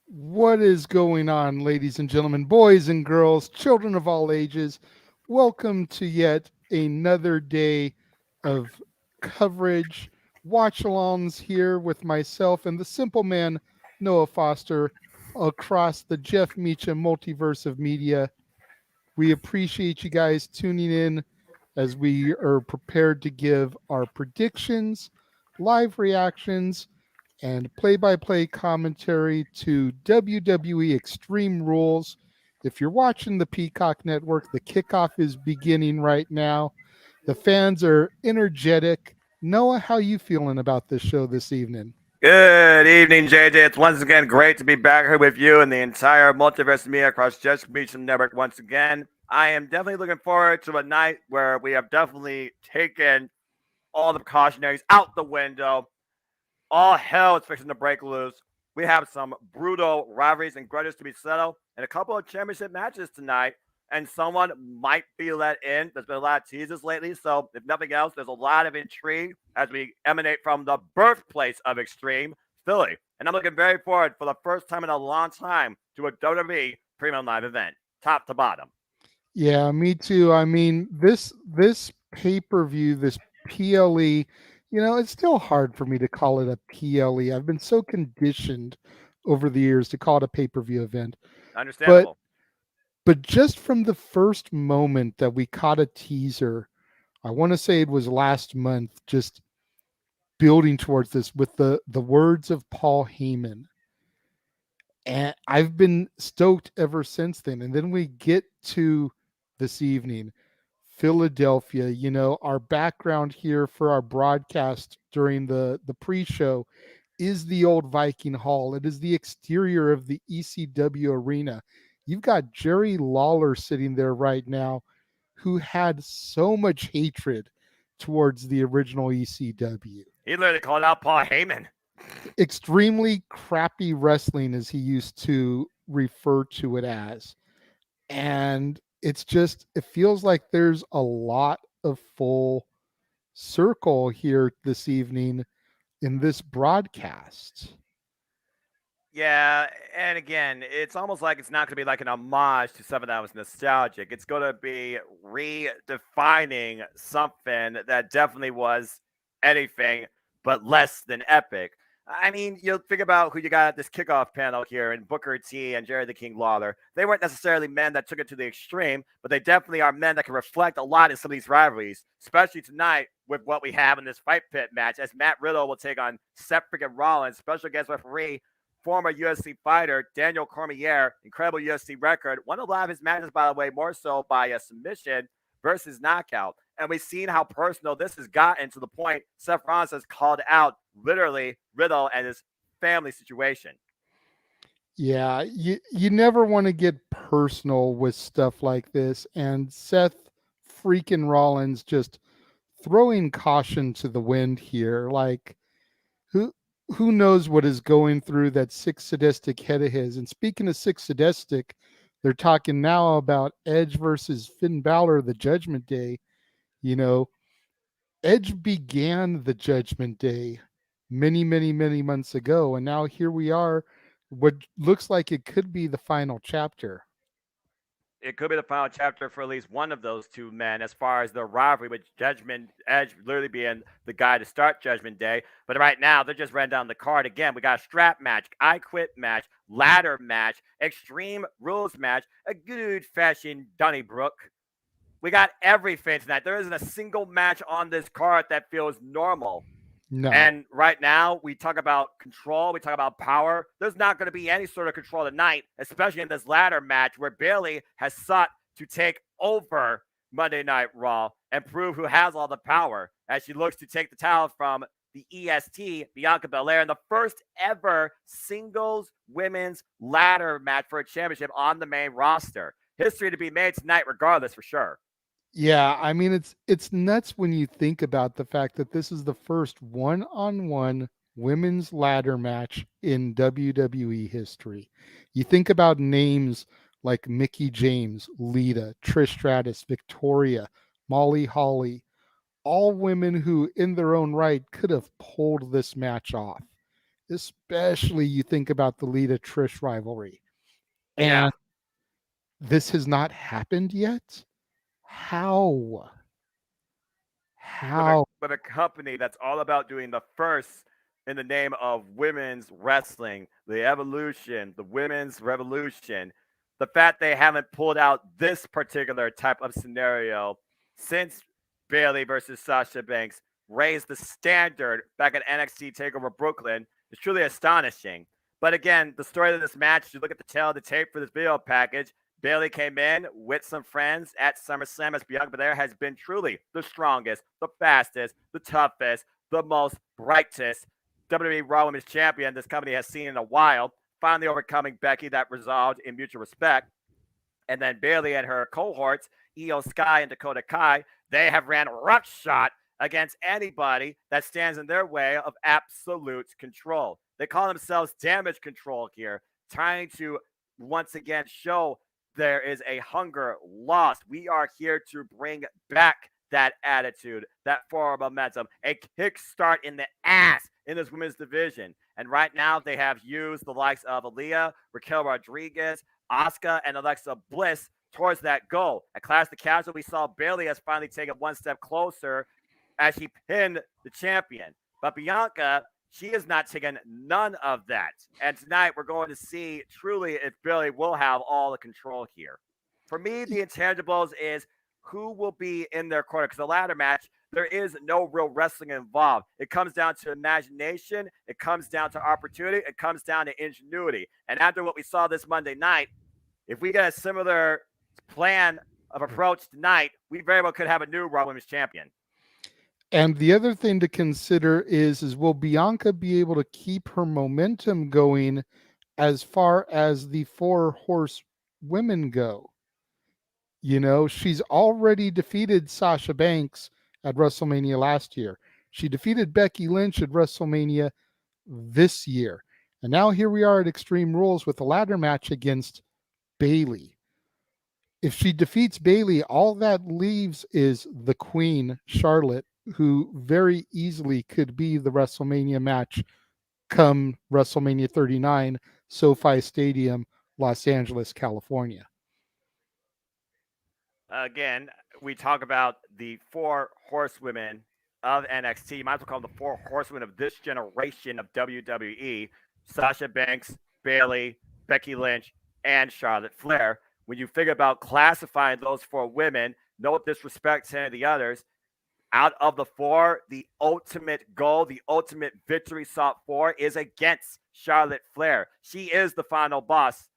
What is going on, ladies and gentlemen, boys and girls, children of all ages? Welcome to yet another day of coverage. Watch alongs here with myself and the simple man, Noah Foster, across the Jeff Meacham Multiverse of Media. We appreciate you guys tuning in as we are prepared to give our predictions, live reactions, and play by play commentary to WWE Extreme Rules. If you're watching the Peacock Network, the kickoff is beginning right now. The fans are energetic. Noah, how you feeling about this show this evening? Good evening, JJ. It's once again great to be back here with you and the entire multiverse of media across Just Meacham Network once again. I am definitely looking forward to a night where we have definitely taken all the precautionaries out the window. All hell is fixing to break loose. We have some brutal rivalries and grudges to be settled and a couple of championship matches tonight. And someone might be let in. There's been a lot of teases lately. So, if nothing else, there's a lot of intrigue as we emanate from the birthplace of Extreme, Philly. And I'm looking very forward for the first time in a long time to a WWE Premium Live event, top to bottom. Yeah, me too. I mean, this pay-per-view, this PLE, it's still hard for me to call it a PLE. I've been so conditioned over the years to call it a pay-per-view event. But Understandable. but just from the first moment that we caught a teaser, I want to say it was last month, just building towards this with the words of Paul Heyman. And I've been stoked ever since then. And then we get to this evening, Philadelphia. Our background here for our broadcast during the pre-show is the old Viking Hall. It is the exterior of the ECW arena. You've got Jerry Lawler sitting there right now, who had so much hatred towards the original ECW. He literally called out Paul Heyman. Extremely crappy wrestling, as he used to refer to it as. And it feels like there's a lot of full circle here this evening in this broadcast. Yeah, and again, it's almost like it's not going to be like an homage to something that was nostalgic. It's going to be redefining something that definitely was anything but less than epic. I mean, you think about who you got at this kickoff panel here in Booker T and Jerry the King Lawler. They weren't necessarily men that took it to the extreme, but they definitely are men that can reflect a lot in some of these rivalries, especially tonight with what we have in this fight pit match as Matt Riddle will take on Seth freaking Rollins, special guest referee former UFC fighter Daniel Cormier, incredible UFC record. Won a lot of his matches, by the way, more so by a submission versus knockout. And we've seen how personal this has gotten to the point Seth Rollins has called out literally Riddle and his family situation. Yeah, you never want to get personal with stuff like this. And Seth freaking Rollins just throwing caution to the wind here. Like, who who knows what is going through that sick sadistic head of his. And speaking of sick sadistic, they're talking now about Edge versus Finn Balor, the Judgment Day. You know, Edge began the Judgment Day many, many, many months ago, and now here we are. What looks like it could be the final chapter. It could be the final chapter for at least one of those two men as far as the rivalry with Judgment Edge literally being the guy to start Judgment Day. But right now, they're just ran down the card again. We got a strap match, I quit match, ladder match, extreme rules match, a good fashioned Donnybrook. We got everything tonight. There isn't a single match on this card that feels normal. No, And right now, we talk about control, we talk about power. There's not going to be any sort of control tonight, especially in this ladder match where Bayley has sought to take over Monday Night Raw and prove who has all the power as she looks to take the title from the EST, Bianca Belair, in the first ever singles women's ladder match for a championship on the main roster. History to be made tonight, regardless, for sure. yeah, I mean it's nuts when you think about the fact that this is the first one-on-one women's ladder match in WWE history. You think about names like Mickey James, Lita, Trish Stratus, Victoria, Molly Holly, all women who in their own right could have pulled this match off. especially you think about the Lita Trish rivalry. Yeah. And this has not happened yet. How? With a How? with a company that's all about doing the first in the name of women's wrestling, the evolution, the women's revolution. The fact they haven't pulled out this particular type of scenario since Bailey versus Sasha Banks raised the standard back at NXT Takeover Brooklyn is truly astonishing. But again, the story of this match, you look at the tail of the tape for this video package, Bailey came in with some friends at SummerSlam as Bianca Belair has been truly the strongest, the fastest, the toughest, the most brightest WWE Raw Women's Champion this company has seen in a while. Finally overcoming Becky, that resolved in mutual respect. And then Bailey and her cohorts, Io Sky and Dakota Kai, they have ran roughshod against anybody that stands in their way of absolute control. They call themselves damage control here, trying to once again show there is a hunger lost. We are here to bring back that attitude, that forward momentum, a kickstart in the ass in this women's division. And right now, they have used the likes of Aaliyah, Raquel Rodriguez, Asuka, and Alexa Bliss towards that goal. At Clash the Castle, we saw Bailey has finally taken one step closer as she pinned the champion. But Bianca, she has not taken none of that. And tonight, we're going to see truly if Bailey will have all the control here. For me, the intangibles is who will be in their corner. Because the ladder match, there is no real wrestling involved. It comes down to imagination, it comes down to opportunity, it comes down to ingenuity. And after what we saw this Monday night, if we get a similar plan of approach tonight, we very well could have a new Raw Women's Champion. And the other thing to consider is will Bianca be able to keep her momentum going as far as the four horse women go? You know, she's already defeated Sasha Banks at WrestleMania last year. She defeated Becky Lynch at WrestleMania this year. And now here we are at Extreme Rules with a ladder match against Bailey. If she defeats Bailey, all that leaves is the Queen, Charlotte, who very easily could be the WrestleMania match come WrestleMania 39, SoFi Stadium, Los Angeles, California. Again, we talk about the four horsewomen of NXT. You might as well call them the four horsewomen of this generation of WWE: Sasha Banks, Bailey, Becky Lynch, and Charlotte Flair. When you figure about classifying those four women, no disrespect to any of the others, out of the four, the ultimate goal, the ultimate victory sought for is against Charlotte Flair. She is the final boss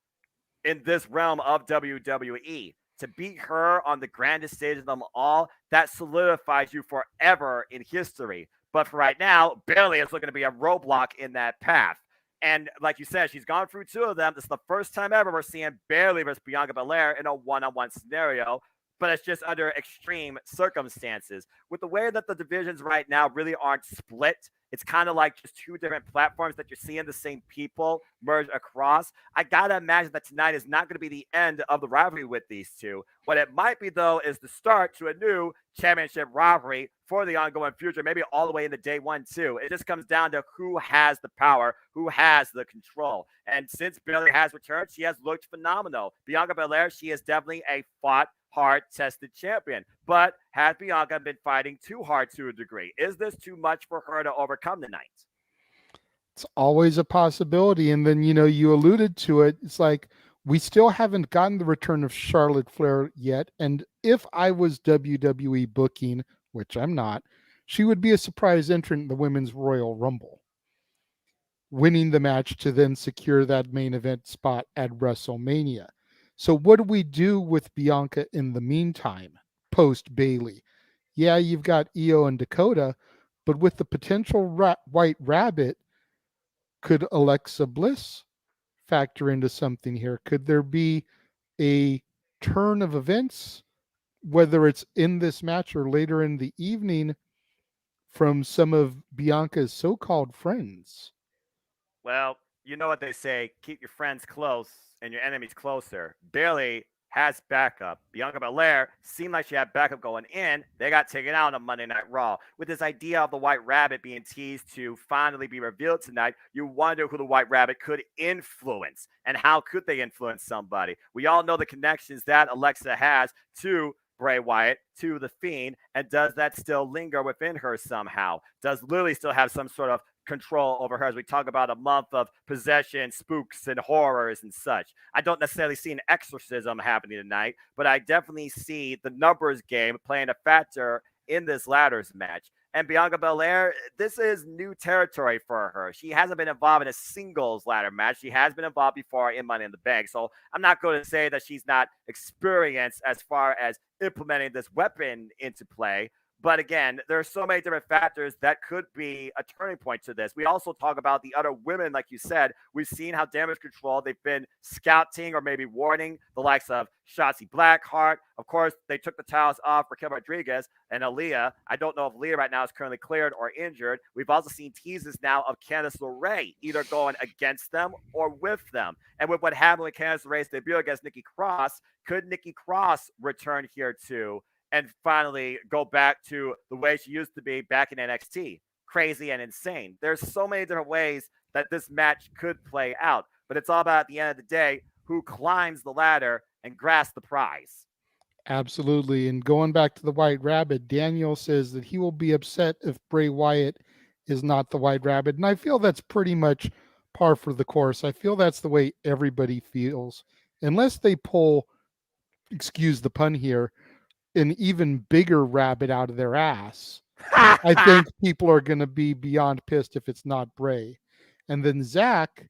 in this realm of WWE. To beat her on the grandest stage of them all, that solidifies you forever in history. But for right now, Bailey is looking to be a roadblock in that path. And like you said, she's gone through two of them. This is the first time ever we're seeing Bailey versus Bianca Belair in a one-on-one scenario, but it's just under extreme circumstances. With the way that the divisions right now really aren't split, it's kind of like just two different platforms that you're seeing the same people merge across. I gotta imagine that tonight is not going to be the end of the rivalry with these two. What it might be, though, is the start to a new championship rivalry for the ongoing future, maybe all the way into day one, too. It just comes down to who has the power, who has the control. And since Bailey has returned, she has looked phenomenal. Bianca Belair, she is definitely a fought, hard tested champion. But has Bianca been fighting too hard to a degree? Is this too much for her to overcome tonight? It's always a possibility. And then, you alluded to it. It's like we still haven't gotten the return of Charlotte Flair yet. And if I was WWE booking, which I'm not, she would be a surprise entrant in the Women's Royal Rumble, winning the match to then secure that main event spot at WrestleMania. So, what do we do with Bianca in the meantime, post Bailey? Yeah, you've got Io and Dakota, but with the potential White Rabbit, could Alexa Bliss factor into something here? Could there be a turn of events, whether it's in this match or later in the evening, from some of Bianca's so called friends? Well, you know what they say: keep your friends close and your enemies closer. Bailey has backup. Bianca Belair seemed like she had backup going in. They got taken out on Monday Night Raw. With this idea of the White Rabbit being teased to finally be revealed tonight, you wonder who the White Rabbit could influence and how could they influence somebody. We all know the connections that Alexa has to Bray Wyatt, to The Fiend, and does that still linger within her somehow? Does Lily still have some sort of control over her as we talk about a month of possession, spooks, and horrors and such? I don't necessarily see an exorcism happening tonight, but I definitely see the numbers game playing a factor in this ladders match. And Bianca Belair, this is new territory for her. She hasn't been involved in a singles ladder match. She has been involved before in Money in the Bank. So I'm not going to say that she's not experienced as far as implementing this weapon into play. But again, there are so many different factors that could be a turning point to this. We also talk about the other women, like you said. We've seen how Damage Control, they've been scouting or maybe warning the likes of Shotzi Blackheart. Of course, they took the towels off Raquel Rodriguez and Aaliyah. I don't know if Aaliyah right now is currently cleared or injured. We've also seen teases now of Candice LeRae either going against them or with them. And with what happened with Candice LeRae's debut against Nikki Cross, could Nikki Cross return here too and finally go back to the way she used to be back in NXT? Crazy and insane. There's so many different ways that this match could play out, but it's all about at the end of the day who climbs the ladder and grasps the prize. Absolutely. And going back to the White Rabbit, Daniel says that he will be upset if Bray Wyatt is not the White Rabbit. And I feel that's pretty much par for the course. I feel that's the way everybody feels. Unless they pull, excuse the pun here, an even bigger rabbit out of their ass, I think people are going to be beyond pissed if it's not Bray. And then Zach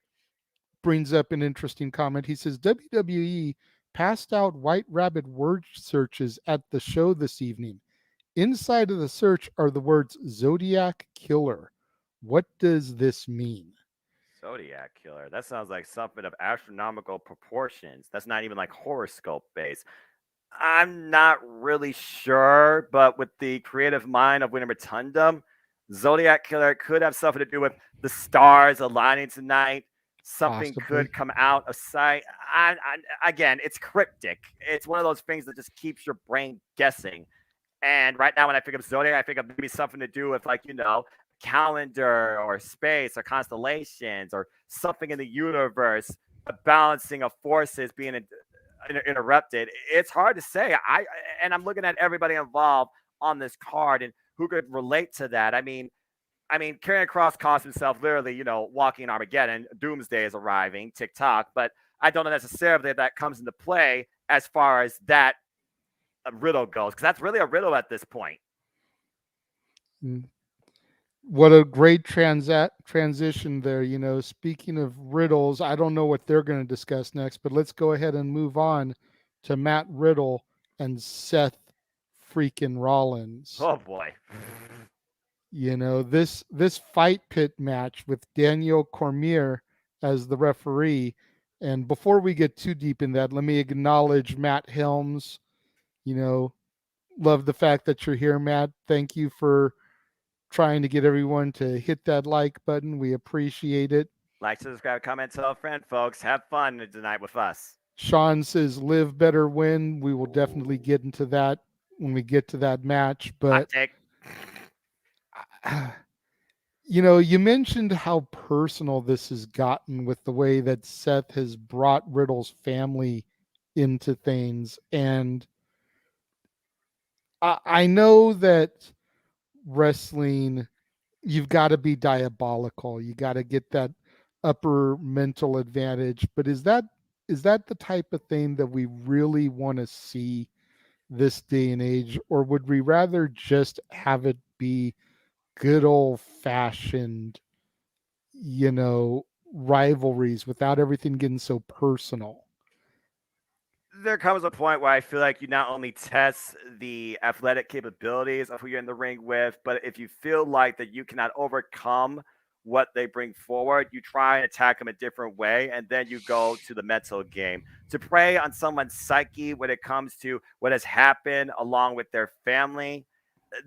brings up an interesting comment. He says WWE passed out White Rabbit word searches at the show this evening. Inside of the search are the words Zodiac Killer. What does this mean? Zodiac Killer. That sounds like something of astronomical proportions. That's not even like horoscope based. I'm not really sure, but with the creative mind of Winnie Rotundum, Zodiac Killer could have something to do with the stars aligning tonight. Something Possibly. could come out of sight. Again, it's cryptic. It's one of those things that just keeps your brain guessing. And right now, when I think of Zodiac, I think of maybe something to do with, like, calendar or space or constellations or something in the universe, a balancing of forces being interrupted. It's hard to say. And I'm looking at everybody involved on this card and who could relate to that. I mean, Karrion Cross cost himself literally, walking Armageddon. Doomsday is arriving, TikTok, but I don't know necessarily that that comes into play as far as that riddle goes, because that's really a riddle at this point. Mm. What a great transition there. Speaking of riddles, I don't know what they're going to discuss next, but let's go ahead and move on to Matt Riddle and Seth freaking Rollins. Oh boy. This fight pit match with Daniel Cormier as the referee. And before we get too deep in that, let me acknowledge Matt Helms. You know, love the fact that you're here, Matt. Thank you for trying to get everyone to hit that like button. We appreciate it. Like, subscribe, comment, tell a friend, folks. Have fun tonight with us. Sean says, live better win. We will definitely get into that when we get to that match. Hot But take. you mentioned how personal this has gotten with the way that Seth has brought Riddle's family into things. And I know that wrestling, you've got to be diabolical. You got to get that upper mental advantage. But is that the type of thing that we really want to see this day and age? Or would we rather just have it be good old fashioned, rivalries without everything getting so personal? There comes a point where I feel like you not only test the athletic capabilities of who you're in the ring with, but if you feel like that you cannot overcome what they bring forward, you try and attack them a different way, and then you go to the mental game to prey on someone's psyche when it comes to what has happened along with their family.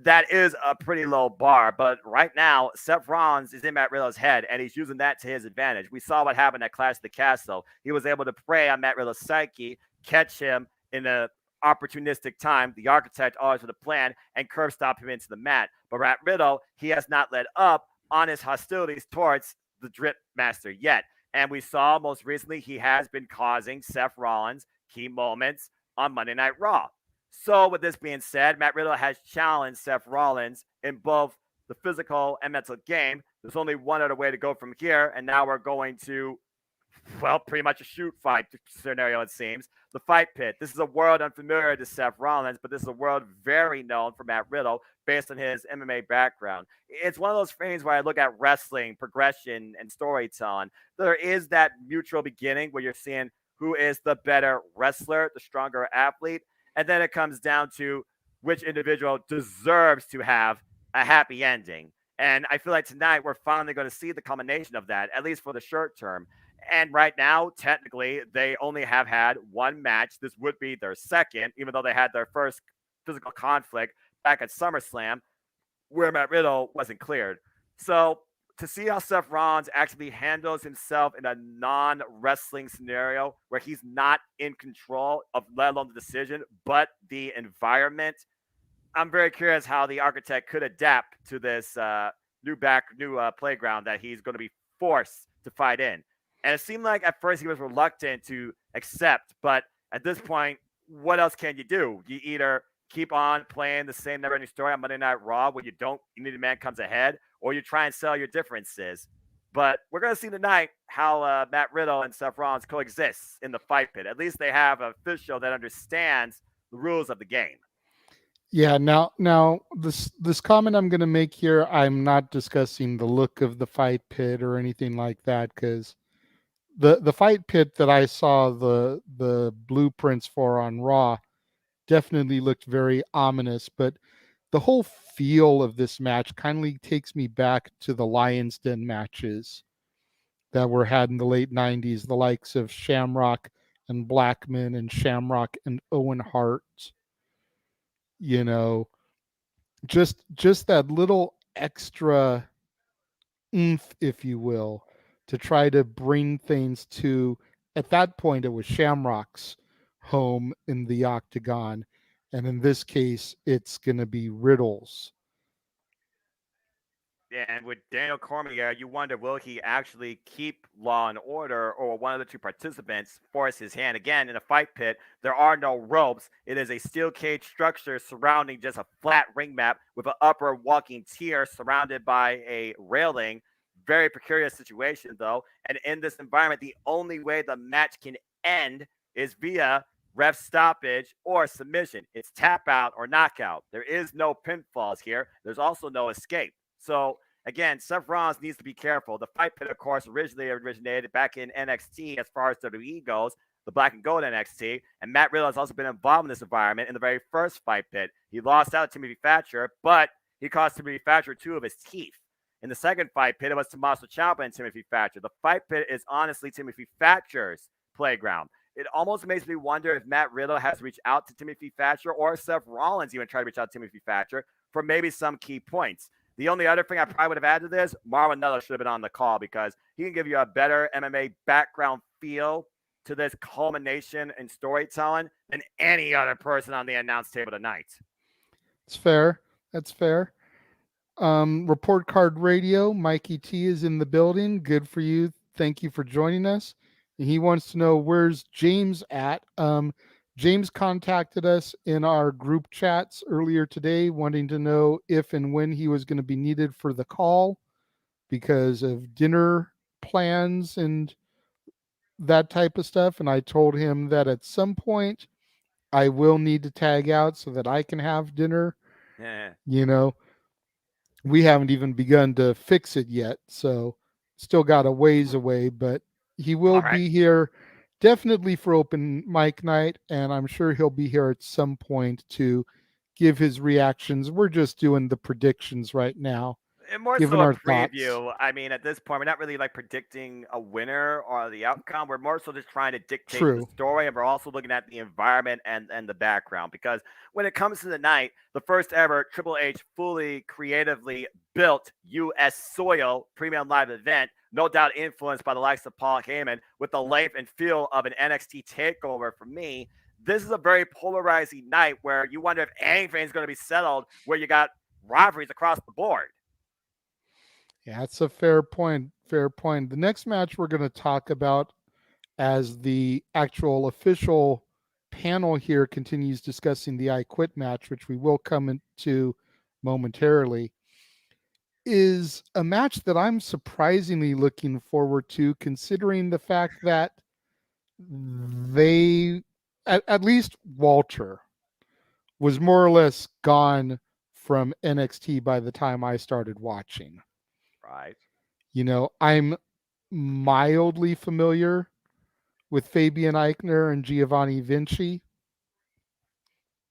That is a pretty low bar. But right now, Seth Rollins is in Matt Riddle's head, and he's using that to his advantage. We saw what happened at Clash of the Castle. He was able to prey on Matt Riddle's psyche, catch him in a opportunistic time, the architect always with a plan and curb stomp him into the mat. But Matt Riddle, he has not let up on his hostilities towards the Drip Master yet. And we saw most recently he has been causing Seth Rollins key moments on Monday Night Raw. So, with this being said, Matt Riddle has challenged Seth Rollins in both the physical and mental game. There's only one other way to go from here, and now we're going to, well, pretty much a shoot fight scenario, it seems. The fight pit. This is a world unfamiliar to Seth Rollins, but this is a world very known for Matt Riddle based on his MMA background. It's one of those things where I look at wrestling, progression, and storytelling. There is that mutual beginning where you're seeing who is the better wrestler, the stronger athlete, and then it comes down to which individual deserves to have a happy ending. And I feel like tonight we're finally going to see the culmination of that, at least for the short term. And right now, technically, they only have had one match. This would be their second, even though they had their first physical conflict back at SummerSlam, where Matt Riddle wasn't cleared. So to see how Seth Rollins actually handles himself in a non-wrestling scenario where he's not in control of, let alone the decision, but the environment, I'm very curious how the architect could adapt to this new playground that he's going to be forced to fight in. And it seemed like at first he was reluctant to accept, but at this point, what else can you do? You either keep on playing the same never-ending story on Monday Night Raw where you need a man comes ahead, or you try and sell your differences. But we're going to see tonight how Matt Riddle and Seth Rollins coexist in the fight pit. At least they have an official that understands the rules of the game. Yeah, now this comment I'm going to make here, I'm not discussing the look of the fight pit or anything like that, because the fight pit that I saw the blueprints for on Raw definitely looked very ominous, but the whole feel of this match kindly takes me back to the Lions Den matches that were had in the late 90s, the likes of Shamrock and Blackman and Shamrock and Owen Hart, you know, just that little extra oomph, if you will, to try to bring things to, at that point it was Shamrock's home in the octagon, and in this case it's going to be Riddle's. And with Daniel Cormier, you wonder will he actually keep Law and Order, or one of the two participants force his hand? Again, in a fight pit, there are no ropes. It is a steel cage structure surrounding just a flat ring map with an upper walking tier surrounded by a railing. Very precarious situation, though. And in this environment, the only way the match can end is via ref stoppage or submission. It's tap out or knockout. There is no pinfalls here. There's also no escape. So again, Seth Rollins needs to be careful. The fight pit, of course, originally originated back in NXT as far as WWE goes, the Black and Gold NXT. And Matt Riddle has also been involved in this environment in the very first fight pit. He lost out to Timothy Thatcher, but he cost Timothy Thatcher two of his teeth. In the second fight pit, it was Tommaso Ciampa and Timothy Thatcher. The fight pit is honestly Timothy Thatcher's playground. It almost makes me wonder if Matt Riddle has reached out to Timothy Thatcher, or Seth Rollins even tried to reach out to Timothy Thatcher for maybe some key points. The only other thing I probably would have added to this, Marlon Nellis should have been on the call, because he can give you a better MMA background feel to this culmination and storytelling than any other person on the announce table tonight. It's fair. That's fair. Report Card Radio, Mikey T is in the building. Good for you. Thank you for joining us. And he wants to know, where's James at? James contacted us in our group chats earlier today, wanting to know if and when he was going to be needed for the call because of dinner plans and that type of stuff. And I told him that at some point I will need to tag out so that I can have dinner. Yeah. You know, we haven't even begun to fix it yet, so still got a ways away, but he will All right. be here definitely for open mic night, and I'm sure he'll be here at some point to give his reactions. We're just doing the predictions right now, And more giving so a our thoughts. preview. I mean, at this point, we're not really like predicting a winner or the outcome. We're more so just trying to dictate the True. story, and we're also looking at the environment and the background. Because when it comes to the night, the first ever Triple H fully creatively built U.S. soil premium live event, no doubt influenced by the likes of Paul Heyman, with the life and feel of an NXT takeover for me. this is a very polarizing night where you wonder if anything's going to be settled, where you got rivalries across the board. Yeah, that's a fair point. Fair point. The next match we're going to talk about as the actual official panel here continues discussing the I Quit match, which we will come into momentarily, is a match that I'm surprisingly looking forward to, considering the fact that they, at least Walter, was more or less gone from NXT by the time I started watching. Right. I'm mildly familiar with Fabian Eichner and Giovanni Vinci,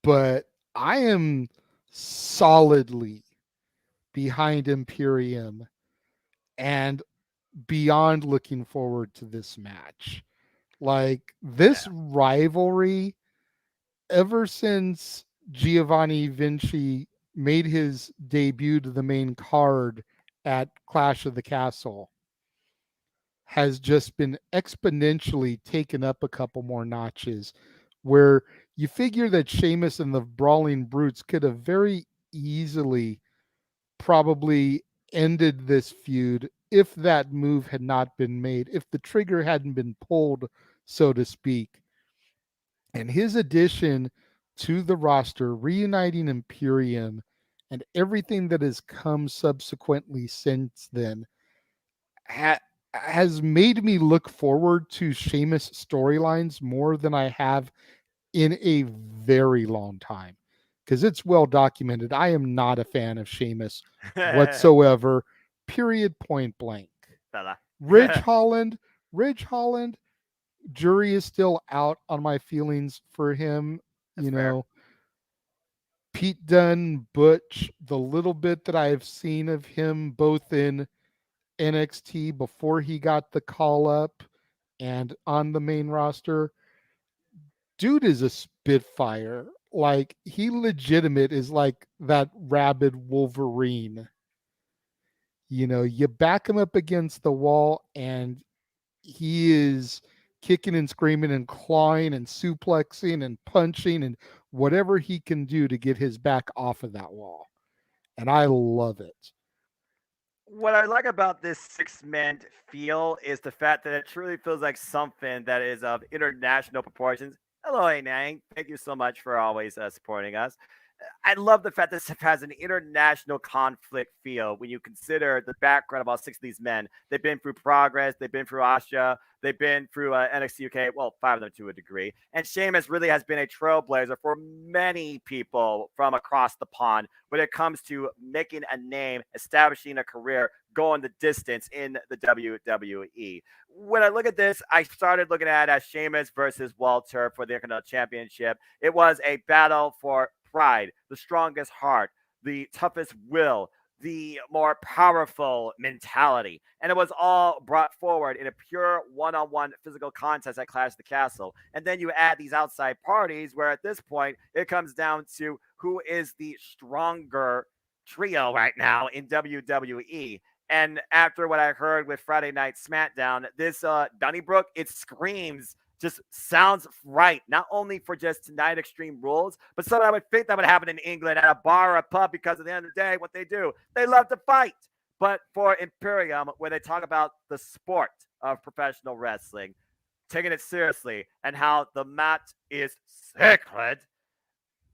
but I am solidly behind Imperium and beyond looking forward to this match. Like this rivalry, ever since Giovanni Vinci made his debut to the main card at Clash of the Castle, has just been exponentially taken up a couple more notches, where you figure that Sheamus and the Brawling Brutes could have very easily probably ended this feud if that move had not been made, if the trigger hadn't been pulled, so to speak. And his addition to the roster, reuniting Imperium and everything that has come subsequently since then, ha- has made me look forward to Sheamus storylines more than I have in a very long time, because it's well documented. I am not a fan of Sheamus whatsoever, period, point blank. Fella. Ridge Holland, Ridge Holland, jury is still out on my feelings for him. That's You fair. know, Pete Dunne, Butch, the little bit that I've seen of him both in NXT before he got the call up and on the main roster, dude is a spitfire. Like he legitimate is like that rabid Wolverine. You back him up against the wall and he is kicking and screaming and clawing and suplexing and punching and whatever he can do to get his back off of that wall. And I love it. What I like about this six-man feel is the fact that it truly feels like something that is of international proportions. Hello, Nang. Thank you so much for always supporting us. I love the fact that this has an international conflict feel when you consider the background of all six of these men. They've been through Progress, they've been through Asha, they've been through NXT UK, well, five of them to a degree. And Sheamus really has been a trailblazer for many people from across the pond when it comes to making a name, establishing a career, going the distance in the WWE. When I look at this, I started looking at it as Sheamus versus Walter for the Intercontinental Championship. It was a battle for pride, the strongest heart, the toughest will, the more powerful mentality. And it was all brought forward in a pure one on one physical contest at Clash of the Castle. And then you add these outside parties where at this point it comes down to who is the stronger trio right now in WWE. And after what I heard with Friday Night SmackDown, this Donnybrook, it screams just sounds right. Not only for just tonight Extreme Rules, but something I would think that would happen in England at a bar or a pub because at the end of the day, what they do, they love to fight. But for Imperium, where they talk about the sport of professional wrestling, taking it seriously, and how the mat is sacred,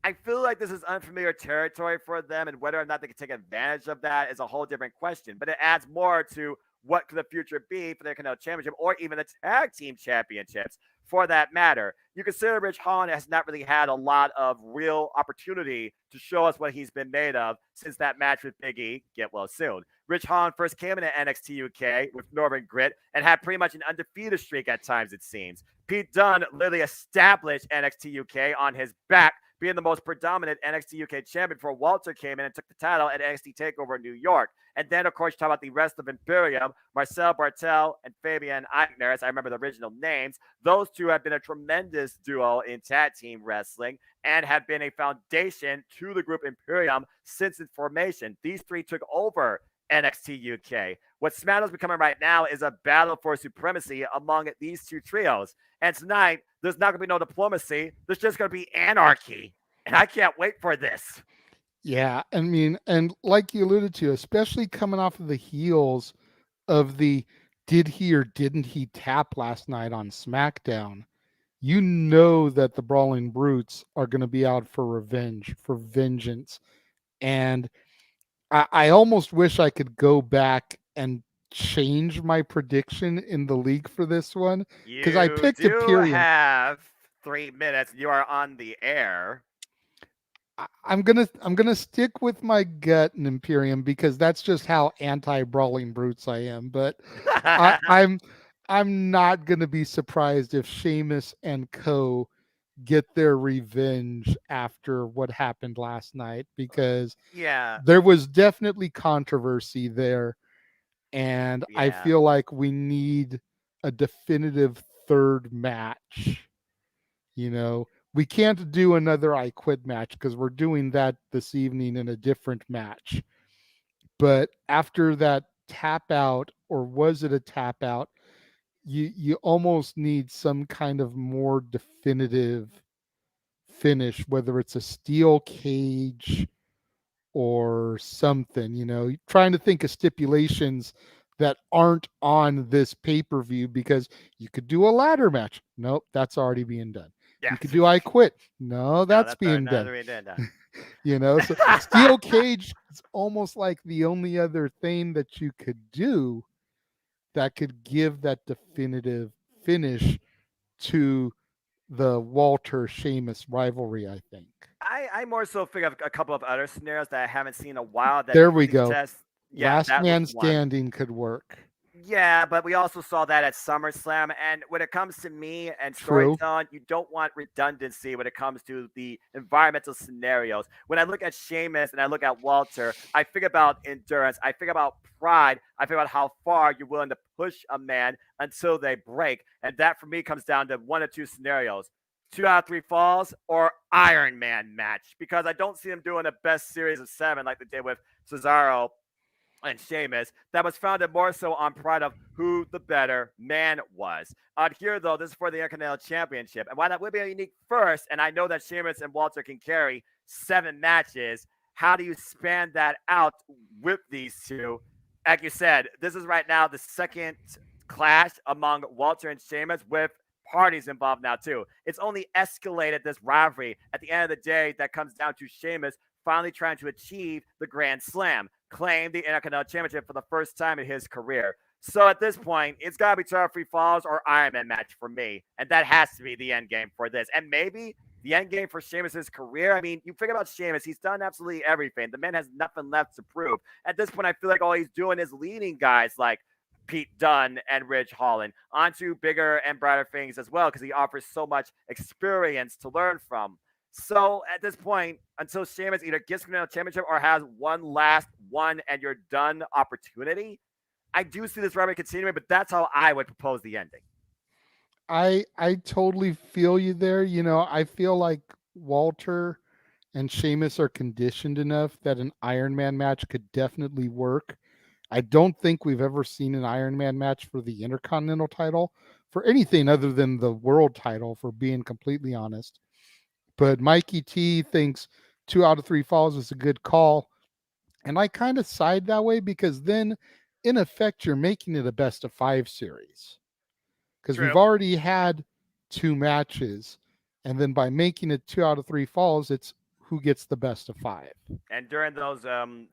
I feel like this is unfamiliar territory for them, and whether or not they can take advantage of that is a whole different question. But it adds more to what could the future be for the Intercontinental Championship or even the Tag Team Championships for that matter. You consider Rich Holland has not really had a lot of real opportunity to show us what he's been made of since that match with Big E, get well soon. Rich Holland first came into NXT UK with Northern Grit and had pretty much an undefeated streak at times, it seems. Pete Dunne literally established NXT UK on his back, being the most predominant NXT UK champion before Walter came in and took the title at NXT TakeOver in New York. And then, of course, you talk about the rest of Imperium, Marcel Bartel and Fabian Eichner, as I remember the original names. Those two have been a tremendous duo in tag team wrestling and have been a foundation to the group Imperium since its formation. These three took over NXT UK. What SmackDown's becoming right now is a battle for supremacy among these two trios. And tonight, there's not going to be no diplomacy. There's just going to be anarchy. And I can't wait for this. Yeah, I mean, and like you alluded to, especially coming off of the heels of the did he or didn't he tap last night on SmackDown, you know that the Brawling Brutes are going to be out for revenge, for vengeance. And I almost wish I could go back and change my prediction in the league for this one because I You picked do Imperium. have 3 minutes. You are on the air. I'm gonna stick with my gut in Imperium because that's just how anti Brawling Brutes I am. But I, I'm I'm not gonna be surprised if Sheamus and Co get their revenge after what happened last night because Yeah, there was definitely controversy there, and I yeah, feel like we need a definitive third match. You know, we can't do another I Quit match because we're doing that this evening in a different match. But after that tap out, or was it a tap out? You almost need some kind of more definitive finish, whether it's a steel cage or something, trying to think of stipulations that aren't on this pay-per-view because you could do a ladder match. Nope, that's already being done. yeah. You could do I Quit. No, No, that's that's our being done. another done. So steel cage is almost like the only other thing that you could do that could give that definitive finish to the Walter Sheamus rivalry, I think. I more so figure of a couple of other scenarios that I haven't seen in a while that There we go. suggest, yeah, Last that was man one. standing could work. Yeah, but we also saw that at SummerSlam. And when it comes to me and True. storytelling, you don't want redundancy when it comes to the environmental scenarios. When I look at Sheamus and I look at Walter, I think about endurance. I think about pride. I think about how far you're willing to push a man until they break. And that for me comes down to one or two scenarios: 2 out of 3 falls or Iron Man match. Because I don't see them doing a best series of 7 like they did with Cesaro and Sheamus, that was founded more so on pride of who the better man was. Here, though, this is for the Intercontinental Championship. And while that would be a unique first, and I know that Sheamus and Walter can carry 7 matches, how do you span that out with these two? Like you said, this is right now the second clash among Walter and Sheamus with parties involved now, too. It's only escalated this rivalry. At the end of the day, that comes down to Sheamus finally trying to achieve the Grand Slam, claim the Intercontinental Championship for the first time in his career. So at this point, it's got to be 2 out of 3 falls or Iron Man match for me. And that has to be the end game for this. And maybe the end game for Sheamus' career. I mean, you think about Sheamus, he's done absolutely everything. The man has nothing left to prove. At this point, I feel like all he's doing is leading guys like Pete Dunne and Ridge Holland onto bigger and brighter things as well because he offers so much experience to learn from. So at this point, until Sheamus either gets the championship or has one last one and you're done opportunity, I do see this rivalry continuing, but that's how I would propose the ending. I totally feel you there. I feel like Walter and Sheamus are conditioned enough that an Iron Man match could definitely work. I don't think we've ever seen an Iron Man match for the Intercontinental title for anything other than the world title, for being completely honest. But Mikey T thinks 2 out of 3 falls is a good call. And I kind of side that way because then, in effect, you're making it a best of 5 series because we've True. already had 2 matches. And then by making it 2 out of 3 falls, it's who gets the best of 5. And during those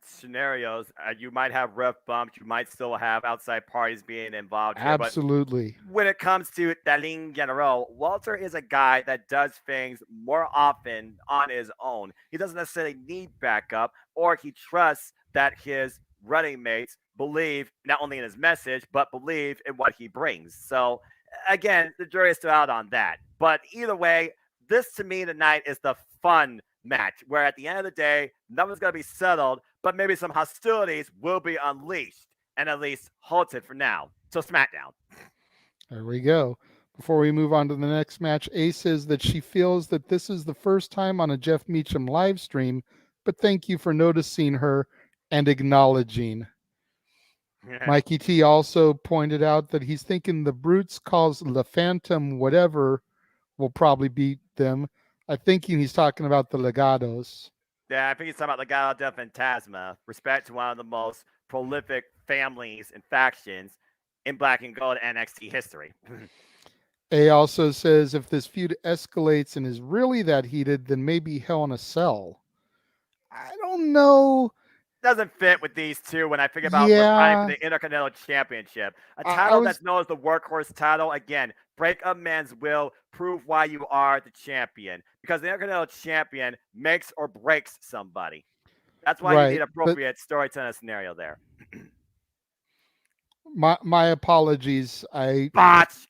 scenarios, you might have ref bumps. You might still have outside parties being involved here. But Absolutely. when it comes to the ligne general, Walter is a guy that does things more often on his own. He doesn't necessarily need backup, or he trusts that his running mates believe not only in his message, but believe in what he brings. So, again, the jury is still out on that. But either way, this to me tonight is the fun match where at the end of the day, nothing's going to be settled, but maybe some hostilities will be unleashed and at least halted for now. So, SmackDown. There we go. Before we move on to the next match, Ace says that she feels that this is the first time on a Jeff Meacham live stream, but thank you for noticing her and acknowledging. Mikey T also pointed out that he's thinking the Brutes calls the Phantom whatever will probably beat them. I think he's talking about the Legados. Yeah, I think he's talking about Legado del Fantasma, respect to one of the most prolific families and factions in Black and Gold NXT history. A also says if this feud escalates and is really that heated, then maybe Hell in a Cell. I don't know. Doesn't fit with these two when I think about fighting for Yeah, the Intercontinental Championship. A I title was that's known as the workhorse title. Again, break a man's will, prove why you are the champion. Because the Intercontinental Champion makes or breaks somebody. That's why you right, need but appropriate storytelling scenario there. my apologies. Botch!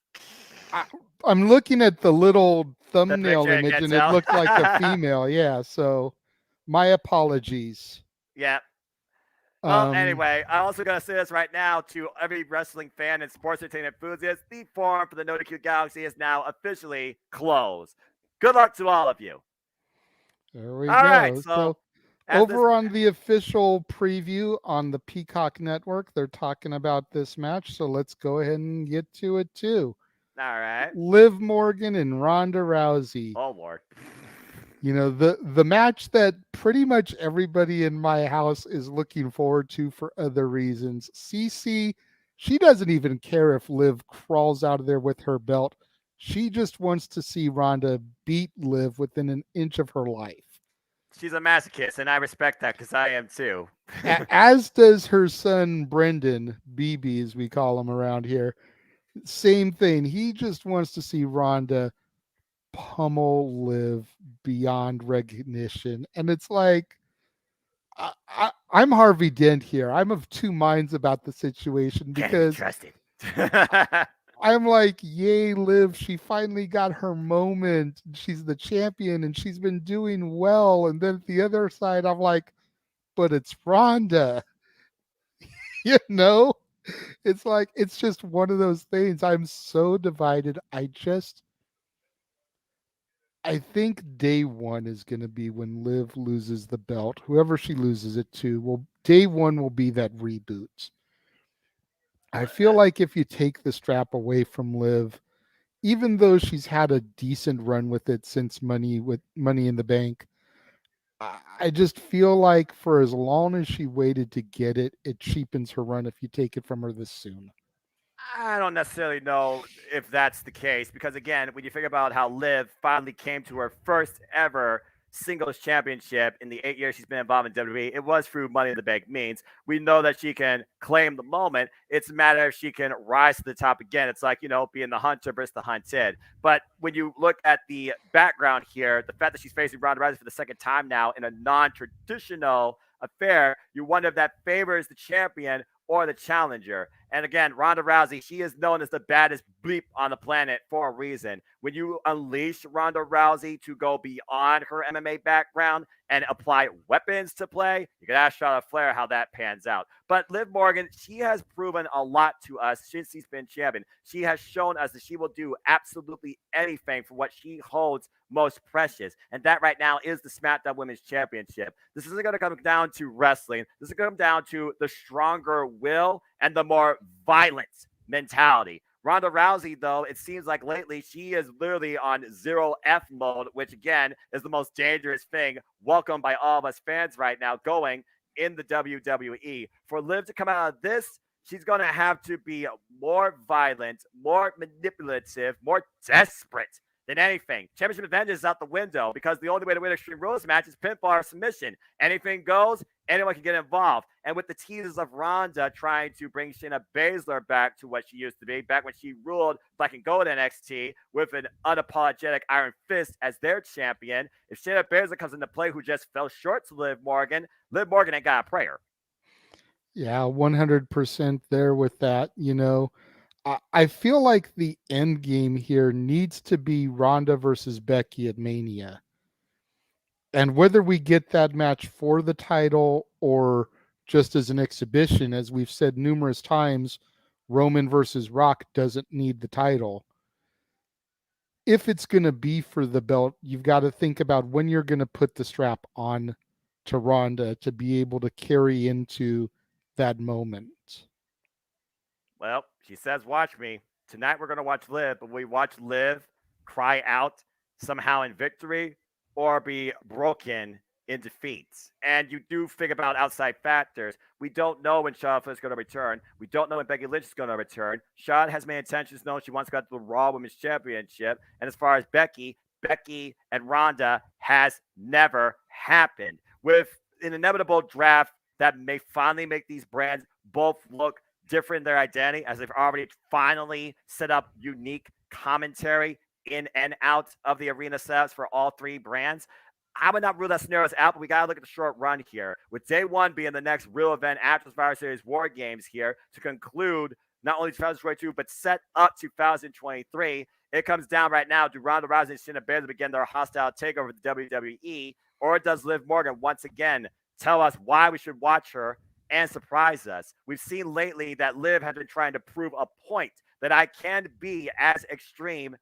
I I'm looking at the little The thumbnail picture, you image can't and it tell. looked like a female. Yeah, so my apologies. Yeah. Well, Um, anyway, I'm also going to say this right now to every wrestling fan and sports entertainment enthusiast. The forum for the No DQ Galaxy is now officially closed. Good luck to all of you. there we All right, go. so So as this, over on the official preview on the Peacock Network, they're talking about this match. So let's go ahead and get to it too. all right. Liv Morgan and Ronda Rousey. Oh Lord. The match that pretty much everybody in my house is looking forward to for other reasons. CC, she doesn't even care if Liv crawls out of there with her belt. She just wants to see Ronda beat Liv within an inch of her life. She's a masochist, and I respect that because I am too. As does her son Brendan, BB as we call him around here. Same thing. He just wants to see Ronda pummel Liv beyond recognition. And it's like, I'm Harvey Dent here. I'm of two minds about the situation Can't be because trusted. I'm like, yay, Liv. She finally got her moment. She's the champion and she's been doing well. And then the other side, I'm like, but it's Ronda. you know? It's like, it's just one of those things. I'm so divided. I think day one is going to be when Liv loses the belt. Whoever she loses it to, well, day one will be that reboot. I feel like if you take the strap away from Liv, even though she's had a decent run with it since Money in the Bank, I just feel like for as long as she waited to get it, it cheapens her run if you take it from her this soon. I don't necessarily know if that's the case because, again, when you think about how Liv finally came to her first ever singles championship in the 8 years she's been involved in WWE, it was through Money in the Bank means. We know that she can claim the moment. It's a matter if she can rise to the top again. It's like, being the hunter versus the hunted. But when you look at the background here, the fact that she's facing Ronda Rousey for the second time now in a non traditional affair, you wonder if that favors the champion or the challenger. And again, Ronda Rousey, she is known as the baddest bleep on the planet for a reason. When you unleash Ronda Rousey to go beyond her MMA background and apply weapons to play, you can ask Charlotte Flair how that pans out. But Liv Morgan, she has proven a lot to us since she's been champion. She has shown us that she will do absolutely anything for what she holds most precious. And that right now is the SmackDown Women's Championship. This isn't going to come down to wrestling. This is going to come down to the stronger will and the more violent mentality. Ronda Rousey, though, it seems like lately she is literally on zero F mode, which again is the most dangerous thing welcomed by all of us fans right now going in the WWE. For Liv to come out of this, she's going to have to be more violent, more manipulative, more desperate than anything. Championship advantage is out the window because the only way to win Extreme Rules match is pinfall or submission. Anything goes, anyone can get involved. And with the teasers of Ronda trying to bring Shayna Baszler back to what she used to be, back when she ruled Black and Gold NXT with an unapologetic Iron Fist as their champion, if Shayna Baszler comes into play, who just fell short to Liv Morgan ain't got a prayer. Yeah, 100% there with that. I feel like the end game here needs to be Ronda versus Becky at Mania. And whether we get that match for the title or just as an exhibition, as we've said numerous times, Roman versus Rock doesn't need the title. If it's going to be for the belt, you've got to think about when you're going to put the strap on to Ronda to be able to carry into that moment. Well, she says, "Watch me tonight." We're gonna watch Liv, but we watch Liv cry out somehow in victory or be broken in defeat. And you do think about outside factors. We don't know when Charlotte is going to return. We don't know when Becky Lynch is going to return. Charlotte has made intentions known she wants to go to the Raw Women's Championship. And as far as Becky and Ronda has never happened. With an inevitable draft that may finally make these brands both look different in their identity, as they've already finally set up unique commentary in and out of the arena setups for all three brands. I would not rule that scenario out, but we got to look at the short run here. With day one being the next real event after the Survivor Series War Games here to conclude not only 2022, but set up 2023. It comes down right now. Do Ronda Rousey and Shayna Baszler begin their hostile takeover of the WWE? Or does Liv Morgan once again tell us why we should watch her and surprise us? We've seen lately that Liv has been trying to prove a point that I can be as extreme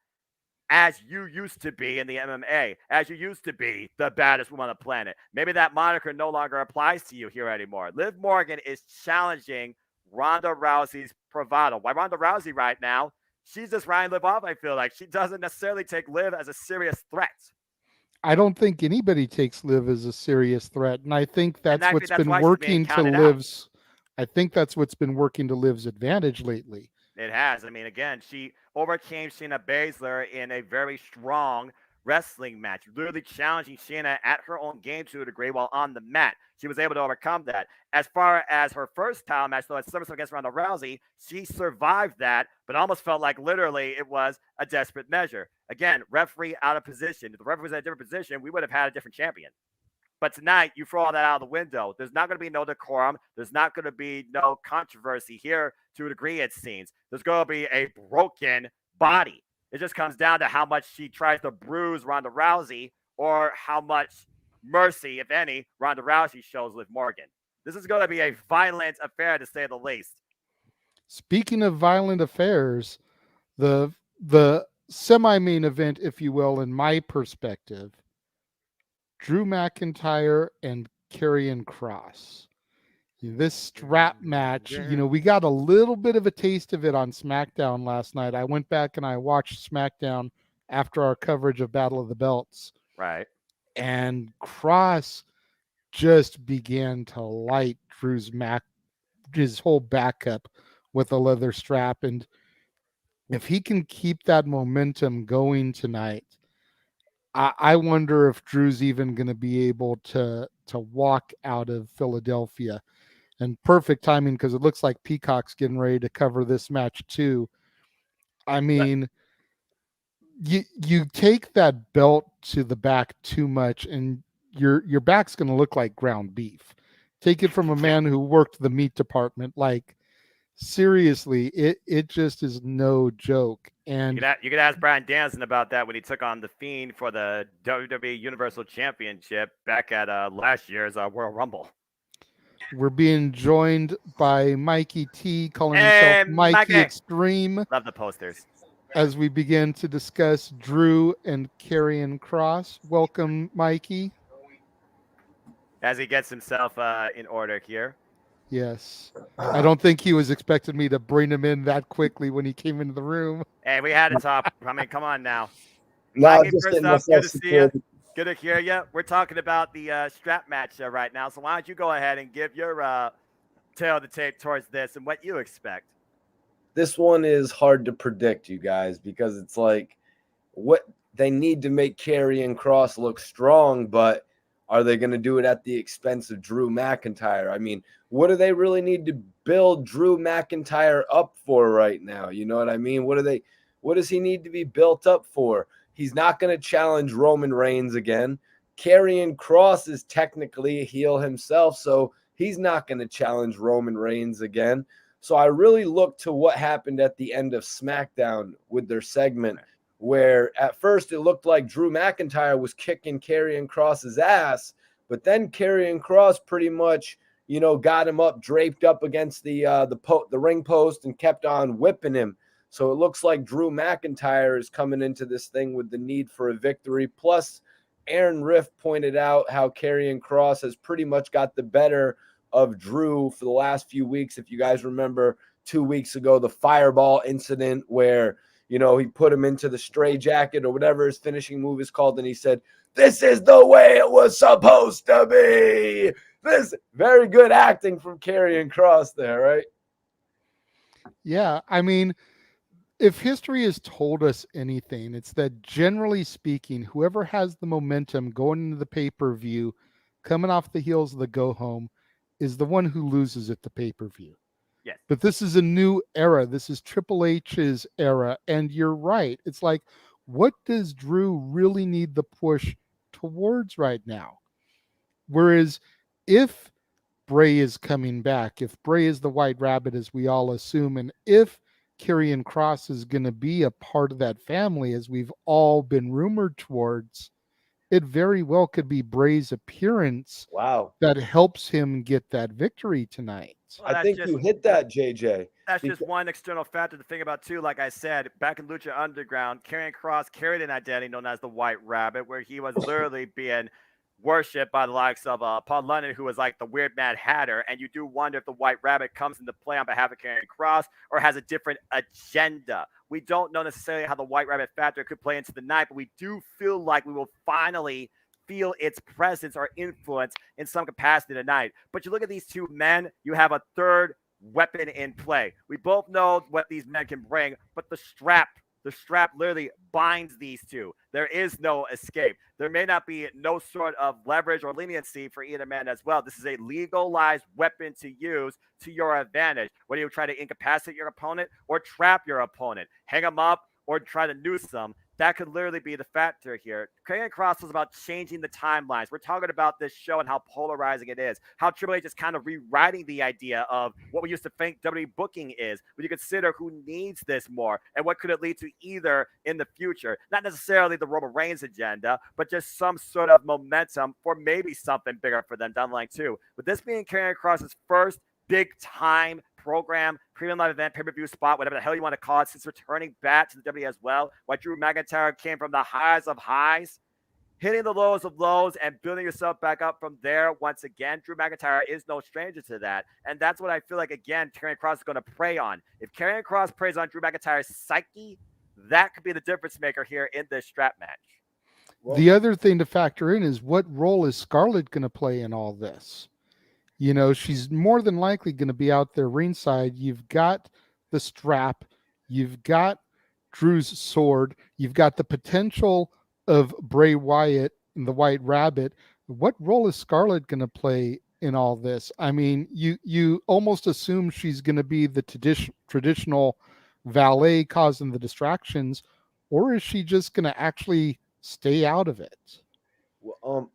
as you used to be in the MMA, as you used to be the baddest woman on the planet. Maybe that moniker no longer applies to you here anymore. Liv Morgan is challenging Ronda Rousey's bravado. Why Ronda Rousey right now? She's just Ryan Liv off, I feel like. She doesn't necessarily take Liv as a serious threat. I don't think anybody takes Liv as a serious threat, and I think And that's I think what's that's been why she's being working to counted out. Liv's. I think that's what's been working to Liv's advantage lately. It has. I mean, again, she overcame Shayna Baszler in a very strong wrestling match, literally challenging Shayna at her own game to a degree while on the mat. She was able to overcome that. As far as her first title match, though, at SummerSlam against Ronda Rousey, she survived that, but almost felt like literally it was a desperate measure. Again, referee out of position. If the referee was in a different position, we would have had a different champion. But tonight, you throw all that out of the window. There's not going to be no decorum. There's not going to be no controversy here to a degree, it seems. There's going to be a broken body. It just comes down to how much she tries to bruise Ronda Rousey or how much mercy, if any, Ronda Rousey shows Liv Morgan. This is going to be a violent affair, to say the least. Speaking of violent affairs, the semi-main event, if you will, in my perspective, Drew McIntyre and Karrion Kross. This strap match, we got a little bit of a taste of it on SmackDown last night. I went back and I watched SmackDown after our coverage of Battle of the Belts. Right. And Kross just began to light his whole back up with a leather strap. And if he can keep that momentum going tonight, I wonder if Drew's even going to be able to walk out of Philadelphia. And perfect timing because it looks like Peacock's getting ready to cover this match too. I mean, you take that belt to the back too much, and your back's going to look like ground beef. Take it from a man who worked the meat department. Like seriously, it just is no joke. And you could ask Brian Danielson about that when he took on the Fiend for the WWE Universal Championship back at last year's Royal Rumble. we're being joined by Mikey T, calling himself Hey, Mikey Mikey. Extreme, Love the posters. as we begin to discuss Drew and Karrion Kross. Welcome, Mikey. As he gets himself in order here. Yes. I don't think he was expecting me to bring him in that quickly when he came into the room. Hey, we had to talk. I mean, come on now. No, Mikey, just first getting up, good myself to see you. situated. Good to hear you. We're talking about the strap match right now. So why don't you go ahead and give your tail of the tape towards this and what you expect? This one is hard to predict, you guys, because it's like what they need to make Karrion Kross look strong, but are they going to do it at the expense of Drew McIntyre? I mean, what do they really need to build Drew McIntyre up for right now? You know what I mean? What does he need to be built up for? He's not going to challenge Roman Reigns again. Karrion Kross is technically a heel himself, so he's not going to challenge Roman Reigns again. So I really look to what happened at the end of SmackDown with their segment, where at first it looked like Drew McIntyre was kicking Karrion Kross's ass, but then Karrion Kross pretty much, got him up, draped up against the ring post and kept on whipping him. So it looks like Drew McIntyre is coming into this thing with the need for a victory. Plus, Aaron Riff pointed out how Karrion Kross has pretty much got the better of Drew for the last few weeks. If you guys remember 2 weeks ago, the fireball incident where, he put him into the stray jacket or whatever his finishing move is called. And he said, "This is the way it was supposed to be." This very good acting from Karrion Kross there, right? Yeah, I mean, if history has told us anything, it's that generally speaking, whoever has the momentum going into the pay-per-view, coming off the heels of the go home, is the one who loses at the pay-per-view. Yes. But this is a new era. This is Triple H's era. And you're right. It's like, what does Drew really need the push towards right now? Whereas if Bray is coming back, if Bray is the White Rabbit, as we all assume, and if Karrion Kross is going to be a part of that family, as we've all been rumored towards, it very well could be Bray's appearance Wow. that helps him get that victory tonight. Well, I think you hit that, JJ. That's just one external factor to think about too. Like I said, back in Lucha Underground, Karrion Kross carried an identity known as the White Rabbit, where he was literally being worshipped by the likes of Paul London, who was like the weird Mad Hatter. And you do wonder if the White Rabbit comes into play on behalf of Karrion Kross or has a different agenda. We don't know necessarily how the White Rabbit factor could play into the night, but we do feel like we will finally feel its presence or influence in some capacity tonight. But you look at these two men, you have a third weapon in play. We both know what these men can bring, but the strap literally binds these two. There is no escape. There may not be no sort of leverage or leniency for either man as well. This is a legalized weapon to use to your advantage. Whether you try to incapacitate your opponent or trap your opponent, hang them up or try to noose them, that could literally be the factor here. Karrion Kross was about changing the timelines. We're talking about this show and how polarizing it is, how Triple H is kind of rewriting the idea of what we used to think WWE booking is, when you consider who needs this more and what could it lead to either in the future. Not necessarily the Roman Reigns agenda, but just some sort of momentum for maybe something bigger for them down the line too. With this being Karrion Kross's first big time program, premium live event, pay-per-view spot, whatever the hell you want to call it, since returning back to the WWE as well, while Drew McIntyre came from the highs of highs, hitting the lows of lows and building yourself back up from there once again. Drew McIntyre is no stranger to that. And that's what I feel like, again, Karrion Kross is going to prey on. If Karrion Kross preys on Drew McIntyre's psyche, that could be the difference maker here in this strap match. Well, the other thing to factor in is, what role is Scarlett going to play in all this? She's more than likely going to be out there ringside. You've got the strap, you've got Drew's sword, you've got the potential of Bray Wyatt and the White Rabbit. What role is Scarlett going to play in all this? I mean, you almost assume she's going to be the traditional valet causing the distractions, or is she just going to actually stay out of it? Well,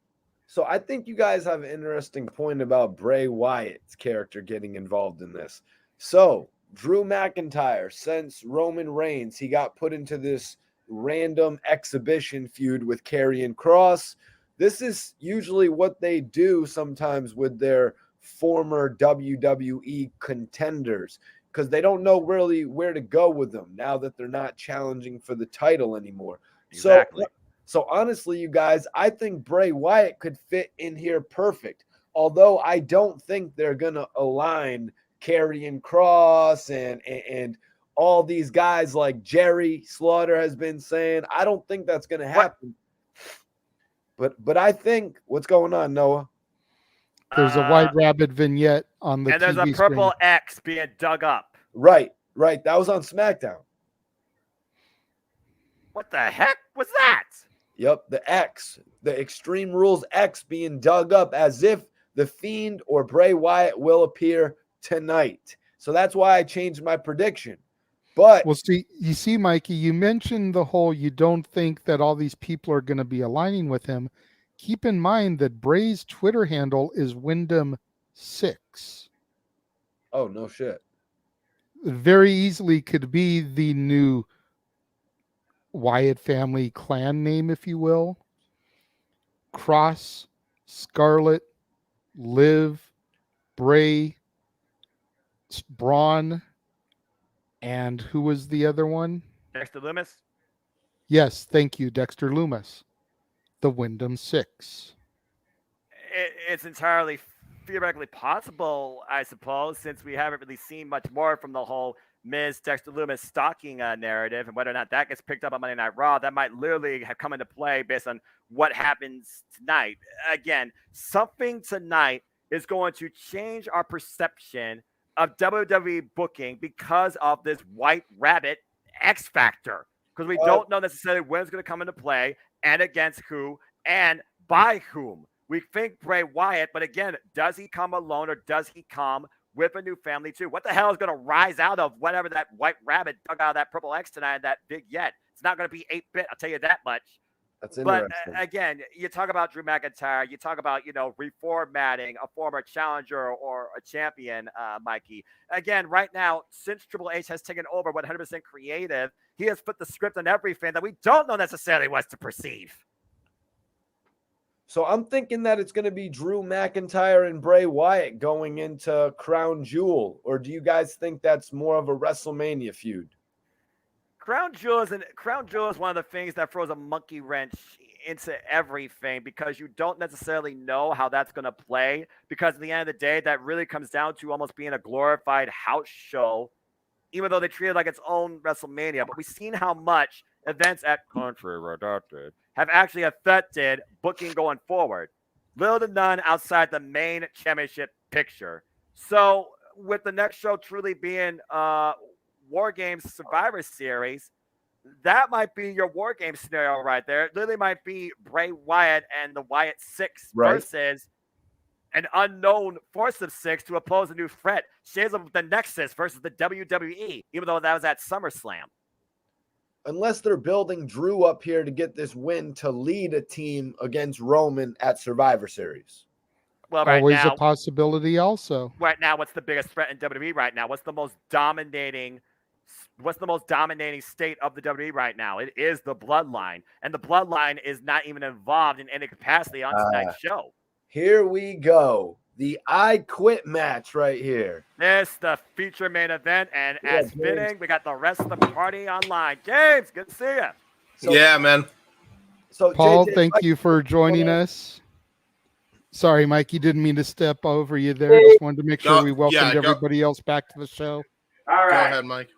so I think you guys have an interesting point about Bray Wyatt's character getting involved in this. So Drew McIntyre, since Roman Reigns, he got put into this random exhibition feud with Karrion Kross. This is usually what they do sometimes with their former WWE contenders, because they don't know really where to go with them now that they're not challenging for the title anymore. Exactly. So honestly, you guys, I think Bray Wyatt could fit in here perfect. Although I don't think they're gonna align Karrion Kross and all these guys like Jerry Slaughter has been saying. I don't think that's gonna happen. But I think, what's going on, Noah? There's a White Rabbit vignette on the and there's TV a purple screen. X being dug up. Right. That was on SmackDown. What the heck was that? Yep, the X, the Extreme Rules X being dug up as if the Fiend or Bray Wyatt will appear tonight. So that's why I changed my prediction. But well, see, Mikey, you mentioned the whole, you don't think that all these people are going to be aligning with him. Keep in mind that Bray's Twitter handle is Wyndham6. Oh, no shit. It very easily could be the new Wyatt family clan name, if you will. Kross, Scarlett, Liv, Bray, Braun, and who was the other one? Dexter Lumis? Yes, thank you, Dexter Lumis. The Wyndham 6. It's entirely theoretically possible, I suppose, since we haven't really seen much more from the whole Miz Dexter Loomis stalking narrative, and whether or not that gets picked up on Monday Night Raw, that might literally have come into play based on what happens tonight. Again, something tonight is going to change our perception of WWE booking because of this White Rabbit X Factor. Because we don't know necessarily when it's going to come into play and against who and by whom. We think Bray Wyatt, but again, does he come alone or does he come with a new family too? What the hell is going to rise out of whatever that White Rabbit dug out of that Purple X tonight, that big yet? It's not going to be 8-bit, I'll tell you that much. That's But interesting. again, you talk about Drew McIntyre, you talk about, reformatting a former challenger or a champion, Mikey. Again, right now, since Triple H has taken over 100% creative, he has put the script on everything that we don't know necessarily what's to perceive. So I'm thinking that it's going to be Drew McIntyre and Bray Wyatt going into Crown Jewel, or do you guys think that's more of a WrestleMania feud? Crown Jewel is one of the things that throws a monkey wrench into everything because you don't necessarily know how that's going to play. Because at the end of the day, that really comes down to almost being a glorified house show, even though they treat it like its own WrestleMania. But we've seen how much events at Country Redacted have actually affected booking going forward. Little to none outside the main championship picture. So with the next show truly being War Games Survivor Series, that might be your War Games scenario right there. It literally might be Bray Wyatt and the Wyatt Six versus an unknown force of six to oppose a new threat. Shades of the Nexus versus the WWE, even though that was at SummerSlam. Unless they're building Drew up here to get this win to lead a team against Roman at Survivor Series. Well, right Always now, a possibility also. Right now, what's the biggest threat in WWE right now? What's the most dominating state of the WWE right now? It is the Bloodline. And the Bloodline is not even involved in any capacity on tonight's show. Here we go. The I Quit match right here. This the feature main event, and as fitting, we got the rest of the party online. James, good to see you. So, yeah, man. So Paul, JJ, thank you for joining us. Sorry, Mike, you didn't mean to step over you there. Just wanted to make sure we welcomed everybody else back to the show. All right. Go ahead, Mike.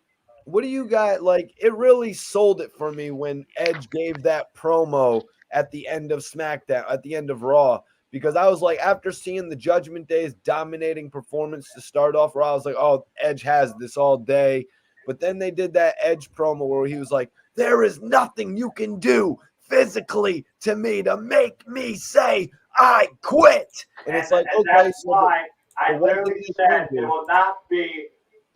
What do you got? Like, it really sold it for me when Edge gave that promo at the end of SmackDown, at the end of Raw. Because I was like, after seeing the Judgment Day's dominating performance to start off Raw, I was like, oh, Edge has this all day. But then they did that Edge promo where he was like, there is nothing you can do physically to me to make me say, I quit. And it's like, and okay. That's why I literally said it will not be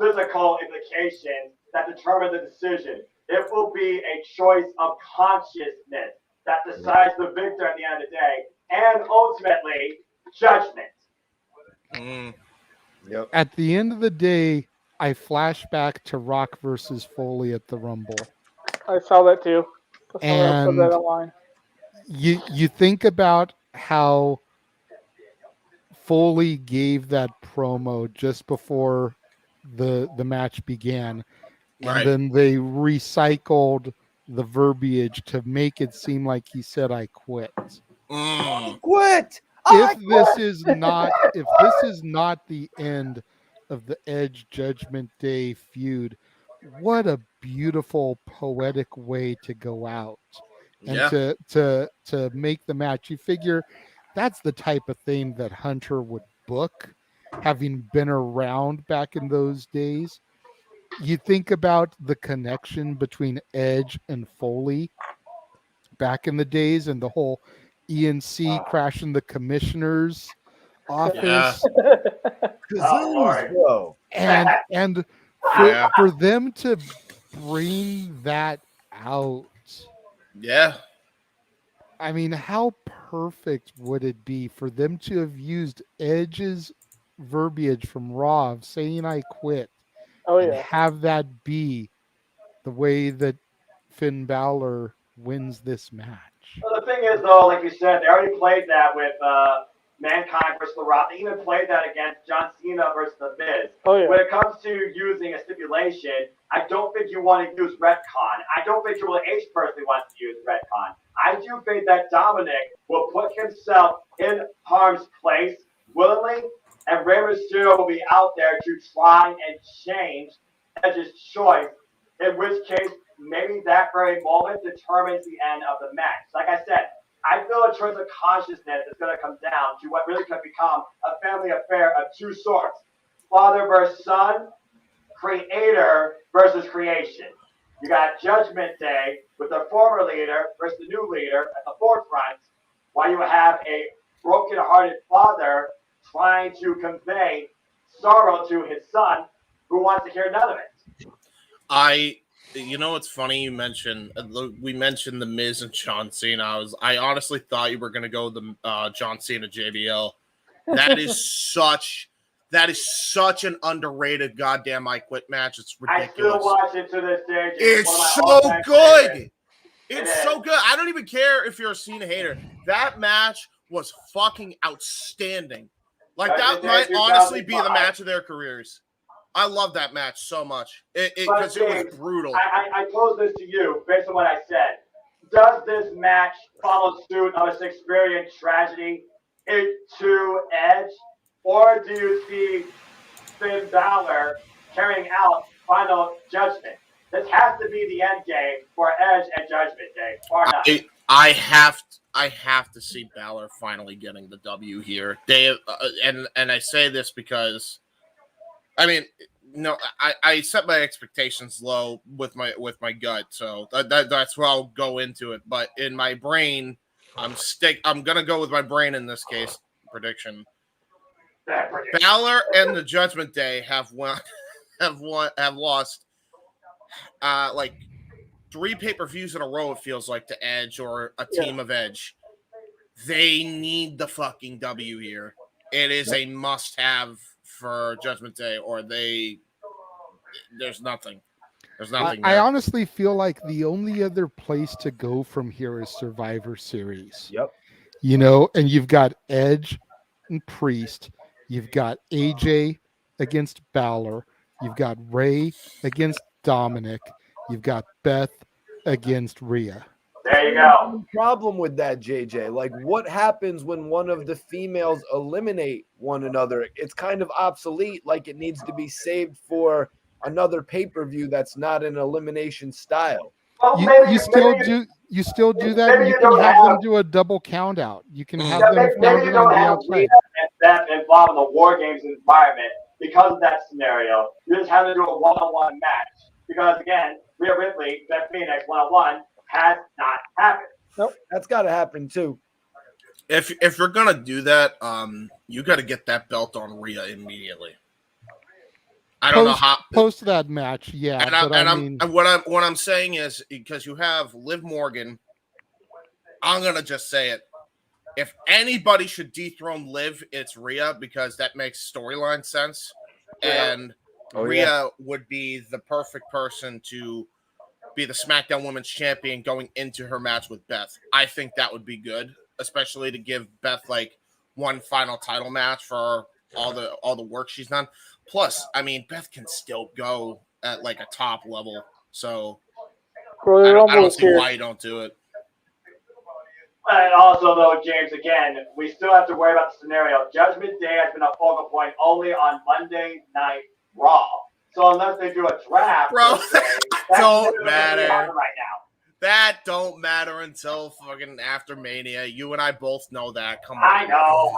physical implications that determine the decision. It will be a choice of consciousness that decides the victor at the end of the day. And ultimately, judgment. Yep. At the end of the day, I flash back to Rock versus Foley at the Rumble. I saw that too. And you think about how Foley gave that promo just before the match began, and then they recycled the verbiage to make it seem like he said, I quit. Quit. If this is not the end of the Edge Judgment Day feud, what a beautiful poetic way to go out and to make the match. You figure that's the type of thing that Hunter would book, having been around back in those days. You think about the connection between Edge and Foley back in the days, and the whole ENC crashing the commissioner's office. And for them to bring that out. Yeah. I mean, how perfect would it be for them to have used Edge's verbiage from Raw of saying I quit and have that be the way that Finn Balor wins this match? Well, the thing is, though, like you said, they already played that with Mankind versus The Rock. They even played that against John Cena versus The Miz. When it comes to using a stipulation, I don't think you want to use retcon. I don't think Triple H personally wants to use retcon. I do think that Dominic will put himself in harm's place willingly and Rey Mysterio will be out there to try and change Edge's choice, in which case maybe that very moment determines the end of the match. Like I said, I feel in terms of consciousness, it's going to come down to what really could become a family affair of two sorts: father versus son, creator versus creation. You got Judgment Day with the former leader versus the new leader at the forefront, while you have a broken-hearted father trying to convey sorrow to his son who wants to hear none of it. You know what's funny? We mentioned the Miz and John Cena. I honestly thought you were gonna go the John Cena JBL. That is such an underrated goddamn I Quit match. It's ridiculous. I still watch it to this day. It's so good. It's so good. I don't even care if you're a Cena hater. That match was fucking outstanding. Like, that might honestly be the match of their careers. I love that match so much because it was brutal. I pose this to you based on what I said. Does this match follow suit of a Shakespearean tragedy into Edge, or do you see Finn Balor carrying out Final Judgment? This has to be the end game for Edge and Judgment Day, or not. I have to see Balor finally getting the W here. And I say this because, I mean, no, I set my expectations low with my gut, so that's where I'll go into it. But in my brain, I'm gonna go with my brain in this case. Prediction: Balor and the Judgment Day have lost like 3 pay-per-views in a row. It feels like to Edge or a team of Edge. They need the fucking W here. It is a must-have for Judgment Day, or there's nothing. There's nothing. I honestly feel like the only other place to go from here is Survivor Series. Yep. You know, and you've got Edge and Priest. You've got AJ against Balor. You've got Ray against Dominic. You've got Beth against Rhea. There you go. Problem with that, JJ. Like, what happens when one of the females eliminate one another? It's kind of obsolete. Like, it needs to be saved for another pay-per-view that's not an elimination style. Well, You still do that, and you can have them do a double count out. You can have them maybe you on don't the have outside. Rhea and Beth involved in the War Games environment because of that scenario. You just have to do a one-on-one match because, again, Rhea Ripley, Beth Phoenix, one-on-one has not happened. Nope, that's got to happen too. If you're gonna do that, you got to get that belt on Rhea immediately. I don't know how post that match, yeah. What I'm saying is, because you have Liv Morgan, I'm gonna just say it. If anybody should dethrone Liv, it's Rhea, because that makes storyline sense, and Rhea would be the perfect person to be the SmackDown Women's Champion going into her match with Beth. I think that would be good, especially to give Beth like one final title match for all the work she's done. Plus, I mean, Beth can still go at like a top level, so I don't see why you don't do it. And also, though, James, again, we still have to worry about the scenario. Judgment Day has been a focal point only on Monday Night Raw. So unless they do a draft, bro, don't matter right now. That don't matter until fucking after Mania. You and I both know that. Come on. I know.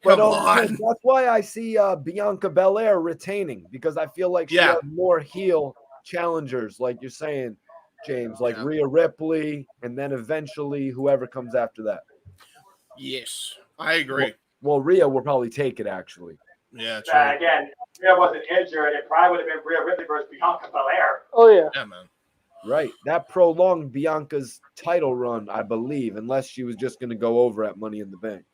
Come on. That's why I see Bianca Belair retaining, because I feel like she has more heel challengers, like you're saying, James, like Rhea Ripley, and then eventually whoever comes after that. Yes, I agree. Well, Rhea will probably take it, actually. Yeah, true. Again, Rhea wasn't injured. It probably would have been Rhea Ripley versus Bianca Belair. Oh, yeah. Yeah, man. Right. That prolonged Bianca's title run, I believe, unless she was just going to go over at Money in the Bank.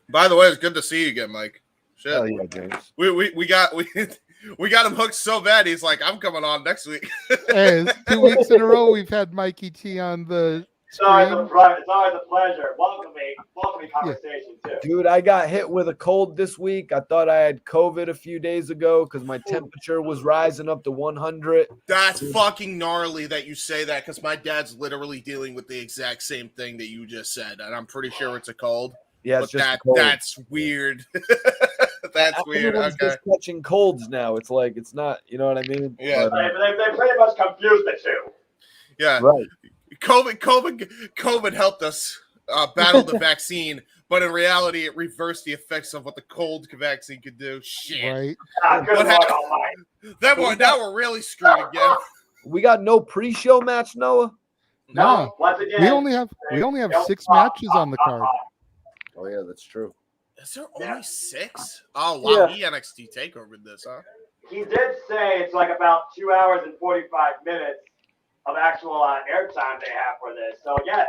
By the way, it's good to see you again, Mike. Shit. Hell yeah, James. We got him hooked so bad. He's like, I'm coming on next week. Hey, it's 2 weeks in a row we've had Mikey T on the It's always a pleasure. Welcome conversation too. Dude, I got hit with a cold this week. I thought I had COVID a few days ago because my temperature was rising up to 100. That's fucking gnarly that you say that, because my dad's literally dealing with the exact same thing that you just said, and I'm pretty sure it's a cold. Yeah, but it's just the cold. that's weird. That's weird. Everyone's Okay. just catching colds now. It's like it's not. You know what I mean? Yeah. But, They pretty much confused the two. Yeah. right. COVID helped us battle the vaccine, but in reality, it reversed the effects of what the cold vaccine could do. Shit. Right. Good What Lord happened? Almighty. Now we're really screwed again. We got no pre-show match, Noah. No. Once again, We only have 6 matches on the card. Oh yeah, that's true. Is there only 6? Oh wow, he NXT takeover this, huh? He did say it's like about 2 hours and 45 minutes of actual airtime they have for this. So yeah,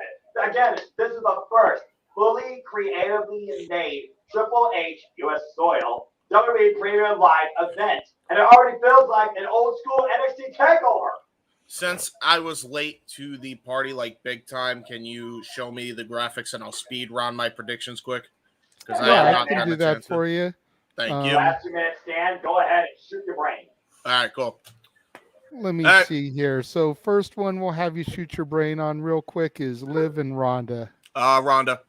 again, this is the first fully creatively made Triple H US soil WWE Premium Live event, and it already feels like an old school NXT takeover. Since I was late to the party, like big time, can you show me the graphics and I'll speed round my predictions quick? Because I can do that for you. Thank you. Last 2 minutes stand. Go ahead and shoot your brain. All right, cool. Let me see here. So first one we'll have you shoot your brain on real quick is Liv and Ronda. Ronda.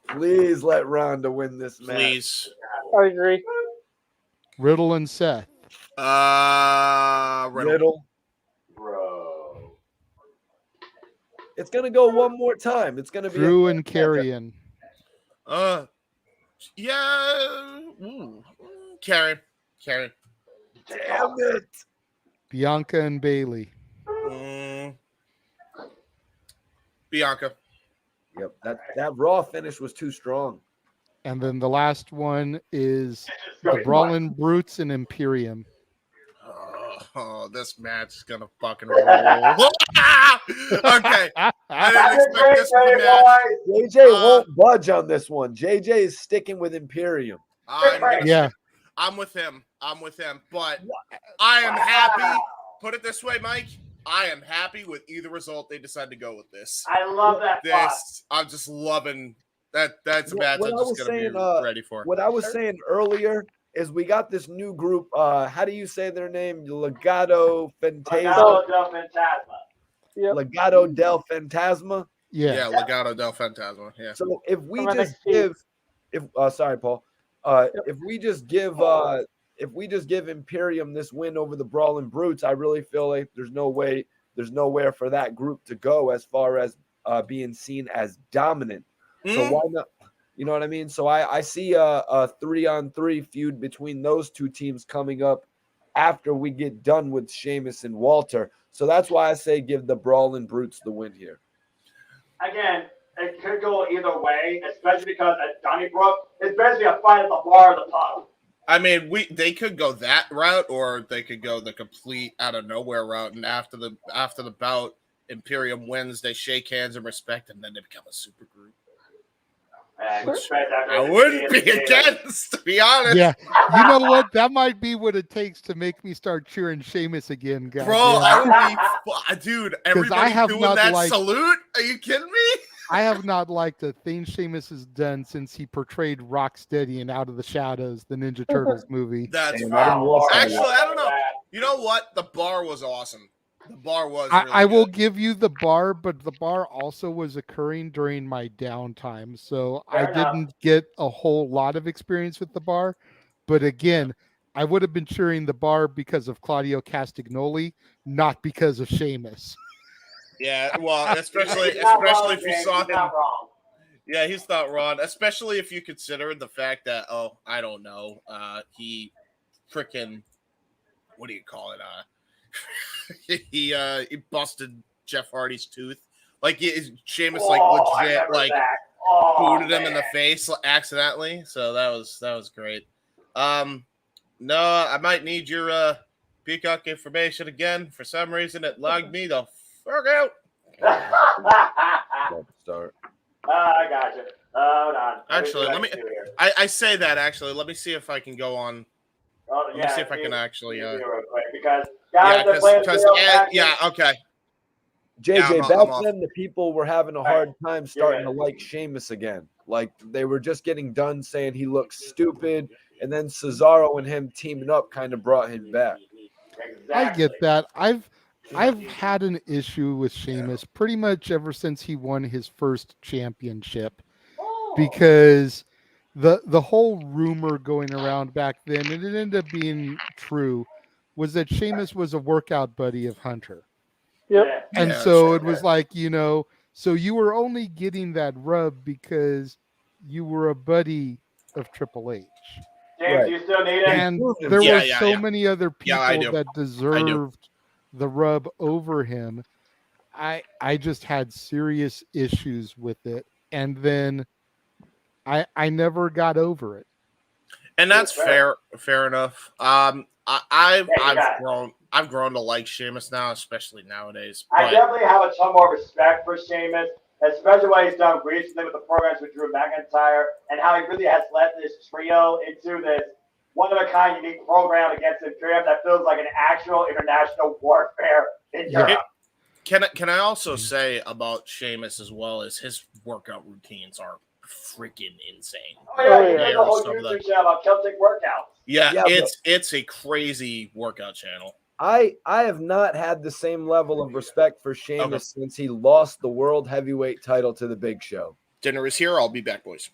Please let Ronda win this match. Please. I agree. Riddle and Seth. Riddle. Bro. It's gonna go one more time. It's gonna be Drew and Carrion. Yeah. Carrie. Damn it. Bianca and Bailey. Bianca. Yep, that Raw finish was too strong. And then the last one is the Brawling Brutes and Imperium. Oh, this match is gonna fucking roll. Okay. I didn't expect this from the match. JJ won't budge on this one. JJ is sticking with Imperium. I'm with him. But I am happy. Put it this way, Mike. I am happy with either result they decide to go with this. I love that. I'm just loving that. That's a match I'm just gonna be ready for. What I was saying earlier is we got this new group. How do you say their name? Legado Fantasma. Legado del Fantasma. Yeah, Legado del Fantasma. Yeah. So if we just give, sorry, Paul. If we just give Imperium this win over the Brawling Brutes, I really feel like there's nowhere for that group to go as far as being seen as dominant. So why not? You know what I mean? So I see a 3-on-3 feud between those two teams coming up after we get done with Sheamus and Walter. So that's why I say give the Brawling Brutes the win here. Again, it could go either way, especially because at Donnybrook, it's basically a fight at the bar or the pub. I mean, they could go that route, or they could go the complete out of nowhere route. And after the bout, Imperium wins. They shake hands and respect, and then they become a super group. I wouldn't be against, to be honest. Yeah, you know what? That might be what it takes to make me start cheering Sheamus again, guys. Bro, I would be, dude. Everybody doing that salute? Are you kidding me? I have not liked a thing Sheamus has done since he portrayed Rocksteady in Out of the Shadows, the Ninja Turtles movie. That's actually, I don't know. You know what? The bar was awesome. The bar was. Really I will give you the bar, but the bar also was occurring during my downtime, so I didn't get a whole lot of experience with the bar. But again, I would have been cheering the bar because of Claudio Castagnoli, not because of Sheamus. Yeah, well, especially if you saw him. Yeah, he's not wrong. Especially if you consider the fact that I don't know, he freaking, what do you call it? He busted Jeff Hardy's tooth. Like Sheamus legit booted him in the face accidentally. So that was great. No, I might need your Peacock information again. For some reason it logged me the fuck out. Start. I got you. Hold on. Actually, I say that actually. Let me see if I can go on. Let me see if I can actually. Real quick, because okay. JJ, back then the people were having a hard time starting to like Sheamus again. Like they were just getting done saying he looks stupid, and then Cesaro and him teaming up kind of brought him back. Exactly. I get that. I've had an issue with Sheamus pretty much ever since he won his first championship, because the whole rumor going around back then, and it ended up being true, was that Sheamus was a workout buddy of Hunter. Yep. And Yeah, so sure. it was like, so you were only getting that rub because you were a buddy of Triple H. James, Right. do you still need it? And Including- there Yeah, were yeah, so yeah. many other Yeah, I people do. that deserved the rub over him. I just had serious issues with it. And then I never got over it. And that's Fair. fair enough. I've Yeah, you got it. I've grown to like Sheamus now, especially nowadays. I But definitely have a ton more respect for Sheamus, especially what he's done recently with the programs with Drew McIntyre and how he really has led this trio into this one-of-a-kind unique program against Imperium that feels like an actual international warfare in Yeah. Europe. can I also say about Sheamus as well as his workout routines are freaking insane. Oh, yeah, Oh, he yeah. does a whole Some of YouTube the- channel about Celtic workouts. Yeah, Yeah, it's a crazy workout channel. I have not had the same level of respect for Sheamus since he lost the world heavyweight title to the Big Show. Dinner is here. I'll be back, boys.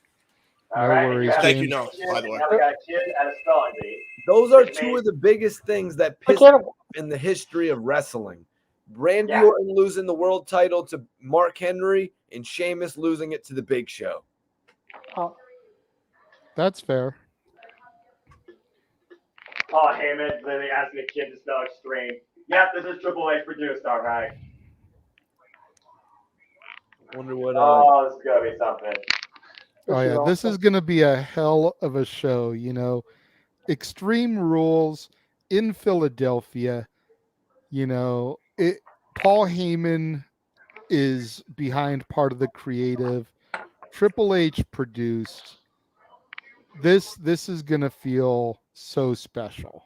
All No right, worries, you have Thank you, a James. no, by the way. Now we got a kid and a spelling bee. Those are Which two means- of the biggest things that I piss can't. in the history of wrestling. Randy Yeah. Orton losing the world title to Mark Henry and Sheamus losing it to the Big Show. Oh, That's fair. Paul Heyman literally asking a kid to spell extreme. Yep, this is Triple H produced, all right. Wonder what Oh, this is gonna be something. Oh yeah, this is going to be a hell of a show, Extreme Rules in Philadelphia, Paul Heyman is behind part of the creative. Triple H produced. This is going to feel so special.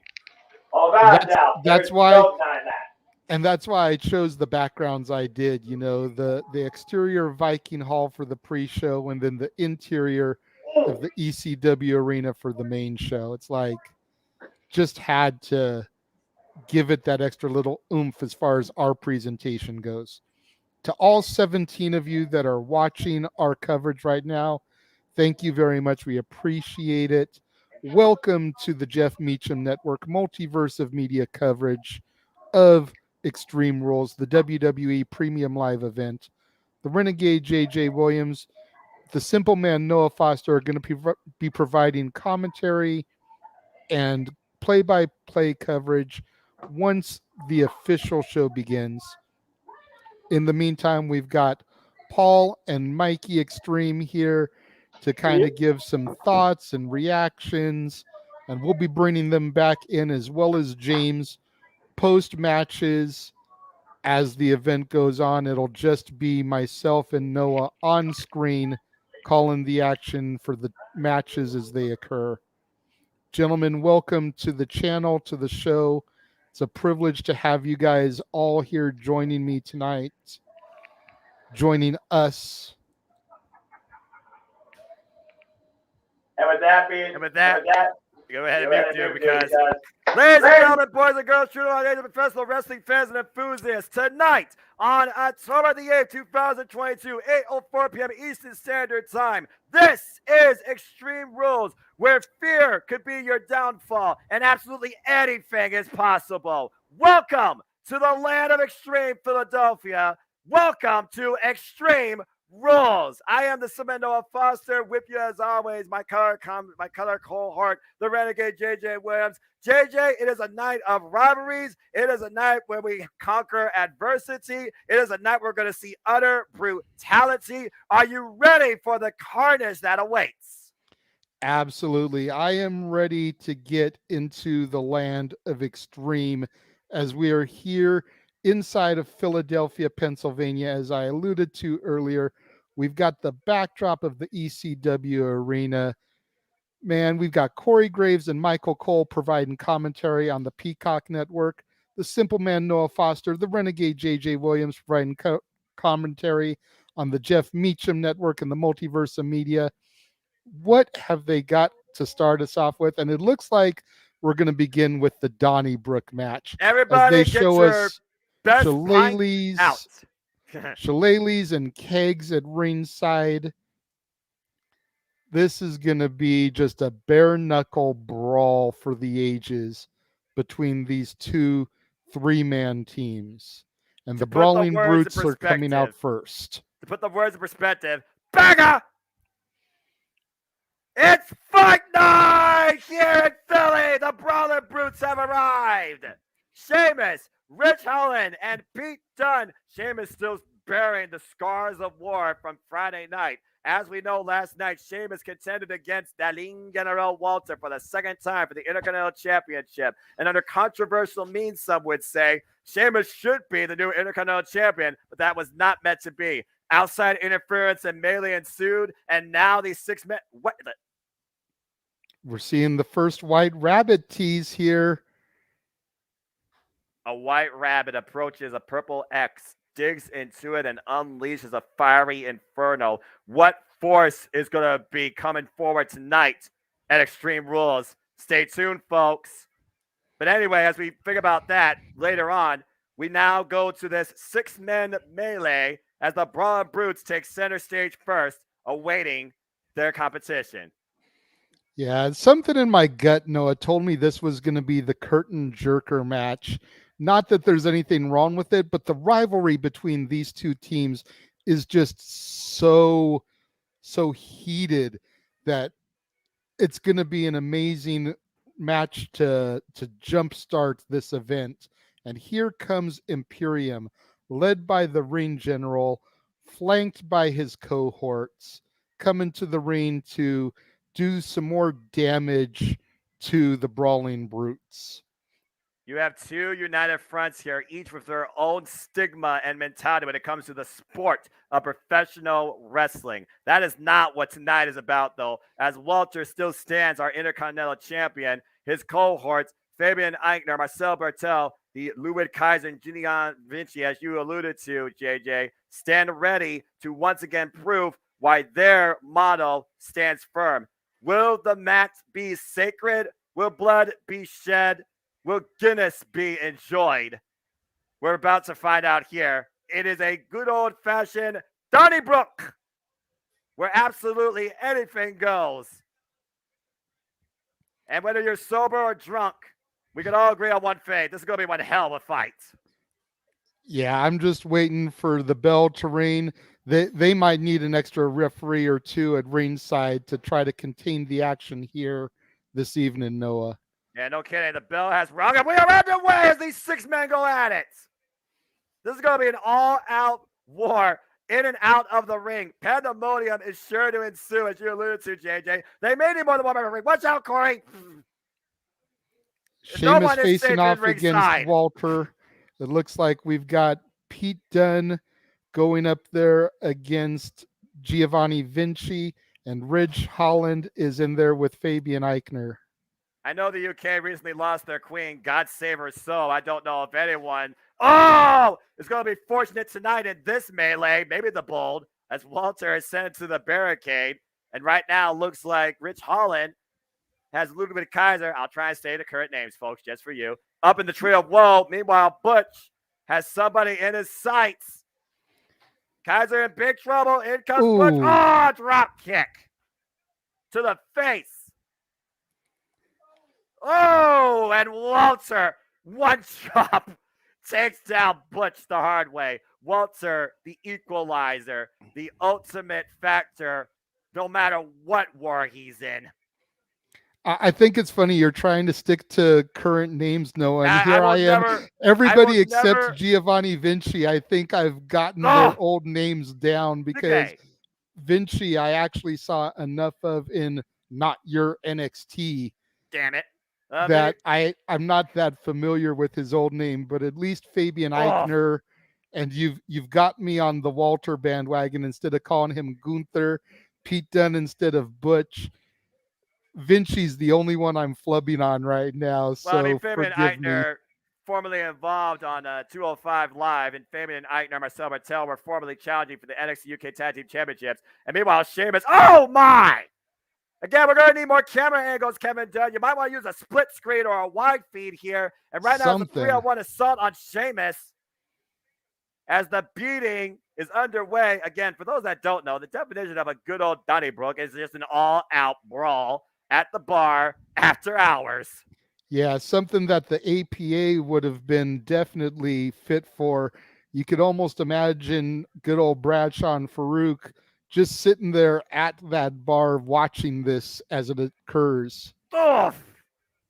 Oh, that That's why that's why I chose the backgrounds I did, the exterior Viking Hall for the pre-show and then the interior of the ECW arena for the main show. It's like just had to give it that extra little oomph as far as our presentation goes. To all 17 of you that are watching our coverage right now, thank you very much. We appreciate it. Welcome to the Jeff Meacham Network Multiverse of Media coverage of Extreme Rules, the WWE Premium Live event. The Renegade JJ Williams, the Simple Man Noah Foster are going to be providing commentary and play-by-play coverage once the official show begins. In the meantime, we've got Paul and Mikey Extreme here to kind of give some thoughts and reactions, and we'll be bringing them back in as well as James post matches. As the event goes on, it'll just be myself and Noah on screen calling the action for the matches as they occur. Gentlemen, welcome to the channel, to the show. It's a privilege to have you guys all here joining me tonight, joining us. And with that being, Go ahead and mute you because, because ladies and gentlemen, boys and girls, true and professional wrestling fans and enthusiasts, tonight on October the 8th, 2022, 8:04 p.m. Eastern Standard Time, this is Extreme Rules, where fear could be your downfall and absolutely anything is possible. Welcome to the land of Extreme Philadelphia. Welcome to Extreme Rules. I am the Semendo of Foster, with you as always, my color cohort, the Renegade JJ Williams. JJ, it is a night of rivalries. It is a night where we conquer adversity. It is a night we're going to see utter brutality. Are you ready for the carnage that awaits? Absolutely. I am ready to get into the land of extreme as we are here inside of Philadelphia, Pennsylvania. As I alluded to earlier, we've got the backdrop of the ECW arena. Man, we've got Corey Graves and Michael Cole providing commentary on the Peacock Network. The Simple Man Noah Foster, the Renegade JJ Williams providing commentary on the Jeff Meacham Network and the Multiverse of Media. What have they got to start us off with? And it looks like we're going to begin with the Donnybrook match. Everybody, as they show us best shillelaghs, out. shillelaghs and kegs at ringside. this is going to be just a bare knuckle brawl for the ages between these two 3-man teams. And the To put the Brawling words in Brutes are coming out perspective, first. Bagger! It's fight night here in Philly. The Brawler Brutes have arrived. Sheamus, Rich Holland, and Pete Dunne. Sheamus still bearing the scars of war from Friday night. As we know, last night, Sheamus contended against Dalin General Walter for the second time for the Intercontinental Championship. And under controversial means, some would say, Sheamus should be the new Intercontinental Champion, but that was not meant to be. Outside interference and melee ensued, and now these 6 men... What the... We're seeing the first White Rabbit tease here. A White Rabbit approaches a purple X, digs into it, and unleashes a fiery inferno. What force is going to be coming forward tonight at Extreme Rules? Stay tuned, folks. But anyway, as we think about that later on, we now go to this 6-man melee as the Brawler Brutes take center stage first, awaiting their competition. Yeah, something in my gut, Noah, told me this was going to be the curtain jerker match. Not that there's anything wrong with it, but the rivalry between these two teams is just so heated that it's going to be an amazing match to jumpstart this event. And here comes Imperium, led by the ring general, flanked by his cohorts, coming to the ring to do some more damage to the Brawling Brutes. You have two united fronts here, each with their own stigma and mentality when it comes to the sport of professional wrestling. That is not what tonight is about, though, as Walter still stands our Intercontinental Champion. His cohorts, Fabian Eichner, Marcel Bertel, the Ludwig Kaiser, and Gideon Vinci, as you alluded to, JJ, stand ready to once again prove why their motto stands firm. Will the mat be sacred? Will blood be shed? Will Guinness be enjoyed? We're about to find out here. It is a good old-fashioned Donnybrook, where absolutely anything goes. And whether you're sober or drunk, we can all agree on one thing. This is going to be one hell of a fight. Yeah, I'm just waiting for the bell to ring. They might need an extra referee or two at ringside to try to contain the action here this evening, Noah. Yeah, no kidding. The bell has rung, and we are underway as these 6 men go at it. This is going to be an all-out war in and out of the ring. Pandemonium is sure to ensue, as you alluded to, JJ. They may need more than one member of the ring. Watch out, Corey. Sheamus facing off against Walter. It looks like we've got Pete Dunne going up there against Giovanni Vinci, and Ridge Holland is in there with Fabian Eichner. I know the UK recently lost their queen. God save her soul. I don't know if anyone is going to be fortunate tonight in this melee. Maybe the Bold, as Walter is sent to the barricade. And right now, looks like Rich Holland has Ludwig Kaiser. I'll try and say the current names, folks, just for you. Up in the tree of woe. Meanwhile, Butch has somebody in his sights. Kaiser in big trouble. In comes Butch. Oh, drop kick to the face. Oh, and Walter, one chop, takes down Butch the hard way. Walter, the equalizer, the ultimate factor, no matter what war he's in. I think it's funny you're trying to stick to current names, Noah. And here I am. Everybody except Giovanni Vinci. I think I've gotten their old names down because Vinci I actually saw enough of in Not Your NXT. Damn it. That I'm not that familiar with his old name, but at least Fabian Eichner, and you've got me on the Walter bandwagon instead of calling him Gunther, Pete Dunne instead of Butch. Vinci's the only one I'm flubbing on right now, so Fabian Eichner, formerly involved on 205 Live, and Fabian Eichner and Marcel Bertel were formerly challenging for the NXT UK Tag Team Championships. And meanwhile, Sheamus, oh my! Again, we're going to need more camera angles, Kevin Dunn. You might want to use a split screen or a wide feed here. And right now, it's a 3-on-1 assault on Sheamus as the beating is underway. Again, for those that don't know, the definition of a good old Donnybrook is just an all-out brawl at the bar after hours. Yeah, something that the APA would have been definitely fit for. You could almost imagine good old Bradshaw and Farouk just sitting there at that bar watching this as it occurs. Oof.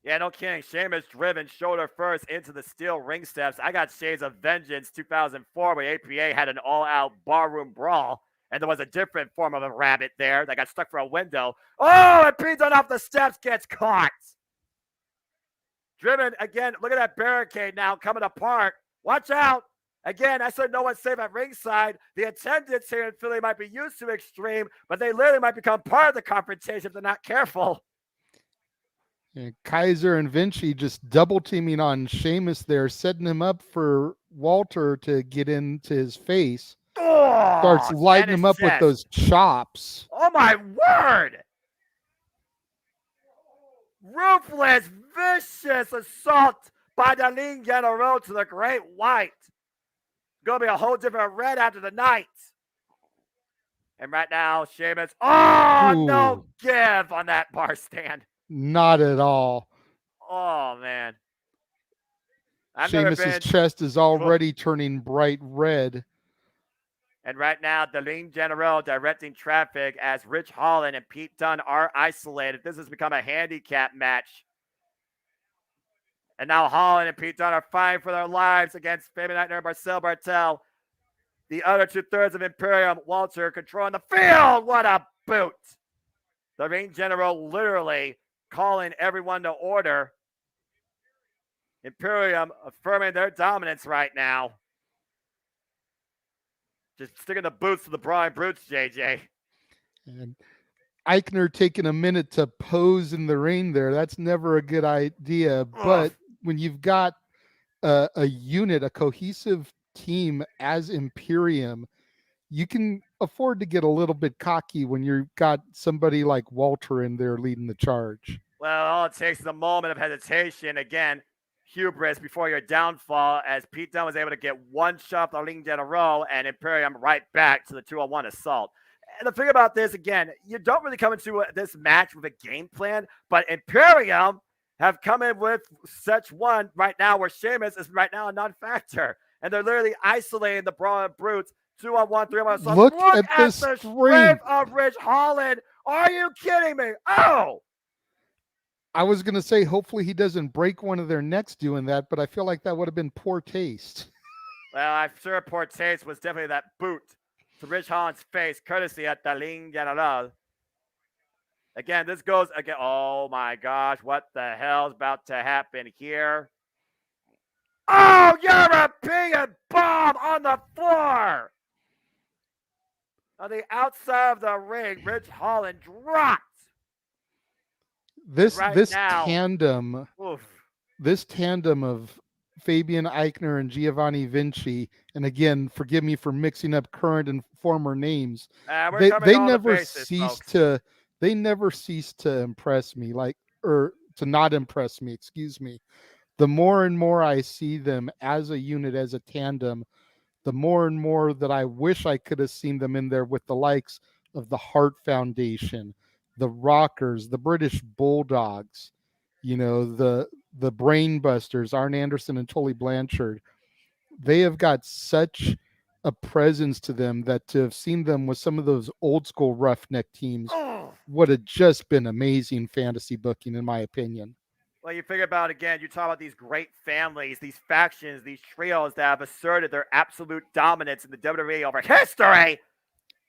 Yeah, no kidding. Sheamus driven shoulder first into the steel ring steps. I got Shades of Vengeance 2004 where APA had an all-out barroom brawl. And there was a different form of a rabbit there that got stuck for a window. Oh, and Pete Dunne off the steps gets caught. Driven again. Look at that barricade now coming apart. Watch out. Again, I said no one's safe at ringside. The attendants here in Philly might be used to extreme, but they literally might become part of the confrontation if they're not careful. And Kaiser and Vinci just double teaming on Sheamus there, setting him up for Walter to get into his face. Oh, starts lighting him up with those chops. Oh my word! Ruthless, vicious assault by the Lean General to the Great White. Gonna be a whole different red after the night. And right now, Sheamus, no give on that bar stand. Not at all. Oh man. Sheamus's chest is already turning bright red. And right now, the Lean General directing traffic as Rich Holland and Pete Dunne are isolated. This has become a handicap match. And now Holland and Pete Dunne are fighting for their lives against Fabian Eichner and Marcel Bartel. The other 2/3 of Imperium, Walter, controlling the field. What a boot. The Lean General literally calling everyone to order. Imperium affirming their dominance right now. Just sticking the boots to the Brawling Brutes, JJ. And Eichner taking a minute to pose in the ring there. That's never a good idea. But when you've got a unit, a cohesive team as Imperium, you can afford to get a little bit cocky when you've got somebody like Walter in there leading the charge. Well, all it takes is a moment of hesitation. Again, hubris before your downfall, as Pete Dunne was able to get one shot off the Lean General and Imperium right back to the 2-on-1 assault. And the thing about this, again, you don't really come into this match with a game plan, but Imperium have come in with such one right now where Sheamus is right now a non-factor. And they're literally isolating the Brawling Brutes 2-on-1, 3-on-1 assault. Look at the strength of Rich Holland. Are you kidding me? Oh! I was going to say, hopefully he doesn't break one of their necks doing that, but I feel like that would have been poor taste. Well, I'm sure poor taste was definitely that boot to Rich Holland's face, courtesy at the Lean General. Again, this goes again. Oh my gosh, what the hell is about to happen here? Oh, European bomb on the floor! On the outside of the ring, Rich Holland dropped. This tandem of Fabian Eichner and Giovanni Vinci, and again, forgive me for mixing up current and former names. They never cease to impress me, to not impress me. Excuse me. The more and more I see them as a unit, as a tandem, the more and more that I wish I could have seen them in there with the likes of the Hart Foundation, the Rockers, the British Bulldogs, the Brain Busters, Arn Anderson and Tully Blanchard. They have got such a presence to them that to have seen them with some of those old school roughneck teams would have just been amazing fantasy booking, in my opinion. Well, you figure about, again, you talk about these great families, these factions, these trios that have asserted their absolute dominance in the WWE over history.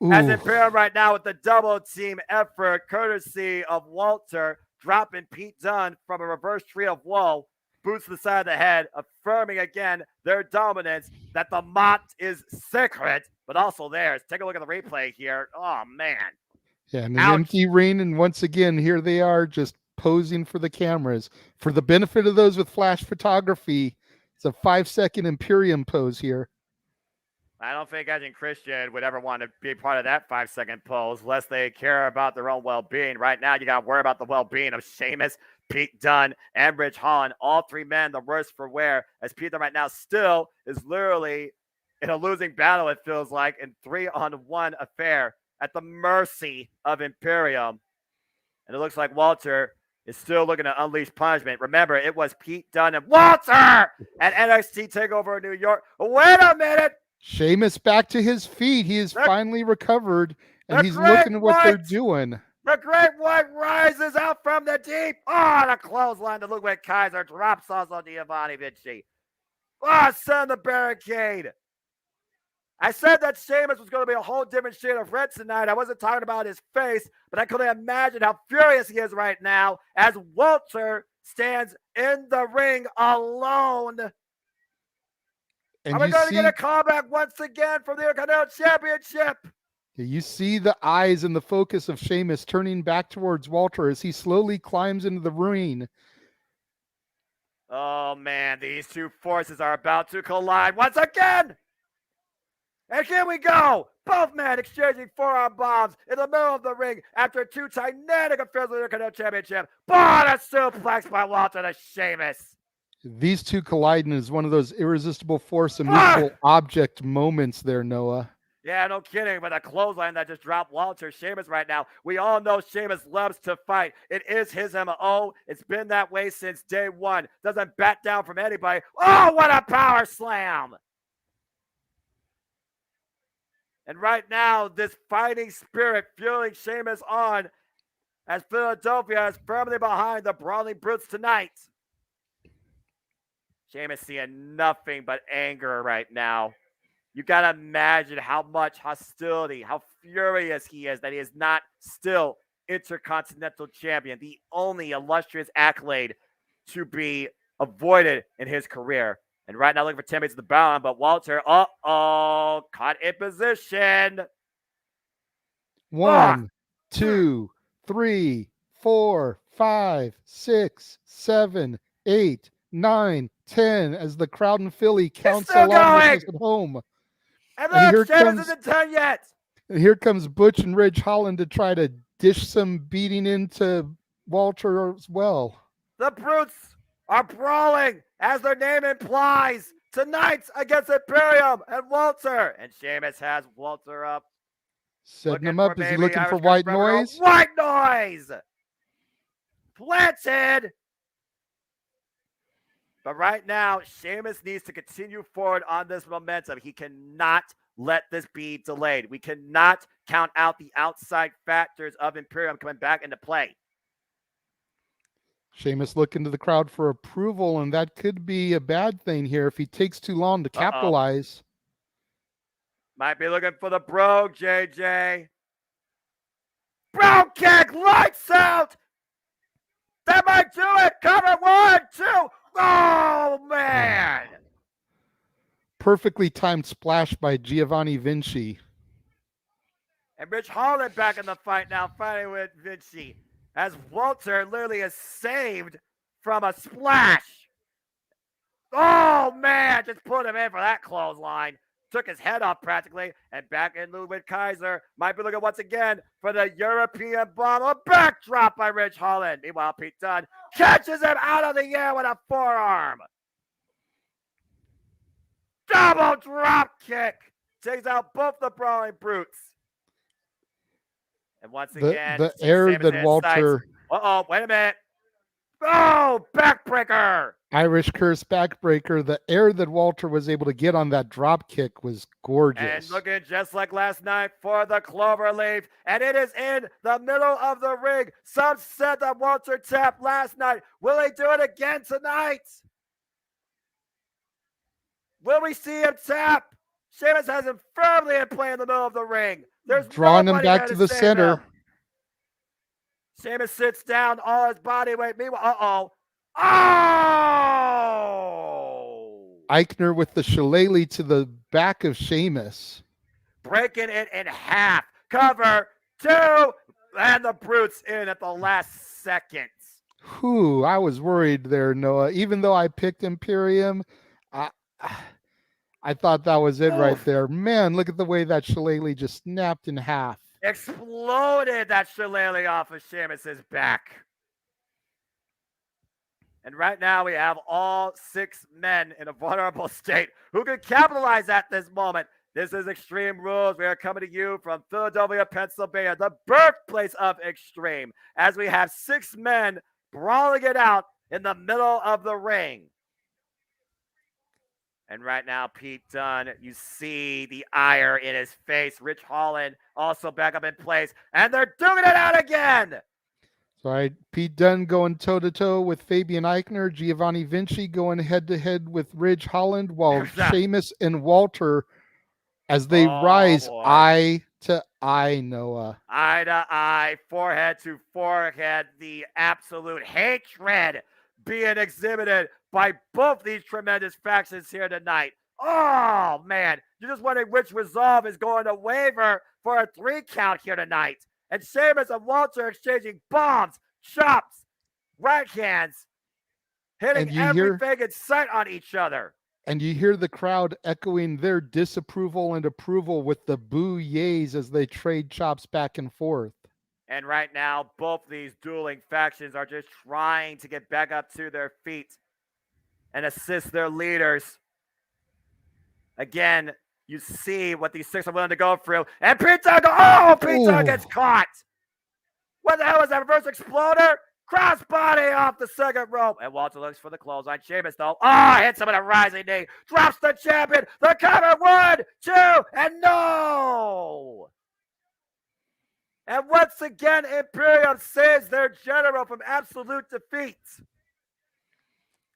Ooh. As Imperium right now with the double team effort, courtesy of Walter, dropping Pete Dunne from a reverse tree of woe, boots to the side of the head, affirming again their dominance, that the Mott is sacred, but also theirs. Take a look at the replay here. Oh, man. Yeah, and an empty ring, and once again, here they are just posing for the cameras. For the benefit of those with flash photography, it's a 5-second Imperium pose here. I don't think Edge and Christian would ever want to be part of that 5-second pose unless they care about their own well-being. Right now, you got to worry about the well-being of Sheamus, Pete Dunne, and Rich Holland. All three men the worst for wear, as Pete Dunne right now still is literally in a losing battle, it feels like, in 3-on-1 affair at the mercy of Imperium. And it looks like Walter is still looking to unleash punishment. Remember, it was Pete Dunne and Walter at NXT TakeOver in New York. Wait a minute. Sheamus back to his feet. He has finally recovered, and he's looking at what they're doing. The Great White rises out from the deep. Oh, the clothesline to Ludwig Kaiser drops also Giovanni Vinci. Oh, send the barricade. I said that Sheamus was going to be a whole different shade of red tonight. I wasn't talking about his face, but I couldn't imagine how furious he is right now as Walter stands in the ring alone. And are we going to get a callback once again from the Intercontinental Championship? You see the eyes and the focus of Sheamus turning back towards Walter as he slowly climbs into the ring. Oh, man, these two forces are about to collide once again. And here we go. Both men exchanging forearm bombs in the middle of the ring after two titanic affairs with the Intercontinental Championship. But a suplex by Walter to Sheamus. These two colliding is one of those irresistible force, immovable object moments there, Noah. Yeah, no kidding. But a clothesline that just dropped Walter Sheamus right now. We all know Sheamus loves to fight. It is his MO. It's been that way since day one. Doesn't back down from anybody. Oh, what a power slam. And right now, this fighting spirit fueling Sheamus on as Philadelphia is firmly behind the Brawling Brutes tonight. Sheamus seeing nothing but anger right now. You got to imagine how much hostility, how furious he is that he is not still Intercontinental Champion, the only illustrious accolade to be avoided in his career. And right now, looking for 10 minutes of the bound, but Walter, caught in position. 1, 2, 3, 4, 5, 6, 7, 8, 9, 10 as the crowd in Philly counts along with us at home. And look, Sheamus isn't done yet. And here comes Butch and Ridge Holland to try to dish some beating into Walter as well. The Brutes are brawling, as their name implies, tonight against Imperium and Walter. And Sheamus has Walter up. Setting him up. Is he looking for white noise? White noise! Planted! But right now, Sheamus needs to continue forward on this momentum. He cannot let this be delayed. We cannot count out the outside factors of Imperium coming back into play. Sheamus looking to the crowd for approval, and that could be a bad thing here if he takes too long to capitalize. Might be looking for the brogue, JJ. Brogue kick, lights out. That might do it. Cover 1, 2. Oh, man. Perfectly timed splash by Giovanni Vinci. And Ridge Holland back in the fight now, fighting with Vinci. As Walter literally is saved from a splash. Oh, man. Just put him in for that clothesline. Took his head off practically. And back in Ludwig Kaiser. Might be looking once again for the European bomb. A backdrop by Ridge Holland. Meanwhile, Pete Dunne catches him out of the air with a forearm. Double drop kick. Takes out both the Brawling Brutes. And once again, the air that Walter. Wait a minute. Oh, backbreaker. Irish curse backbreaker. The air that Walter was able to get on that drop kick was gorgeous. And looking just like last night for the Cloverleaf. And it is in the middle of the ring. Some said that Walter tapped last night. Will he do it again tonight? Will we see him tap? Sheamus has him firmly in play in the middle of the ring. There's drawing him back to the center. Sheamus sits down, all his body weight. Meanwhile, Eichner with the shillelagh to the back of Sheamus. Breaking it in half. Cover 2. And the Brutes in at the last second. Whew, I was worried there, Noah. Even though I picked Imperium, I thought that was it right there. Man, look at the way that shillelagh just snapped in half. Exploded that shillelagh off of Sheamus's back. And right now we have all 6 men in a vulnerable state who can capitalize at this moment. This is Extreme Rules. We are coming to you from Philadelphia, Pennsylvania, the birthplace of Extreme, as we have 6 men brawling it out in the middle of the ring. And right now, Pete Dunne, you see the ire in his face. Rich Holland also back up in place, and they're doing it out again. All right, Pete Dunne going toe-to-toe with Fabian Eichner, Giovanni Vinci going head-to-head with Ridge Holland, while Sheamus and Walter, as they rise eye to eye, Noah. Eye to eye, forehead to forehead, the absolute hatred being exhibited by both these tremendous factions here tonight. Oh, man, you're just wondering which resolve is going to waver for a 3 count here tonight. And Sheamus and Walter exchanging bombs, chops, right hands, hitting everything in sight on each other. And you hear the crowd echoing their disapproval and approval with the boo yays as they trade chops back and forth. And right now, both these dueling factions are just trying to get back up to their feet and assist their leaders. Again, you see what these 6 are willing to go through. And Pete Dunne gets caught. What the hell is that, reverse exploder? Crossbody off the second rope. And Walter looks for the clothesline. Sheamus, though, hits him with a rising knee. Drops the champion. The cover, 1, 2, and no. And once again, Imperium saves their general from absolute defeat.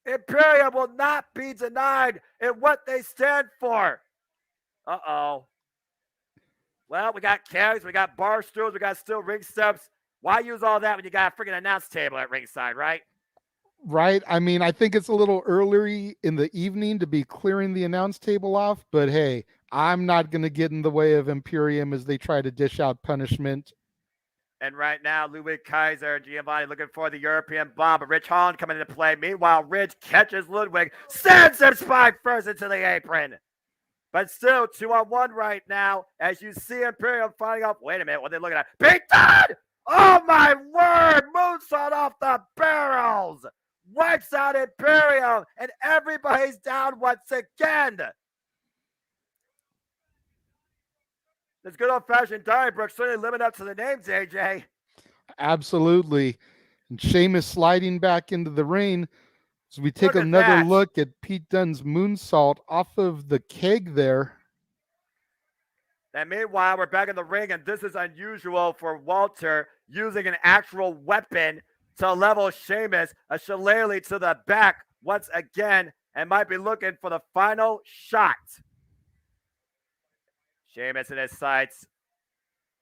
Imperium will not be denied in what they stand for. Uh-oh. Well, we got carries, we got bar stools, we got steel ring steps. Why use all that when you got a freaking announce table at ringside, right? Right. I mean, I think it's a little early in the evening to be clearing the announce table off, but hey, I'm not going to get in the way of Imperium as they try to dish out punishment. And right now, Ludwig Kaiser and Giovanni looking for the European bomb, but Rich Holland coming into play. Meanwhile, Ridge catches Ludwig, sends him spine first into the apron. But still, 2-on-1 right now, as you see Imperium finding out. Wait a minute, what are they looking at? Pete Dunne! Oh my word! Moonsault off the barrels! Wipes out Imperium, and everybody's down once again. This good old-fashioned Donnybrook certainly living up to the names, AJ. Absolutely. And Sheamus sliding back into the ring. As we take another look at Pete Dunne's moonsault off of the keg there. And meanwhile, we're back in the ring, and this is unusual for Walter using an actual weapon to level Sheamus, a shillelagh to the back once again, and might be looking for the final shot. Sheamus in his sights.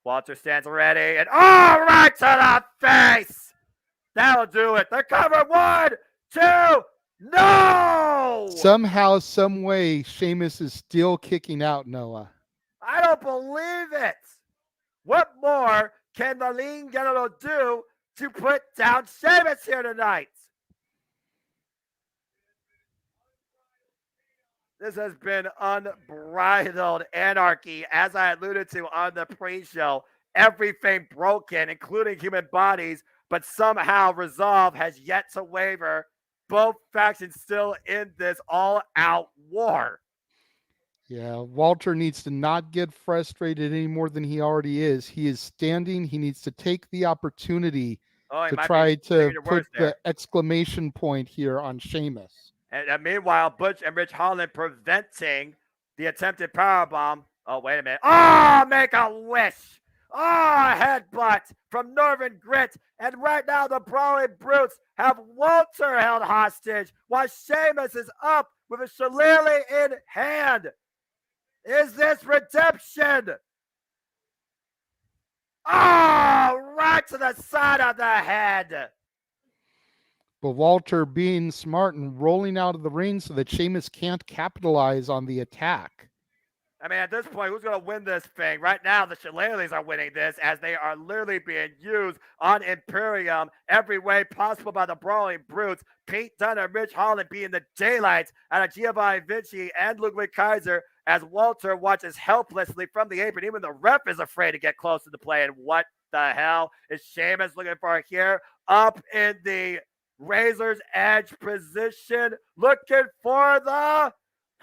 Walter stands ready, and right to the face! That'll do it. The cover, 1, 2, no! Somehow, some way, Sheamus is still kicking out, Noah. I don't believe it. What more can the Lean General do to put down Sheamus here tonight? This has been unbridled anarchy, as I alluded to on the pre-show. Everything broken, including human bodies, but somehow resolve has yet to waver. Both factions still in this all-out war. Yeah, Walter needs to not get frustrated any more than he already is. He is standing. He needs to take the opportunity to try to put the exclamation point here on Sheamus. And meanwhile, Butch and Rich Holland preventing the attempted powerbomb. Oh, wait a minute. Make a wish. Headbutt from Northern Grit. And right now, the Brawling Brutes have Walter held hostage while Sheamus is up with a shillelagh in hand. Is this redemption? Right to the side of the head. But Walter being smart and rolling out of the ring so that Sheamus can't capitalize on the attack. I mean, at this point, who's going to win this thing? Right now, the shillelaghs are winning this as they are literally being used on Imperium every way possible by the Brawling Brutes. Pete Dunne and Rich Holland being the daylights out of Giovanni Vinci and Ludwig Kaiser as Walter watches helplessly from the apron. Even the ref is afraid to get close to the play. And what the hell is Sheamus looking for here? Up in the Razor's Edge position, looking for the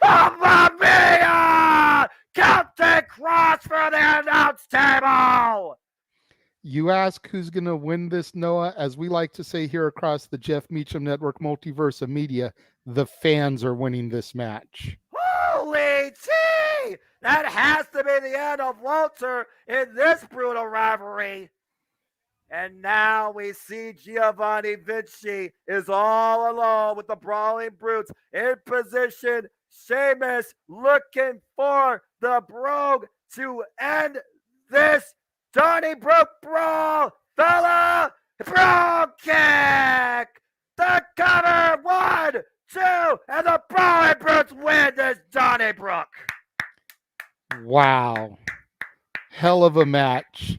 Mamma Mia! Celtic Cross for the announce table! You ask who's going to win this, Noah? As we like to say here across the Jeff Meacham Network Multiverse of Media, the fans are winning this match. Holy tea! That has to be the end of Walter in this brutal rivalry. And now we see Giovanni Vinci is all alone with the Brawling Brutes in position. Sheamus looking for the Brogue to end this Donnybrook brawl. Fella, Brogue kick. The cover, 1, 2, and the Brawling Brutes win this Donnybrook. Wow. Hell of a match.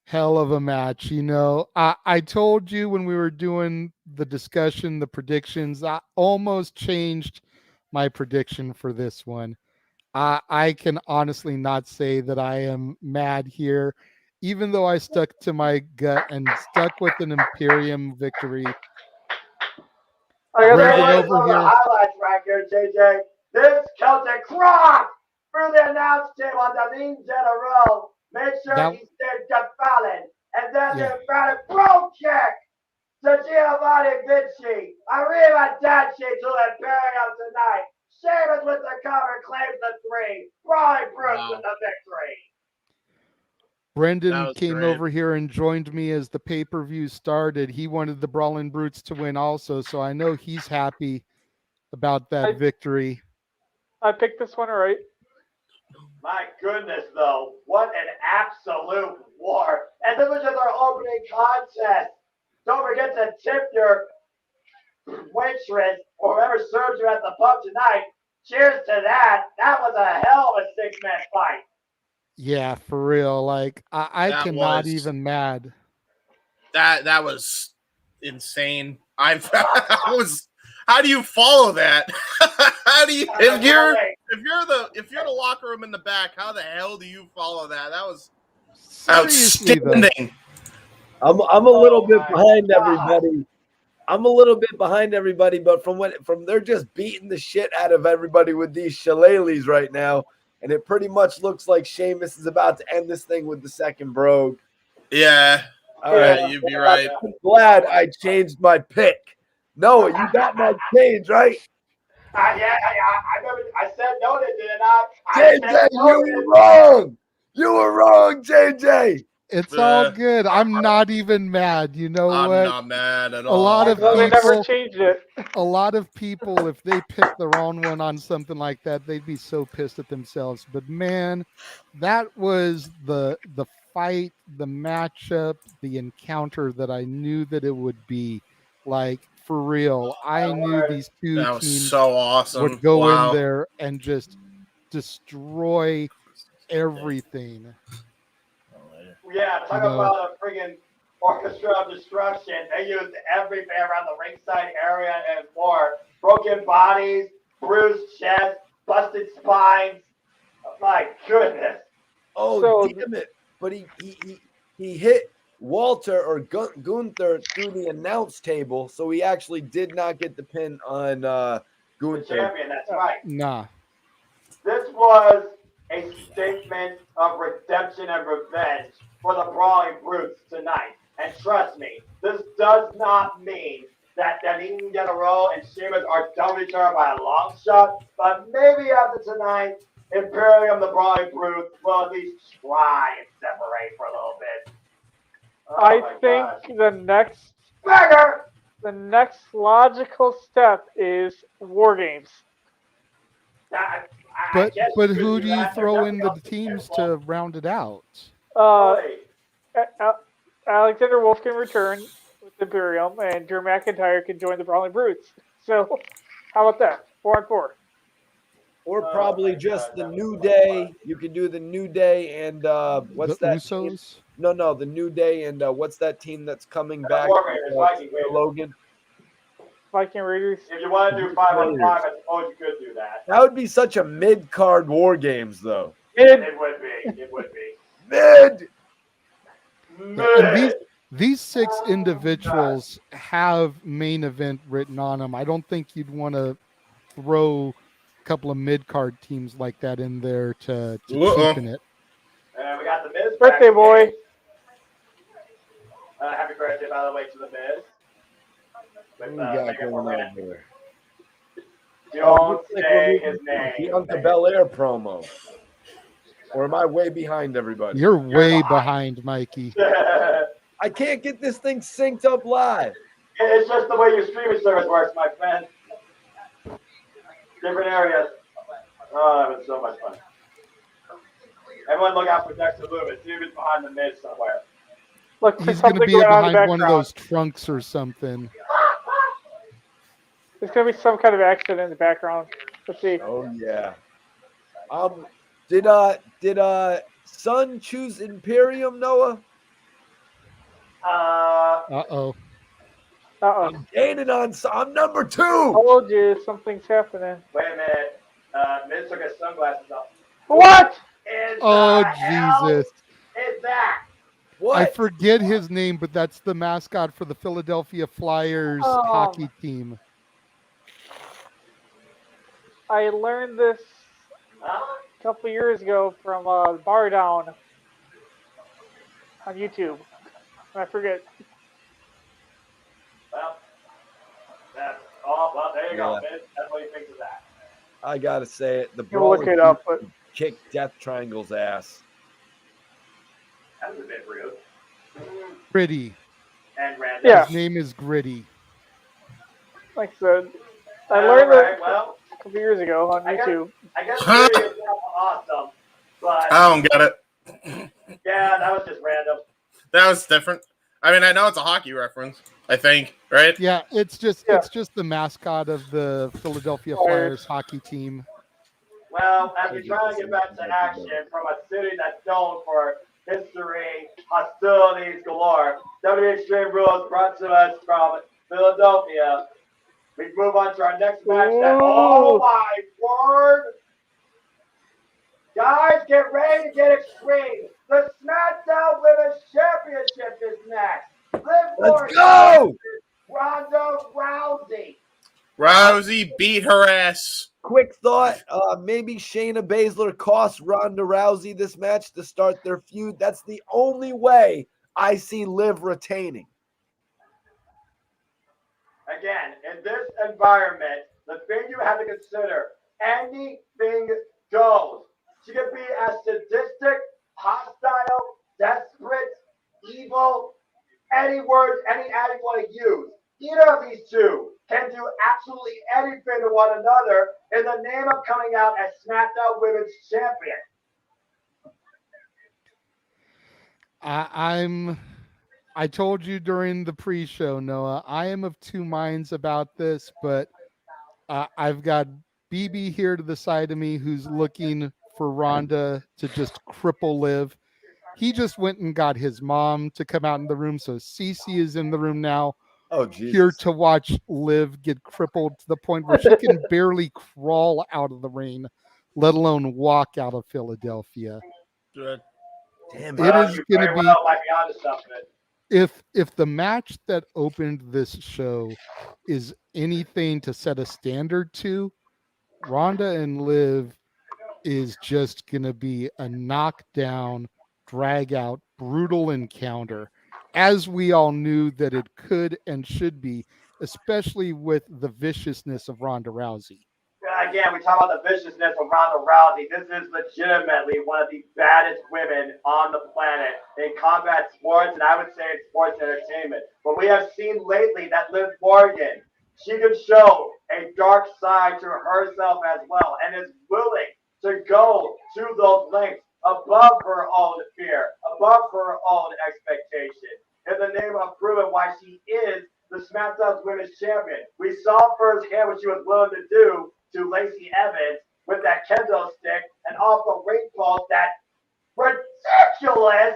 Hell of a match. You know, I told you when we were doing the discussion, the predictions, I almost changed my prediction for this one. I can honestly not say that I am mad here, even though I stuck to my gut and stuck with an Imperium victory. I got Brendan that. over here. Highlights right here, JJ. This Celtic Cross through the announce table on the lean general. Make sure he stayed defallen. And then the emphatic Brogue kick to Giovanni Vinci. Arriva Daci to the Imperium tonight. Sheamus with the cover claims the 3. Brawling Brutes with the victory. Brendan came over here and joined me as the pay-per-view started. He wanted the Brawling Brutes to win also, so I know he's happy about that victory. I picked this one right. My goodness, though, what an absolute war. And this was just our opening contest. Don't forget to tip your waitress or whoever serves you at the pub tonight. Cheers to that. That was a hell of a 6-man fight. Yeah, for real. Like, I cannot even mad. That was insane. I was. How do you follow that? How do you if you're the locker room in the back? How the hell do you follow that? That was outstanding. I'm a little bit behind everybody. I'm a little bit behind everybody, but from they're just beating the shit out of everybody with these shillelaghs right now, and it pretty much looks like Sheamus is about to end this thing with the second Brogue. Yeah. All right, you'd be right. I'm glad I changed my pick. Noah, you got my change, right? I remember I said no, didn't I? JJ, you were wrong. You were wrong, JJ. It's all good. I'm not even mad. You know what? I'm not mad at all. A lot of Well, they never people, changed it. a lot of people, if they picked the wrong one on something like that, they'd be so pissed at themselves. But man, that was the fight, the matchup, the encounter that I knew that it would be. Like, for real, I knew these two That was teams so awesome. would go Wow. in there and just destroy everything. Yeah, talk about a friggin' orchestra of destruction. They used everything around the ringside area and more. Broken bodies, bruised chests, busted spines. My goodness. Oh, damn it. But he hit Walter or Gunther through the announce table, so he actually did not get the pin on Gunther. The champion, that's right. Nah. This was a statement of redemption and revenge for the Brawling Brutes tonight. And trust me, this does not mean that Danine General and Sheamus are done with each other by a long shot, but maybe after tonight, Imperium, the Brawling Brutes, will at least try and separate for a little bit. I think the next logical step is War Games. But who do you throw in the teams to round it out? Alexander Wolf can return with Imperium, and Drew McIntyre can join the Brawling Brutes. So, how about that? 4-on-4. Or probably just the New Day. You could do the New Day and what's the that? Usos? Team? No, the New Day and what's that team that's coming back? Logan. Viking Raiders. If you want to do 5-on-5, I suppose you could do that. That would be such a mid-card War Games, though. It would be. Mid. These 6 individuals have main event written on them. I don't think you'd want to throw a couple of mid-card teams like that in there to cheapen it. And we got the Miz Birthday back boy. again. Happy birthday, by the way, to the Miz. With, Who we got Megan going Moran. on there? Don't say his name. Bianca Belair promo. Or am I way behind everybody? You're way behind, Mikey. I can't get this thing synced up live. It's just the way your streaming service works, my friend. Different areas. Oh, that was so much fun. Everyone look out for Dexter Loomis. See if he's behind the Miz somewhere. Look for He's going to something be going on in the behind one of background. those trunks or something. There's going to be some kind of action in the background. Let's see. Oh yeah. Did Sun choose Imperium, Noah? Uh-oh. I'm gaining on. I'm number 2. Told you something's happening. Wait a minute. Miz took his sunglasses off. What? Oh, Jesus. Is that? What? I forget his name, but that's the mascot for the Philadelphia Flyers hockey team. I learned this a couple years ago from Bar Down on YouTube. I forget. Well, there you go. Miz, that's what he thinks of that. I gotta say it. The You'll look brawler it up, but kicked Death Triangle's ass. That was a bit rude. Gritty. And random. yeah, His name is Gritty. like I said, I learned Alright, it well, a couple years ago on YouTube. I guess Fury is awesome, but I don't get it. yeah, that was just random. That was different. I mean, I know it's a hockey reference, I think, right? Yeah, it's just the mascot of the Philadelphia Flyers hockey team. Well, as we try to get back to action from a city that's known for history, hostilities galore, WWE Extreme Rules brought to us from Philadelphia. We move on to our next match. Oh my word! Guys, get ready to get extreme. The SmackDown Women's Championship is next. Let's go! Ronda Rousey. Rousey beat her ass. Quick thought, maybe Shayna Baszler cost Ronda Rousey this match to start their feud. That's the only way I see Liv retaining. Again, in this environment, the thing you have to consider, anything goes. She can be as sadistic, hostile, desperate, evil, any words, any ad you want to use. Either of these two can do absolutely anything to one another in the name of coming out as SmackDown Women's Champion. I told you during the pre-show, Noah, I am of 2 minds about this, but I've got BB here to the side of me who's looking for Ronda to just cripple Liv. He just went and got his mom to come out in the room, so Cece is in the room now. Oh, Jesus. Here to watch Liv get crippled to the point where she can barely crawl out of the ring, let alone walk out of Philadelphia. Good. Damn It is going to be Might be onto something. if the match that opened this show is anything to set a standard to, Ronda and Liv is just going to be a knockdown, drag out, brutal encounter, as we all knew that it could and should be, especially with the viciousness of Ronda Rousey. Again, we talk about the viciousness of Ronda Rousey. This is legitimately one of the baddest women on the planet in combat sports, and I would say in sports entertainment. But we have seen lately that Liv Morgan, she could show a dark side to herself as well, and is willing to go to those lengths above her own fear, above her own expectation, in the name of proving why she is the SmackDown Women's Champion. We saw firsthand what she was willing to do to Lacey Evans with that kendo stick and off the ring post, that ridiculous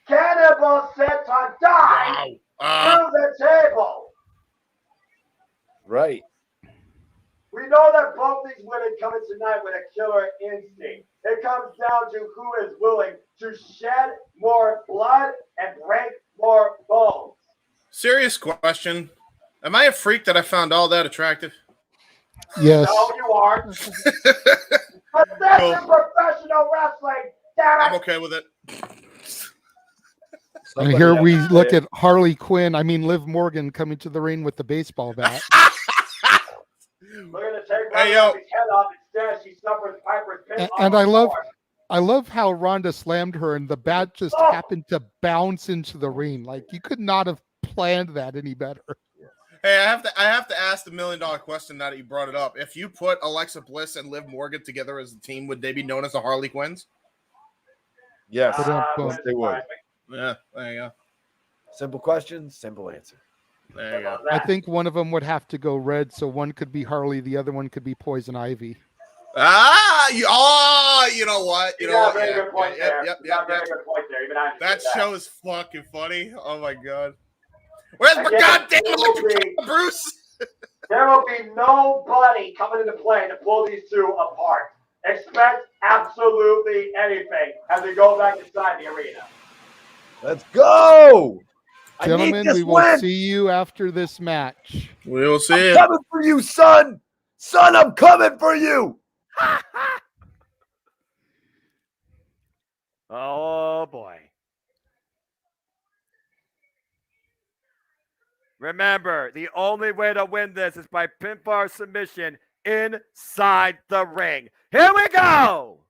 cannibal senton dive through the table. Right. We know that both these women coming tonight with a killer instinct. It comes down to who is willing to shed more blood and break more bones. Serious question. Am I a freak that I found all that attractive? Yes. No, you aren't. But that's in professional wrestling. Damn it. I'm okay with it. And here we look at Harley Quinn. I mean, Liv Morgan coming to the ring with the baseball bat. Look at the tape. Hey, yo. His head off. Instead, she suffers Piper's pin. And I love how Ronda slammed her and the bat just happened to bounce into the ring. Like, you could not have planned that any better. Hey, I have to ask the $1 million question now that you brought it up. If you put Alexa Bliss and Liv Morgan together as a team, would they be known as the Harley Quinns? Yes, Yes, they would. Yeah, there you go. Simple question, simple answer. There you go. I think one of them would have to go red, so one could be Harley, the other one could be Poison Ivy. You know what? You know what? Very good point there. Yep. Very good point there. Even I That show is fucking funny. Oh my god. Where's my goddamn electric Bruce? There will be nobody coming into play to pull these two apart. Expect absolutely anything as we go back inside the arena. Let's go! Gentlemen, we will see you after this match. We will see I'm coming for you, son! Son, I'm coming for you! Oh, boy. Remember, the only way to win this is by pinfall submission inside the ring. Here we go!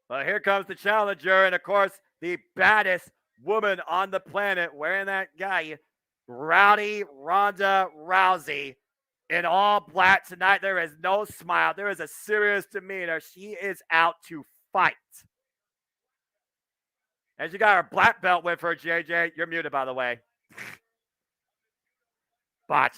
Well, here comes the challenger, and of course, the baddest woman on the planet wearing that guy, Rowdy Ronda Rousey. In all black tonight, there is no smile. There is a serious demeanor. She is out to fight. And she got her black belt with her, JJ. You're muted, by the way. Botch.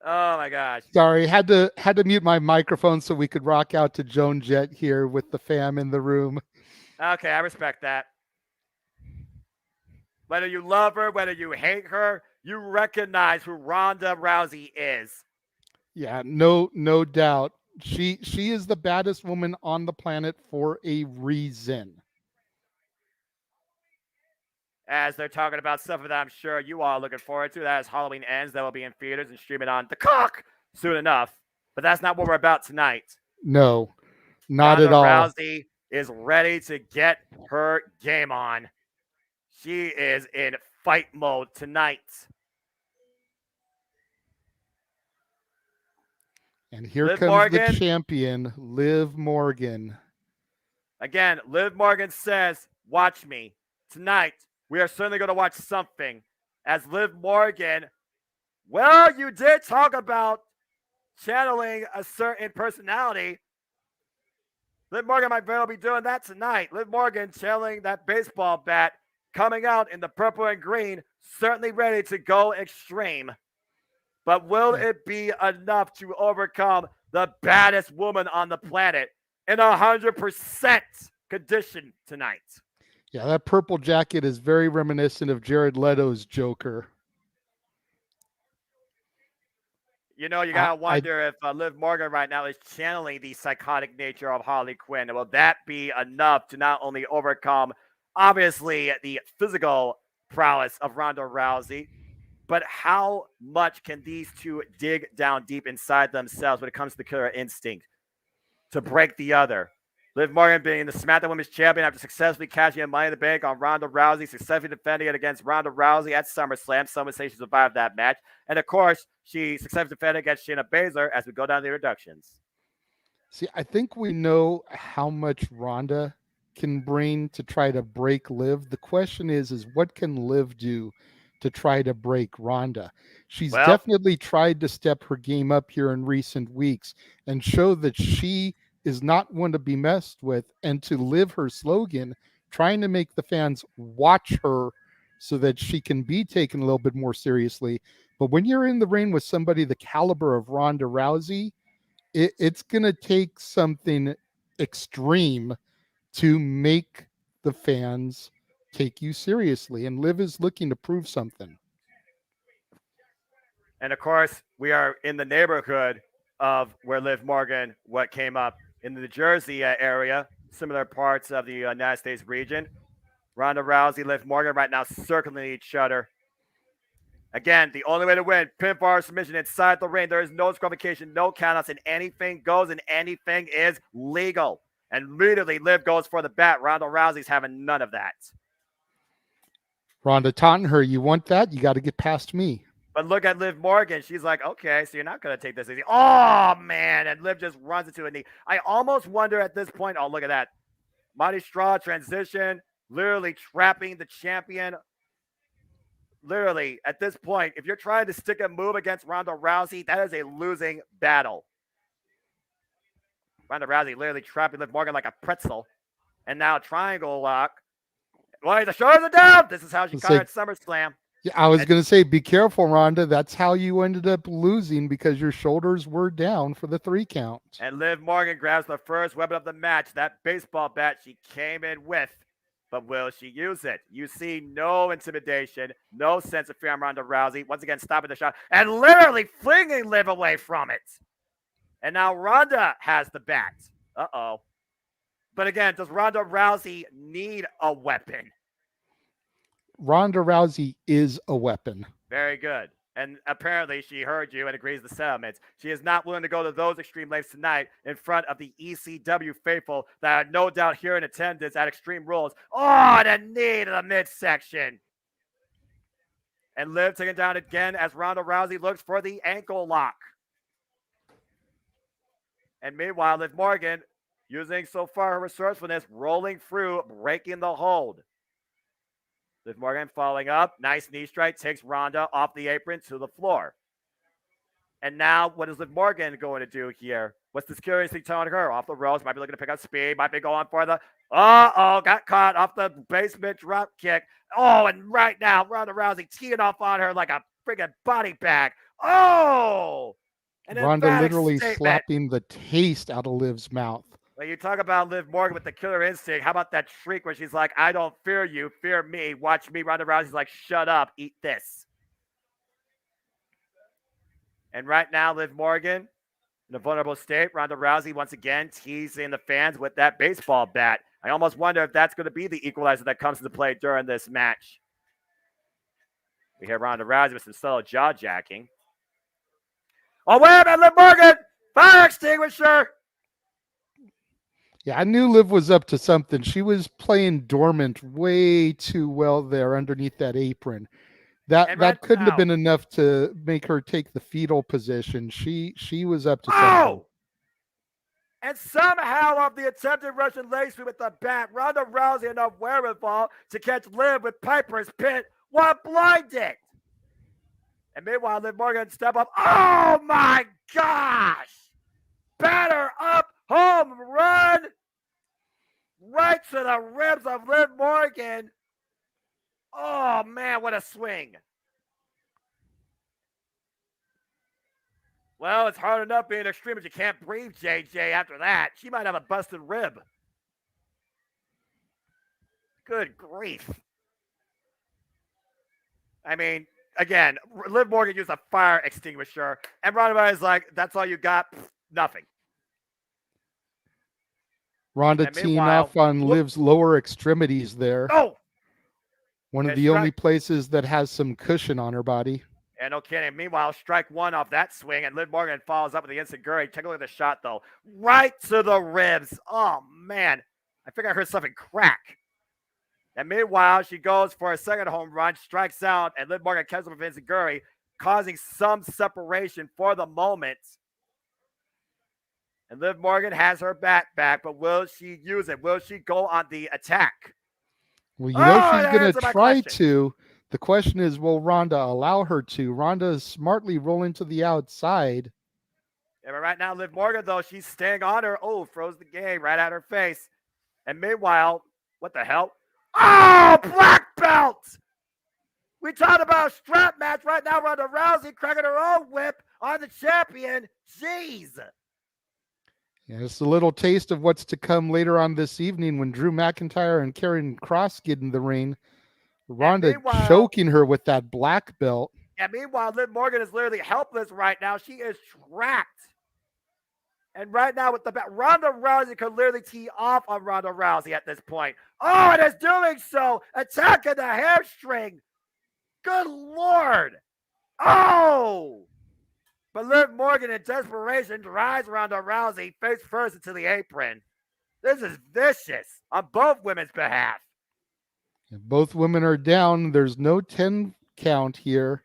Oh, my gosh. Sorry, had to mute my microphone so we could rock out to Joan Jett here with the fam in the room. Okay, I respect that. Whether you love her, whether you hate her, you recognize who Ronda Rousey is. Yeah, no doubt. She is the baddest woman on the planet for a reason. As they're talking about stuff that I'm sure you all are looking forward to. That as Halloween ends, that will be in theaters and streaming on the cock soon enough. But that's not what we're about tonight. No, not Ronda at all. Rousey is ready to get her game on. She is in fight mode tonight. And here Liv comes Morgan. the champion, Liv Morgan. Again, Liv Morgan says, watch me. Tonight, we are certainly going to watch something. As Liv Morgan, well, you did talk about channeling a certain personality. Liv Morgan might very well be doing that tonight. Liv Morgan channeling that baseball bat, coming out in the purple and green, certainly ready to go extreme. But will it be enough to overcome the baddest woman on the planet in 100% condition tonight? Yeah, that purple jacket is very reminiscent of Jared Leto's Joker. You know, you got to wonder if Liv Morgan right now is channeling the psychotic nature of Harley Quinn. Will that be enough to not only overcome, obviously, the physical prowess of Ronda Rousey, but how much can these two dig down deep inside themselves when it comes to the killer instinct to break the other? Liv Morgan being the SmackDown Women's Champion after successfully cashing in Money in the Bank on Ronda Rousey, successfully defending it against Ronda Rousey at SummerSlam. Some would say she survived that match. And of course, she successfully defended against Shayna Baszler as we go down the introductions. See, I think we know how much Ronda can bring to try to break Liv. The question is what can Liv do to try to break Ronda? She's definitely tried to step her game up here in recent weeks and show that she is not one to be messed with, and to live her slogan, trying to make the fans watch her so that she can be taken a little bit more seriously. But when you're in the ring with somebody the caliber of Ronda Rousey, it's going to take something extreme to make the fans take you seriously. And Liv is looking to prove something. And of course, we are in the neighborhood of where Liv Morgan, what came up in the New Jersey area, similar parts of the United States region. Ronda Rousey, Liv Morgan right now circling each other. Again, the only way to win, pinfall or submission inside the ring. There is no disqualification, no countouts, and anything goes, and anything is legal. And immediately, Liv goes for the bat. Ronda Rousey's having none of that. Ronda taunting her, you want that? You got to get past me. But look at Liv Morgan. She's like, okay, so you're not going to take this easy. Oh, man. And Liv just runs into a knee. I almost wonder at this point, oh, look at that. Marty Straw transition, literally trapping the champion. Literally, at this point, if you're trying to stick a move against Ronda Rousey, that is a losing battle. Ronda Rousey literally trapping Liv Morgan like a pretzel. And now triangle lock. Well, the shoulders are down. This is how she caught her at SummerSlam. Yeah, I was going to say, be careful, Ronda. That's how you ended up losing, because your shoulders were down for the 3 count. And Liv Morgan grabs the first weapon of the match, that baseball bat she came in with. But will she use it? You see no intimidation, no sense of fear on Ronda Rousey. Once again, stopping the shot and literally flinging Liv away from it. And now Ronda has the bat. Uh-oh. But again, does Ronda Rousey need a weapon? Ronda Rousey is a weapon. Very good. And apparently she heard you and agrees to settlements. She is not willing to go to those extreme lengths tonight in front of the ECW faithful that are no doubt here in attendance at Extreme Rules. Oh, the knee to the midsection. And Liv taken down again as Ronda Rousey looks for the ankle lock. And meanwhile, Liv Morgan, using so far her resourcefulness, rolling through, breaking the hold. Liv Morgan following up. Nice knee strike. Takes Ronda off the apron to the floor. And now, what is Liv Morgan going to do here? What's this curious thing telling her? Off the ropes. Might be looking to pick up speed. Might be going for the... Uh-oh. Got caught off the basement drop kick. Oh, and right now, Ronda Rousey teeing off on her like a friggin' body bag. Oh! An Ronda literally statement. slapping the taste out of Liv's mouth. Well, you talk about Liv Morgan with the killer instinct. How about that shriek where she's like, I don't fear you, fear me. Watch me. Ronda Rousey's like, shut up, eat this. And right now, Liv Morgan in a vulnerable state. Ronda Rousey once again teasing the fans with that baseball bat. I almost wonder if that's going to be the equalizer that comes into play during this match. We hear Ronda Rousey with some subtle jaw jacking. Oh, wait a minute, Liv Morgan! Fire extinguisher! Yeah, I knew Liv was up to something. She was playing dormant way too well there underneath that apron. That couldn't have been enough to make her take the fetal position. She was up to something. And somehow of the attempted Russian leg sweep with the bat, Ronda Rousey enough wherewithal to catch Liv with Piper's Pit while blinded. And meanwhile, Liv Morgan step up. Oh my gosh! Batter up, home run! Right to the ribs of Liv Morgan. Oh man, what a swing. Well, it's hard enough being extreme, but you can't breathe, JJ, after that. She might have a busted rib. Good grief. I mean, again, Liv Morgan used a fire extinguisher, and Ronda Rousey's like, that's all you got? Pfft, nothing. Ronda teeing off on Liv's lower extremities there. Oh! One of the only places that has some cushion on her body. And no kidding. Meanwhile, strike one off that swing, and Liv Morgan follows up with the instant Guri. Take a look at the shot, though. Right to the ribs. Oh, man. I think I heard something crack. And meanwhile, she goes for a second home run, strikes out, and Liv Morgan catches up with instant Guri, causing some separation for the moment. And Liv Morgan has her bat back, but will she use it? Will she go on the attack? Well, you know she's going to try to. The question is, will Ronda allow her to? Ronda is smartly rolling to the outside. Yeah, but right now, Liv Morgan, though, she's staying on her. Oh, froze the game right at her face. And meanwhile, what the hell? Oh, black belt! We talked about a strap match right now. Ronda Rousey cracking her own whip on the champion. Jeez. Yeah, it's a little taste of what's to come later on this evening when Drew McIntyre and Karrion Kross get in the ring. Ronda choking her with that black belt. And meanwhile, Liv Morgan is literally helpless right now. She is trapped. And right now with the back, Ronda Rousey could literally tee off on Ronda Rousey at this point. Oh, it is doing so. Attacking the hamstring. Good Lord. Oh. But Liv Morgan in desperation drives Ronda Rousey face first into the apron. This is vicious on both women's behalf. Both women are down. There's no 10 count here.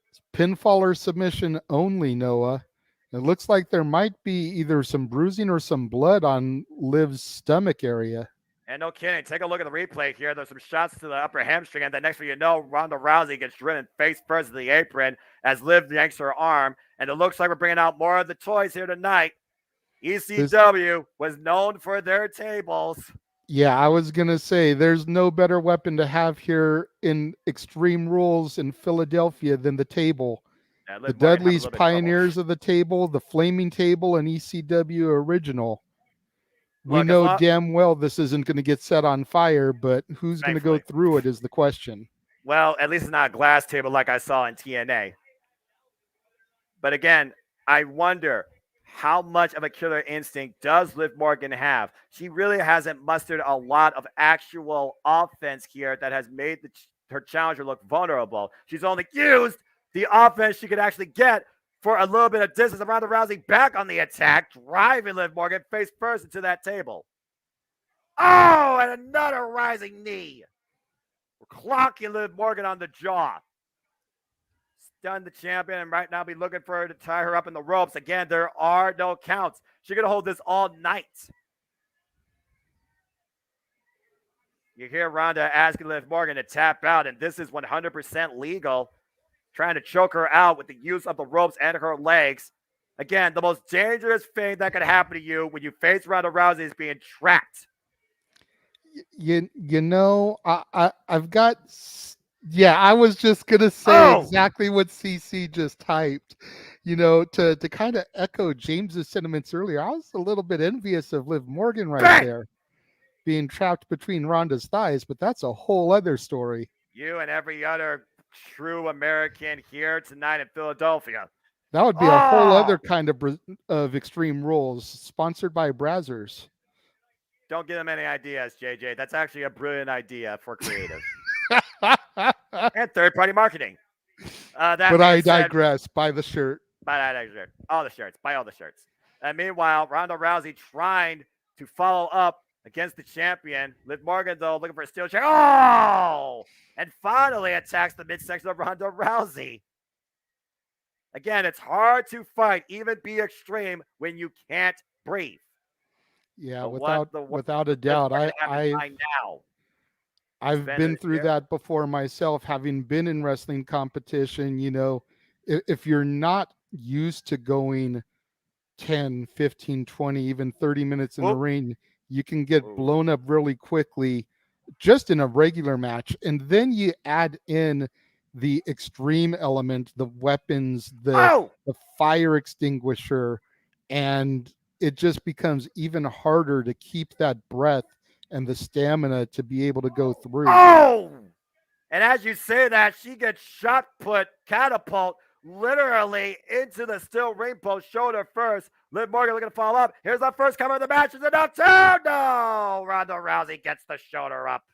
It's pinfall or submission only, Noah. It looks like there might be either some bruising or some blood on Liv's stomach area. And no kidding. Take a look at the replay here. There's some shots to the upper hamstring, and the next thing you know, Ronda Rousey gets driven face first to the apron as Liv yanks her arm. And it looks like we're bringing out more of the toys here tonight. ECW was known for their tables. Yeah, I was going to say there's no better weapon to have here in Extreme Rules in Philadelphia than the table. Yeah, The Dudleys, pioneers of the table, the Flaming Table, and ECW original. We know damn well this isn't going to get set on fire, but who's going to go through it is the question. Well, at least it's not a glass table like I saw in TNA. But again, I wonder how much of a killer instinct does Liv Morgan have? She really hasn't mustered a lot of actual offense here that has made her challenger look vulnerable. She's only used the offense she could actually get for a little bit of distance. Ronda Rousey back on the attack, driving Liv Morgan face first into that table. Oh, and another rising knee. We're clocking Liv Morgan on the jaw. Stun the champion, and right now be looking for her to tie her up in the ropes. Again, there are no counts. She's going to hold this all night. You hear Ronda asking Liv Morgan to tap out, and this is 100% legal. Trying to choke her out with the use of the ropes and her legs. Again, the most dangerous thing that could happen to you when you face Ronda Rousey is being trapped. You know, I've got... Yeah, I was just going to say exactly what CC just typed. You know, to kind of echo James's sentiments earlier, I was a little bit envious of Liv Morgan there, being trapped between Ronda's thighs, but that's a whole other story. You and every other true American here tonight in Philadelphia. That would be a whole other kind of Extreme Rules, sponsored by Brazzers. Don't give them any ideas, JJ. That's actually a brilliant idea for creative. And third-party marketing. But I digress. Buy the shirt. Buy that shirt. All the shirts. Buy all the shirts. And meanwhile, Ronda Rousey trying to follow up against the champion. Liv Morgan, though, looking for a steel chair. Oh! And finally attacks the midsection of Ronda Rousey. Again, it's hard to fight, even be extreme, when you can't breathe. Yeah, without a doubt. I've been through that before myself, having been in wrestling competition. You know, if you're not used to going 10, 15, 20, even 30 minutes in the ring, you can get blown up really quickly just in a regular match. And then you add in the extreme element, the weapons, the fire extinguisher, and it just becomes even harder to keep that breath and the stamina to be able to go through. Oh! And as you say that, she gets shot put, catapult, literally into the steel ring post, shoulder first. Liv Morgan looking to follow up. Here's the first cover of the match. Is enough to no! Ronda Rousey gets the shoulder up.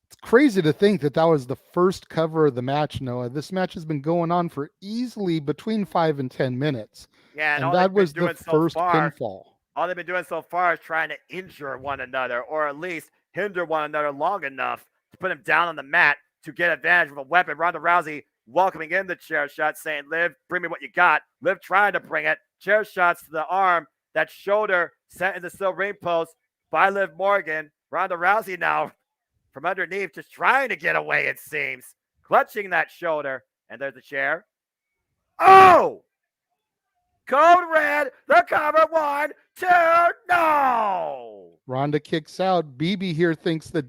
It's crazy to think that was the first cover of the match, Noah. This match has been going on for easily between 5 and 10 minutes. Yeah, and that was the first pinfall. All they've been doing so far is trying to injure one another, or at least hinder one another long enough to put him down on the mat to get advantage of a weapon. Ronda Rousey welcoming in the chair shot, saying, Liv, bring me what you got. Liv trying to bring it. Chair shots to the arm. That shoulder set in the steel ring post by Liv Morgan. Ronda Rousey now from underneath, just trying to get away, it seems. Clutching that shoulder. And there's the chair. Oh! Code red, the cover, 1, 2, no! Ronda kicks out. BB here thinks that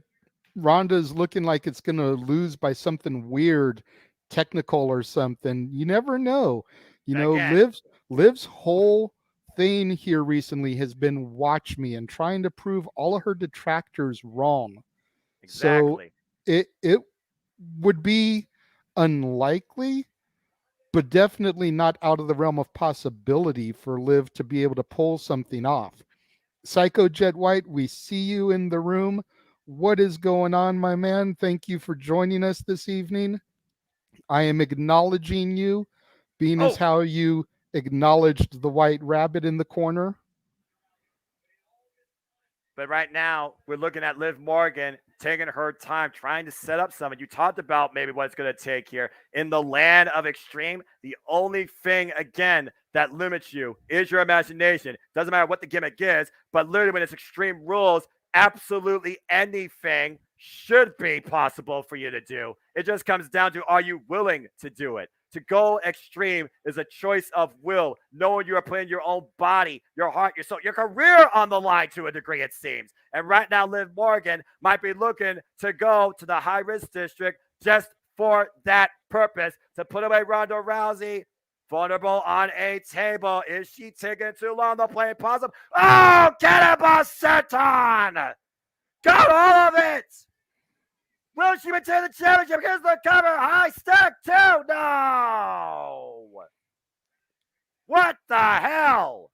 Ronda's looking like it's going to lose by something weird, technical or something. You never know. You know, Liv's whole thing here recently has been watch me and trying to prove all of her detractors wrong. Exactly. So it would be unlikely, but definitely not out of the realm of possibility for Liv to be able to pull something off. Psycho Jet White, we see you in the room. What is going on, my man? Thank you for joining us this evening. I am acknowledging you, being as how you acknowledged the white rabbit in the corner. But right now, we're looking at Liv Morgan taking her time, trying to set up something. You talked about maybe what it's going to take here. In the land of extreme, the only thing, again, that limits you is your imagination. Doesn't matter what the gimmick is, but literally when it's extreme rules, absolutely anything should be possible for you to do. It just comes down to, are you willing to do it? To go extreme is a choice of will, knowing you are putting your own body, your heart, your soul, your career on the line to a degree, it seems. And right now, Liv Morgan might be looking to go to the high-risk district just for that purpose, to put away Ronda Rousey. Vulnerable on a table. Is she taking too long to play possum? Oh, Cannibal Senton! Got all of it! Will she retain the championship? Here's the cover. High stack two. No. What the hell?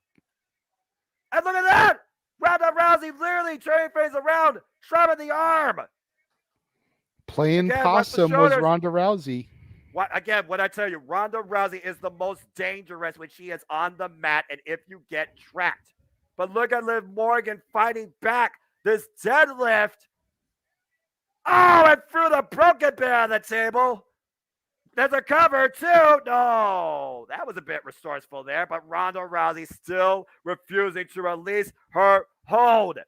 And look at that. Ronda Rousey literally turning things around, trapping the arm. Playing again, possum was Ronda Rousey. What I tell you, Ronda Rousey is the most dangerous when she is on the mat and if you get trapped. But look at Liv Morgan fighting back. This deadlift. Oh, and threw the broken bear on the table. There's a cover, too. No, that was a bit resourceful there, but Ronda Rousey still refusing to release her hold.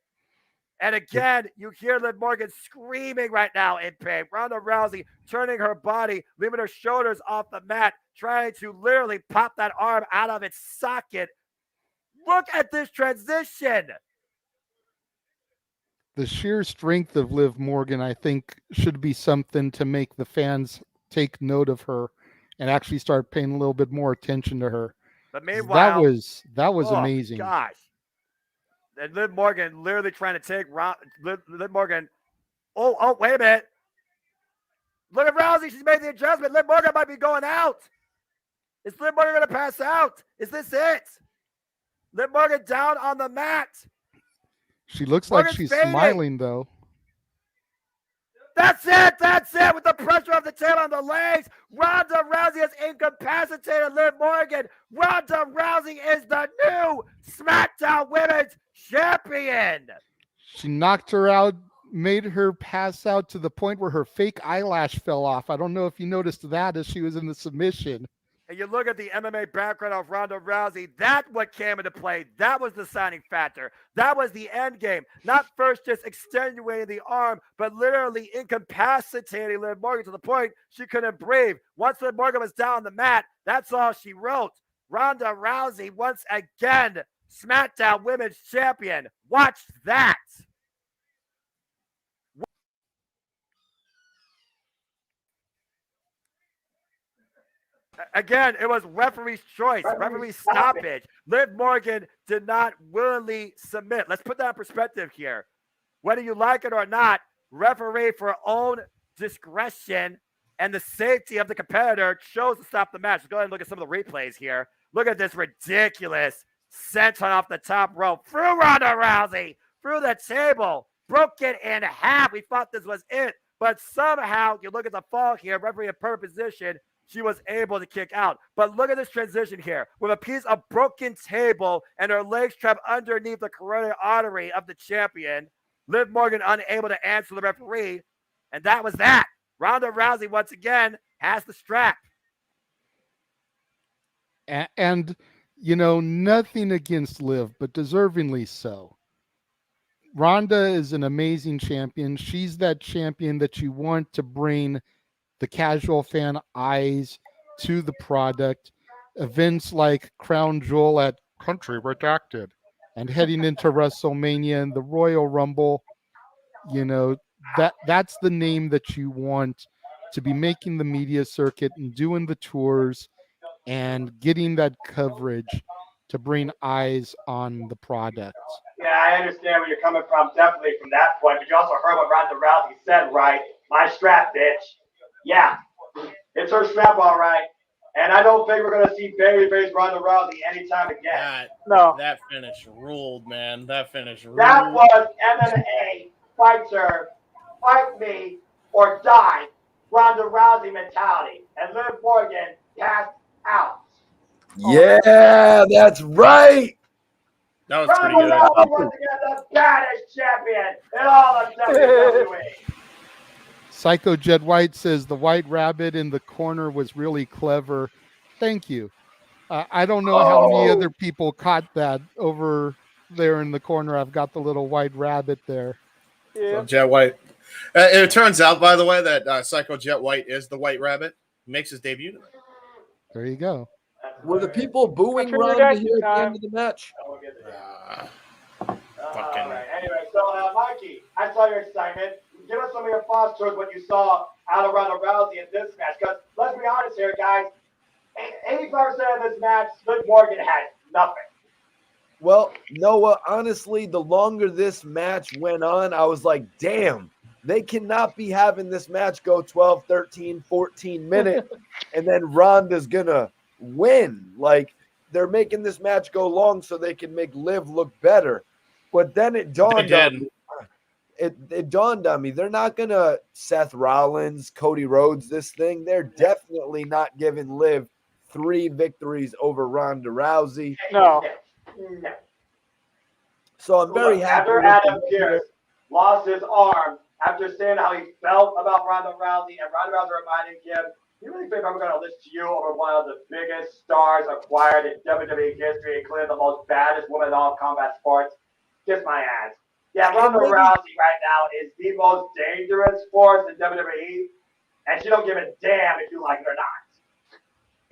And again, you hear Liv Morgan screaming right now in pain. Ronda Rousey turning her body, leaving her shoulders off the mat, trying to literally pop that arm out of its socket. Look at this transition. The sheer strength of Liv Morgan, I think, should be something to make the fans take note of her and actually start paying a little bit more attention to her. But meanwhile, that was amazing. Gosh. And Liv Morgan literally trying to take Liv Morgan. Oh, wait a minute. Look at Rousey. She's made the adjustment. Liv Morgan might be going out. Is Liv Morgan going to pass out? Is this it? Liv Morgan down on the mat. She looks like she's smiling, though. That's it. With the pressure of the tail on the legs, Ronda Rousey has incapacitated Liv Morgan. Ronda Rousey is the new SmackDown Women's Champion. She knocked her out, made her pass out to the point where her fake eyelash fell off. I don't know if you noticed that as she was in the submission. And you look at the MMA background of Ronda Rousey, that's what came into play. That was the signing factor. That was the end game. Not first just extenuating the arm, but literally incapacitating Liv Morgan to the point she couldn't breathe. Once Liv Morgan was down on the mat, that's all she wrote. Ronda Rousey, once again, SmackDown Women's Champion. Watch that. Again, it was referee's choice, referee's stoppage. Liv Morgan did not willingly submit. Let's put that in perspective here. Whether you like it or not, referee for own discretion and the safety of the competitor chose to stop the match. Let's go ahead and look at some of the replays here. Look at this ridiculous senton off the top rope. Through Ronda Rousey, through the table, broke it in half. We thought this was it. But somehow, you look at the fall here, referee in perfect position, she was able to kick out. But look at this transition here. With a piece of broken table and her legs trapped underneath the carotid artery of the champion, Liv Morgan unable to answer the referee. And that was that. Ronda Rousey, once again, has the strap. And you know, nothing against Liv, but deservingly so. Ronda is an amazing champion. She's that champion that you want to bring the casual fan eyes to the product. Events like Crown Jewel at Country Redacted and heading into WrestleMania and the Royal Rumble, you know, that's the name that you want to be making the media circuit and doing the tours and getting that coverage to bring eyes on the product. Yeah, I understand where you're coming from, definitely from that point, but you also heard what Ronda Rousey said, right? My strap, bitch. Yeah, it's her strap, all right. And I don't think we're going to see babyface Ronda Rousey anytime again. That finish ruled, man. That finish ruled. That was MMA fighter, fight me or die, Ronda Rousey mentality. And Liv Morgan passed out. Yeah, that's right. That was Ronda pretty good. Rousey once again the baddest champion in all of WWE. Psycho Jet White says the White Rabbit in the corner was really clever. Thank you. I don't know how many other people caught that over there in the corner. I've got the little White Rabbit there. Yeah. So Jet White. It turns out, by the way, that Psycho Jet White is the White Rabbit. Makes his debut tonight. There you go. Were the people booing After Ronda reaction here at the time. end of the match? Fucking. All right. Anyway, so Mikey, I saw your excitement. Give us some of your thoughts towards what you saw out of Ronda Rousey in this match. Because let's be honest here, guys. 85% of this match, Liv Morgan had nothing. Well, Noah, honestly, the longer this match went on, I was like, damn, they cannot be having this match go 12, 13, 14 minutes, and then Ronda's going to win. Like, they're making this match go long so they can make Liv look better. But then it dawned on me. It dawned on me. They're not going to Seth Rollins, Cody Rhodes this thing. They're definitely not giving Liv 3 victories over Ronda Rousey. No. So I'm very happy. After Adam Pearce lost his arm after saying how he felt about Ronda Rousey, and Ronda Rousey reminding him, you really think I'm going to list you over one of the biggest stars acquired in WWE history, including the most baddest woman in all combat sports? Kiss my ass. Yeah, Ronda Rousey right now is the most dangerous force in WWE, and she don't give a damn if you like it or not.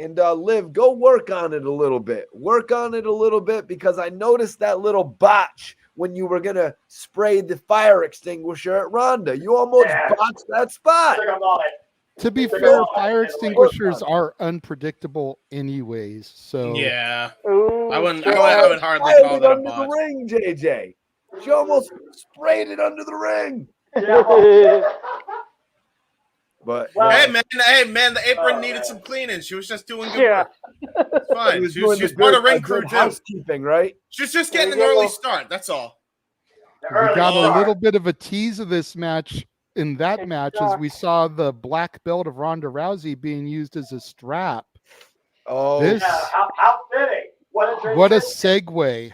And Liv, go work on it a little bit. Work on it a little bit because I noticed that little botch when you were going to spray the fire extinguisher at Ronda. You almost botched that spot. To be fair, fire extinguishers are unpredictable anyways. So yeah, Ooh, I wouldn't hardly call that a under botch. the ring, JJ. She almost sprayed it under the ring. But hey man, the apron needed some cleaning. She was just doing good work. It's fine. She was part of ring crew too. Housekeeping, right? She's just getting an early start. That's all. we got a little bit of a tease of this match in that match as we saw the black belt of Ronda Rousey being used as a strap. Oh, this, how fitting. What a segue.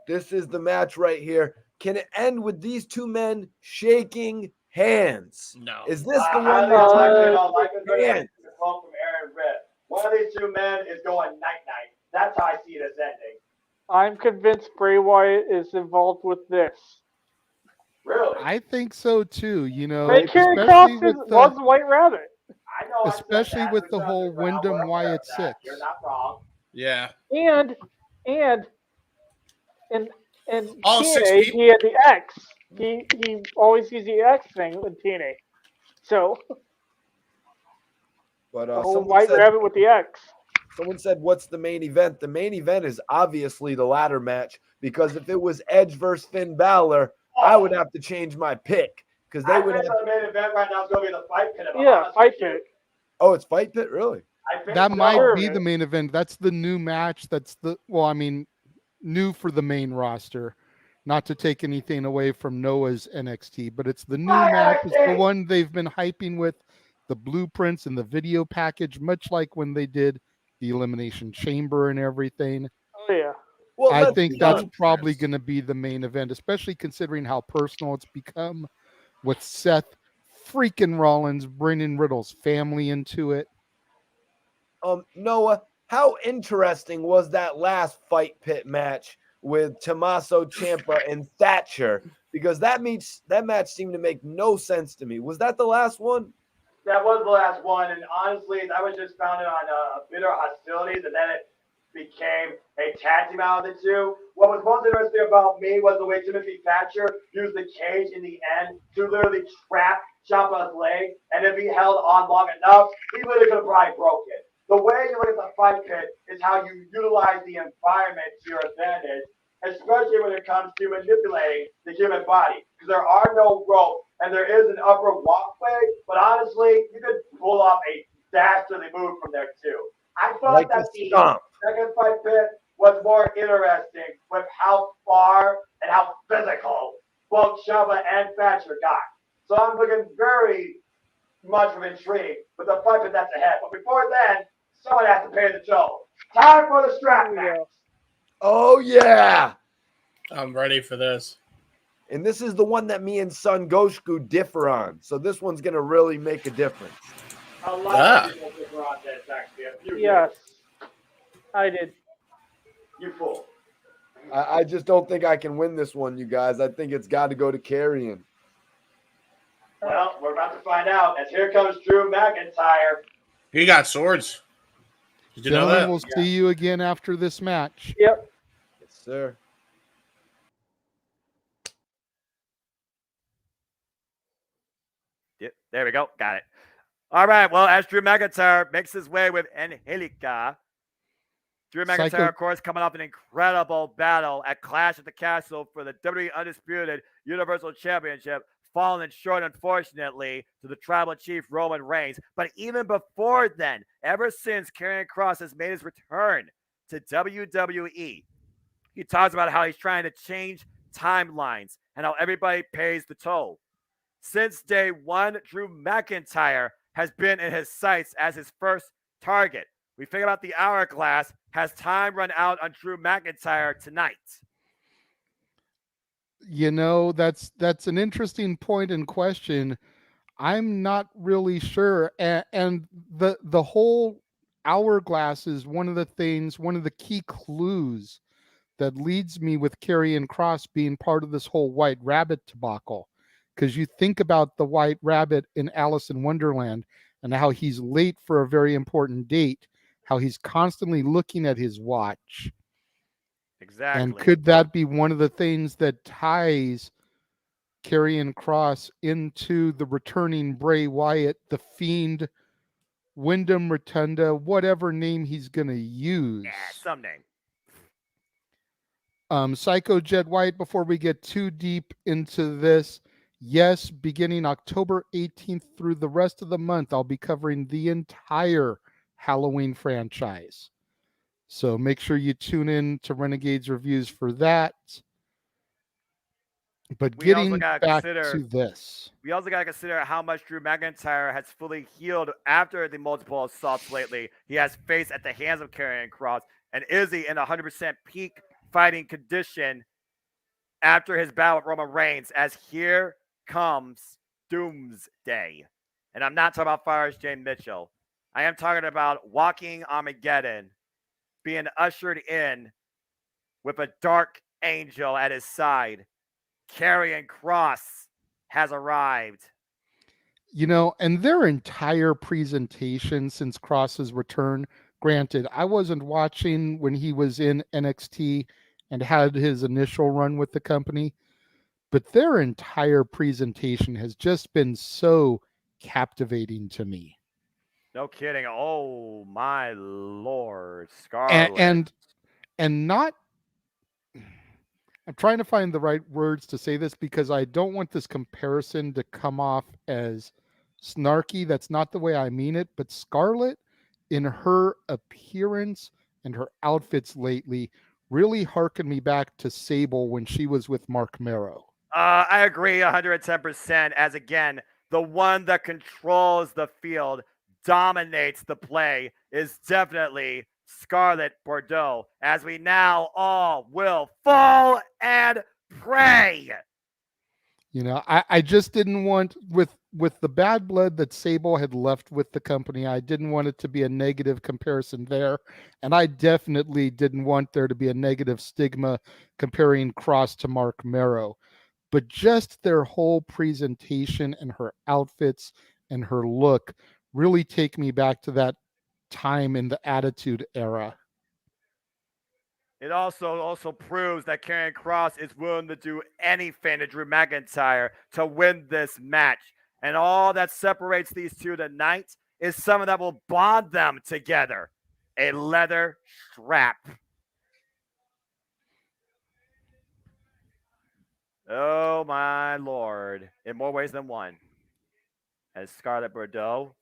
This is the match right here. Can it end with these two men shaking hands? No. Is this the one from hands? Aaron Ridd. One of these two men is going night-night. That's how I see this ending. I'm convinced Bray Wyatt is involved with this. Really? I think so too. You know, Ray Carey Cross was the White Rabbit. I know. Especially with the whole Wyndham Wyatt 6. You're not wrong. Yeah. And All TNA, 6 he had the X. He always used the X thing with TNA. So But the whole White Rabbit with the X. Someone said, "What's the main event?" The main event is obviously the ladder match because if it was Edge versus Finn Balor, I would have to change my pick because they would have. The main event right now is going to be the fight pit. Yeah, fight pit. Oh, it's fight pit, really? That might be the main event. That's the new match. That's new for the main roster. Not to take anything away from Noah's NXT, but it's the new match. It's the one they've been hyping with the blueprints and the video package, much like when they did the Elimination Chamber and everything. Oh, yeah. Well, I think that's probably going to be the main event, especially considering how personal it's become with Seth freaking Rollins bringing Riddle's family into it. Noah, how interesting was that last fight pit match with Tommaso Ciampa and Thatcher? Because that match seemed to make no sense to me. Was that the last one? That was the last one, and honestly, that was just founded on bitter hostilities, and then it became a tag team out of the two. What was most interesting about me was the way Timothy Thatcher used the cage in the end to literally trap Ciampa's leg, and if he held on long enough, he literally could have probably broke it. The way you look at the fight pit is how you utilize the environment to your advantage, especially when it comes to manipulating the human body, because there are no ropes and there is an upper walkway, but honestly, you could pull off a dastardly move from there too. I thought Like that the the stomp. second fight pit was more interesting with how far and how physical both Chuba and Thatcher got. So I'm looking very much of intrigue with the fight pit that's ahead. But before then, someone has to pay the toll. Time for the strap match. Oh yeah. I'm ready for this. And this is the one that me and Son Goshku differ on. So this one's gonna really make a difference. A lot of people differ on this, actually. A few Yes, years. I did. You fool. I just don't think I can win this one, you guys. I think it's got to go to Carrion. Well, we're about to find out as here comes Drew McIntyre. He got swords. Did you know Gentlemen, that? we'll see you again after this match. Yep. Yes, sir. Yep, there we go. Got it. All right. Well, as Drew McIntyre makes his way with Angelica, Drew McIntyre, Psycho- of course, coming off an incredible battle at Clash at the Castle for the WWE Undisputed Universal Championship, falling short, unfortunately, to the Tribal Chief Roman Reigns. But even before then, ever since Karrion Kross has made his return to WWE, he talks about how he's trying to change timelines and how everybody pays the toll. Since day one, Drew McIntyre has been in his sights as his first target. We figure out the hourglass. Has time run out on Drew McIntyre tonight? You know, that's an interesting point in question. I'm not really sure, and the whole hourglass is one of the things, one of the key clues that leads me with Karrion Kross being part of this whole White Rabbit debacle. Because you think about the White Rabbit in Alice in Wonderland and how he's late for a very important date, how he's constantly looking at his watch. Exactly. And could that be one of the things that ties Karrion Kross into the returning Bray Wyatt, the Fiend, Wyndham Rotunda, whatever name he's going to use? Yeah, some name. Psycho Jed White, before we get too deep into this, yes, beginning October 18th through the rest of the month, I'll be covering the entire Halloween franchise. So make sure you tune in to Renegade's reviews for that. But We also getting gotta back consider- to this, We also got to consider how much Drew McIntyre has fully healed after the multiple assaults lately he has faced at the hands of Karrion Kross. And is he in 100% peak fighting condition after his battle with Roman Reigns? As here comes Doomsday. And I'm not talking about Fires J. Mitchell. I am talking about walking Armageddon being ushered in with a dark angel at his side. Karrion Kross has arrived. you know, and their entire presentation since Cross's return, granted, I wasn't watching when he was in NXT and had his initial run with the company, but their entire presentation has just been so captivating to me. No kidding. Oh my Lord, Scarlet. And not, I'm trying to find the right words to say this because I don't want this comparison to come off as snarky. That's not the way I mean it, but Scarlet, in her appearance and her outfits lately, really harkened me back to Sable when she was with Mark Marrow. I agree 110%. As again, the one that controls the field, dominates the play, is definitely Scarlet Bordeaux. As we now all will fall and pray. You know, I just didn't want, with the bad blood that Sable had left with the company, I didn't want it to be a negative comparison there. And I definitely didn't want there to be a negative stigma comparing Cross to Mark Marrow. But just their whole presentation and her outfits and her look really take me back to that time in the Attitude Era. It also proves that Karrion Kross is willing to do anything to Drew McIntyre to win this match. And all that separates these two tonight is something that will bond them together. A leather strap. Oh my Lord. In more ways than one. As Scarlet Bordeaux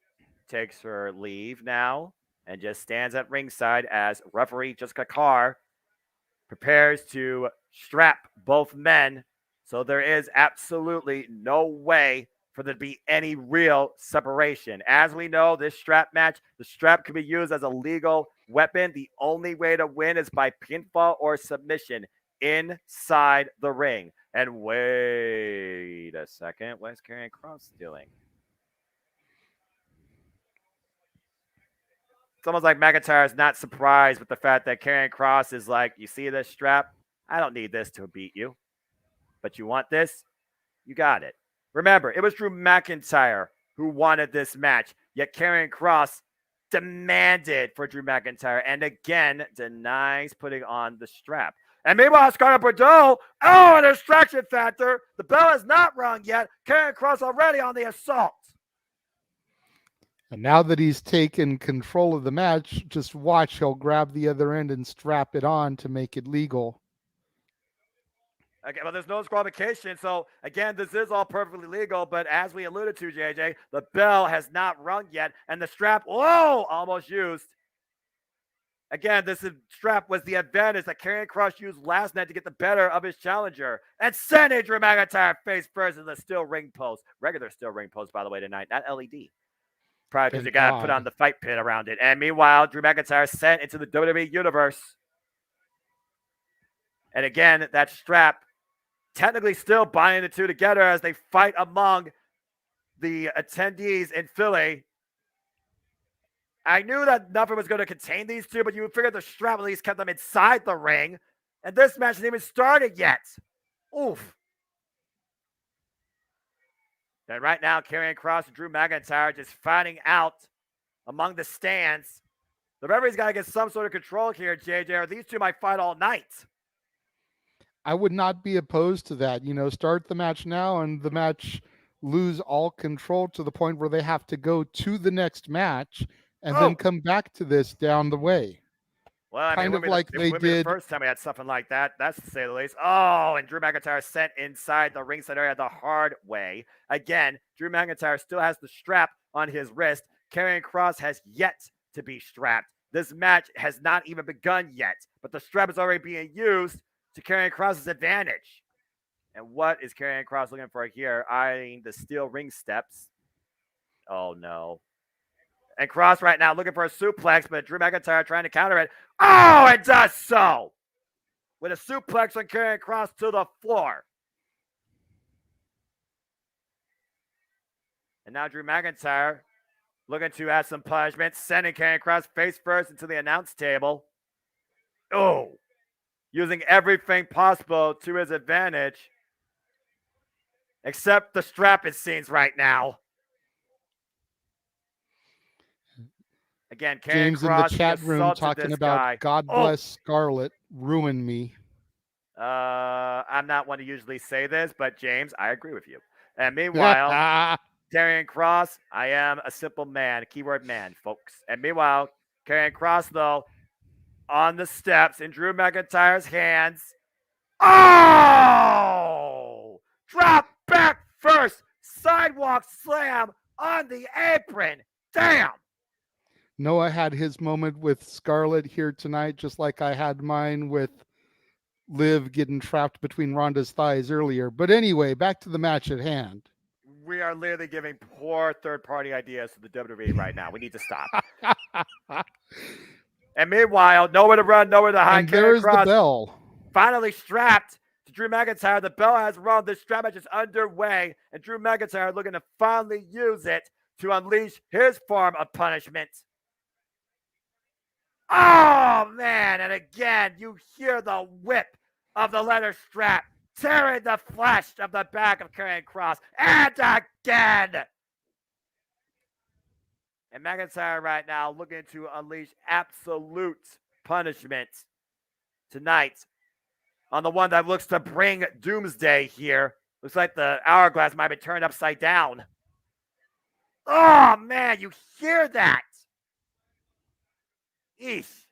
takes her leave now and just stands at ringside as referee Jessica Carr prepares to strap both men. So there is absolutely no way for there to be any real separation. As we know, this strap match, the strap can be used as a legal weapon. The only way to win is by pinfall or submission inside the ring. And wait a second, what's Karrion Kross doing? It's almost like McIntyre is not surprised with the fact that Karrion Kross is like, you see this strap? I don't need this to beat you. But you want this? You got it. Remember, it was Drew McIntyre who wanted this match, yet Karrion Kross demanded for Drew McIntyre and again denies putting on the strap. And meanwhile, Scarlett Bordeaux, a distraction factor. The bell is not rung yet. Karrion Kross already on the assault. And now that he's taken control of the match, just watch, he'll grab the other end and strap it on to make it legal. Okay, well, there's no disqualification. So, again, this is all perfectly legal. But as we alluded to, JJ, the bell has not rung yet. And the strap, almost used. Again, this strap was the advantage that Karrion Kross used last night to get the better of his challenger. And sending Drew McIntyre face first in the steel ring post. Regular steel ring post, by the way, tonight, not LED. Probably because you got to put on the fight pit around it. And meanwhile, Drew McIntyre sent into the WWE Universe. And again, that strap technically still binding the two together as they fight among the attendees in Philly. I knew that nothing was going to contain these two, but you figured the strap at least kept them inside the ring. And this match hasn't even started yet. Oof. And right now, Karrion Kross and Drew McIntyre just fighting out among the stands. The referee's got to get some sort of control here, JJ, or these two might fight all night. I would not be opposed to that. Start the match now and the match lose all control to the point where they have to go to the next match and then come back to this down the way. Well, kind of like they did the first time we had something like that. That's to say the least. And Drew McIntyre sent inside the ringside area the hard way. Again, Drew McIntyre still has the strap on his wrist. Karrion Kross has yet to be strapped. This match has not even begun yet, but the strap is already being used to Karrion Kross's advantage. And what is Karrion Kross looking for here? Eyeing the steel ring steps. Oh, no. And Kross right now looking for a suplex, but Drew McIntyre trying to counter it. It does so! With a suplex on Karrion Kross to the floor. And now Drew McIntyre looking to add some punishment, sending Karrion Kross face first into the announce table. Using everything possible to his advantage. Except the strap, it seems, right now. Again, James in the chat room talking about God bless Scarlett, ruin me. I'm not one to usually say this, but James, I agree with you. And meanwhile, Karrion Kross, I am a simple man, keyword man, folks. And meanwhile, Karrion Kross, though, on the steps in Drew McIntyre's hands. Drop back first, sidewalk slam on the apron. Damn! Noah had his moment with Scarlett here tonight, just like I had mine with Liv getting trapped between Ronda's thighs earlier. But anyway, back to the match at hand. We are literally giving poor third-party ideas to the WWE right now. We need to stop. And meanwhile, nowhere to run, nowhere to hide. And there's the bell. Finally strapped to Drew McIntyre. The bell has rung. This strap match is underway. And Drew McIntyre looking to finally use it to unleash his form of punishment. Man. And again, you hear the whip of the leather strap tearing the flesh of the back of Karrion Kross. And again. And McIntyre right now looking to unleash absolute punishment tonight on the one that looks to bring doomsday here. Looks like the hourglass might be turned upside down. Man, you hear that? Eesh.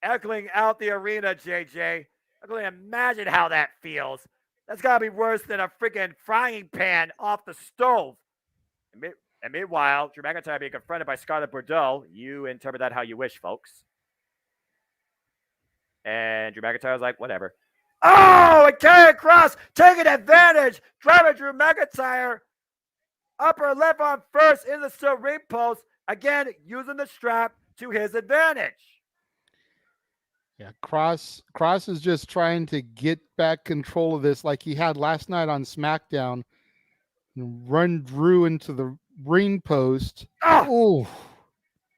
Echoing out the arena, JJ. I can only imagine how that feels. That's got to be worse than a freaking frying pan off the stove. And meanwhile, Drew McIntyre being confronted by Scarlett Bordeaux. You interpret that how you wish, folks. And Drew McIntyre was like, whatever. Oh, and Karrion Kross taking advantage, driving Drew McIntyre upper left arm first in the steel ring post. Again, using the strap to his advantage. Yeah, Cross is just trying to get back control of this like he had last night on SmackDown. Run Drew into the ring post. Oh.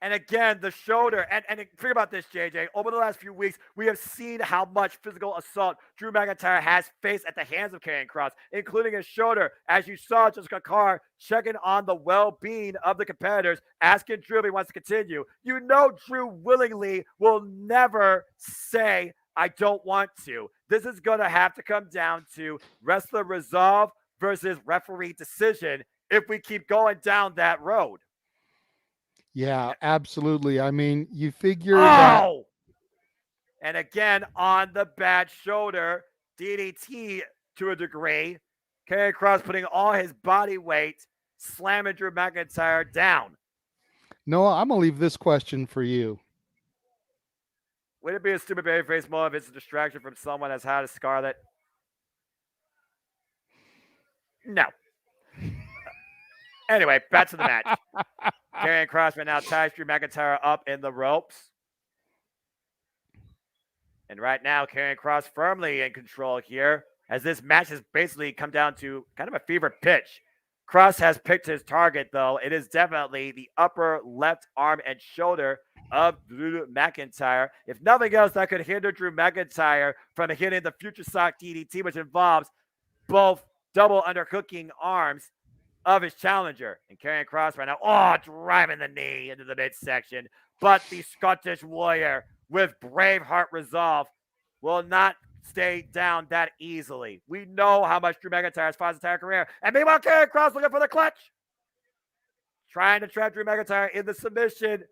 And again, the shoulder. And think about this, JJ. Over the last few weeks, we have seen how much physical assault Drew McIntyre has faced at the hands of Karrion Kross, including his shoulder. As you saw, Jessica Carr checking on the well-being of the competitors, asking Drew if he wants to continue. You know Drew willingly will never say, I don't want to. This is going to have to come down to wrestler resolve versus referee decision if we keep going down that road. Yeah, absolutely. I mean, you figure that. And again, on the bad shoulder, DDT to a degree. Karrion Kross putting all his body weight, slamming Drew McIntyre down. Noah, I'm going to leave this question for you. Would it be a stupid babyface move if it's a distraction from someone as hot as Scarlett? No. Anyway, back to the match. Karrion Kross right now ties Drew McIntyre up in the ropes. And right now, Karrion Kross firmly in control here, as this match has basically come down to kind of a fever pitch. Kross has picked his target, though. It is definitely the upper left arm and shoulder of Drew McIntyre. If nothing else, that could hinder Drew McIntyre from hitting the Future Sock DDT, which involves both double undercooking arms of his challenger. And Karrion Kross right now, driving the knee into the midsection. But the Scottish Warrior with Braveheart resolve will not stay down that easily. We know how much Drew McIntyre has fought his entire career. And meanwhile, Karrion Kross looking for the clutch. Trying to trap Drew McIntyre in the submission.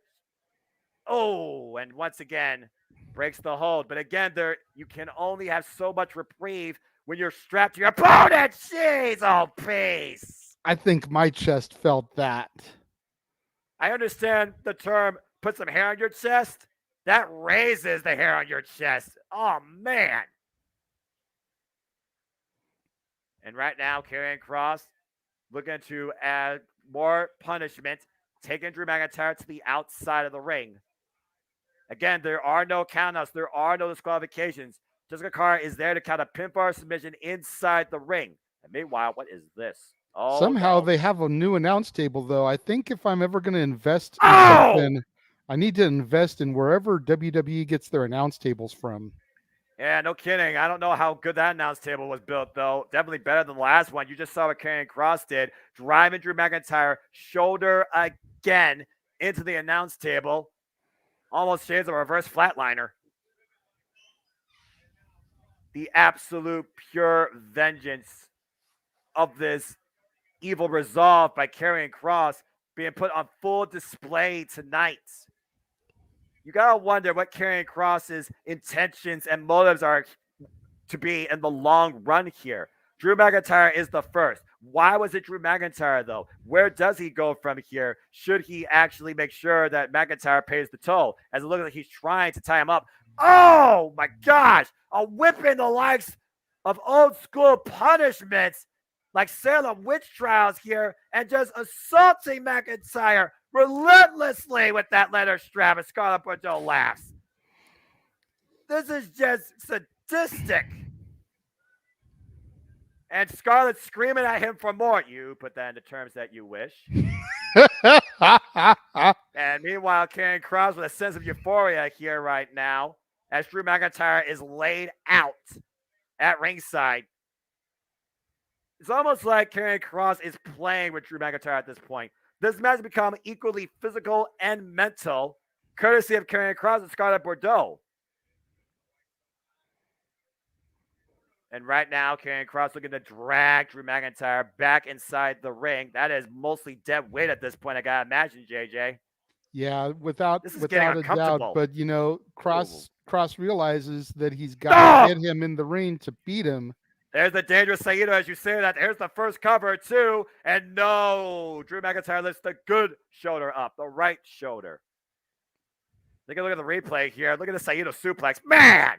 Oh, and once again, breaks the hold. But again, you can only have so much reprieve when you're strapped to your opponent. Jeez, oh, peace. I think my chest felt that. I understand the term put some hair on your chest. That raises the hair on your chest. Oh, man. And right now, Karrion Kross looking to add more punishment, taking Drew McIntyre to the outside of the ring. Again, there are no countouts. There are no disqualifications. Jessica Carr is there to count a pinfall submission inside the ring. And meanwhile, what is this? Oh, somehow no. they have a new announce table, though. I think if I'm ever going to invest in something, I need to invest in wherever WWE gets their announce tables from. Yeah, no kidding. I don't know how good that announce table was built, though. Definitely better than the last one. You just saw what Karrion Kross did. Driving Drew McIntyre shoulder again into the announce table. Almost shades of a reverse flatliner. The absolute pure vengeance of this evil resolve by Karrion Kross being put on full display tonight. You gotta wonder what Karrion Kross's intentions and motives are to be in the long run here. Drew McIntyre is the first. Why was it Drew McIntyre, though? Where does he go from here? Should he actually make sure that McIntyre pays the toll? As it looks like he's trying to tie him up. Oh, my gosh. A whipping the likes of old school punishments like Salem witch trials here, and just assaulting McIntyre relentlessly with that leather strap, and Scarlett Bordeaux laughs. This is just sadistic. And Scarlett screaming at him for more. You put that into terms that you wish. And meanwhile, Karrion Kross with a sense of euphoria here right now, as Drew McIntyre is laid out at ringside. It's almost like Karrion Kross is playing with Drew McIntyre at this point. This match has become equally physical and mental, courtesy of Karrion Kross and Scarlett Bordeaux. And right now, Karrion Kross looking to drag Drew McIntyre back inside the ring. That is mostly dead weight at this point, I gotta imagine, JJ. Yeah, without a doubt. But Kross realizes that he's got to get him in the ring to beat him. There's the dangerous Saito as you say that. There's the first cover, too. And no, Drew McIntyre lifts the good shoulder up, the right shoulder. Take a look at the replay here. Look at the Saito suplex. Man!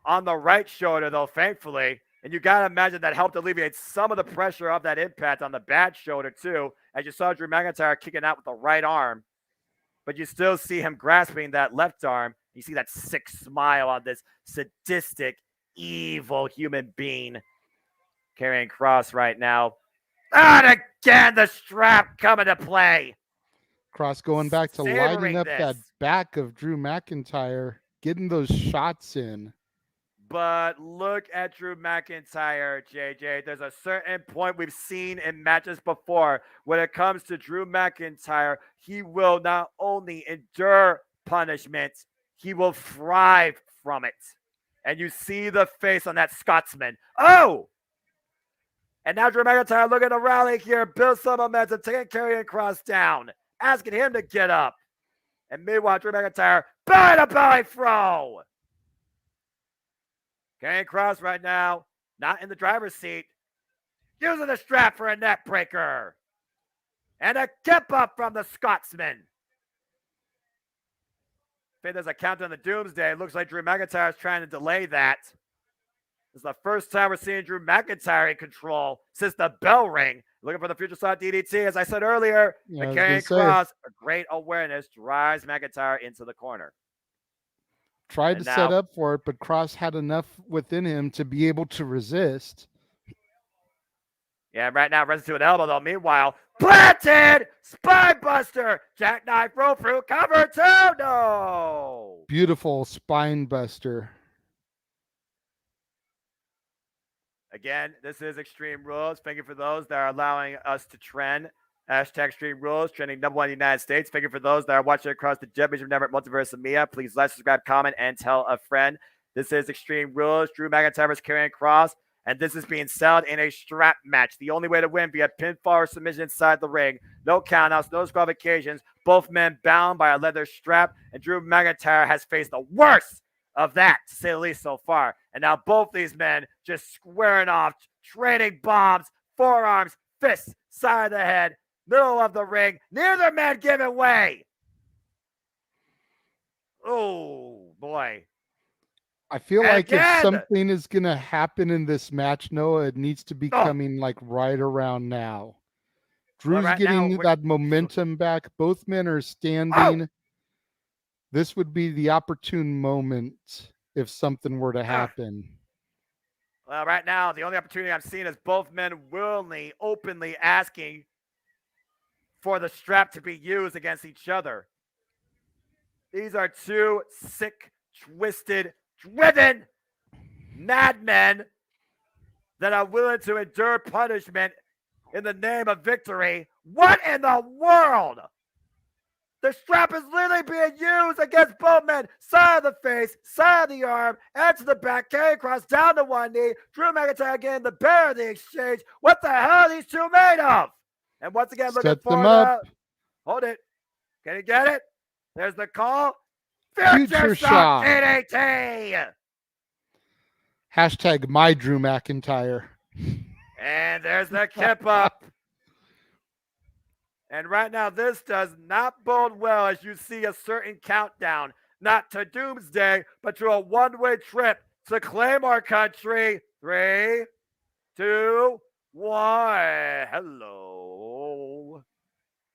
On the right shoulder, though, thankfully. And you got to imagine that helped alleviate some of the pressure of that impact on the bad shoulder, too. As you saw Drew McIntyre kicking out with the right arm. But you still see him grasping that left arm. You see that sick smile on this sadistic, evil human being carrying Cross right now. And again, the strap coming to play. Cross going back to lighting up this. that back of Drew McIntyre, getting those shots in. But look at Drew McIntyre, JJ. There's a certain point we've seen in matches before. When it comes to Drew McIntyre, he will not only endure punishment, he will thrive from it. And you see the face on that Scotsman. Oh! And now Drew McIntyre looking to rally here, build some momentum, taking Karrion Kross down, asking him to get up. And meanwhile, Drew McIntyre, belly to belly throw. Karrion Kross right now, not in the driver's seat, using the strap for a neck breaker. And a kip up from the Scotsman. I think there's a count on the Doomsday. It looks like Drew McIntyre is trying to delay that. This is the first time we're seeing Drew McIntyre in control since the bell ring. Looking for the future slot DDT. As I said earlier, the Karrion Kross, a great awareness, drives McIntyre into the corner. Tried to set up for it, but Kross had enough within him to be able to resist. Yeah, right now runs to an elbow, though. Meanwhile, planted! Spine buster! Jackknife roll through, cover two! No! Beautiful spine buster. Again, this is Extreme Rules. Thank you for those that are allowing us to trend. Hashtag Extreme Rules, trending #1 in the United States. Thank you for those that are watching across the JMN Multiverse of Media. Please like, subscribe, comment, and tell a friend. This is Extreme Rules. Drew McIntyre vs. Karrion Kross. And this is being sold in a strap match. The only way to win via pinfall or submission inside the ring. No countouts, no disqualifications. Both men bound by a leather strap. And Drew McIntyre has faced the worst of that, to say the least, so far. And now both these men just squaring off, trading bombs, forearms, fists, side of the head, middle of the ring. Neither man giving way. Oh, boy. I feel like if something is going to happen in this match, Noah, it needs to be coming like right around now. Drew's getting that momentum back. Both men are standing. This would be the opportune moment if something were to happen. Well, right now, the only opportunity I'm seeing is both men willingly, openly asking for the strap to be used against each other. These are two sick, twisted, driven madmen that are willing to endure punishment in the name of victory. What in the world? The strap is literally being used against both men. Side of the face, side of the arm, and to the back. Karrion Kross down to one knee. Drew McIntyre getting the bear of the exchange. What the hell are these two made of? And once again, looking for the... Hold it. Can you get it? There's the call. Future Shock DDT. Hashtag my Drew McIntyre. And there's the kip up. And right now, this does not bode well as you see a certain countdown, not to Doomsday, but to a one-way trip to Claymore Country. 3, 2, 1. Hello.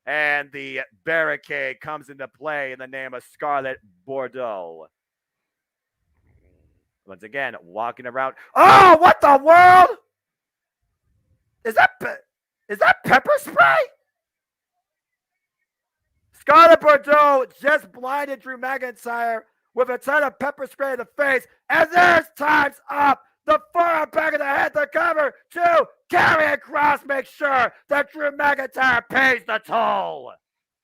And the barricade comes into play in the name of Scarlett Bordeaux. Once again, walking around. Oh, what the world? Is that pepper spray? Scarlett Bordeaux just blinded Drew McIntyre with a ton of pepper spray in the face. And there's time's up. The forearm back of the head to cover. 2, Karrion Kross makes sure that Drew McIntyre pays the toll.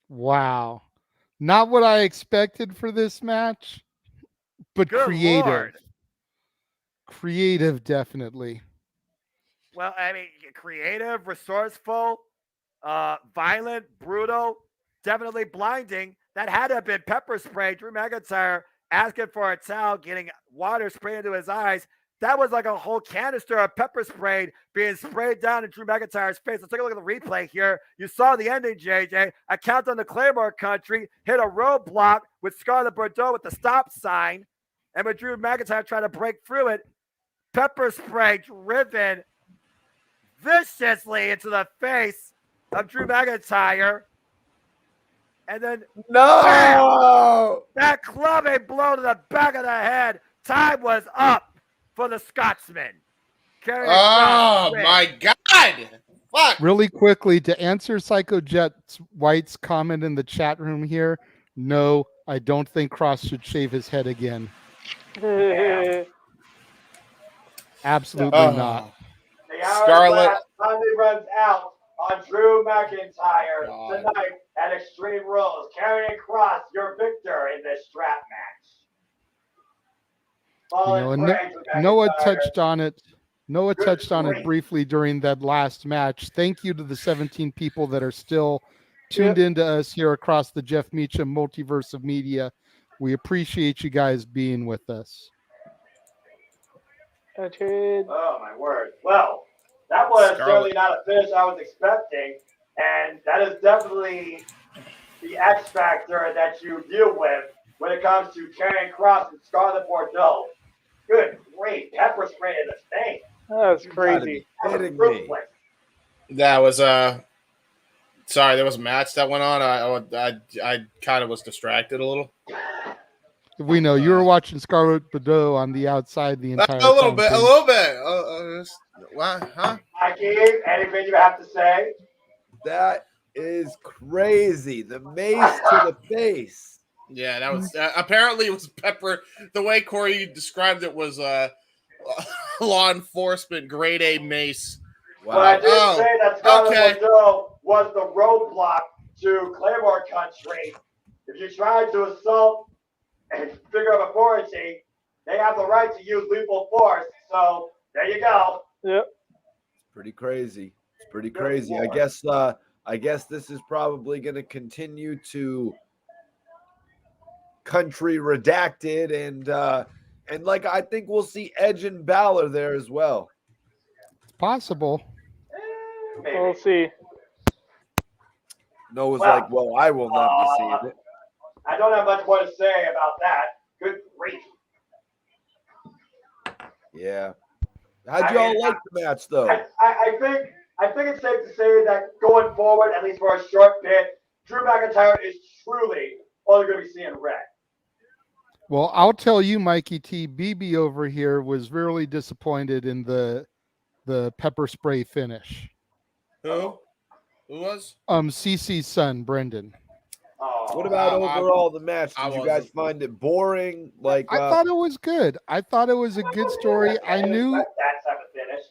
Wow. Not what I expected for this match, but Good creative. Lord. Creative, definitely. Well, I mean, creative, resourceful, violent, brutal, definitely blinding. That had to have been pepper spray. Drew McIntyre asking for a towel, getting water sprayed into his eyes. that was like a whole canister of pepper spray being sprayed down in Drew McIntyre's face. Let's take a look at the replay here. You saw the ending, JJ. A count on the Claymore country, hit a roadblock with Scarlett Bordeaux with the stop sign. And with Drew McIntyre trying to break through it, pepper spray driven viciously into the face of Drew McIntyre. And then No! that clubbing blow to the back of the head. Time was up for the Scotsman. Oh my God! Fuck! Really quickly to answer Psycho Jet White's comment in the chat room here. No, I don't think Cross should shave his head again. Absolutely not. The Scarlett. hourglass finally runs out on Drew McIntyre tonight at Extreme Rules. Karrion Kross, your victor in this strap match. Noah touched on it. Noah touched on it briefly during that last match. Thank you to the 17 people that are still tuned into us here across the Jeff Meacham Multiverse of Media. We appreciate you guys being with us. Oh, my word. Well, that was certainly not a finish I was expecting, and that is definitely the X factor that you deal with when it comes to Karrion Kross and Scarlett Bordeaux. Good grief, pepper spray in the face. That's crazy. That was sorry, there was a match that went on. I kind of was distracted a little. We know you were watching Scarlett Bordeaux on the outside the entire time. A little bit. Huh? Mikey, anything you have to say? That is crazy. The mace to the face. Yeah, that was apparently it was pepper. The way Corey described it was law enforcement grade A mace. Wow. But I did say that Scarlett Bordeaux was the roadblock to Claymore Country. If you try to assault and figure of authority, they have the right to use lethal force. So there you go. Yep. It's pretty crazy. It's pretty crazy. I guess this is probably going to continue to country redacted and like I think we'll see Edge and Balor there as well. It's possible. We'll see. Noah's like, well, I will not be seeing it. I don't have much more to say about that. Good grief. Yeah. How'd y'all like the match, though? I think it's safe to say that going forward, at least for a short bit, Drew McIntyre is truly only going to be seeing red. Well, I'll tell you, Mikey T. BB over here was really disappointed in the pepper spray finish. Who was? CC's son, Brendan. What about overall the match? Did you guys find it boring? Like I thought it was good. I thought it was a good story. I knew that type of finish.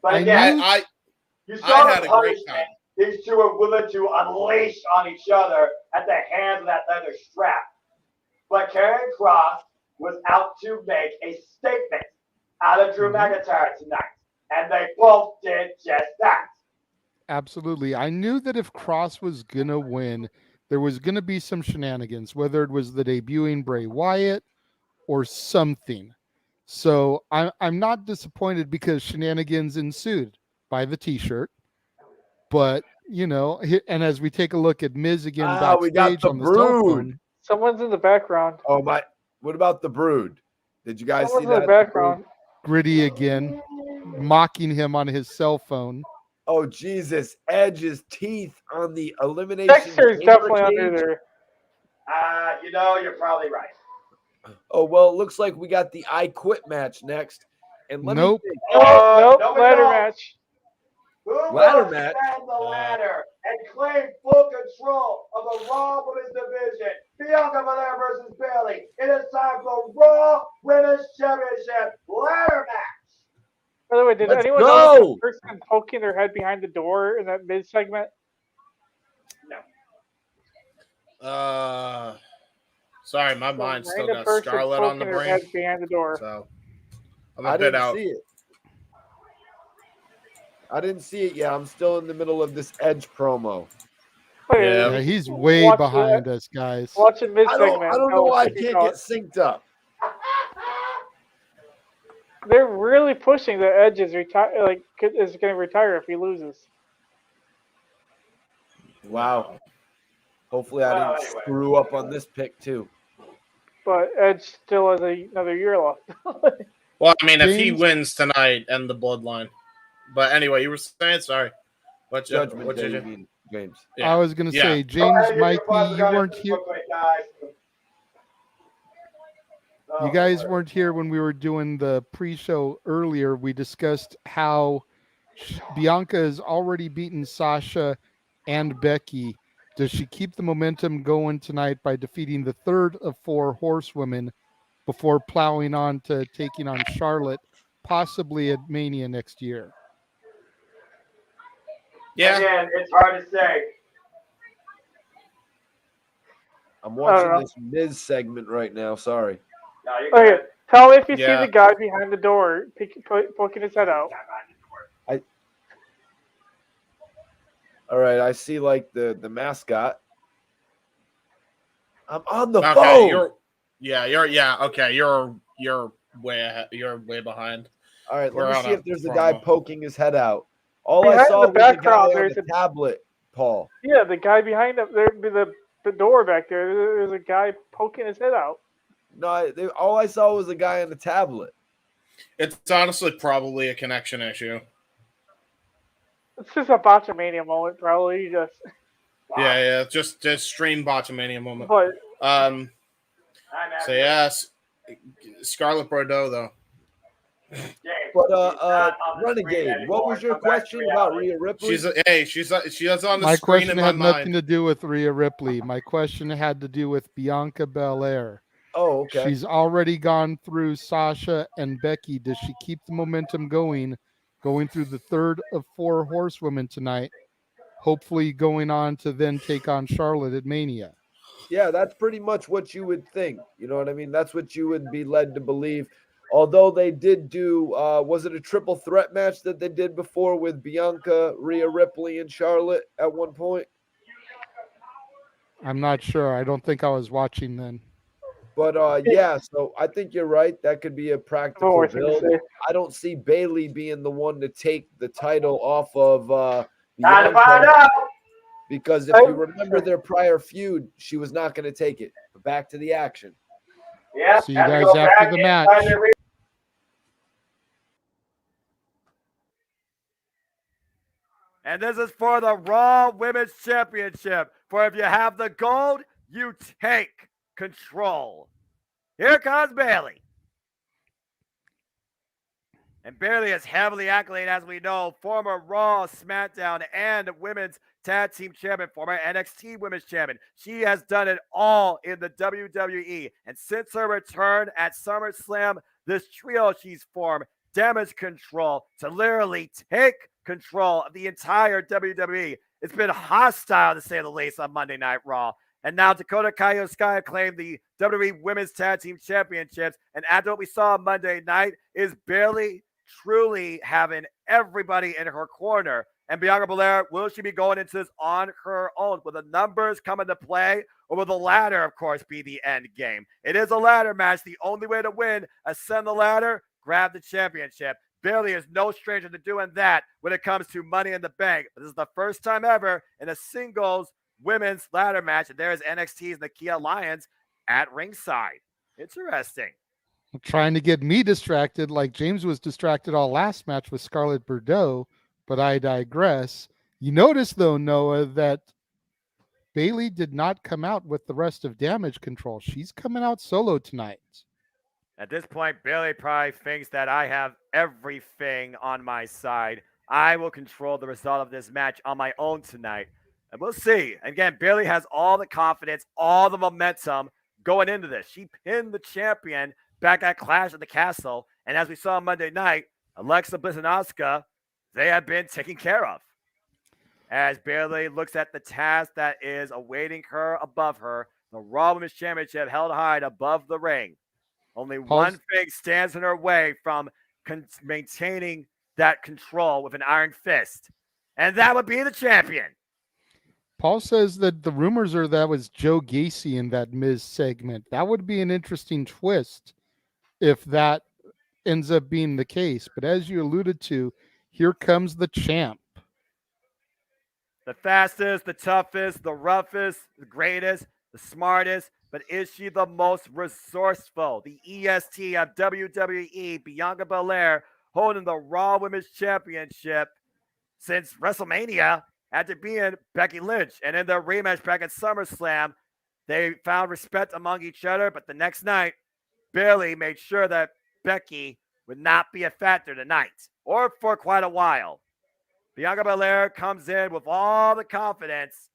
But again, you saw the punishment these two are willing to unleash on each other at the hands of that leather strap. But Karrion Kross was out to make a statement out of Drew McIntyre tonight. And they both did just that. Absolutely. I knew that if Kross was going to win, there was going to be some shenanigans, whether it was the debuting Bray Wyatt or something. So I'm not disappointed because shenanigans ensued by the T-shirt. But, you know, and as we take a look at Miz again backstage we got the on the Brood. cell phone. Someone's in the background. Oh, my. What about the Brood? Did you guys see that? Someone's in the background. Gritty again, mocking him on his cell phone. Oh, Jesus. Edge's teeth on the elimination. Dexter's definitely under there. You know, you're probably right. Oh, well, it looks like we got the I Quit match next. And let Nope. me think. Nope, ladder match. Who Ladder will match? stand the ladder and claim full control of the Raw Women's Division? Bianca Belair versus Bayley. It is time for Raw Women's Championship ladder match. By the way, did Let's anyone go! notice the person poking their head behind the door in that mid segment? No. Sorry, my mind still Random got person Scarlet on the poking their brain. head behind the door. So I'm I a bit didn't out. see it. I didn't see it yet. I'm still in the middle of this Edge promo. Yeah, he's way Watch behind us, guys. Watching mid I segment. don't know why I can't get synced up. They're really pushing that Edge is is going to retire if he loses. Wow. Hopefully I didn't screw up on this pick too. But Edge still has another year left. Well, I mean, if he James- wins tonight, end the bloodline. But anyway, you were saying, sorry. Judgment what Day, did you you? mean, James. I was going to Yeah. say, James, Mikey, you weren't here. Guys. You guys weren't here when we were doing the pre-show earlier. We discussed how Bianca has already beaten Sasha and Becky. Does she keep the momentum going tonight by defeating the third of 4 horsewomen before plowing on to taking on Charlotte, possibly at Mania next year? Yeah. Again, it's hard to say. I'm watching this Miz segment right now. Sorry. No, you're Okay, good. tell me if you Yeah. see the guy behind the door poking his head out. All right, I see like the mascot. I'm on the Okay, phone. You're way ahead. You're way behind. All right, We're let me on see a if there's a guy promo. poking his head out. All I Behind saw the was a guy background, on there's the tablet, Paul. Yeah, the guy behind the door back there. There's a guy poking his head out. No, all I saw was a guy on the tablet. It's honestly probably a connection issue. It's just a botchamania moment, probably. Yeah, just stream botchamania moment. But So yes, Scarlett Bordeaux though. But Renegade, what was your question about Rhea Ripley? She's on the My screen question in had my nothing mind. to do with Rhea Ripley. My question had to do with Bianca Belair. Oh, okay. She's already gone through Sasha and Becky. Does she keep the momentum going through the third of 4 horsewomen tonight, hopefully going on to then take on Charlotte at Mania? Yeah, that's pretty much what you would think. You know what I mean? That's what you would be led to believe. Although they did do, was it a triple threat match that they did before with Bianca, Rhea Ripley, and Charlotte at one point? I'm not sure. I don't think I was watching then. But yeah, so I think you're right. That could be a practical build. I don't see Bayley being the one to take the title off of Time to find Bianca, out. because if you remember their prior feud, she was not going to take it. But back to the action. Yeah. See you guys after the match. And this is for the Raw Women's Championship. For if you have the gold, you take control. Here comes Bayley. And Bayley is heavily accoladed, as we know, former Raw, SmackDown, and Women's Tag Team Champion, former NXT Women's Champion. She has done it all in the WWE. And since her return at SummerSlam, this trio she's formed, Damage Control, to literally take control of the entire WWE. It's been hostile, to say the least, on Monday Night Raw. And now Dakota Kai Sky claimed the WWE Women's Tag Team Championships. And after what we saw on Monday night, is barely truly having everybody in her corner. And Bianca Belair, will she be going into this on her own? Will the numbers come into play? Or will the ladder, of course, be the end game? It is a ladder match. The only way to win, ascend the ladder, grab the championship. Bayley is no stranger to doing that when it comes to Money in the Bank. But this is the first time ever in a singles women's ladder match. And there is NXT's Nakia Lyons at ringside. Interesting. Trying to get me distracted like James was distracted all last match with Scarlett Bordeaux, but I digress. You notice, though, Noah, that Bayley did not come out with the rest of Damage Control. She's coming out solo tonight. At this point, Bayley probably thinks that I have everything on my side. I will control the result of this match on my own tonight. And we'll see. Again, Bayley has all the confidence, all the momentum going into this. She pinned the champion back at Clash at the Castle. And as we saw on Monday night, Alexa Bliss and Asuka, they have been taken care of. As Bayley looks at the task that is awaiting her above her, the Raw Women's Championship held high above the ring. Only one thing stands in her way from maintaining that control with an iron fist, and that would be the champion. Paul says that the rumors are that was Joe Gacy in that Miz segment. That would be an interesting twist if that ends up being the case. But as you alluded to, here comes the champ. The fastest, the toughest, the roughest, the greatest, the smartest, but is she the most resourceful? The EST of WWE, Bianca Belair, holding the Raw Women's Championship since WrestleMania after being Becky Lynch. And in their rematch back at SummerSlam, they found respect among each other, but the next night, Bayley made sure that Becky would not be a factor tonight or for quite a while. Bianca Belair comes in with all the confidence,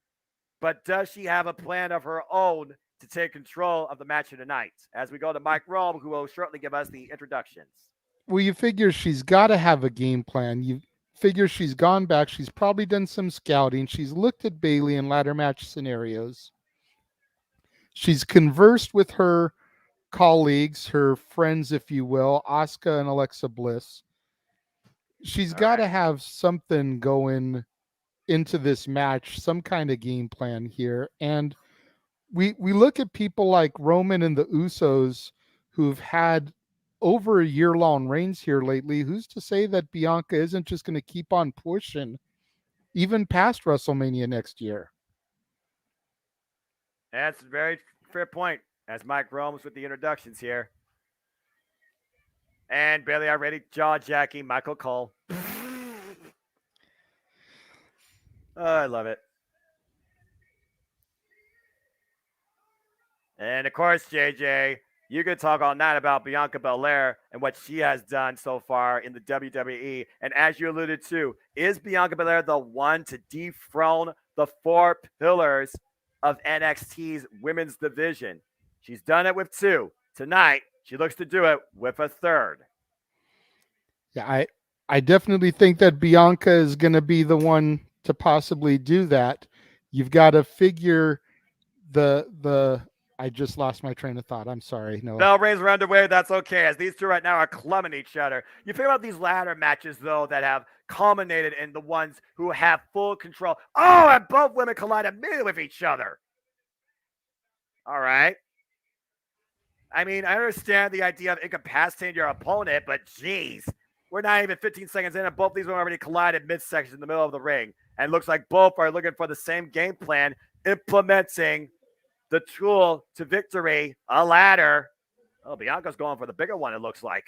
but does she have a plan of her own to take control of the match of tonight? As we go to Mike Rome, who will shortly give us the introductions. Well, you figure she's got to have a game plan. You figure she's gone back. She's probably done some scouting. She's looked at Bayley in ladder match scenarios. She's conversed with her colleagues, her friends, if you will, Asuka and Alexa Bliss. She's got to have something going into this match, some kind of game plan here. And we look at people like Roman and the Usos who've had over a year-long reigns here lately. Who's to say that Bianca isn't just going to keep on pushing even past WrestleMania next year? That's a very fair point, as Mike roams with the introductions here. And Bailey already jaw-jacking Michael Cole. Oh, I love it. And of course, JJ, you could talk all night about Bianca Belair and what she has done so far in the WWE. And as you alluded to, is Bianca Belair the one to dethrone the four pillars of NXT's women's division? She's done it with two. Tonight, she looks to do it with a third. Yeah, I definitely think that Bianca is going to be the one to possibly do that. You've got to figure the I just lost my train of thought. I'm sorry. No. Bell rings are underway. That's okay, as these two right now are clubbing each other. You think about these ladder matches, though, that have culminated in the ones who have full control. Oh, and both women collide immediately with each other. All right. I mean, I understand the idea of incapacitating your opponent, but geez, we're not even 15 seconds in, and both these women already collided midsection in the middle of the ring. And it looks like both are looking for the same game plan, implementing the tool to victory, a ladder. Oh, Bianca's going for the bigger one, it looks like.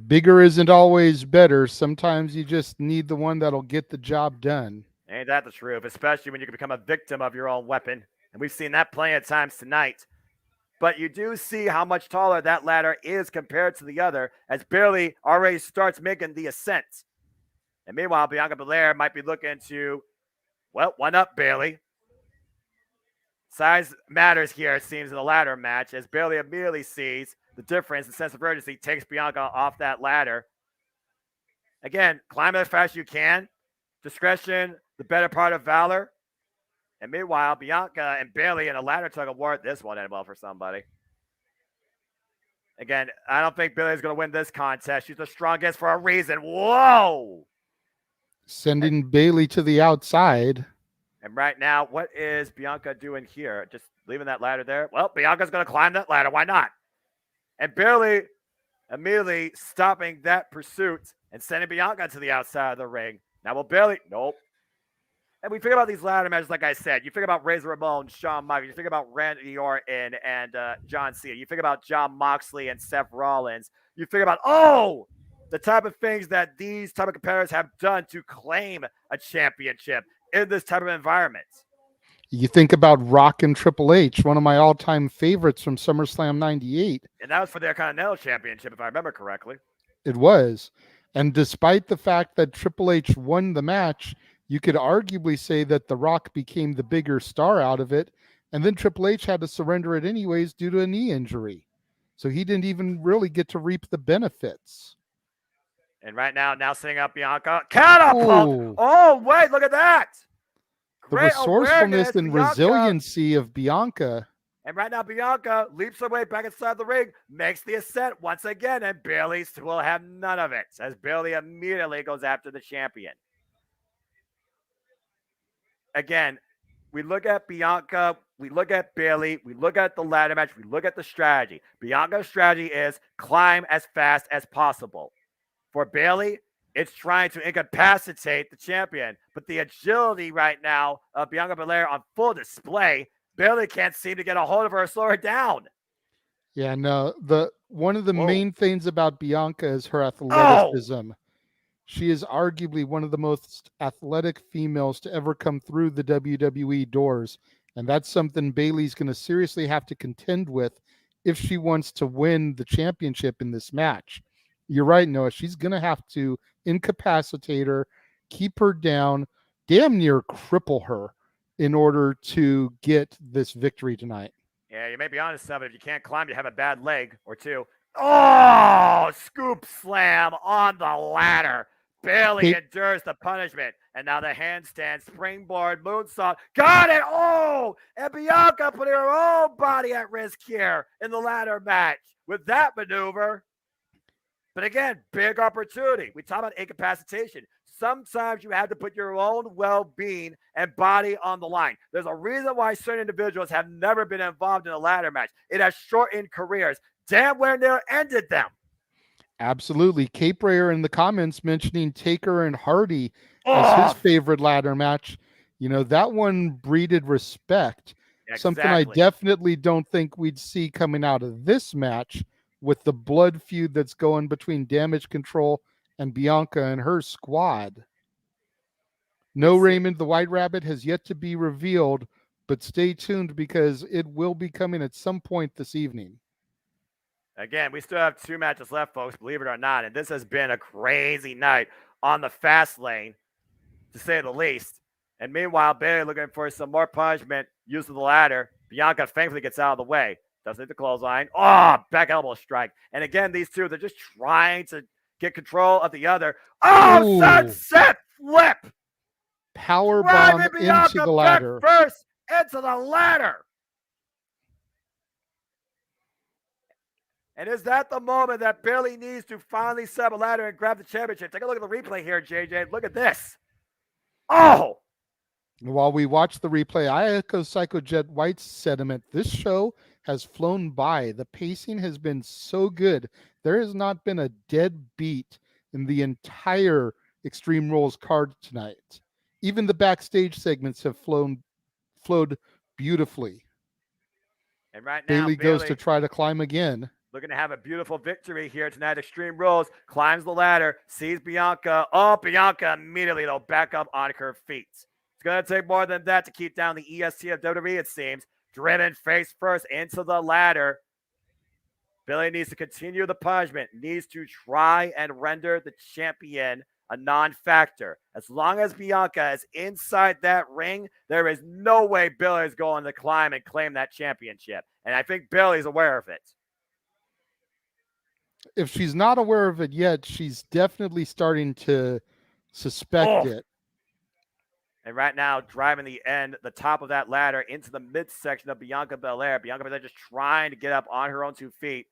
Bigger isn't always better. Sometimes you just need the one that'll get the job done. Ain't that the truth, especially when you can become a victim of your own weapon. And we've seen that plenty of times tonight. But you do see how much taller that ladder is compared to the other, as Bayley already starts making the ascent. And meanwhile, Bianca Belair might be looking to, well, one up Bayley. Size matters here, it seems, in the ladder match, as Bayley immediately sees the difference. The sense of urgency takes Bianca off that ladder. Again, climb as fast as you can. Discretion, the better part of valor. And meanwhile, Bianca and Bayley in a ladder tug of war. This one ended well for somebody. Again, I don't think Bayley's going to win this contest. She's the strongest for a reason. Whoa! Sending Bayley to the outside. And right now, what is Bianca doing here? Just leaving that ladder there? Well, Bianca's going to climb that ladder. Why not? And Bayley immediately stopping that pursuit and sending Bianca to the outside of the ring. Now, will Bayley? Nope. And we think about these ladder matches, like I said. You think about Razor Ramon, Shawn Michaels. You think about Randy Orton and John Cena. You think about Jon Moxley and Seth Rollins. You think about, the type of things that these type of competitors have done to claim a championship in this type of environment. You think about Rock and Triple H, one of my all-time favorites from SummerSlam 98. And that was for their Continental Championship, if I remember correctly. It was. And despite the fact that Triple H won the match, you could arguably say that The Rock became the bigger star out of it, and then Triple H had to surrender it anyways due to a knee injury. So he didn't even really get to reap the benefits. And right now setting up Bianca. Catapult! Ooh. Oh, wait, look at that! The Great resourcefulness and Bianca. resiliency of Bianca. And right now, Bianca leaps her way back inside the ring, makes the ascent once again, and Bayley will have none of it, as Bayley immediately goes after the champion. Again, we look at Bianca, we look at Bayley, we look at the ladder match, we look at the strategy. Bianca's strategy is climb as fast as possible. For Bayley, it's trying to incapacitate the champion. But the agility right now of Bianca Belair on full display, Bayley can't seem to get a hold of her or slow her down. Yeah, no, one of the main things about Bianca is her Oh! athleticism. She is arguably one of the most athletic females to ever come through the WWE doors. And that's something Bayley's going to seriously have to contend with if she wants to win the championship in this match. You're right, Noah. She's going to have to incapacitate her, keep her down, damn near cripple her in order to get this victory tonight. Yeah, you may be honest, but if you can't climb, you have a bad leg or two. Oh, scoop slam on the ladder. Bayley endures the punishment. And now the handstand, springboard, moonsault. Got it! Oh! And Bianca putting her own body at risk here in the ladder match with that maneuver. But again, big opportunity. We talk about incapacitation. Sometimes you have to put your own well-being and body on the line. There's a reason why certain individuals have never been involved in a ladder match. It has shortened careers. Damn where near ended them. Absolutely. Cape Rayer in the comments mentioning Taker and Hardy as his favorite ladder match. You know, that one breeded respect. Exactly. Something I definitely don't think we'd see coming out of this match with the blood feud that's going between Damage Control and Bianca and her squad. No Raymond the White Rabbit has yet to be revealed, but stay tuned because it will be coming at some point this evening. Again, we still have 2 matches left, folks, believe it or not. And this has been a crazy night on the fast lane, to say the least. And meanwhile, Bayley looking for some more punishment, use of the ladder. Bianca thankfully gets out of the way. Doesn't hit the clothesline. Oh, back elbow strike. And again, these two, they're just trying to get control of the other. Oh, sunset flip! Power bomb into the ladder. First into the ladder. And is that the moment that Bayley needs to finally set a ladder and grab the championship? Take a look at the replay here, JJ. Look at this. Oh! While we watch the replay, I echo Psycho Jet White's sentiment. This show has flown by. The pacing has been so good. There has not been a dead beat in the entire Extreme Rules card tonight. Even the backstage segments have flowed beautifully. And right now, Bayley goes to try to climb again. Looking to have a beautiful victory here tonight. Extreme Rules, climbs the ladder, sees Bianca. Oh, Bianca immediately, though, back up on her feet. It's going to take more than that to keep down the EST of WWE, it seems. Driven face first into the ladder. Bayley needs to continue the punishment, needs to try and render the champion a non-factor. As long as Bianca is inside that ring, there is no way Bayley is going to climb and claim that championship. And I think Bayley's aware of it. If she's not aware of it yet, she's definitely starting to suspect it. And right now, driving the top of that ladder into the midsection of Bianca Belair. Bianca Belair just trying to get up on her own 2 feet.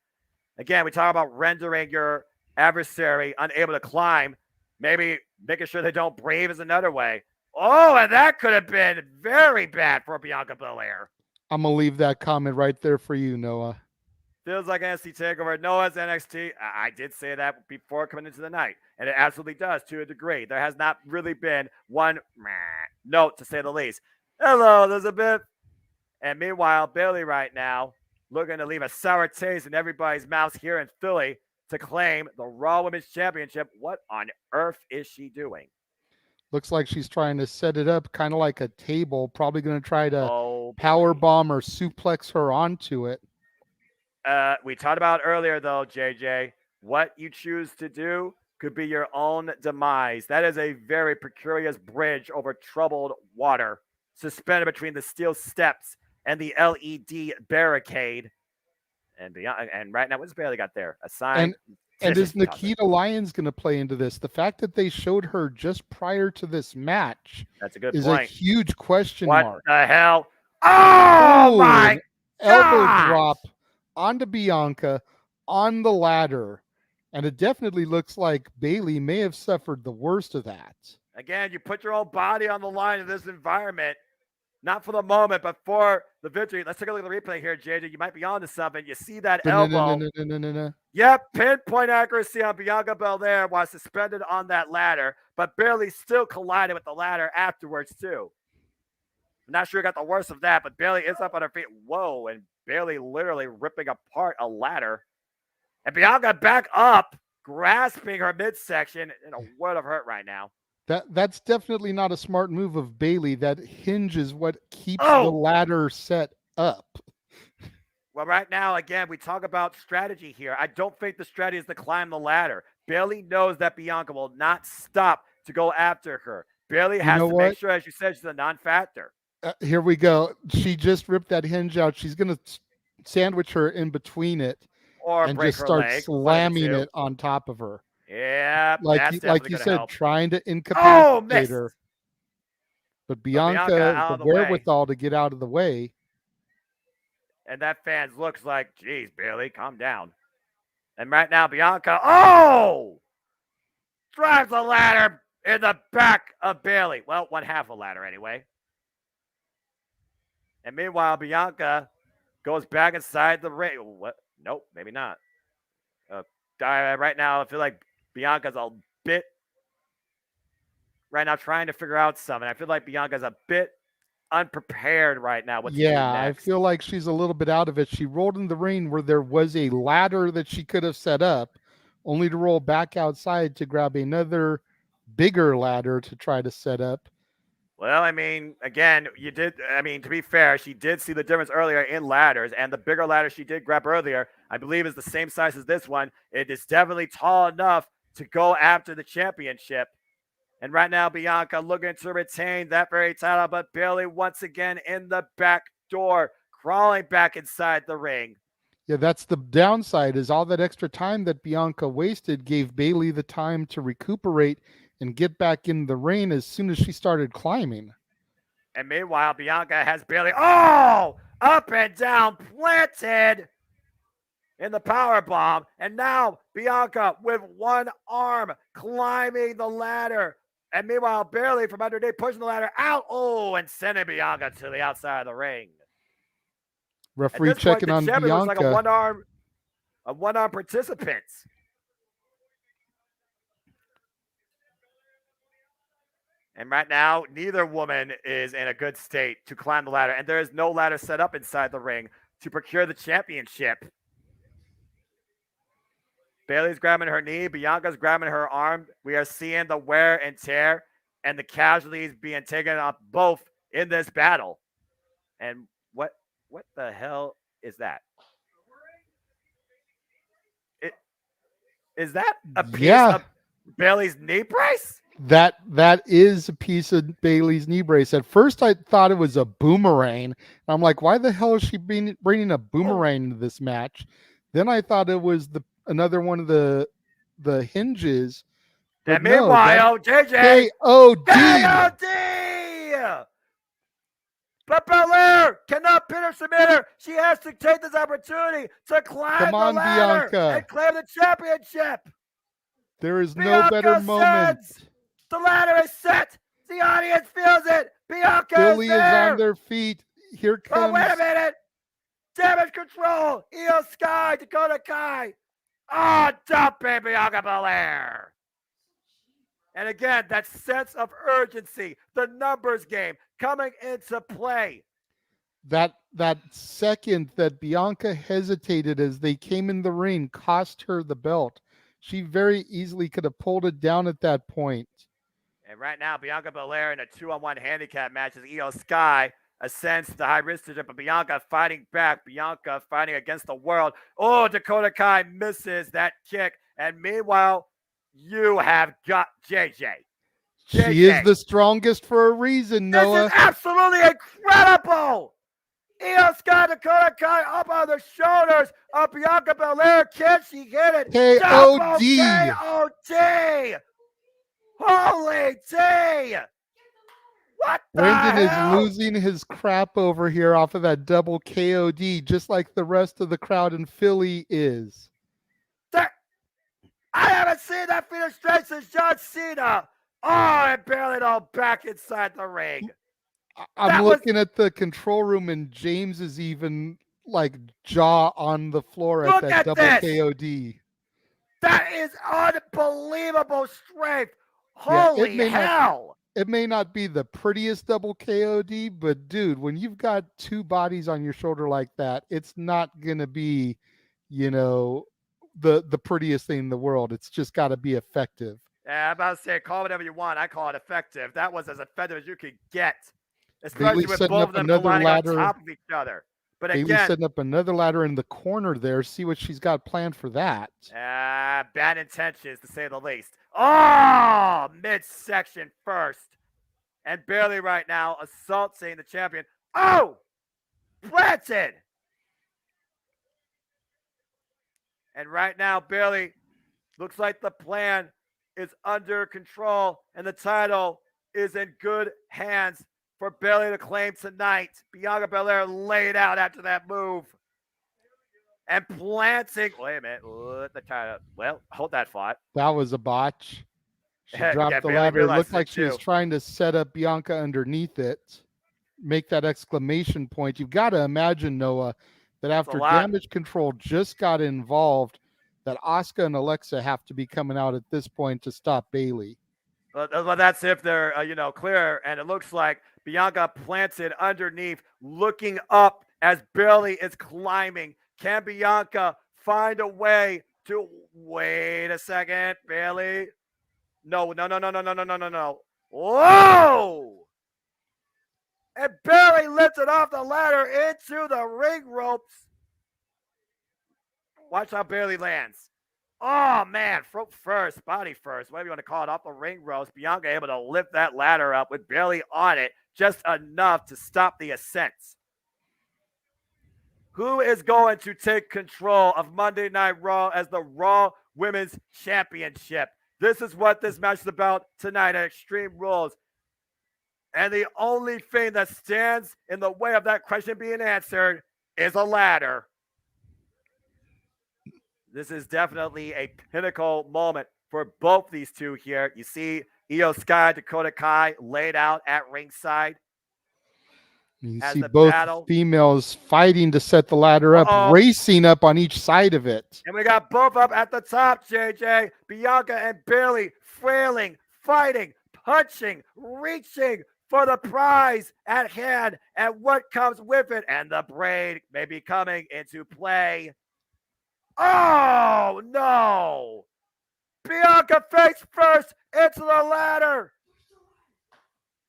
Again, we talk about rendering your adversary unable to climb. Maybe making sure they don't breathe is another way. Oh, and that could have been very bad for Bianca Belair. I'm going to leave that comment right there for you, Noah. Feels like NXT TakeOver. Noah's NXT. I did say that before coming into the night, and it absolutely does to a degree. There has not really been one note, to say the least. Hello, Elizabeth. And meanwhile, Bayley right now looking to leave a sour taste in everybody's mouths here in Philly to claim the Raw Women's Championship. What on earth is she doing? Looks like she's trying to set it up kind of like a table, probably going to try to power bomb or suplex her onto it. We talked about earlier, though, JJ, what you choose to do could be your own demise. That is a very precarious bridge over troubled water, suspended between the steel steps and the LED barricade. And right now, what's Bayley got there? A sign. And is Nikita Lyons going to play into this? The fact that they showed her just prior to this match is a huge question mark. What the hell? Oh, my elbow drop onto Bianca on the ladder. And it definitely looks like Bayley may have suffered the worst of that. Again, you put your own body on the line in this environment. Not for the moment, but for the victory. Let's take a look at the replay here, JJ. You might be on to something. You see that elbow. Yep, pinpoint accuracy on Bianca Belair while suspended on that ladder, but Bayley still collided with the ladder afterwards, too. I'm not sure who got the worst of that, but Bayley is up on her feet. Whoa, and Bayley literally ripping apart a ladder. And Bianca back up, grasping her midsection in a world of hurt right now. That's definitely not a smart move of Bayley. That hinge is what keeps the ladder set up. Well, right now, again, we talk about strategy here. I don't think the strategy is to climb the ladder. Bayley knows that Bianca will not stop to go after her. Bayley has to make sure, as you said, she's a non-factor. Here we go. She just ripped that hinge out. She's going to sandwich her in between it or and break just her start leg, slamming it on top of her. Yeah, like you said, help. trying to incapacitate missed. her. But Bianca, the wherewithal to get out of the way. And that fan looks like, geez, Bayley, calm down. And right now, Bianca, drives the ladder in the back of Bayley. Well, one half a ladder anyway. And meanwhile, Bianca goes back inside the ring. What? Nope, maybe not. Right now, I feel like Bianca's a bit right now trying to figure out something. I feel like Bianca's a bit unprepared right now. I feel like she's a little bit out of it. She rolled in the ring where there was a ladder that she could have set up, only to roll back outside to grab another bigger ladder to try to set up. Well, I mean, again, to be fair, she did see the difference earlier in ladders, and the bigger ladder she did grab earlier, I believe, is the same size as this one. It is definitely tall enough to go after the championship. And right now, Bianca looking to retain that very title, but Bayley once again in the back door, crawling back inside the ring. Yeah, that's the downside, is all that extra time that Bianca wasted gave Bayley the time to recuperate and get back in the ring as soon as she started climbing. And meanwhile, Bianca has Bayley, up and down, planted in the power bomb. And now Bianca with one arm climbing the ladder. And meanwhile, Bayley from underneath pushing the ladder out. And sending Bianca to the outside of the ring. Referee checking on Bianca. Looks like a one-arm participant. And right now, neither woman is in a good state to climb the ladder. And there is no ladder set up inside the ring to procure the championship. Bayley's grabbing her knee. Bianca's grabbing her arm. We are seeing the wear and tear and the casualties being taken up both in this battle. And what the hell is that? Is that a piece of Bayley's knee brace? That is a piece of Bayley's knee brace. At first, I thought it was a boomerang. I'm like, why the hell is she bringing a boomerang into this match? Then I thought it was another one of the hinges. And meanwhile, JJ KOD! But Belair cannot pin or submit her. She has to take this opportunity to climb the ladder Bianca, and claim the championship. There is no better moment. The ladder is set. The audience feels it. Bianca Billy is there. Is on their feet. Here comes. Oh, wait a minute. Damage control. Io Sky, Dakota Kai. Dumping Bianca Belair. And again, that sense of urgency, the numbers game coming into play. That second that Bianca hesitated as they came in the ring cost her the belt. She very easily could have pulled it down at that point. And right now, Bianca Belair in a 2-on-1 handicap match as Io Sky ascends to the high risk position, but Bianca fighting back. Bianca fighting against the world. Dakota Kai misses that kick. And meanwhile, you have got JJ. She is the strongest for a reason, Noah. This is absolutely incredible. Io Sky, Dakota Kai up on the shoulders of Bianca Belair. Can she hit it? KOD. KOD. Holy D. What the Brendan hell? is losing his crap over here off of that double KOD, just like the rest of the crowd in Philly is. I haven't seen that feat of strength since John Cena. And barely back inside the ring. I'm looking at the control room, and James is even like jaw on the floor at Look that at double this! KOD. That is unbelievable strength. Yeah, Holy hell! It may not be the prettiest double KOD, but dude, when you've got two bodies on your shoulder like that, it's not gonna be, the prettiest thing in the world. It's just got to be effective. Yeah, I'm about to say, call it whatever you want. I call it effective. That was as effective as you could get, Bailey especially with setting both up of them another colliding on ladder. top of each other. But Bailey again, setting up another ladder in the corner there. See what she's got planned for that. bad intentions to say the least. Oh, midsection first. And Bailey right now assaulting the champion. Oh, planted. And right now, Bailey looks like the plan is under control and the title is in good hands for Bailey to claim tonight. Bianca Belair laid out after that move. And planting. Wait a minute. The title. Well, hold that thought. That was a botch. She dropped the Bailey ladder. It looked realizes like it she was too. trying to set up Bianca underneath it. Make that exclamation point. You've got to imagine, Noah, that after Damage Control just got involved, that Asuka and Alexa have to be coming out at this point to stop Bailey. Well, that's if they're, clear. And it looks like Bianca planted underneath, looking up as Bailey is climbing. Can Bianca find a way to wait a second, Bailey? No. Whoa! And Bailey lifted off the ladder into the ring ropes. Watch how Bailey lands. Oh, man, throat first, body first, whatever you want to call it, off the ring ropes. Bianca able to lift that ladder up with Bailey on it, just enough to stop the ascent. Who is going to take control of Monday Night Raw as the Raw Women's Championship? This is what this match is about tonight at Extreme Rules. And the only thing that stands in the way of that question being answered is a ladder. This is definitely a pinnacle moment for both these two here. You see Io Sky, Dakota Kai laid out at ringside. You see both females fighting to set the ladder up, racing up on each side of it. And we got both up at the top, JJ. Bianca and Bailey frailing, fighting, punching, reaching for the prize at hand and what comes with it. And the braid may be coming into play. Oh, no. Bianca face first into the ladder.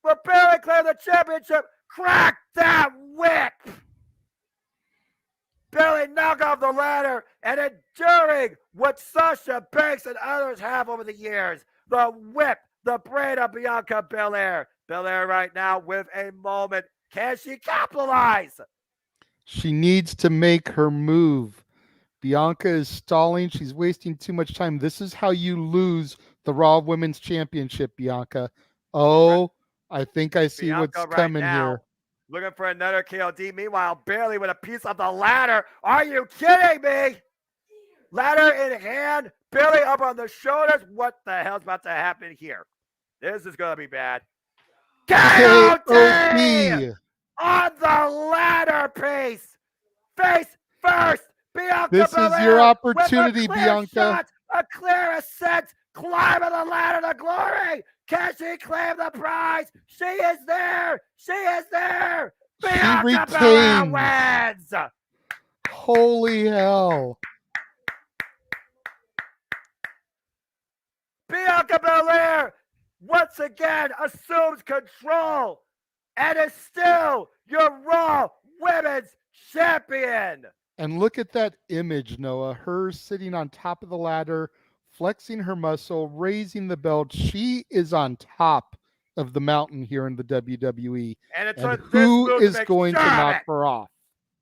But Bailey claimed the championship. Crack that whip. Bailey knocked off the ladder and enduring what Sasha Banks and others have over the years. The whip, the braid of Bianca Belair. Belair right now with a moment. Can she capitalize? She needs to make her move. Bianca is stalling. She's wasting too much time. This is how you lose the Raw Women's Championship, Bianca. Oh, I think I see Bianca what's coming here. Looking for another KOD. Meanwhile, Bailey with a piece of the ladder. Are you kidding me? Ladder in hand. Bailey up on the shoulders. What the hell's about to happen here? This is going to be bad. KOD on the ladder piece. Face first. Bianca this Belair is your opportunity, Bianca. Shot, a clear ascent. Climbing the ladder to glory. Can she claim the prize? She is there. She is there. Bianca Belair wins. Holy hell. Bianca Belair once again assumes control and is still your Raw Women's Champion. And look at that image, Noah. Her sitting on top of the ladder, flexing her muscle, raising the belt. She is on top of the mountain here in the WWE. And who is going to knock her off?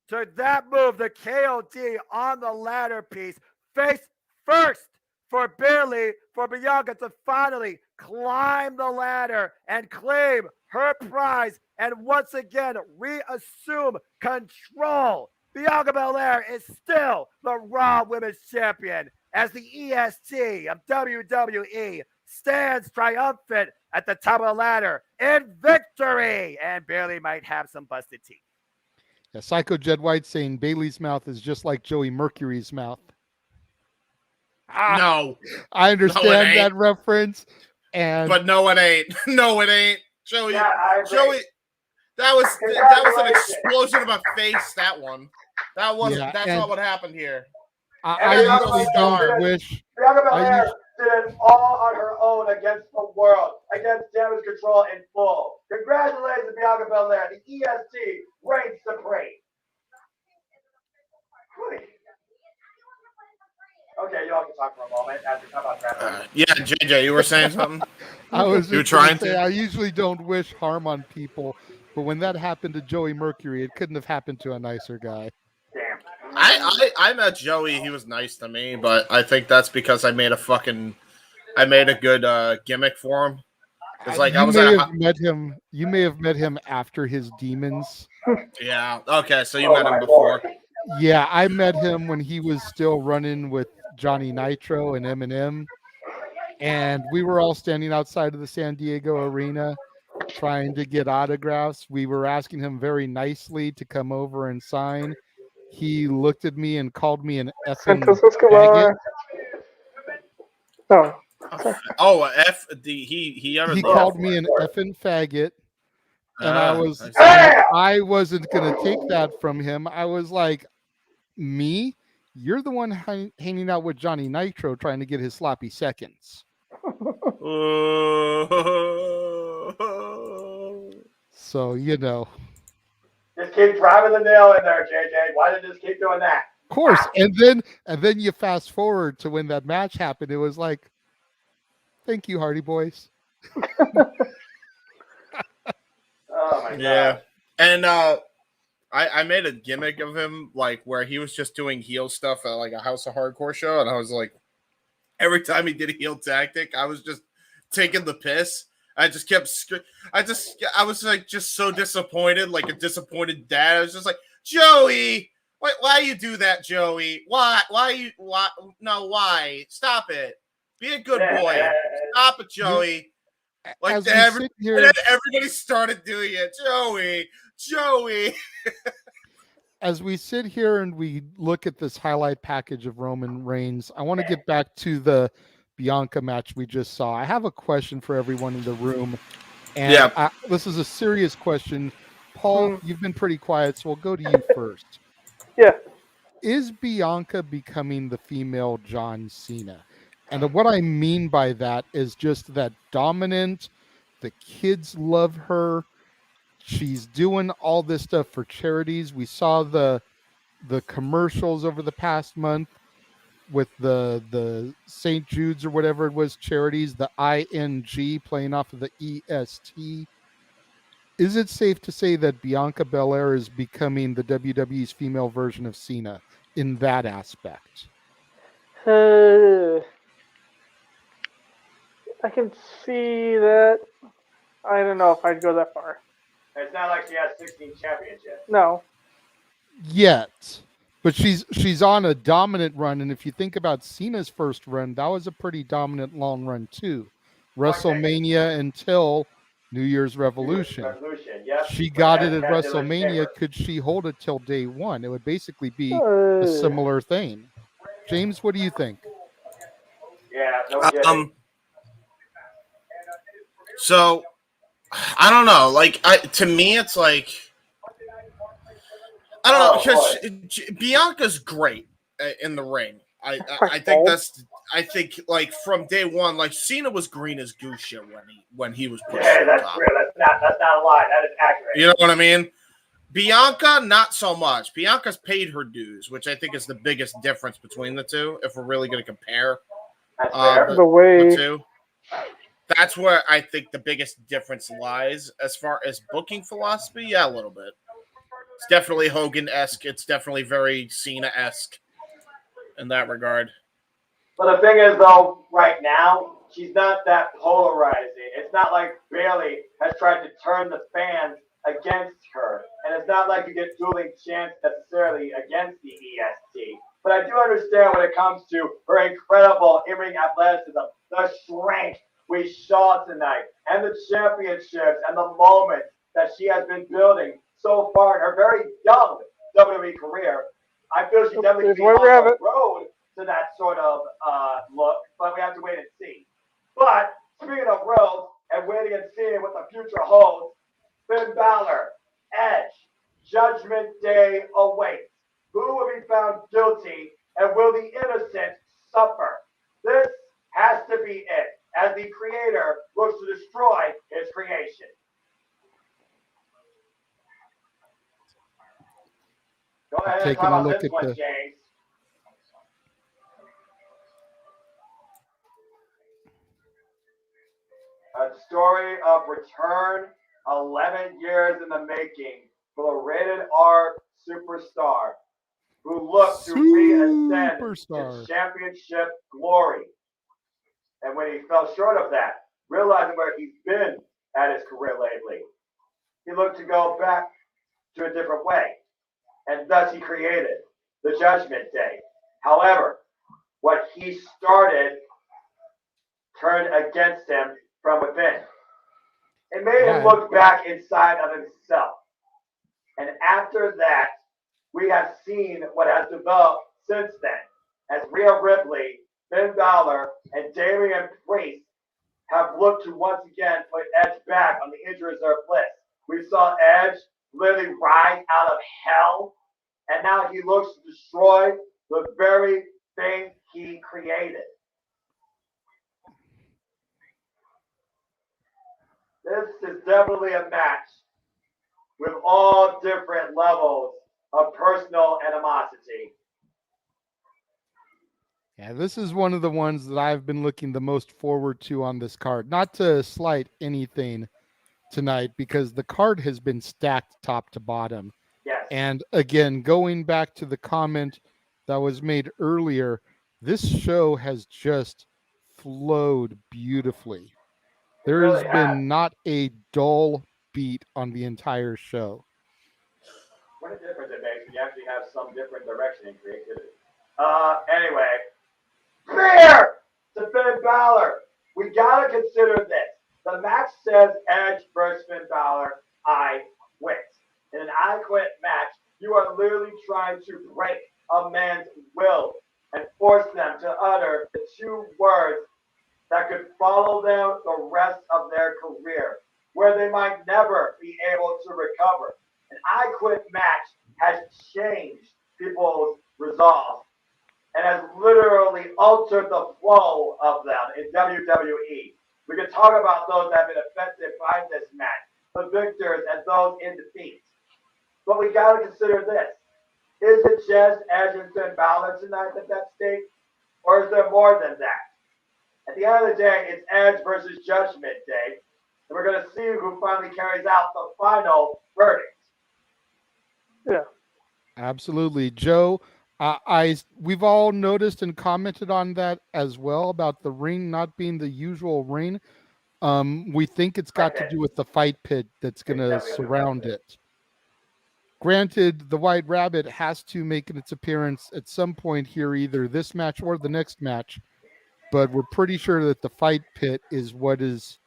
To that move, the KOD on the ladder piece, face first for Bailey, for Bianca to finally climb the ladder and claim her prize and once again reassume control. Bianca Belair is still the Raw Women's Champion as the EST of WWE stands triumphant at the top of the ladder in victory, and Bailey might have some busted teeth. Yeah, Psycho Jed White saying Bailey's mouth is just like Joey Mercury's mouth. No, I understand No, it that ain't. reference, and but no, it ain't. No, it ain't. Joey, Yeah, I agree. Joey, that was an explosion of a face. That one. That wasn't. Yeah, that's and not what happened here. I And usually don't wish. Bianca I Belair us- did it all on her own against the world, against Damage Control in full. Congratulations, Bianca Belair. The EST reigns supreme. Okay, y'all can talk for a moment as we come up. Yeah, JJ, you were saying something. I was You were just gonna trying say to. I usually don't wish harm on people, but when that happened to Joey Mercury, it couldn't have happened to a nicer guy. Damn. I met Joey. He was nice to me, but I think that's because I made a good gimmick for him. It's like You may have met him after his demons. Yeah. Okay. So you met him before. Yeah, I met him when he was still running with Johnny Nitro and Eminem, and we were all standing outside of the San Diego arena trying to get autographs. We were asking him very nicely to come over and sign. He looked at me and called me an effing faggot. Oh. Oh, he uttered He the called F me an word. effing faggot, and I I wasn't gonna take that from him. I was like, me? You're the one hanging out with Johnny Nitro trying to get his sloppy seconds. So, you know. Just keep driving the nail in there, JJ. Why did you just keep doing that? Of course. And then you fast forward to when that match happened. It was like, thank you, Hardy Boys. Oh my god. Yeah. And I made a gimmick of him, like where he was just doing heel stuff at like a House of Hardcore show, and I was like, every time he did a heel tactic, I was just taking the piss. I just kept I was like just so disappointed, like a disappointed dad. I was just like, Joey, why you do that, Joey? Why stop it? Be a good boy. Stop it, Joey. Like everybody started doing it. Joey. As we sit here and we look at this highlight package of Roman Reigns, I want to get back to the Bianca match we just saw. I have a question for everyone in the room. And this is a serious question. Paul, you've been pretty quiet, so we'll go to you first. Yeah. Is Bianca becoming the female John Cena? And what I mean by that is just that dominant, the kids love her. She's doing all this stuff for charities. We saw the commercials over the past month with the St. Jude's or whatever it was charities, the ING playing off of the EST. Is it safe to say that Bianca Belair is becoming the WWE's female version of Cena in that aspect? I can see that. I don't know if I'd go that far. It's not like she has 16 championships. No. Yet. But she's on a dominant run, and if you think about Cena's first run, that was a pretty dominant long run too. WrestleMania until New Year's Revolution. Yep. She got it at WrestleMania. Could she hold it till day one? It would basically be a similar thing. James, what do you think? Yeah, no kidding. So I don't know. Like, to me, it's like I don't know, because Bianca's great in the ring. I think like from day one, like Cena was green as goose shit when he was pushed. Yeah, that's true. That's not a lie. That is accurate. You know what I mean? Bianca, not so much. Bianca's paid her dues, which I think is the biggest difference between the two. If we're really going to compare the two. That's where I think the biggest difference lies. As far as booking philosophy, yeah, a little bit. It's definitely Hogan-esque. It's definitely very Cena-esque in that regard. But the thing is, though, right now, she's not that polarizing. It's not like Bailey has tried to turn the fans against her. And it's not like you get dueling chants necessarily against the EST. But I do understand when it comes to her incredible in-ring athleticism, the strength we saw tonight, and the championships and the moments that she has been building so far in her very young WWE career, I feel she definitely could be on the road to that sort of look, but we have to wait and see. But speaking of roads and waiting and seeing what the future holds, Finn Balor, Edge, Judgment Day awaits. Who will be found guilty and will the innocent suffer? This has to be it, as the creator looks to destroy his creation. Go ahead and talk about this one, James. A story of return 11 years in the making for the rated R superstar who looked to reascend his championship glory. And when he fell short of that, realizing where he's been at his career lately, he looked to go back to a different way. And thus he created the Judgment Day. However, what he started turned against him from within. It made him look back inside of himself. And after that, we have seen what has developed since then, as Rhea Ripley, Finn Balor, and Damian Priest have looked to once again put Edge back on the injury reserve list. We saw Edge literally rise out of hell, and now he looks to destroy the very thing he created. This is definitely a match with all different levels of personal animosity. Yeah, this is one of the ones that I've been looking the most forward to on this card. Not to slight anything tonight, because the card has been stacked top to bottom. Yes. And again, going back to the comment that was made earlier, this show has just flowed beautifully. There has been not a dull beat on the entire show. What a difference it makes when you actually have some different direction in creativity. Anyway, fair to Finn Balor. We gotta consider this. The match says Edge versus Finn Balor, I quit. In an I quit match, you are literally trying to break a man's will and force them to utter the two words that could follow them the rest of their career, where they might never be able to recover. An I quit match has changed people's resolve and has literally altered the flow of them in WWE. We can talk about those that have been affected by this match, the victors and those in defeat. But we got to consider this. Is it just Edge and Finn Balor tonight that's at stake? Or is there more than that? At the end of the day, it's Edge versus Judgment Day. And we're going to see who finally carries out the final verdict. Yeah. Absolutely. Joe, we've all noticed and commented on that as well, about the ring not being the usual ring. We think it's got to do with the fight pit that's going to surround it. Granted, the White Rabbit has to make its appearance at some point here, either this match or the next match, but we're pretty sure that the fight pit is what is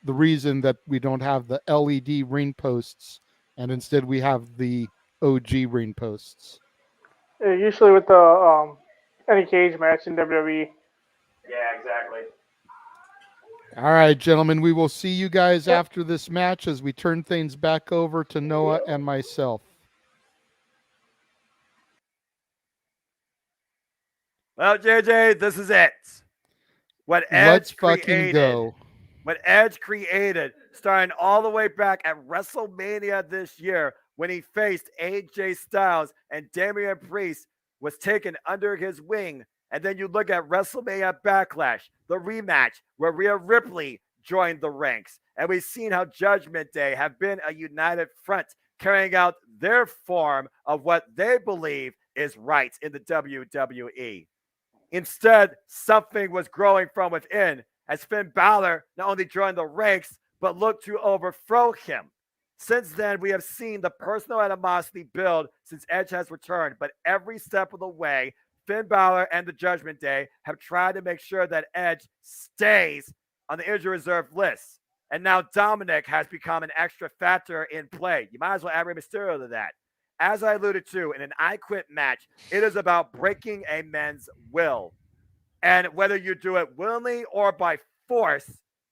the reason that we don't have the LED ring posts, and instead we have the OG ring posts. Yeah, usually with the any cage match in WWE. Yeah, exactly. All right, gentlemen, we will see you guys after this match as we turn things back over to Noah and myself. Well, JJ, this is it. What Let's Edge fucking created. go. What Edge created, starting all the way back at WrestleMania this year when he faced AJ Styles and Damian Priest, was taken under his wing. And then you look at WrestleMania Backlash, the rematch where Rhea Ripley joined the ranks. And we've seen how Judgment Day have been a united front, carrying out their form of what they believe is right in the WWE. Instead, something was growing from within as Finn Balor not only joined the ranks, but looked to overthrow him. Since then, we have seen the personal animosity build since Edge has returned, but every step of the way, Finn Balor and the Judgment Day have tried to make sure that Edge stays on the injury reserve list. And now Dominic has become an extra factor in play. You might as well add Rey Mysterio to that. As I alluded to, in an I Quit match, it is about breaking a man's will. And whether you do it willingly or by force,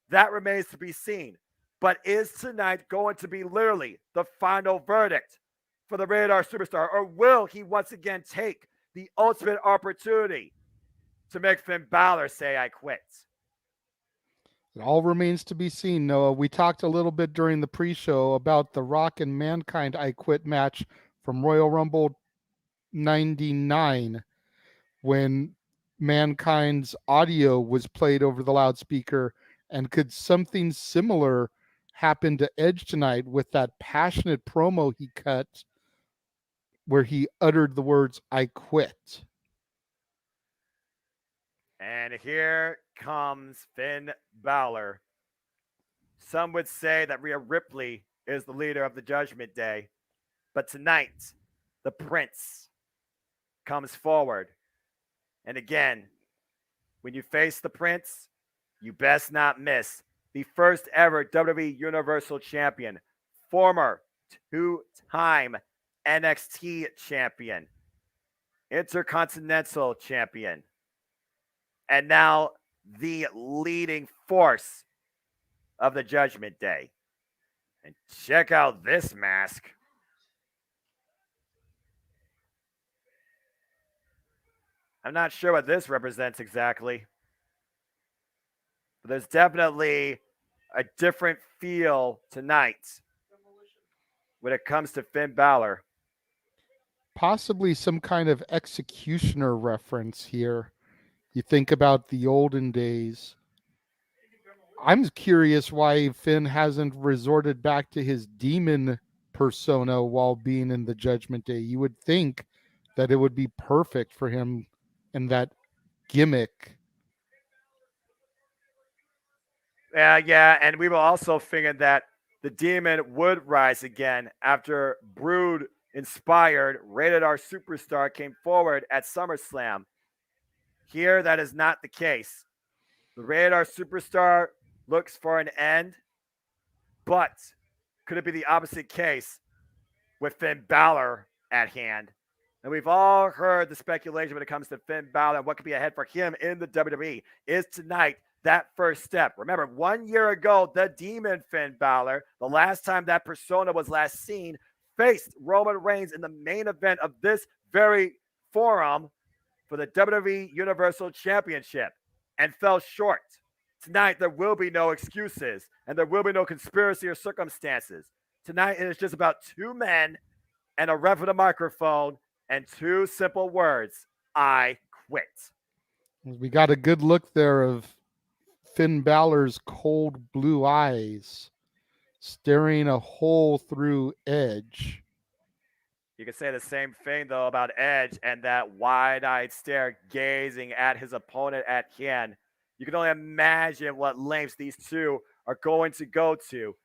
that remains to be seen. But is tonight going to be literally the final verdict for the Rated R Superstar? Or will he once again take the ultimate opportunity to make Finn Balor say, I quit? It all remains to be seen, Noah. We talked a little bit during the pre-show about the Rock and Mankind I Quit match from Royal Rumble 99 when Mankind's audio was played over the loudspeaker, and could something similar happen to Edge tonight with that passionate promo he cut where he uttered the words, I quit? And here comes Finn Balor. Some would say that Rhea Ripley is the leader of the Judgment Day. But tonight, the Prince comes forward. And again, when you face the Prince, you best not miss the first ever WWE Universal Champion, former two-time NXT Champion, Intercontinental Champion, and now the leading force of the Judgment Day. And check out this mask. I'm not sure what this represents exactly, but there's definitely a different feel tonight when it comes to Finn Balor. Possibly some kind of executioner reference here. You think about the olden days. I'm curious why Finn hasn't resorted back to his demon persona while being in the Judgment Day. You would think that it would be perfect for him in that gimmick. Yeah, and we will also figure that the demon would rise again after Brood inspired Rated R Superstar came forward at SummerSlam. Here, that is not the case. The Rated R Superstar looks for an end, but could it be the opposite case with Finn Balor at hand? And we've all heard the speculation when it comes to Finn Balor and what could be ahead for him in the WWE. Is tonight that first step? Remember, 1 year ago, the Demon Finn Balor, the last time that persona was last seen, faced Roman Reigns in the main event of this very forum for the WWE Universal Championship and fell short. Tonight, there will be no excuses and there will be no conspiracy or circumstances. Tonight, it is just about two men and a ref with a microphone and two simple words: I quit. We got a good look there of Finn Balor's cold blue eyes staring a hole through Edge. You could say the same thing, though, about Edge and that wide-eyed stare gazing at his opponent at hand. You can only imagine what lengths these two are going to go to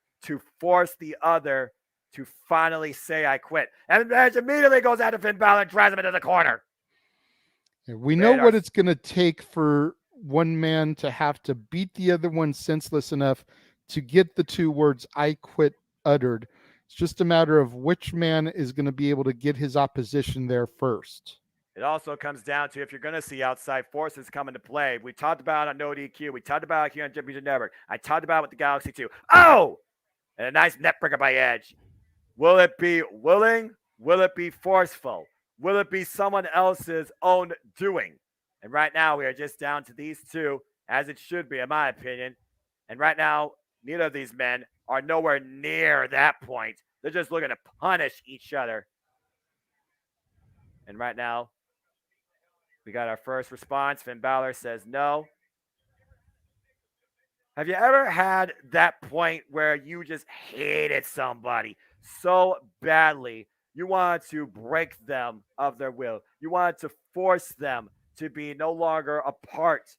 force the other to finally say, I quit. And Edge immediately goes after Finn Balor and drives him into the corner. We know what it's going to take for one man to have to beat the other one senseless enough to get the two words, I quit, uttered. It's just a matter of which man is going to be able to get his opposition there first. It also comes down to if you're going to see outside forces come into play. We talked about it on No DQ. We talked about it here on Championship Network. I talked about it with the Galaxy 2. Oh! And a nice net breaker by Edge. Will it be willing? Will it be forceful? Will it be someone else's own doing? And right now, we are just down to these two, as it should be, in my opinion. And right now, neither of these men are nowhere near that point. They're just looking to punish each other. And right now, we got our first response. Finn Balor says no. Have you ever had that point where you just hated somebody so badly, you wanted to break them of their will? You wanted to force them to be no longer a part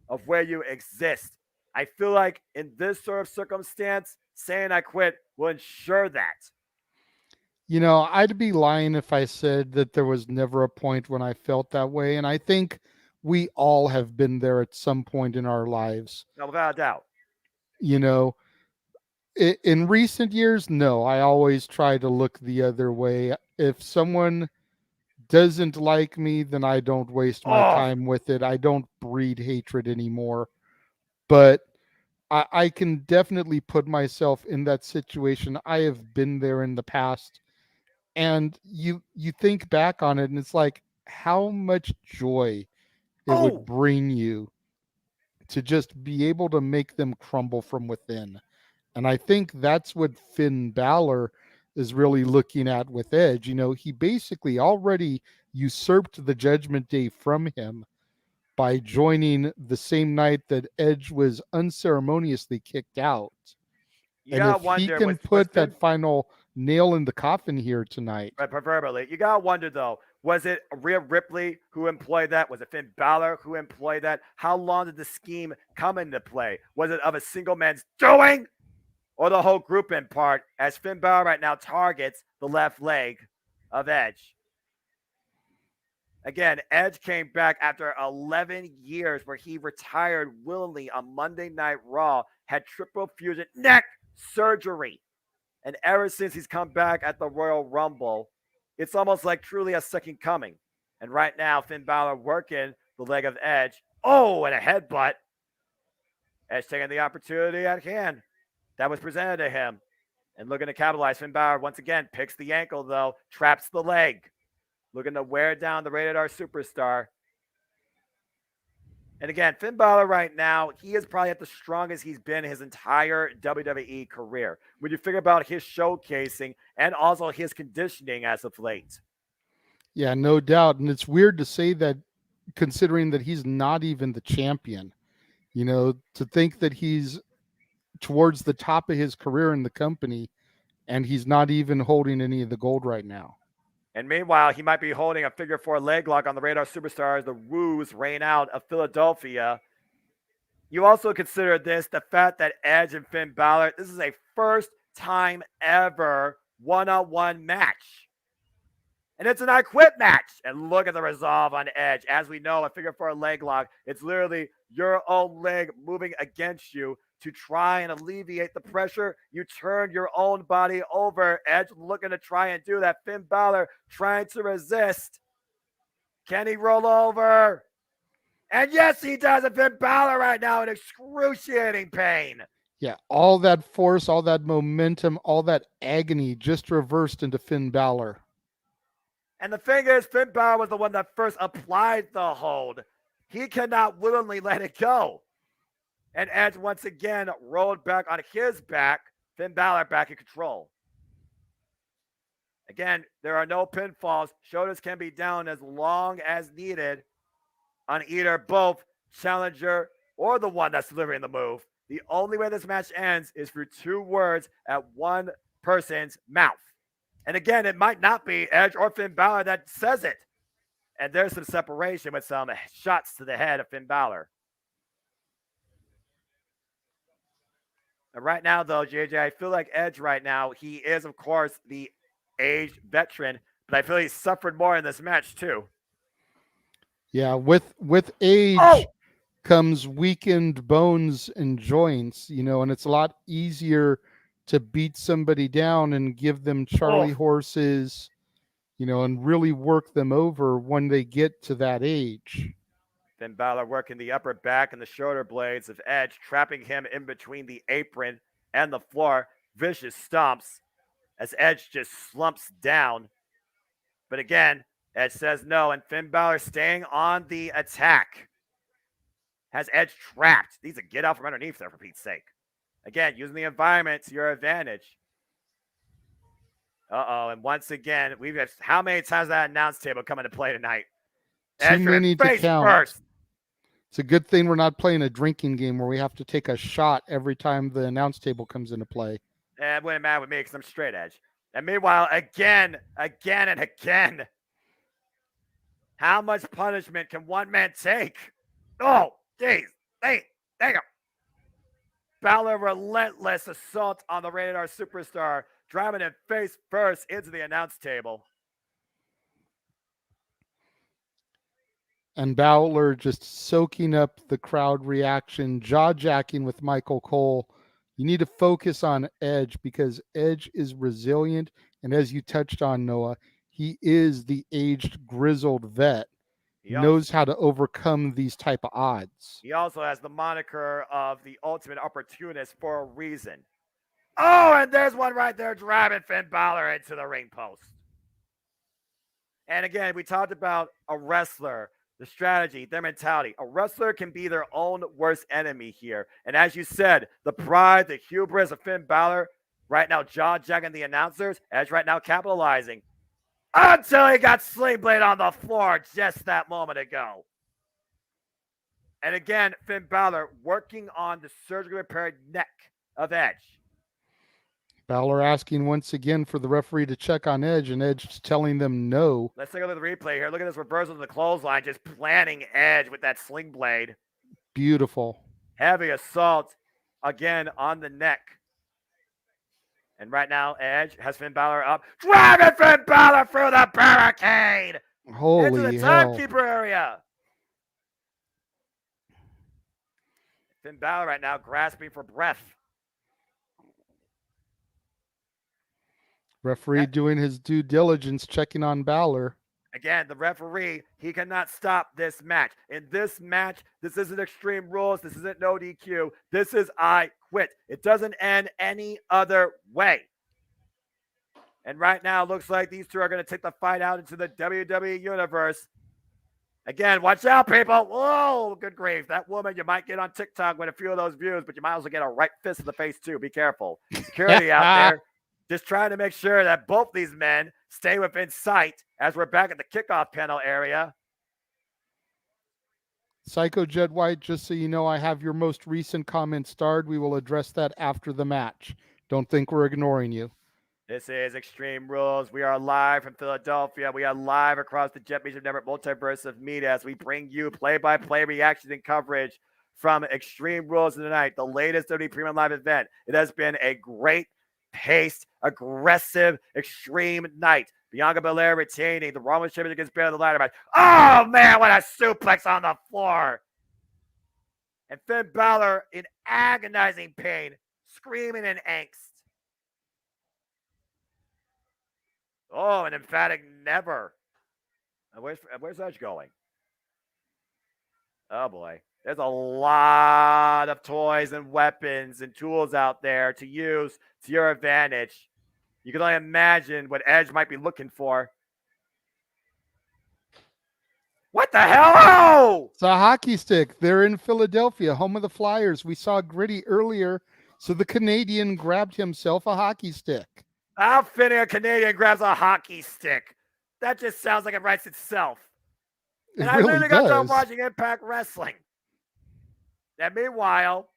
of where you exist. I feel like in this sort of circumstance, saying I quit will ensure that. You know, I'd be lying if I said that there was never a point when I felt that way. And I think we all have been there at some point in our lives. No, without a doubt. You know, in recent years, no, I always try to look the other way. If someone doesn't like me, then I don't waste my Oh, time with it. I don't breed hatred anymore. But I can definitely put myself in that situation. I have been there in the past, and you think back on it, and it's like how much joy it would oh, bring you to just be able to make them crumble from within. And I think that's what Finn Balor is really looking at with Edge. You know, he basically already usurped the Judgment Day from him by joining the same night that Edge was unceremoniously kicked out. you And gotta if he wonder can was put that Finn final nail in the coffin here tonight, right, proverbially. You gotta wonder though, was it Rhea Ripley who employed that? Was it Finn Balor who employed that? How long did the scheme come into play? Was it of a single man's doing, or the whole group in part? As Finn Balor right now targets the left leg of Edge. Again, Edge came back after 11 years where he retired willingly on Monday Night Raw, had triple fusion neck surgery. And ever since he's come back at the Royal Rumble, it's almost like truly a second coming. And right now, Finn Balor working the leg of Edge. Oh, and a headbutt. Edge taking the opportunity at hand that was presented to him and looking to capitalize. Finn Balor once again picks the ankle, though, traps the leg, looking to wear down the Rated R superstar. And again, Finn Balor right now, he is probably at the strongest he's been his entire WWE career. When you figure about his showcasing and also his conditioning as of late. yeah, no doubt. And it's weird to say that considering that he's not even the champion. You know, to think that he's towards the top of his career in the company and he's not even holding any of the gold right now. And meanwhile, he might be holding a figure four leg lock on the Radar Superstar as the Woos reign out of Philadelphia. You also consider this the fact that Edge and Finn Balor, this is a first time ever one-on-one match. And it's an I quit match. And look at the resolve on Edge. As we know, a figure four leg lock, it's literally your own leg moving against you to try and alleviate the pressure. You turn your own body over. Edge looking to try and do that. Finn Balor trying to resist. Can he roll over? And yes, he does. And Finn Balor right now in excruciating pain. Yeah, all that force, all that momentum, all that agony just reversed into Finn Balor. And the thing is, Finn Balor was the one that first applied the hold. He cannot willingly let it go. And Edge once again rolled back on his back. Finn Balor back in control. Again, there are no pinfalls. Shoulders can be down as long as needed on either both challenger or the one that's delivering the move. The only way this match ends is through two words at one person's mouth. And again, it might not be Edge or Finn Balor that says it. And there's some separation with some shots to the head of Finn Balor. And right now, though, JJ, I feel like Edge right now, he is, of course, the aged veteran, but I feel he's suffered more in this match, too. Yeah, with age comes weakened bones and joints, you know, and it's a lot easier to beat somebody down and give them Charlie horses, you know, and really work them over when they get to that age. Finn Balor working the upper back and the shoulder blades of Edge, trapping him in between the apron and the floor. Vicious stomps as Edge just slumps down. But again, Edge says no, and Finn Balor staying on the attack. Has Edge trapped. Needs to get out from underneath there, for Pete's sake. Again, using the environment to your advantage. And once again, we've had how many times that announce table come into play tonight? Too many to count. First. It's a good thing we're not playing a drinking game where we have to take a shot every time the announce table comes into play. It wouldn't matter with me because I'm straight edge. And meanwhile, again and again, how much punishment can one man take? Oh, jeez. Hey, damn. Balor relentless assault on the Rated R superstar, driving him face first into the announce table. And Balor just soaking up the crowd reaction, jaw-jacking with Michael Cole You need to focus on Edge because Edge is resilient. And as you touched on, Noah, he is the aged, grizzled vet. He also, Knows how to overcome these type of odds. he also has the moniker of the ultimate opportunist for a reason. Oh, and there's one right there driving Finn Balor into the ring post. And again, we talked about a wrestler, the strategy, their mentality. A wrestler can be their own worst enemy here. And as you said, the pride, the hubris of Finn Balor, right now jaw-jacking the announcers, Edge right now capitalizing. Until he got Sling Blade on the floor just that moment ago. And again, Finn Balor working on the surgically repaired neck of Edge. Balor asking once again for the referee to check on Edge, and Edge telling them no. Let's take a look at the replay here. Look at this reversal of the clothesline, just planting Edge with that sling blade. Beautiful. Heavy assault again on the neck. And right now, Edge has Finn Balor up. Driving Finn Balor through the barricade. Holy into the hell. timekeeper area. Finn Balor right now grasping for breath. Referee doing his due diligence, checking on Balor. Again, the referee, he cannot stop this match. In this match, this isn't Extreme Rules. This isn't no DQ. This is I Quit. It doesn't end any other way. And right now, it looks like these two are going to take the fight out into the WWE Universe. Again, watch out, people. Whoa, good grief. That woman, you might get on TikTok with a few of those views, but you might also get a right fist in the face, too. Be careful. Security out there. Just trying to make sure that both these men stay within sight as we're back at the kickoff panel area. Psycho Jed White, just so you know, I have your most recent comment starred. We will address that after the match. Don't think we're ignoring you. This is Extreme Rules. We are live from Philadelphia. We are live across the JMN Multiverse of Media as we bring you play-by-play reactions and coverage from Extreme Rules tonight, the latest WWE Premium Live event. It has been a great paced, aggressive, extreme night. Bianca Belair retaining the Raw Women's Championship against Bayley in the ladder match. Oh, man, what a suplex on the floor. And Finn Balor in agonizing pain, screaming in angst. Oh, an emphatic never. Where's Edge going? Oh, boy. There's a lot of toys and weapons and tools out there to use to your advantage. You can only imagine what Edge might be looking for. What the hell? Oh! It's a hockey stick. They're in Philadelphia, home of the Flyers. We saw Gritty earlier, so the Canadian grabbed himself a hockey stick. How fitting a Canadian grabs a hockey stick. That just sounds like it writes itself. And I literally got done watching Impact Wrestling. And meanwhile,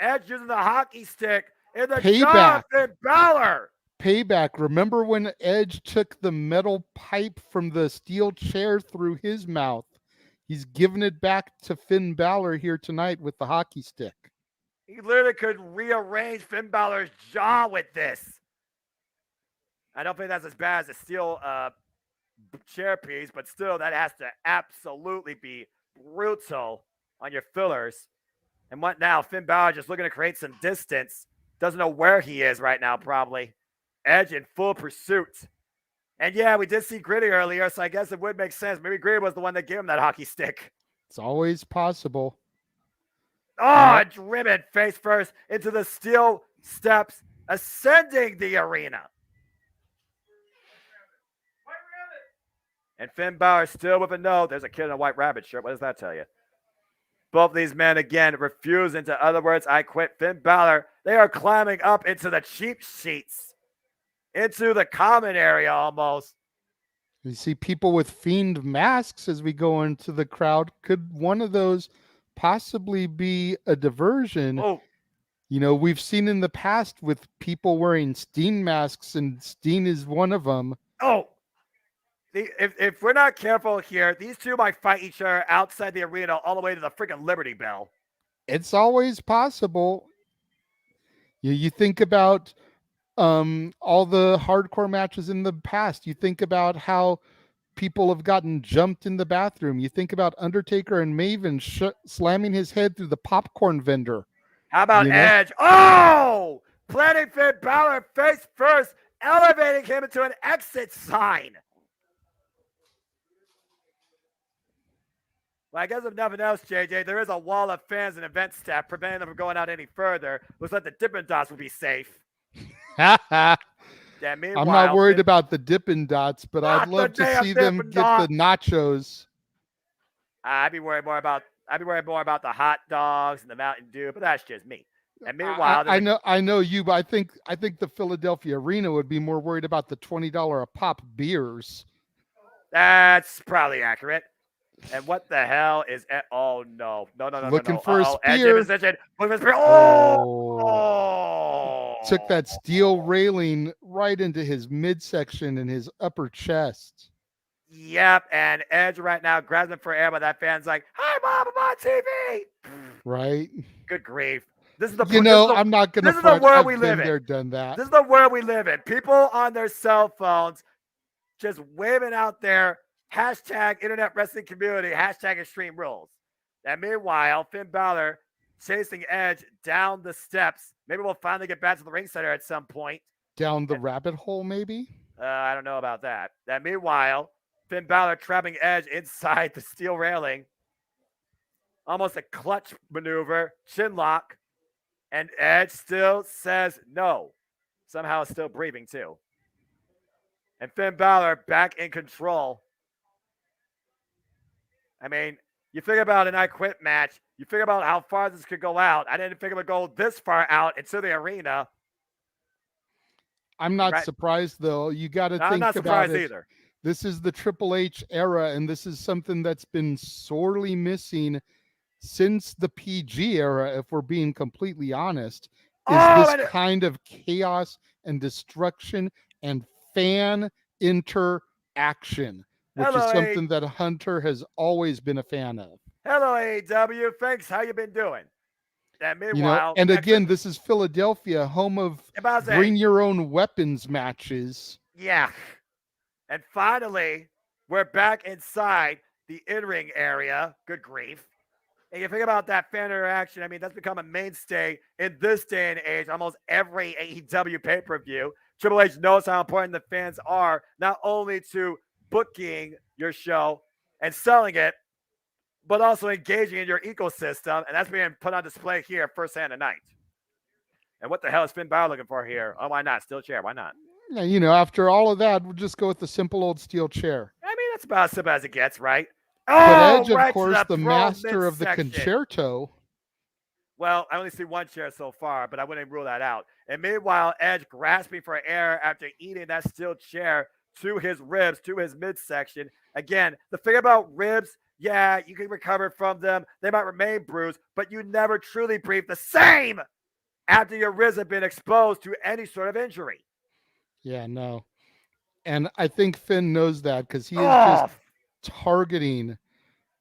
Edge using the hockey stick in the jaw of Finn Balor. Payback. Remember when Edge took the metal pipe from the steel chair through his mouth? He's giving it back to Finn Balor here tonight with the hockey stick. He literally could rearrange Finn Balor's jaw with this. I don't think that's as bad as a steel chair piece, but still, that has to absolutely be brutal on your fillers. And what now? Finn Balor just looking to create some distance. Doesn't know where he is right now, probably. Edge in full pursuit. And yeah, we did see Gritty earlier, so I guess it would make sense. Maybe Gritty was the one that gave him that hockey stick. It's always possible. Oh, driven face first into the steel steps, ascending the arena. And Finn Balor still with a no. There's a kid in a white rabbit shirt. What does that tell you? Both of these men, again, refuse. In other words, I quit. Finn Balor, they are climbing up into the cheap seats, into the common area almost. You see people with fiend masks as we go into the crowd. Could one of those possibly be a diversion? Oh. You know, we've seen in the past with people wearing Steen masks, and Steen is one of them. Oh. If we're not careful here, these two might fight each other outside the arena all the way to the freaking Liberty Bell. It's always possible. You think about all the hardcore matches in the past. You think about how people have gotten jumped in the bathroom. You think about Undertaker and Maven slamming his head through the popcorn vendor. How about You know? Edge? Oh! Planting Finn Balor face first, elevating him into an exit sign. Well, I guess if nothing else, JJ, there is a wall of fans and event staff preventing them from going out any further. Looks like the Dippin' Dots will be safe. Yeah, I'm not worried Finn, about the Dippin' Dots, but I'd not the love to damn see them Dippin' get the Dots. nachos. I'd be worried more about the hot dogs and the Mountain Dew, but that's just me. And meanwhile, I know you, but I think the Philadelphia Arena would be more worried about the $20 a pop beers. that's probably accurate. And what the hell is? Oh no! Looking for a Edge spear. in position. Looking for a spear. Oh. Took that steel railing right into his midsection and his upper chest. Yep, and Edge right now grabs him for air, but that fan's like, "Hi, Mom, I'm on TV." Right. Good grief! This is the I'm not gonna. This is the world I've we been live in. there, done that. This is the world we live in. People on their cell phones just waving out their hashtag internet wrestling community, hashtag extreme rules. And meanwhile, Finn Balor chasing Edge down the steps. Maybe we'll finally get back to the ring center at some point. Down the rabbit hole, maybe? I don't know about that. And meanwhile, Finn Balor trapping Edge inside the steel railing. Almost a clutch maneuver, chin lock. And Edge still says no. Somehow still breathing too. And Finn Balor back in control. I mean, you think about an I Quit match. You think about how far this could go out. I didn't think it would go this far out into the arena. I'm not surprised, though. You got to think about it. I'm not surprised either. This is the Triple H era, and this is something that's been sorely missing since the PG era, if we're being completely honest, is this kind of chaos and destruction and fan interaction, which is something that Hunter has always been a fan of. Hello, AEW. Thanks. How you been doing? And meanwhile, and again, this is Philadelphia, home of bring your own weapons matches. Yeah. And finally, we're back inside the in-ring area. Good grief. And you think about that fan interaction, I mean, that's become a mainstay in this day and age. Almost every AEW pay-per-view. Triple H knows how important the fans are, not only to booking your show and selling it, but also engaging in your ecosystem. And that's being put on display here firsthand tonight. And what the hell is Finn Balor looking for here? Oh, why not? Steel chair. Why not? Yeah, after all of that, we'll just go with the simple old steel chair. I mean, that's about as simple as it gets, right? But Edge, of course, the master of the concerto. Well, I only see one chair so far, but I wouldn't rule that out. And meanwhile, Edge grasping for air after eating that steel chair to his ribs, to his midsection. Again, the thing about ribs, yeah, you can recover from them. They might remain bruised, but you never truly breathe the same after your ribs have been exposed to any sort of injury. Yeah, no. And I think Finn knows that because he is just targeting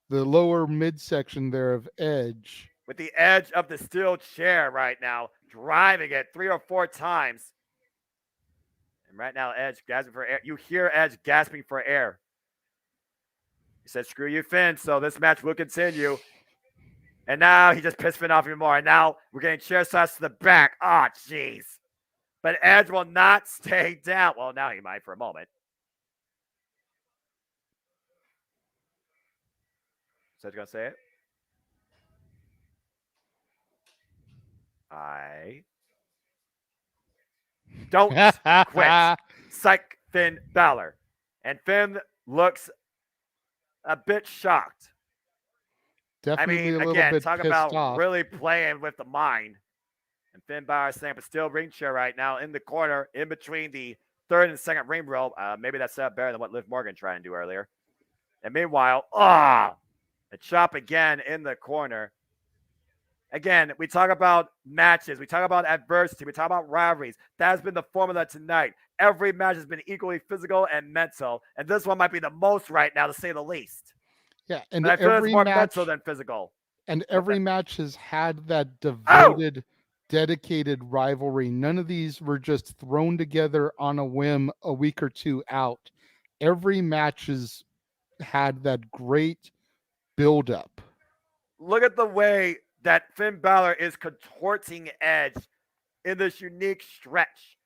the lower midsection there of Edge. With the edge of the steel chair right now, driving it 3 or 4 times. And right now, Edge gasping for air. You hear Edge gasping for air. He said, screw you, Finn, so this match will continue. And now he just pissed Finn off even more. And now we're getting chair shots to the back. Oh, jeez. But Edge will not stay down. Well, now he might for a moment. Is Edge going to say it? I don't quit. Psych Finn Balor. And Finn looks a bit shocked. Definitely a little again, bit talk pissed about off. really playing with the mind. And Finn Balor saying, but still ring chair right now in the corner, in between the third and second ring rope. Maybe that's set up better than what Liv Morgan tried to do earlier. And meanwhile, a chop again in the corner. Again, we talk about matches. We talk about adversity. We talk about rivalries. That has been the formula tonight. Every match has been equally physical and mental. And this one might be the most right now, to say the least. Yeah, and I feel every it's more match, mental than physical. And every match has had that devoted, dedicated rivalry. None of these were just thrown together on a whim a week or two out. Every match has had that great build-up. Look at the way that Finn Balor is contorting Edge in this unique stretch.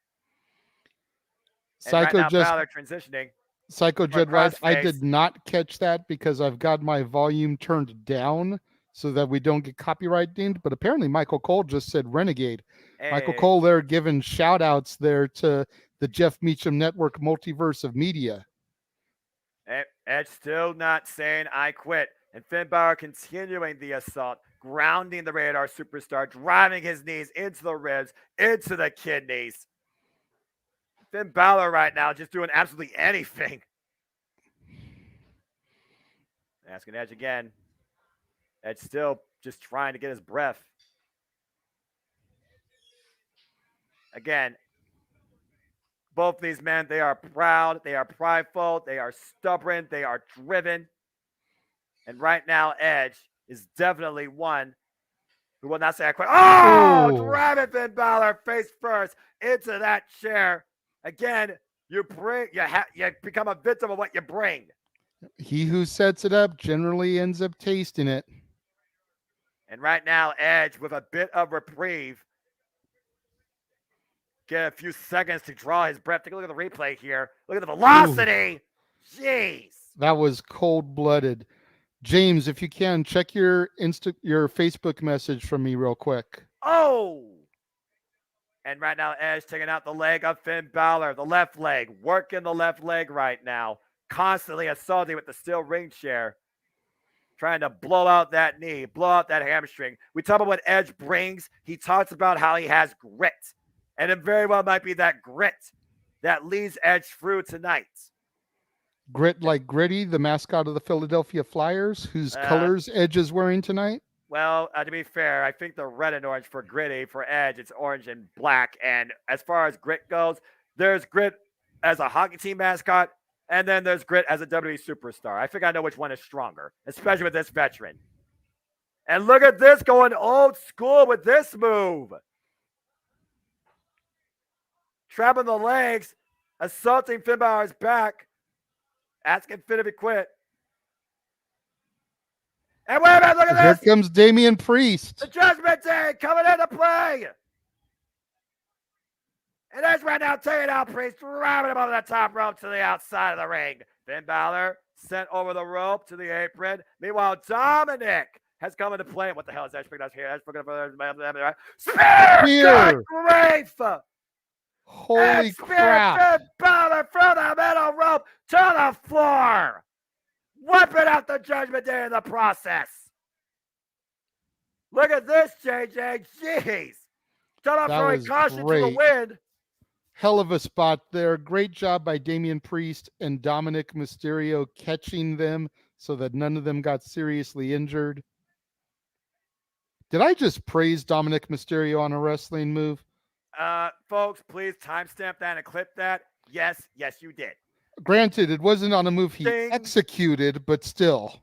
And right Psycho now, just Balor transitioning. Psycho for a Jed writes, I crossface. did not catch that because I've got my volume turned down so that we don't get copyright dinged. But apparently Michael Cole just said Renegade. Michael Hey. Cole there giving shout outs there to the Jeff Meacham Network Multiverse of Media. Edge still not saying I quit. And Finn Balor continuing the assault, grounding the Radar Superstar, driving his knees into the ribs, into the kidneys. Finn Balor right now just doing absolutely anything. Asking Edge again. Edge still just trying to get his breath. Again, both these men, they are proud, they are prideful, they are stubborn, they are driven. And right now, Edge is definitely one who will not say I quit. Oh, driving Finn Balor face first into that chair. Again, you become a victim of what you bring. He who sets it up generally ends up tasting it. And right now, Edge with a bit of reprieve. Get a few seconds to draw his breath. Take a look at the replay here. Look at the velocity. Ooh. Jeez. That was cold-blooded. James, if you can, check your Facebook message from me real quick. Oh! And right now, Edge taking out the leg of Finn Balor, the left leg, working the left leg right now, constantly assaulting with the steel ring chair, trying to blow out that knee, blow out that hamstring. We talk about what Edge brings. He talks about how he has grit, and it very well might be that grit that leads Edge through tonight. Grit like Gritty, the mascot of the Philadelphia Flyers, whose colors Edge is wearing tonight? Well, to be fair, I think the red and orange for Gritty. For Edge, it's orange and black. And as far as Grit goes, there's Grit as a hockey team mascot, and then there's Grit as a WWE superstar. I think I know which one is stronger, especially with this veteran. And look at this going old school with this move. Trapping the legs, assaulting Finn Balor's back, asking Finn if he quit. And wait a minute, look at this. Here comes Damian Priest. The Judgment Day coming into play. And Edge right now taking out Priest, driving him over the top rope to the outside of the ring. Finn Balor sent over the rope to the apron. Meanwhile, Dominic has come into play. What the hell is Edge picking up here? Edge picking up Spear! Good grief! Holy crap. Finn Balor from the middle rope to the floor. Wiping out the Judgment Day in the process. Look at this, JJ. Jeez. Start off throwing caution to the wind. Hell of a spot there. Great job by Damian Priest and Dominic Mysterio catching them so that none of them got seriously injured. Did I just praise Dominic Mysterio on a wrestling move? Folks, please timestamp that and clip that. Yes, you did. Granted, it wasn't on a move he executed, but still.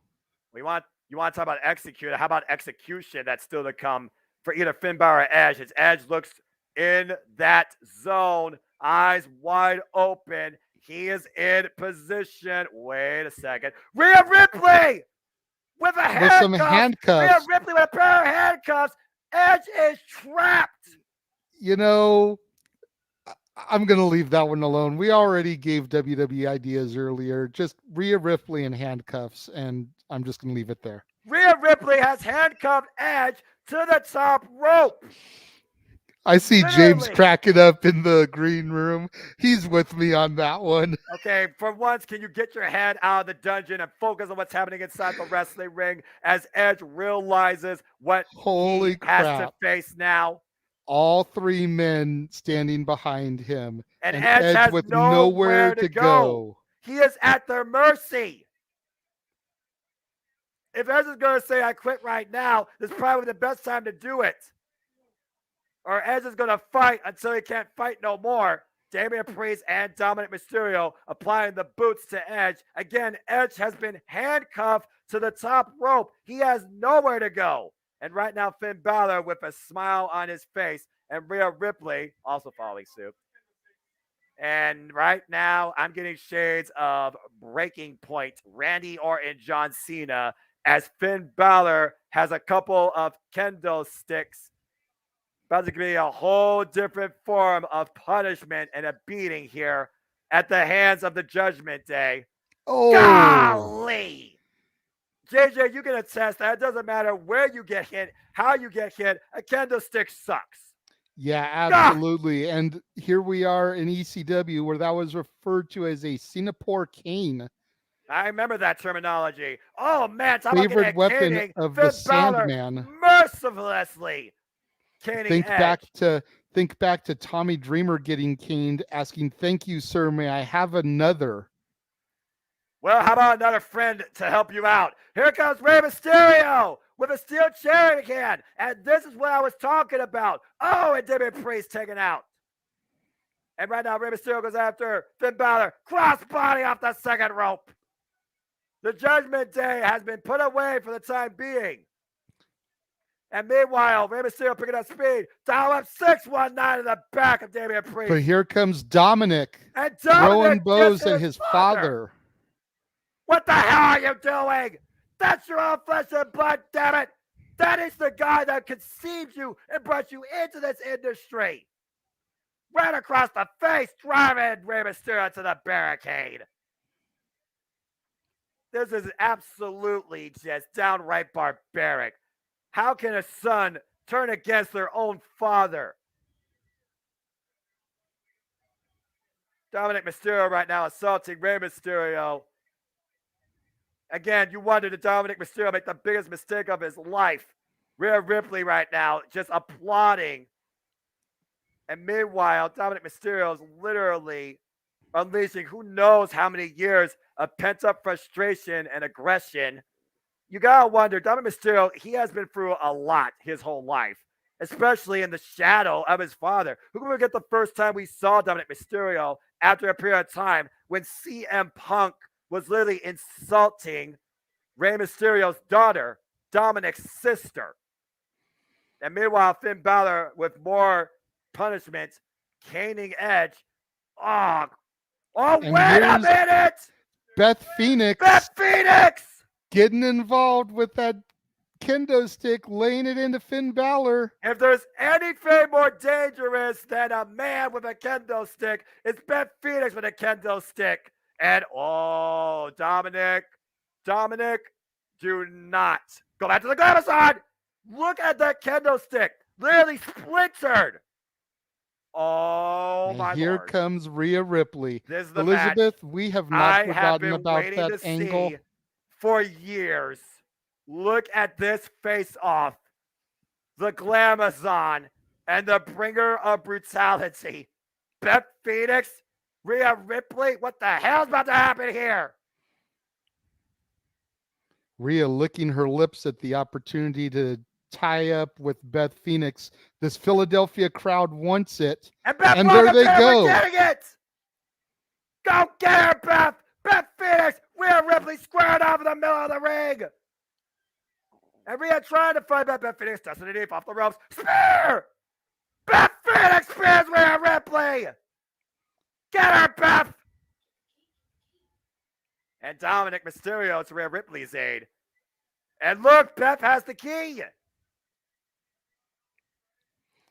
You want to talk about execute? How about execution that's still to come for either Finn Balor or Edge? As Edge looks in that zone, eyes wide open. He is in position. Wait a second. Rhea Ripley with a handcuff. With some handcuffs. Rhea Ripley with a pair of handcuffs. Edge is trapped. You know, I'm going to leave that one alone. We already gave WWE ideas earlier. Just Rhea Ripley in handcuffs, and I'm just going to leave it there. Rhea Ripley has handcuffed Edge to the top rope. I see James cracking up in the green room. He's with me on that one. Okay, for once, can you get your head out of the dungeon and focus on what's happening inside the wrestling ring as Edge realizes what he has to face now? All three men standing behind him. And Edge has with nowhere to go. He is at their mercy. If Edge is going to say, I quit right now, this is probably the best time to do it. Or Edge is going to fight until he can't fight no more. Damian Priest and Dominic Mysterio applying the boots to Edge. Again, Edge has been handcuffed to the top rope. He has nowhere to go. And right now, Finn Balor with a smile on his face and Rhea Ripley also following suit. And right now, I'm getting shades of Breaking Point, Randy Orton, John Cena, as Finn Balor has a couple of kendo sticks. About to be a whole different form of punishment and a beating here at the hands of the Judgment Day. Oh, golly! JJ, you can attest that it doesn't matter where you get hit, how you get hit, a kendo stick sucks. Yeah, absolutely. And here we are in ECW where that was referred to as a Singapore cane. I remember that terminology. Oh man, talk about Favorite getting weapon caning. of Finn the Balor Sandman. mercilessly caning Think Edge. back to Tommy Dreamer getting caned, asking, "Thank you, sir. May I have another?" Well, how about another friend to help you out? Here comes Rey Mysterio with a steel chair in hand. And this is what I was talking about. Oh, and Damian Priest taken out. And right now, Rey Mysterio goes after Finn Balor. Crossbody off the second rope. The Judgment Day has been put away for the time being. And meanwhile, Rey Mysterio picking up speed. Dial up 619 in the back of Damian Priest. But here comes Dominic, and throwing Dominic bows gets at his father. What the hell are you doing? That's your own flesh and blood, damn it. That is the guy that conceived you and brought you into this industry. Right across the face, driving Rey Mysterio to the barricade. This is absolutely just downright barbaric. How can a son turn against their own father? Dominic Mysterio right now assaulting Rey Mysterio. Again, you wonder, did Dominic Mysterio make the biggest mistake of his life? Rhea Ripley right now just applauding. And meanwhile, Dominic Mysterio is literally unleashing who knows how many years of pent-up frustration and aggression. You gotta wonder, Dominic Mysterio, he has been through a lot his whole life, especially in the shadow of his father. Who can forget the first time we saw Dominic Mysterio after a period of time when CM Punk was literally insulting Rey Mysterio's daughter, Dominic's sister. And meanwhile, Finn Balor with more punishment, caning Edge. Oh, And wait a minute! Beth Phoenix getting involved with that kendo stick, laying it into Finn Balor. If there's anything more dangerous than a man with a kendo stick, it's Beth Phoenix with a kendo stick. And Dominic, do not go back to the Glamazon. Look at that kendo stick, literally splintered. Oh, and my here Lord. comes Rhea Ripley. This is the Elizabeth, match we have not forgotten about waiting that to angle. see for years. Look at this face-off. The Glamazon and the bringer of brutality. Beth Phoenix, Rhea Ripley. What the hell's about to happen here? Rhea licking her lips at the opportunity to tie up with Beth Phoenix. This Philadelphia crowd wants it. And there they go. We're getting it. Go get her, Beth. Beth Phoenix. Rhea Ripley squared off in the middle of the ring. And Rhea trying to fight Beth Phoenix. Destiny Deep off the ropes. Spear. Beth Phoenix spears Rhea Ripley. Get her, Beth. And Dominic Mysterio to Rhea Ripley's aid. And look, Beth has the key.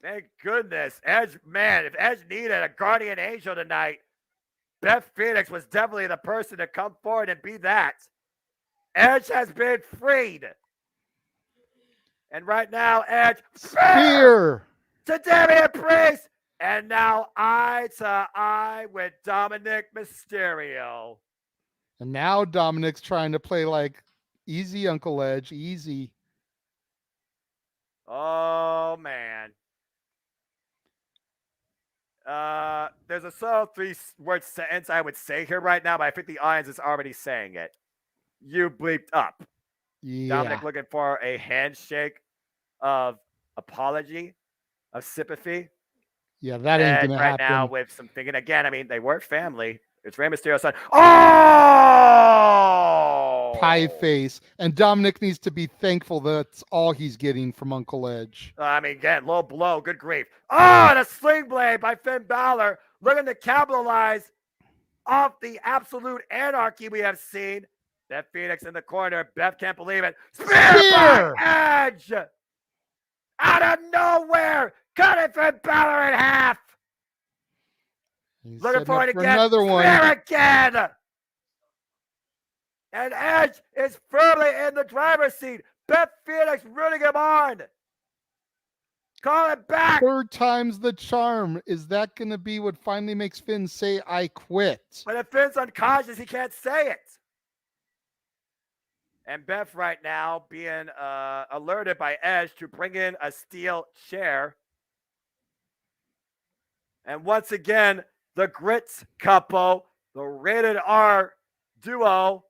Thank goodness. Edge, man, if Edge needed a guardian angel tonight, Beth Phoenix was definitely the person to come forward and be that. Edge has been freed. And right now, Edge spear to Damian Priest. And now eye to eye with Dominic Mysterio. And now Dominic's trying to play like easy Uncle Edge, easy. Oh, man. There's a subtle 3-word sentence I would say here right now, but I think the audience is already saying it. You bleeped up. Yeah. Dominic looking for a handshake of apology, of sympathy. Yeah, that ain't gonna happen. Right now with some thinking again, I mean, they were family. It's Rey Mysterio's son. Oh! Pie face. And Dominic needs to be thankful that's all he's getting from Uncle Edge. I mean, again, low blow, good grief. Oh, and a sling blade by Finn Balor, looking to capitalize off the absolute anarchy we have seen. Beth Phoenix in the corner. Beth can't believe it. Spear Spear! by Edge! Out of nowhere! Cutting Finn Balor in half! He's Looking setting for up it for again. another one. Spear again! And Edge is firmly in the driver's seat. Beth Phoenix rooting him on. Call it back. Third time's the charm. Is that going to be what finally makes Finn say, I quit? But if Finn's unconscious, he can't say it. And Beth right now being alerted by Edge to bring in a steel chair. And once again, the Grits couple, the rated R duo,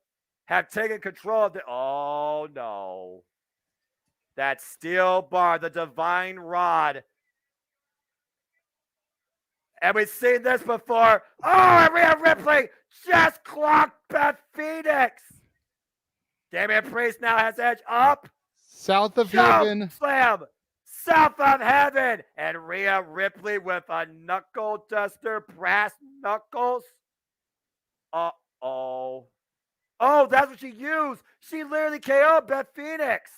have taken control of the. Oh no. That steel bar, the divine rod. And we've seen this before. Oh, Rhea Ripley just clocked Beth Phoenix. Damian Priest now has Edge up. South of Choke heaven. slam. South of heaven. And Rhea Ripley with a knuckle duster, brass knuckles. Uh-oh. Oh, that's what she used. She literally KO'd Beth Phoenix.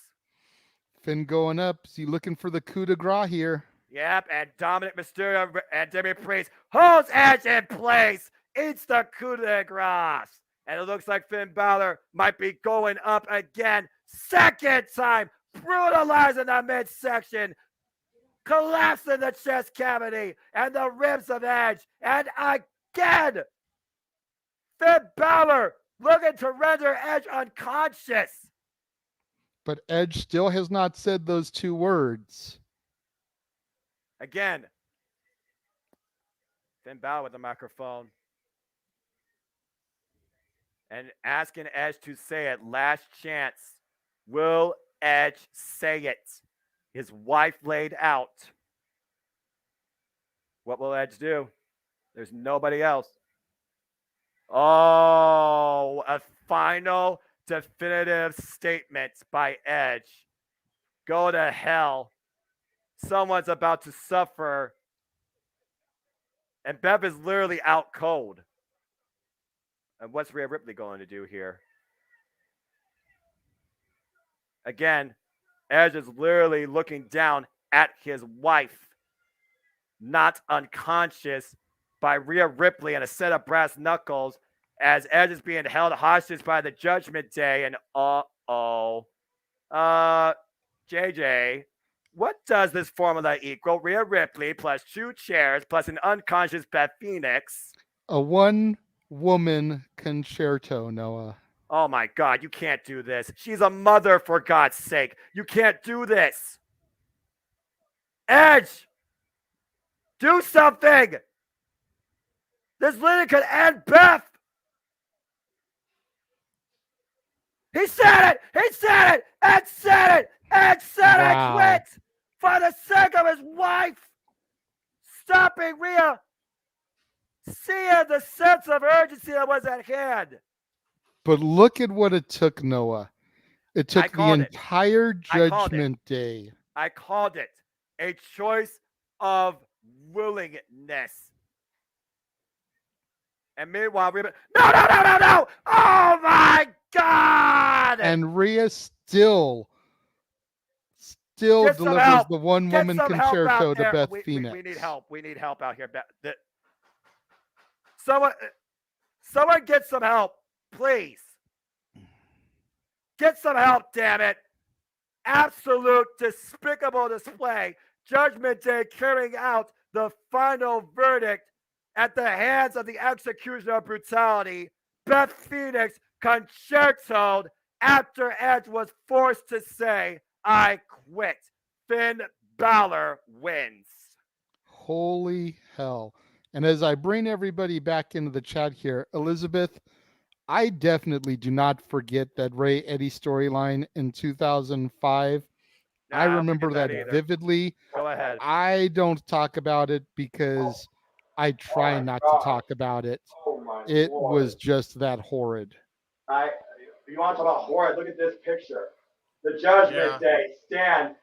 Finn going up. Is he looking for the coup de grace here? Yep, and Dominic Mysterio and Damian Priest holds Edge in place. It's the coup de grace. And it looks like Finn Balor might be going up again. Second time, brutalizing the midsection, collapsing the chest cavity and the ribs of Edge. And again, Finn Balor looking to render Edge unconscious. But Edge still has not said those two words. Again, Finn Balor with the microphone. And asking Edge to say it. Last chance. Will Edge say it? His wife laid out. What will Edge do? There's nobody else. Oh, a final definitive statement by Edge. Go to hell. Someone's about to suffer. And Bev is literally out cold. And what's Rhea Ripley going to do here? Again, Edge is literally looking down at his wife, not unconscious, by Rhea Ripley and a set of brass knuckles as Edge is being held hostage by the Judgment Day. And JJ, what does this formula equal? Rhea Ripley plus 2 chairs plus an unconscious Beth Phoenix. A one-woman concerto, Noah. Oh my God, you can't do this. She's a mother, for God's sake. You can't do this. Edge, do something. This literally could end Beth. He said it. He said it. Ed said it. Ed said Wow. I quit for the sake of his wife. Stopping Rhea. Seeing the sense of urgency that was at hand. But look at what it took, Noah. It took the entire Judgment Day. I called it a choice of willingness. And meanwhile, Rhea, no! Oh my God! And Rhea still delivers the one-woman concerto to Beth Phoenix. We need help. We need help out here. Someone get some help, please. Get some help, damn it. Absolute despicable display. Judgment Day carrying out the final verdict at the hands of the execution of brutality. Beth Phoenix concertoed after Edge was forced to say, I quit. Finn Balor wins. Holy hell. And as I bring everybody back into the chat here, Elizabeth, I definitely do not forget that Ray Eddie storyline in 2005. I remember that vividly. Go ahead. I don't talk about it because I try not to talk about it. It was just that horrid. You want to talk about horrid? Look at this picture. The Judgment Day stand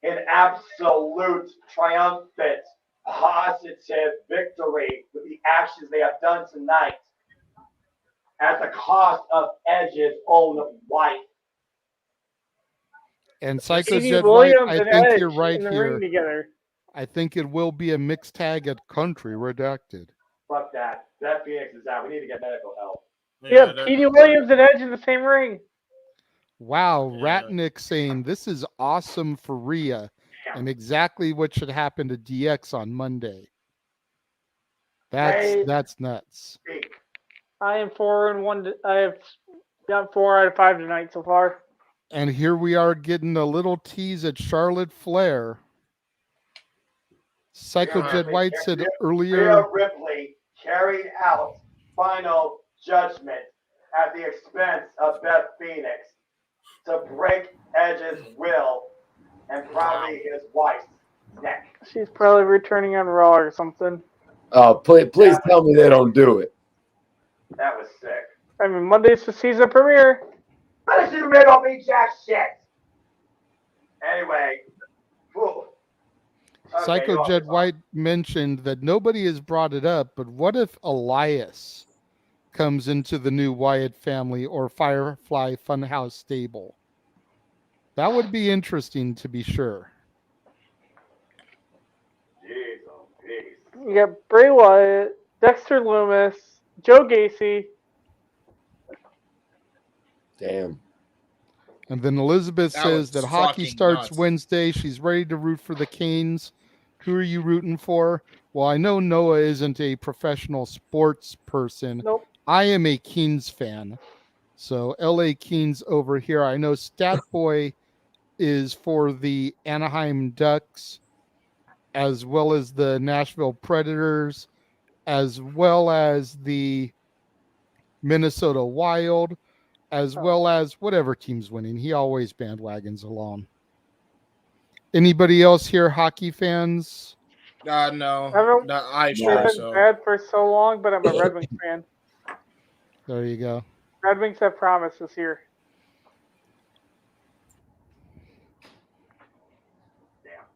in absolute triumphant, positive victory with the actions they have done tonight. at the cost of Edge's own wife. And Psycho Petey Jed White, Williams I and think Edge you're right in the here. ring together. I think it will be a mixed tag at Country Redacted. Fuck that. That Phoenix is out. We need to get medical help. Yeah, Petey Williams and Edge in the same ring. Wow, Yeah. Ratnick saying this is awesome for Rhea and exactly what should happen to DX on Monday. That's nuts. I am 4-1. I have got 4 out of 5 tonight so far. And here we are getting a little tease at Charlotte Flair. Psycho Jed White said earlier. Rhea Ripley carried out Final Judgment at the expense of Beth Phoenix to break Edge's will and probably his wife's neck. She's probably returning on Raw or something. Oh, please tell me they don't do it. That was sick. I mean, Monday's the season premiere. I just didn't don't mean jack shit. Anyway. Whew. Okay, Psycho Jed White mentioned that nobody has brought it up, but what if Elias comes into the new Wyatt family or Firefly Funhouse stable? That would be interesting to be sure. Jeez, oh, jeez. You got Bray Wyatt, Dexter Lumis, Joe Gacy. Damn. And then Elizabeth That says was that hockey fucking starts nuts. Wednesday. She's ready to root for the Canes. Who are you rooting for? Well, I know Noah isn't a professional sports person. Nope. I am a Kings fan. So LA Kings over here. I know Statboy is for the Anaheim Ducks, as well as the Nashville Predators, as well as the Minnesota Wild, as well as whatever team's winning. He always bandwagons along. Anybody else here, hockey fans? No, I don't- not I They've sure. been So bad for so long, but I'm a Red Wings fan. There you go. Red Wings have promise this year.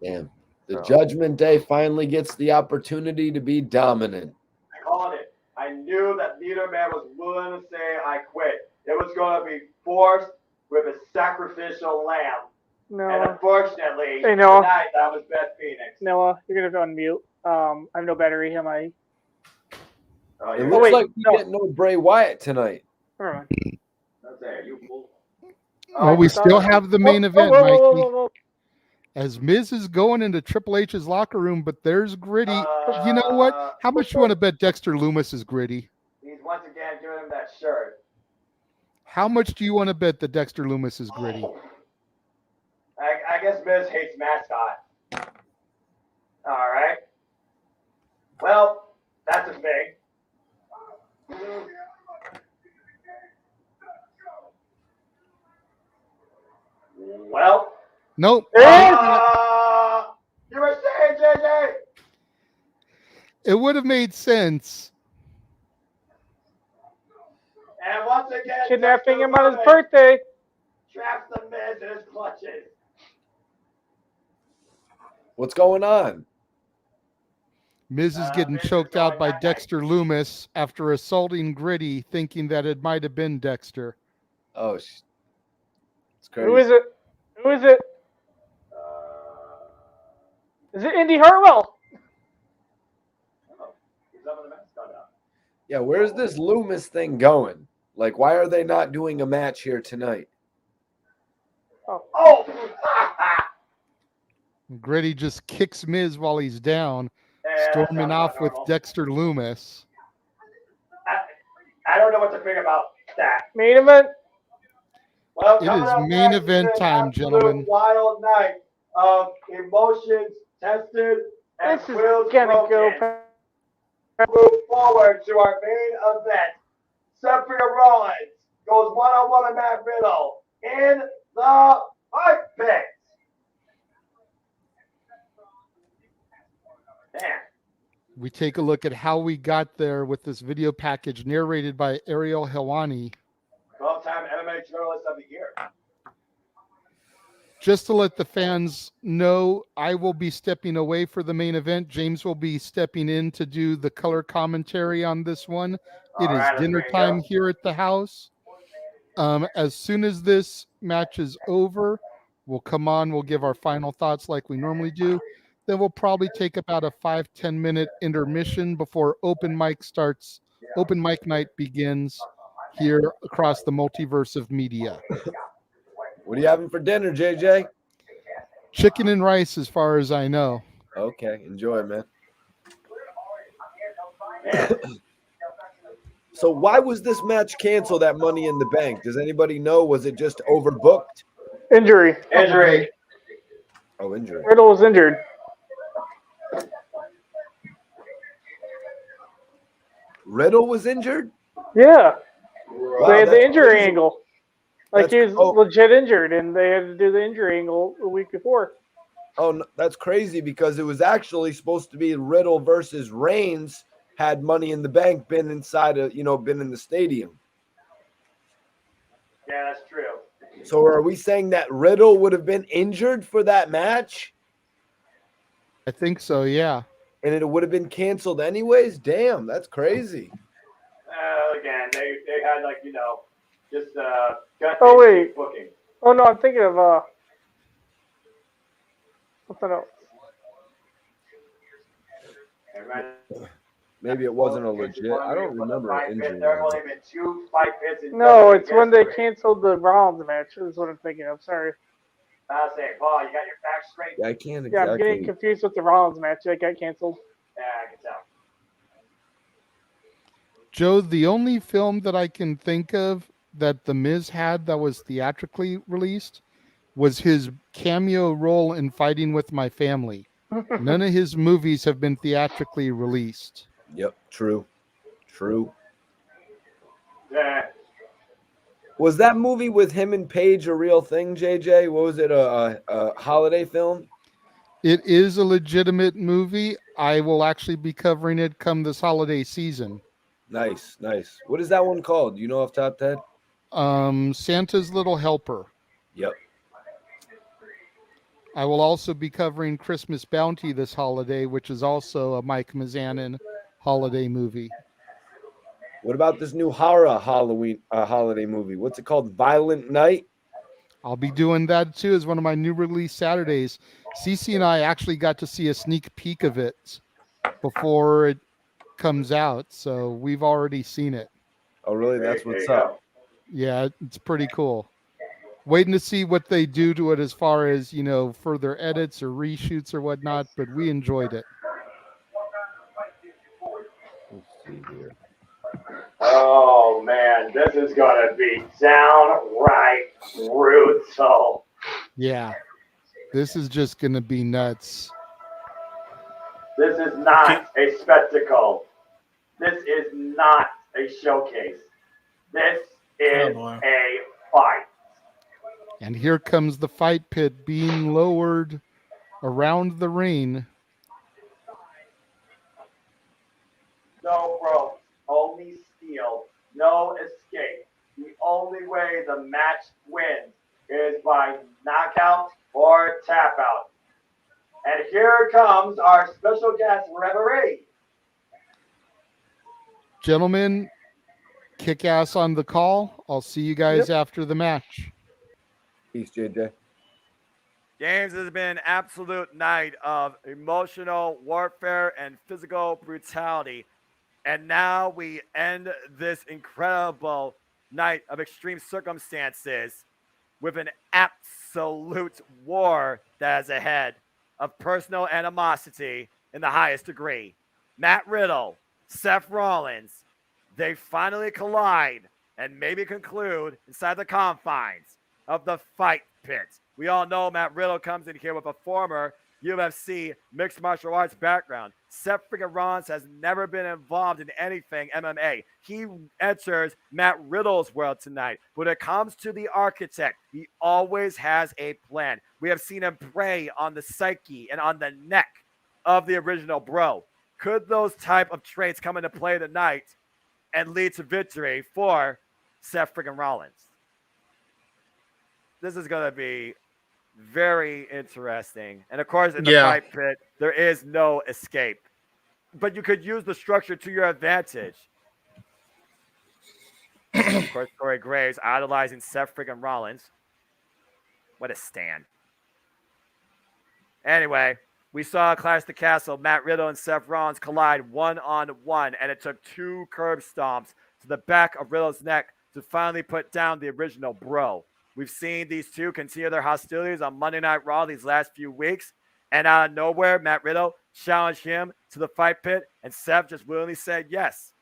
Damn. The Judgment Day finally gets the opportunity to be dominant. I called it. I knew that neither man was willing to say I quit. It was going to be forced with a sacrificial lamb. And No, unfortunately, Hey, Noah. tonight that was Beth Phoenix. Noah, you're gonna have to unmute. I have no battery on my. Oh, It yeah. looks wait, like we no. get no Bray Wyatt tonight. Never mind. That's it. You fool. Well, we still have the main event, whoa, Mikey. whoa, whoa, whoa. As Miz is going into Triple H's locker room, but there's Gritty. You know what? How much you want to bet Dexter Lumis is Gritty? He's once again giving him that shirt. How much do you want to bet that Dexter Lumis is Gritty? I guess Miz hates mascot. All right. Well, that's a thing. Well. Nope. You were saying, JJ. It would have made sense. And once again, Kidnapping Dexter him on his Lumis birthday. traps the Miz in his clutches. What's going on? Miz is getting Miz is choked out going by night-night. Dexter Lumis after assaulting Gritty, thinking that it might have been Dexter. Oh, it's crazy. Who is it? Who is it? Is it Indy Hartwell? He's up in the mascot now. Yeah, where's this Loomis thing going? Like, why are they not doing a match here tonight? Oh! Gritty just kicks Miz while he's down, Yeah, storming that's off not with normal. Dexter Lumis. I don't know what to think about that. Main event. Well, It coming is up main next event is an time, absolute gentlemen. Wild night of emotions tested and This is wills gonna broken. go. Move forward to our main event. Seth Rollins goes one-on-one with Matt Riddle in the fight pit. Man, We take a look at how we got there with this video package narrated by Ariel Helwani. 12-time MMA Journalist of the Year. just to let the fans know, I will be stepping away for the main event. James will be stepping in to do the color commentary on this one. It is dinner time here at the house. As soon as this match is over, we'll come on, we'll give our final thoughts like we normally do. Then we'll probably take about a 5-10 minute intermission before open mic night begins here across the multiverse of media. What are you having for dinner, JJ? Chicken and rice, as far as I know. Okay, enjoy, man. So why was this match canceled at Money in the Bank? Does anybody know? Was it just overbooked? Injury. Oh, injury. Riddle was injured. Riddle was injured? Yeah. Wow, They had the that's injury crazy. angle. Like he was legit injured, and they had to do the injury angle the week before. Oh, no, that's crazy because it was actually supposed to be Riddle versus Reigns had Money in the Bank been inside been in the stadium. Yeah, that's true. So are we saying that Riddle would have been injured for that match? I think so, yeah. And it would have been canceled anyways? Damn, that's crazy. Again, they had just Oh wait. booking. Oh no, I'm thinking of something else. Maybe it wasn't a legit. I don't remember an injury. There have only been 2 fight pits in No, WWE it's when they history. canceled the Rollins match. Is what I'm thinking of. Sorry. I was saying, Paul, you got your facts straight? Yeah, I can't Yeah, I'm getting exactly. confused with the Rollins match that got canceled. Yeah, I can tell. Joe, the only film that I can think of that The Miz had that was theatrically released was his cameo role in Fighting with My Family. None of his movies have been theatrically released. Yep, true. Yeah. Was that movie with him and Paige a real thing, JJ? What was it, a holiday film? It is a legitimate movie. I will actually be covering it come this holiday season. Nice. What is that one called? Do you know off top, Ted? Santa's Little Helper. Yep. I will also be covering Christmas Bounty this holiday, which is also a Mike Mizanin holiday movie. What about this new horror Halloween holiday movie? What's it called? Violent Night? I'll be doing that too as one of my new release Saturdays. Cece and I actually got to see a sneak peek of it before it comes out, so we've already seen it. Oh, really? That's what's up. Yeah, it's pretty cool. Waiting to see what they do to it as far as, further edits or reshoots or whatnot, but we enjoyed it. Let's see here. Oh, man, this is going to be downright brutal. Yeah, this is just going to be nuts. This is not a spectacle. This is not a showcase. This is a fight. And here comes the fight pit being lowered around the ring. No ropes, only steel, no escape. The only way the match wins is by knockout or tap out. And here comes our special guest referee. Gentlemen, kick ass on the call. I'll see you guys after the match. Peace, JJ. James, has been an absolute night of emotional warfare and physical brutality. And now we end this incredible night of extreme circumstances with an absolute war that is ahead of personal animosity in the highest degree. Matt Riddle, Seth Rollins, they finally collide and maybe conclude inside the confines of the fight pit. We all know Matt Riddle comes in here with a former UFC mixed martial arts background. Seth freaking Rollins has never been involved in anything MMA. He enters Matt Riddle's world tonight. When it comes to the architect, he always has a plan. We have seen him prey on the psyche and on the neck of the original bro. Could those type of traits come into play tonight and lead to victory for Seth freaking Rollins? This is going to be Very interesting. And of course, in the Yeah. fight pit, there is no escape. But you could use the structure to your advantage. Of course, Corey Graves idolizing Seth friggin' Rollins. What a stand. Anyway, we saw Clash the Castle, Matt Riddle and Seth Rollins collide one-on-one, and it took 2 curb stomps to the back of Riddle's neck to finally put down the original bro. We've seen these two continue their hostilities on Monday Night Raw these last few weeks, and out of nowhere, Matt Riddle challenged him to the fight pit, and Seth just willingly said yes.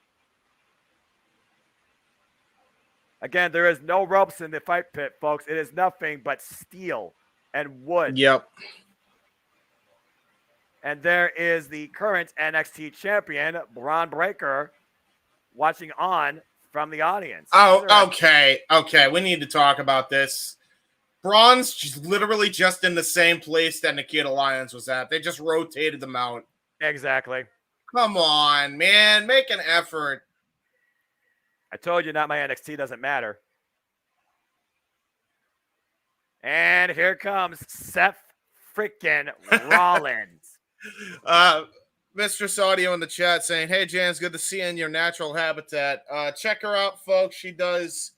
Again, there is no ropes in the fight pit, folks. It is nothing but steel and wood. Yep. And there is the current NXT champion, Braun Breaker, watching on from the audience. Oh, okay. Okay. We need to talk about this. Braun's literally just in the same place that Nikita Lyons was at. They just rotated them out. Exactly. Come on, man. Make an effort. I told you not my NXT doesn't matter. And here comes Seth freaking Rollins. Mistress Audio in the chat saying, "Hey, Jan, good to see you in your natural habitat. Check her out, folks. She does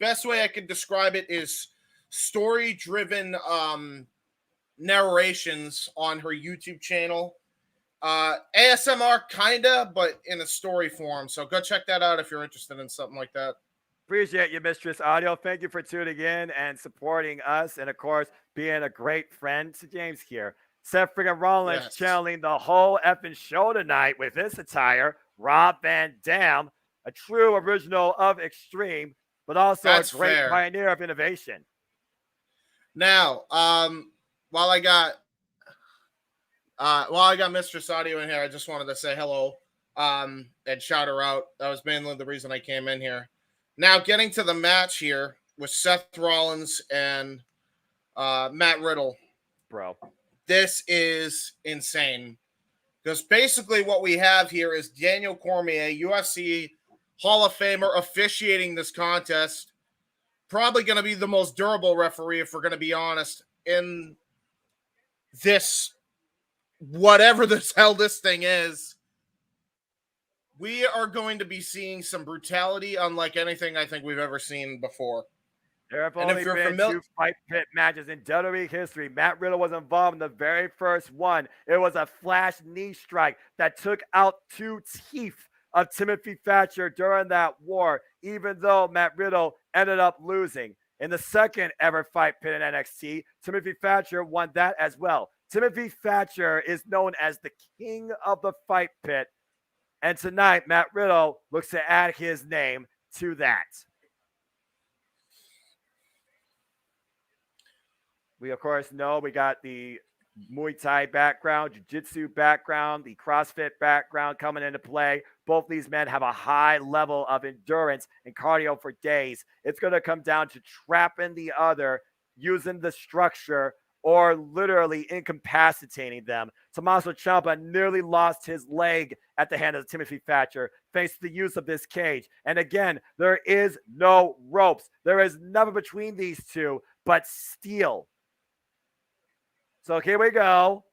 best way I could describe it is story-driven narrations on her YouTube channel. ASMR kinda, but in a story form. So go check that out if you're interested in something like that." Appreciate you, Mistress Audio. Thank you for tuning in and supporting us, and of course, being a great friend to James here. Seth friggin' Rollins channeling the whole effing show tonight with this attire. Rob Van Dam, a true original of Extreme, but also a great pioneer of innovation. Now, while I got Mistress Audio in here, I just wanted to say hello and shout her out. That was mainly the reason I came in here. Now, getting to the match here with Seth Rollins and Matt Riddle. Bro. This is insane. Because basically what we have here is Daniel Cormier, UFC Hall of Famer, officiating this contest. Probably going to be the most durable referee, if we're going to be honest, in this, whatever the hell this thing is. We are going to be seeing some brutality unlike anything I think we've ever seen before. There have only been 2 fight pit matches in WWE history. Matt Riddle was involved in the very first one. It was a flash knee strike that took out 2 teeth of Timothy Thatcher during that war, even though Matt Riddle ended up losing. In the second ever fight pit in NXT, Timothy Thatcher won that as well. Timothy Thatcher is known as the king of the fight pit. And tonight, Matt Riddle looks to add his name to that. We, of course, know we got the Muay Thai background, Jiu-Jitsu background, the CrossFit background coming into play. Both these men have a high level of endurance and cardio for days. It's going to come down to trapping the other, using the structure, or literally incapacitating them. Tommaso Ciampa nearly lost his leg at the hand of Timothy Thatcher thanks to the use of this cage. And again, there is no ropes. There is nothing between these two but steel. So here we go.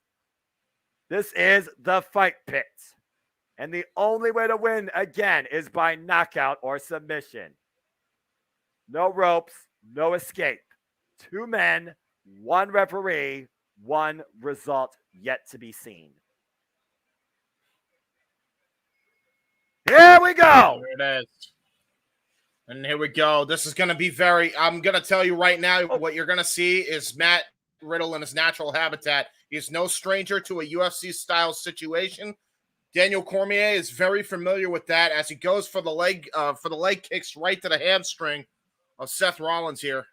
This is the fight pit. And the only way to win, again, is by knockout or submission. No ropes, no escape. 2 men, 1 referee, 1 result yet to be seen. Here we go. There it is. And here we go. This is going to be I'm going to tell you right now, what you're going to see is Matt Riddle in his natural habitat. He's no stranger to a UFC-style situation. Daniel Cormier is very familiar with that as he goes for the leg kicks right to the hamstring of Seth Rollins here.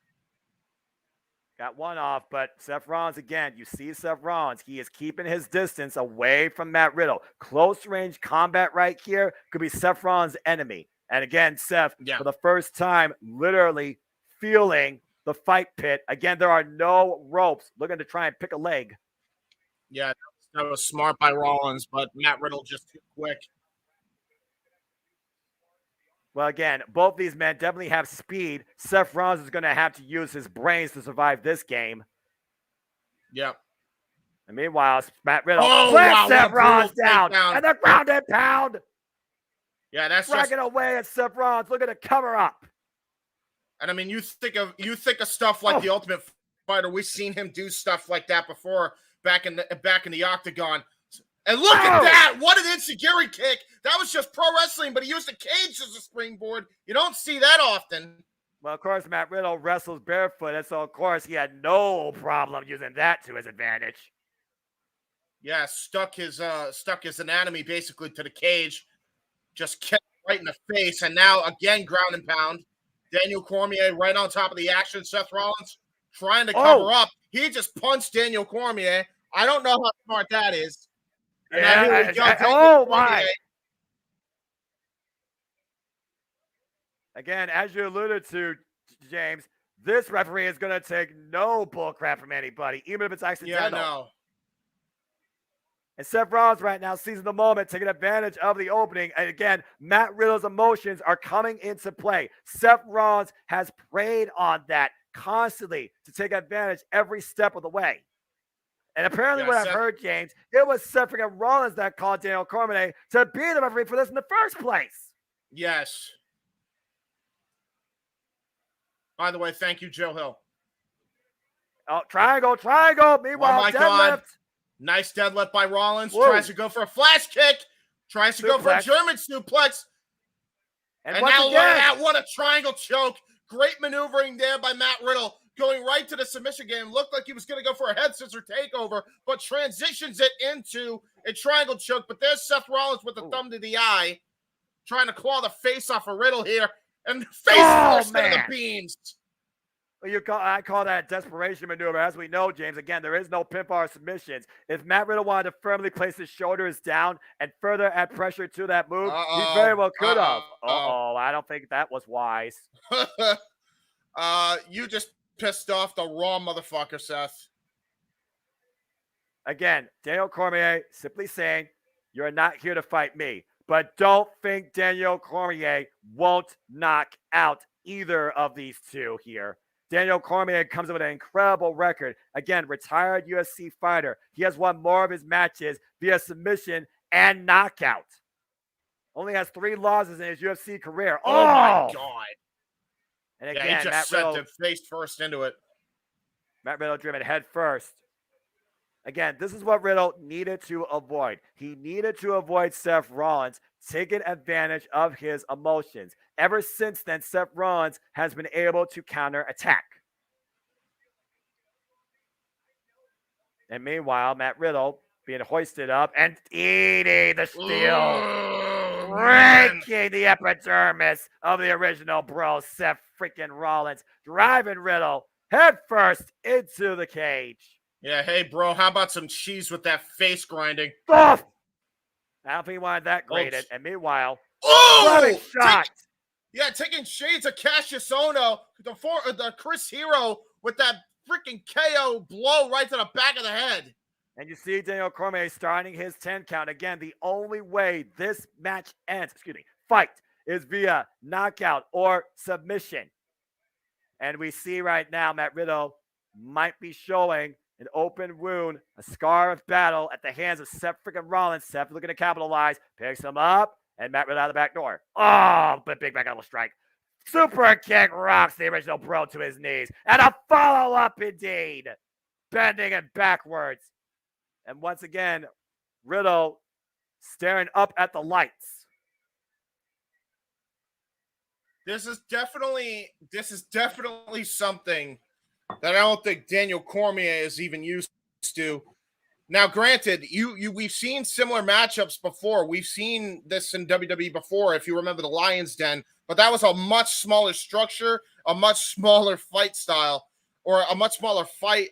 Got one off, but Seth Rollins, again, you see Seth Rollins. He is keeping his distance away from Matt Riddle. Close range combat right here could be Seth Rollins' enemy. And again, Seth, for the first time, literally feeling the fight pit. Again, there are no ropes. Looking to try and pick a leg. Yeah, that was smart by Rollins, but Matt Riddle just too quick. Well, again, both these men definitely have speed. Seth Rollins is going to have to use his brains to survive this game. Yep. And meanwhile, Matt Riddle wow, Seth Rollins down. takedown. And the ground and pound. Yeah, that's dragging away at Seth Rollins, looking to cover up. And I mean, you think of stuff like the Ultimate Fighter. We've seen him do stuff like that before back in the Octagon. And look at that! What an enziguri kick! That was just pro wrestling, but he used a cage as a springboard. You don't see that often. Well, of course, Matt Riddle wrestles barefoot, and so of course he had no problem using that to his advantage. Yeah, stuck his anatomy basically to the cage, just kicked right in the face, and now again ground and pound. Daniel Cormier right on top of the action. Seth Rollins trying to cover up. He just punched Daniel Cormier. I don't know how smart that is. And my! Again, as you alluded to, James, this referee is going to take no bullcrap from anybody, even if it's accidental. Yeah, no. And Seth Rollins right now seizing the moment, taking advantage of the opening. And again, Matt Riddle's emotions are coming into play. Seth Rollins has preyed on that constantly to take advantage every step of the way. And apparently what I've heard, James, it was Seth Rollins that called Daniel Cormier to be the referee for this in the first place. Yes. By the way, thank you, Joe Hill. Oh, triangle. Meanwhile, my deadlift. God. Nice deadlift by Rollins. Whoa. Tries to go for a flash kick. Tries to go for a German suplex. And now look at that. What a triangle choke. Great maneuvering there by Matt Riddle. Going right to the submission game. Looked like he was going to go for a head scissor takeover, but transitions it into a triangle choke. But there's Seth Rollins with the thumb to the eye, trying to claw the face off of Riddle here. And face first into the beams. Well, I call that a desperation maneuver. As we know, James, again, there is no pinfall submissions. If Matt Riddle wanted to firmly place his shoulders down and further add pressure to that move, he very well could have. I don't think that was wise. You just pissed off the raw motherfucker, Seth. Again, Daniel Cormier simply saying, you're not here to fight me. But don't think Daniel Cormier won't knock out either of these two here. Daniel Cormier comes in with an incredible record. Again, retired UFC fighter. He has won more of his matches via submission and knockout. Only has 3 losses in his UFC career. Oh my God. And again, he just sent him face first into it. Matt Riddle driven head first. Again, this is what Riddle needed to avoid. He needed to avoid Seth Rollins taking advantage of his emotions. Ever since then, Seth Rollins has been able to counterattack. And meanwhile, Matt Riddle being hoisted up and eating the steel, breaking the epidermis of the original bro, Seth freaking Rollins, driving Riddle head first into the cage. Yeah, hey, bro, how about some cheese with that face grinding? I don't think he wanted that graded. And meanwhile, shot. Taking shades of Cassius Ohno, the Chris Hero with that freaking KO blow right to the back of the head. And you see Daniel Cormier starting his 10 count. Again, the only way this match ends, fight, is via knockout or submission. And we see right now Matt Riddle might be showing an open wound, a scar of battle at the hands of Seth freaking Rollins. Seth looking to capitalize, picks him up, and Matt Riddle out the back door. Oh, but big back elbow strike. Super kick rocks the original bro to his knees. And a follow-up indeed. Bending it backwards. And once again, Riddle staring up at the lights. This is definitely something that I don't think Daniel Cormier is even used to. Now, granted, we've seen similar matchups before. We've seen this in WWE before, if you remember the Lion's Den, but that was a much smaller structure, a much smaller fight style, or a much smaller fight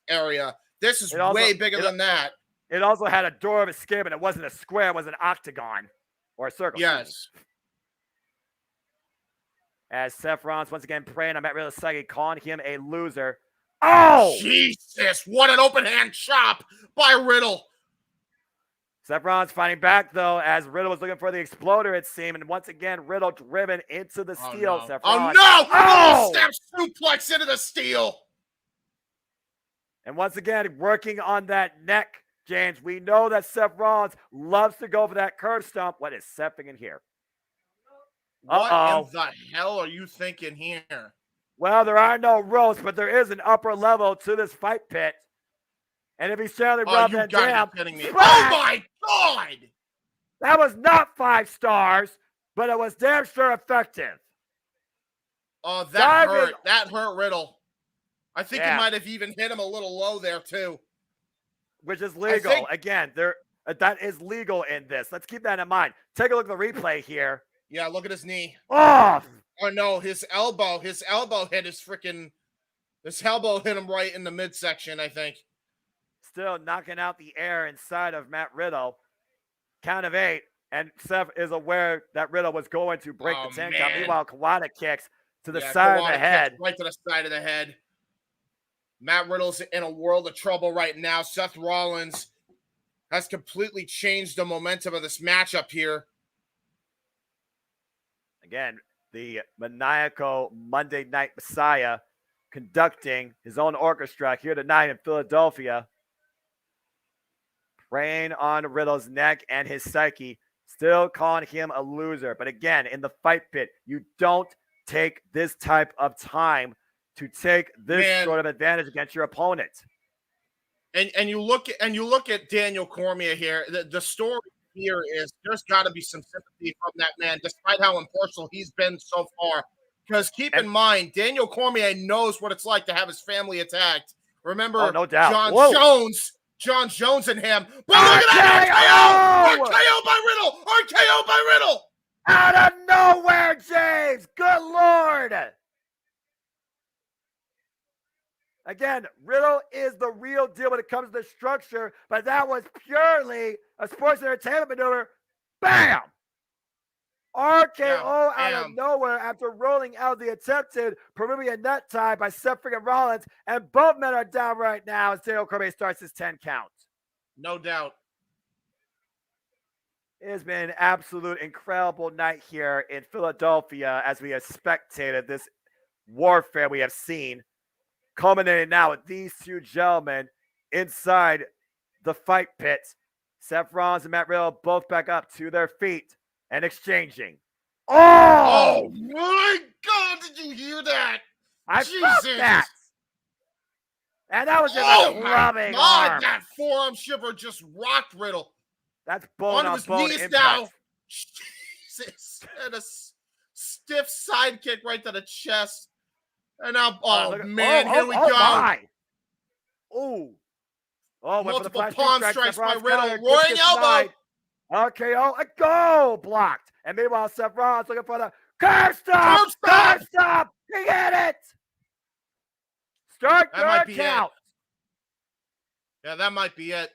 area. This is way bigger than that. It also had a door of escape, and it wasn't a square, it was an octagon or a circle. Yes. As Seth Rollins once again praying on Matt Riddle's psyche, calling him a loser. Oh! Jesus, what an open hand chop by Riddle. Seth Rollins fighting back, though, as Riddle was looking for the exploder, it seemed. And once again, Riddle driven into the steel. No. Seth Oh, Rollins. no! Oh! Snap suplex into the steel. And once again, working on that neck, James. We know that Seth Rollins loves to go for that curb stomp. What is Seth thinking here? What in the hell are you thinking here? Well, there are no ropes, but there is an upper level to this fight pit. And if he's channeling Rob Van Dam, kidding me. splash! Oh my God! That was not 5 stars, but it was damn sure effective. Oh, that hurt. That hurt Riddle. I think he might have even hit him a little low there too. Which is legal. Again, that is legal in this. Let's keep that in mind. Take a look at the replay here. Yeah, look at his knee. Off! Oh no, his elbow hit his elbow hit him right in the midsection, I think. Still knocking out the air inside of Matt Riddle. Count of 8. And Seth is aware that Riddle was going to break the 10 count. Meanwhile, Kawada kicks to the side of the head. Right to the side of the head. Matt Riddle's in a world of trouble right now. Seth Rollins has completely changed the momentum of this matchup here. Again, the maniacal Monday Night Messiah conducting his own orchestra here tonight in Philadelphia. Preying on Riddle's neck and his psyche, still calling him a loser. But again, in the fight pit, you don't take this type of time to take this sort of advantage against your opponent. And you look at Daniel Cormier here. The story here is there's got to be some sympathy from that man, despite how impartial he's been so far. Because keep in mind, Daniel Cormier knows what it's like to have his family attacked. Remember, no doubt. John Jones and him. But look at that! RKO by Riddle! RKO by Riddle! Out of nowhere, James! Good Lord! Again, Riddle is the real deal when it comes to the structure, but that was purely a sports entertainment maneuver. Bam! RKO out of nowhere after rolling out the attempted Peruvian nut tie by Seth freaking Rollins, and both men are down right now as Daniel Cormier starts his 10 count. No doubt. It has been an absolute incredible night here in Philadelphia as we have spectated this warfare we have seen, culminating now with these two gentlemen inside the fight pit. Seth Rollins and Matt Riddle both back up to their feet and exchanging. Oh my God! Did you hear that? I felt that. And that was just a loving arm. That forearm shiver just rocked Riddle. That's bone on bone impact. Now. Jesus. And a stiff side kick right to the chest. And now, here we go. My. Oh, multiple palm strikes by Riddle. Roaring elbow. RKO, a goal blocked. And meanwhile, Seth Rollins looking for the curb stop. Curb stop. He hit it. Start third count. Yeah, that might be it.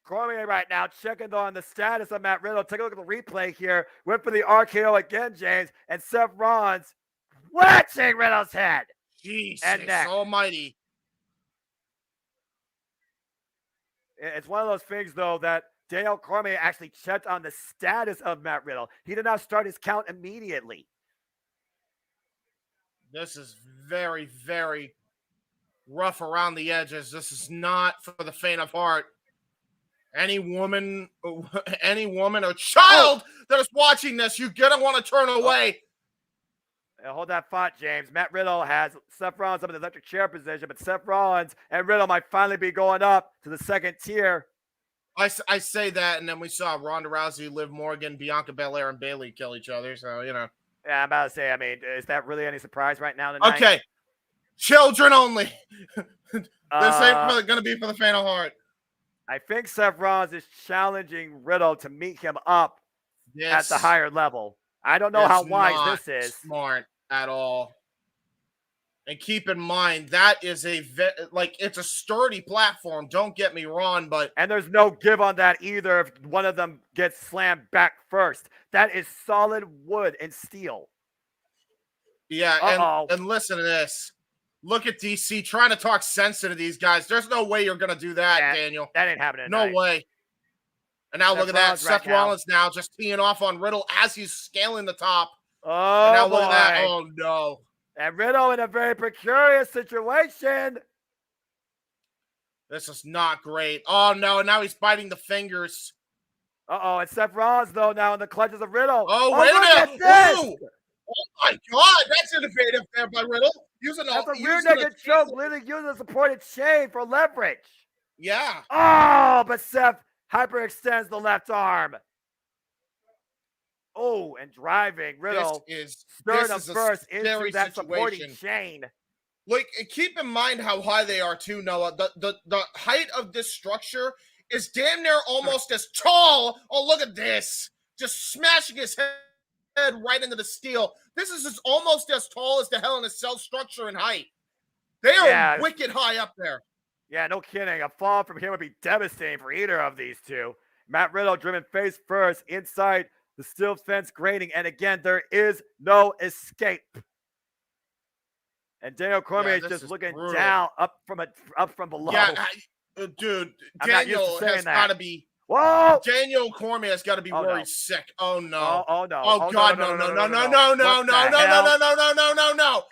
Cormier right now checking on the status of Matt Riddle. Take a look at the replay here. Went for the RKO again, James. And Seth Rollins wrenching Riddle's head. Jesus and neck. almighty. It's one of those things, though, that Daniel Cormier actually checked on the status of Matt Riddle. He did not start his count immediately. This is very, very rough around the edges. This is not for the faint of heart. Any woman or child that is watching this, you're going to want to turn away. Hold that thought, James. Matt Riddle has Seth Rollins up in the electric chair position, but Seth Rollins and Riddle might finally be going up to the second tier. I say that, and then we saw Ronda Rousey, Liv Morgan, Bianca Belair, and Bayley kill each other. So, Yeah, I'm about to say, I mean, is that really any surprise right now tonight? Okay. Children only. This ain't going to be for the faint of heart. I think Seth Rollins is challenging Riddle to meet him up at the higher level. I don't know how wise this is. Smart at all. And keep in mind, that is it's a sturdy platform. Don't get me wrong, and there's no give on that either if one of them gets slammed back first. That is solid wood and steel. Yeah, and listen to this. Look at DC trying to talk sense into these guys. There's no way you're going to do that, Daniel. That ain't happening No tonight. way. And now look at that. Seth right Rollins now just teeing off on Riddle as he's scaling the top. Oh, and now boy. look at that. Oh, no. And Riddle in a very precarious situation. This is not great. Oh, no. And now he's biting the fingers. Uh-oh. And Seth Rollins, though, now in the clutches of Riddle. Oh, wait a minute. Oh, my God. That's innovative there by Riddle. That's a rear naked choke, literally using a supported chain for leverage. Yeah. Oh, but Seth hyperextends the left arm. Oh, and driving Riddle sternum first into that supporting chain. Like, keep in mind how high they are too, Noah. The height of this structure is damn near almost as tall. Oh, look at this. Just smashing his head right into the steel. This is almost as tall as the Hell in a Cell structure in height. They are wicked high up there. Yeah, no kidding. A fall from here would be devastating for either of these two. Matt Riddle driven face first inside the steel fence grating. And again, there is no escape. And Daniel Cormier is just looking brutal. Down, up from below. Yeah, dude, Daniel has got to be. Whoa! Daniel Cormier has got to be worried sick. Oh no! Oh no! Oh God! No!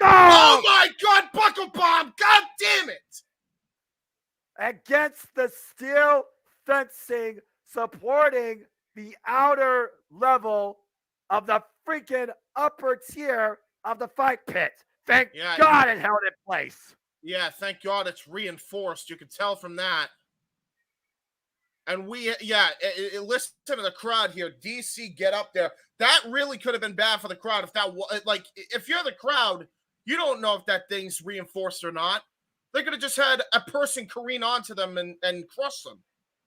Oh my God! Buckle bomb! God damn it! Against the steel fencing, supporting the outer level of the freaking upper tier of the fight pit. Thank God it held in place. Yeah, thank God it's reinforced. You can tell from that. And listen to the crowd here. DC, get up there. That really could have been bad for the crowd. If you're the crowd, you don't know if that thing's reinforced or not. They could have just had a person careen onto them and crush them.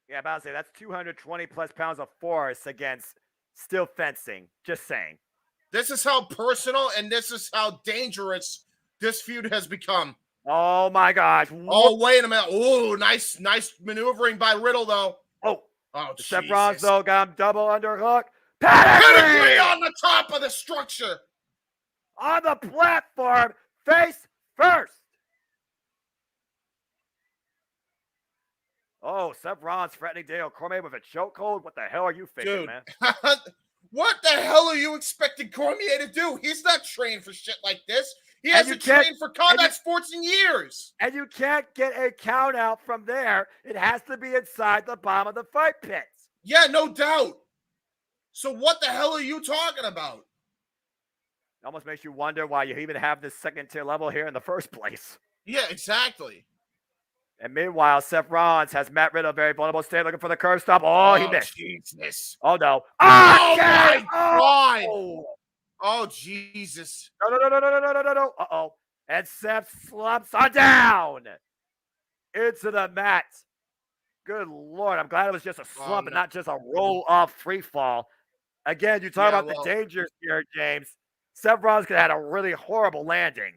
Yeah, about to say that's 220 plus pounds of force against steel fencing. Just saying. This is how personal and this is how dangerous this feud has become. Oh my gosh. Oh, wait a minute. Oh, nice maneuvering by Riddle, though. Oh, Seth Rollins, though, got him double underhook. Pedigree on the top of the structure. On the platform, face first. Oh, Seth Rollins threatening Daniel Cormier with a chokehold. What the hell are you thinking, man? What the hell are you expecting Cormier to do? He's not trained for shit like this. He hasn't trained for combat sports in years. And you can't get a count out from there. It has to be inside the bottom of the fight pit. Yeah, no doubt. So what the hell are you talking about? It almost makes you wonder why you even have this second tier level here in the first place. Yeah, exactly. And meanwhile, Seth Rollins has Matt Riddle very vulnerable state looking for the curve stop. Oh, he missed. Jesus. Oh, no. Oh, my God. Oh, Jesus. No. Uh-oh. And Seth slumps on down into the mat. Good Lord. I'm glad it was just a slump and not just a roll-off free fall. Again, you talk about the dangers here, James. Seth Rollins could have had a really horrible landing.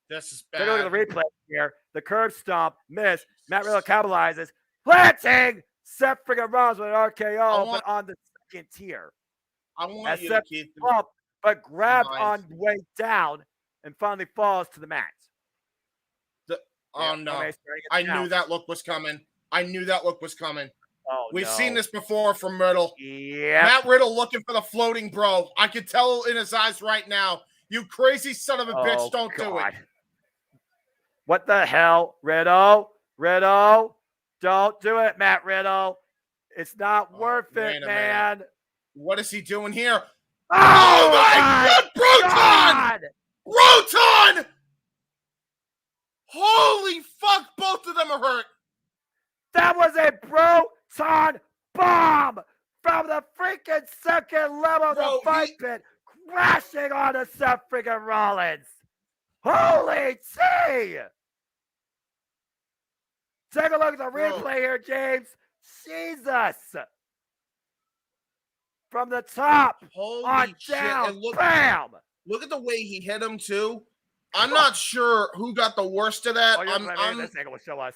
This is bad. Take a look at the replay here. The curb stomp, miss. Matt Riddle capitalizes. Planting! Seth freaking Rollins with an RKO, but on the second tier. I want you Seth to keep up, but grabbed on the way down and finally falls to the mat. No. I knew that look was coming. Oh, We've seen this before from Riddle. Yeah. Matt Riddle looking for the floating bro. I can tell in his eyes right now. You crazy son of a bitch, don't do it. What the hell? Riddle, don't do it, Matt Riddle. It's not worth it, man. What is he doing here? Oh my God! Broton! Holy fuck, both of them are hurt. That was a Broton bomb from the freaking second level of the fight pit, crashing onto Seth freaking Rollins. Holy tea! Take a look at the replay here, James. Jesus. From the top on down. And Bam! Look at the way he hit him, too. I'm not sure who got the worst of that. This angle will show us.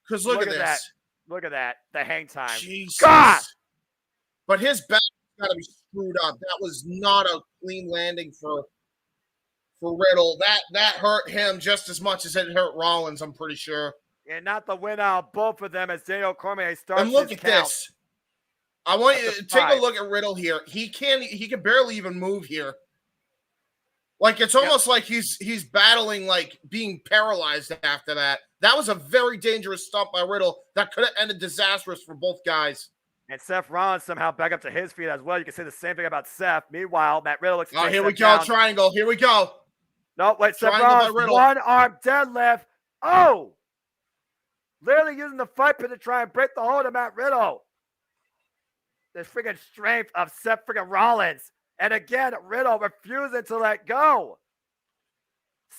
Because look at this. That. Look at that. The hang time. Jesus. God! But his back got to be screwed up. That was not a clean landing for Riddle. That hurt him just as much as it hurt Rollins, I'm pretty sure. And not the win out both of them as Daniel Cormier starts And look his at count. this. I want you That's to a take a five. look at Riddle here. He can barely even move here. Like it's almost like he's battling like being paralyzed after that. That was a very dangerous stump by Riddle that could have ended disastrous for both guys. And Seth Rollins somehow back up to his feet as well. You can say the same thing about Seth. Meanwhile, Matt Riddle looks. Oh, here Seth we go. down. Triangle. Here we go. No, wait. Seth Triangle by Rollins, Riddle. one arm deadlift. Oh, literally using the fight pin to try and break the hold of Matt Riddle. The freaking strength of Seth freaking Rollins. And again, Riddle refusing to let go.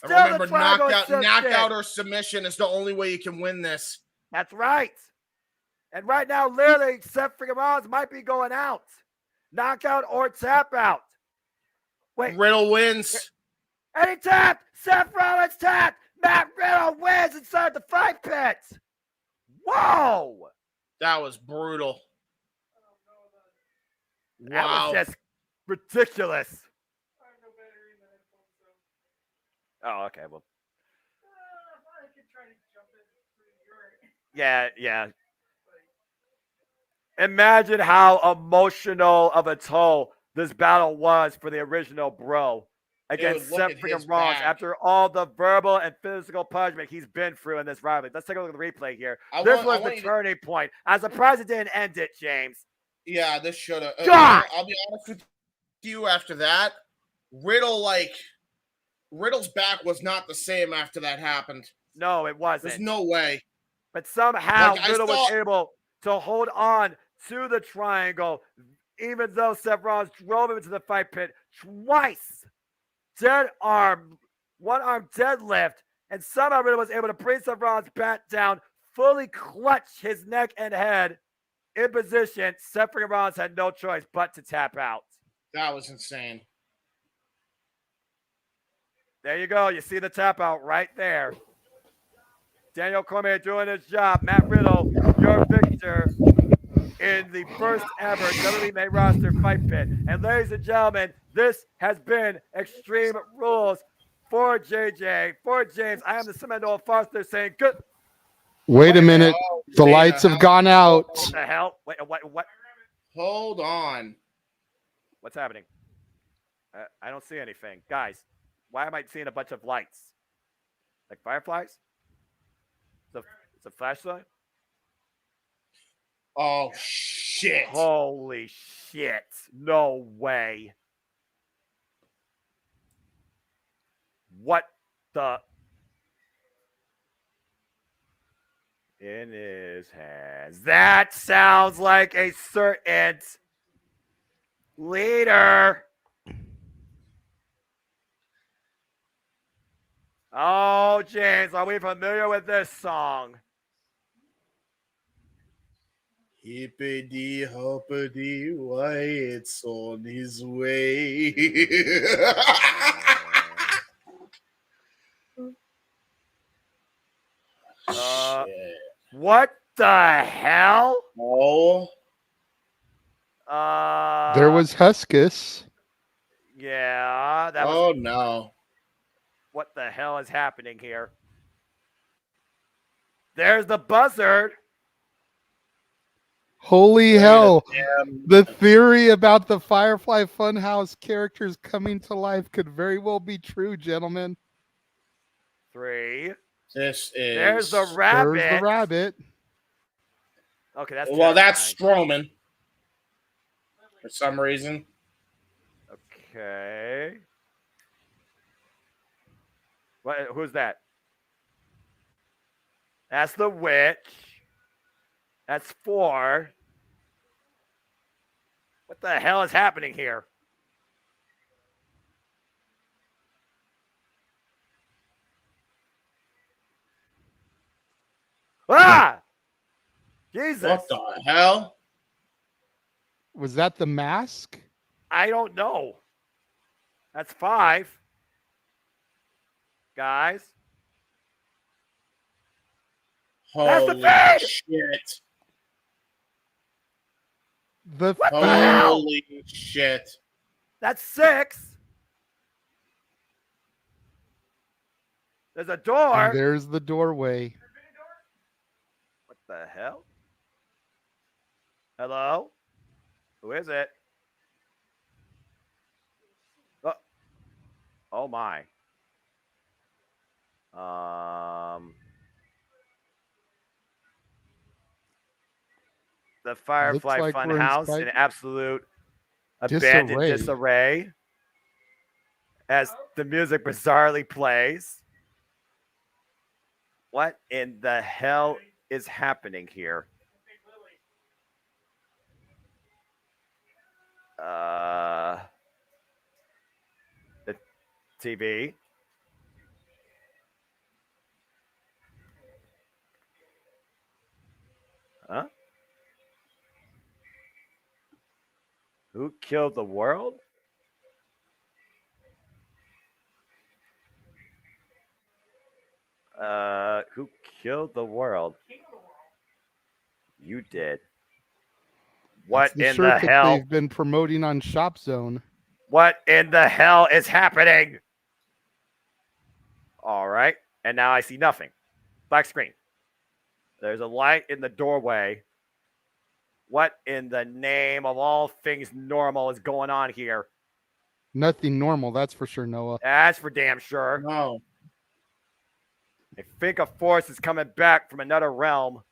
And Still remember, the triangle knockout or submission is the only way you can win this. That's right. And right now, literally, Seth freaking Rollins might be going out. Knockout or tap out. Wait. Riddle wins. And he tapped. Seth Rollins tapped. Matt Riddle wins inside the fight pit. Whoa. That was brutal. That Wow. was just ridiculous. Oh, okay. Well. Yeah. Imagine how emotional of a toll this battle was for the original bro against Seth freaking Rollins after all the verbal and physical punishment he's been through in this rivalry. Let's take a look at the replay here. This was the turning point. I'm surprised it didn't end it, James. Yeah, this should have. God! I'll be honest with you. After that, Riddle's back was not the same after that happened. No, it wasn't. There's no way. But somehow Riddle was able to hold on to the triangle, even though Seth Rollins drove him into the fight pit twice. Dead arm, one arm deadlift, and somehow Riddle was able to bring Seth Rollins back down, fully clutch his neck and head in position. Seth Rollins had no choice but to tap out. That was insane. There you go. You see the tap out right there. Daniel Cormier doing his job. Matt Riddle, your victor in the first ever WWE main roster fight pit. And ladies and gentlemen, this has been Extreme Rules for JJ, for James. I am the Seminole Foster saying good. Wait a minute. The lights have gone out. What the hell? Wait, what? Hold on. What's happening? I don't see anything. Guys, why am I seeing a bunch of lights? Like fireflies? It's a flashlight? Oh, shit. Holy shit. No way. What the? In his hands. That sounds like a certain leader. Oh, James, are we familiar with this song? Hippity hoppity, why it's on his way. What the hell? Oh. There was Huskus. Yeah. That was, oh, no. what the hell is happening here? There's the buzzard. Holy hell. The theory about the Firefly Funhouse characters coming to life could very well be true, gentlemen. 3. This is. There's the rabbit. There's the rabbit. Okay, that's well, that's terrifying. Strowman. For some reason. Okay. What? Who's that? That's the witch. That's 4. What the hell is happening here? Ah! Jesus. What the hell? Was that the mask? I don't know. That's 5. Guys. Holy That's the shit. The Holy shit. That's 6. There's a door. And there's the doorway. What the hell? Hello? Who is it? Oh my. The Firefly like we're in Funhouse Spike- in absolute abandoned disarray as the music bizarrely plays. What in the hell is happening here? The TV. Huh? Who killed the world? Who killed the world? You did. What the in shirt the that hell? they've been promoting on Shop Zone. What in the hell is happening? All right. And now I see nothing. Black screen. There's a light in the doorway. What in the name of all things normal is going on here? Nothing normal, that's for sure, Noah. That's for damn sure. No. I think a force is coming back from another realm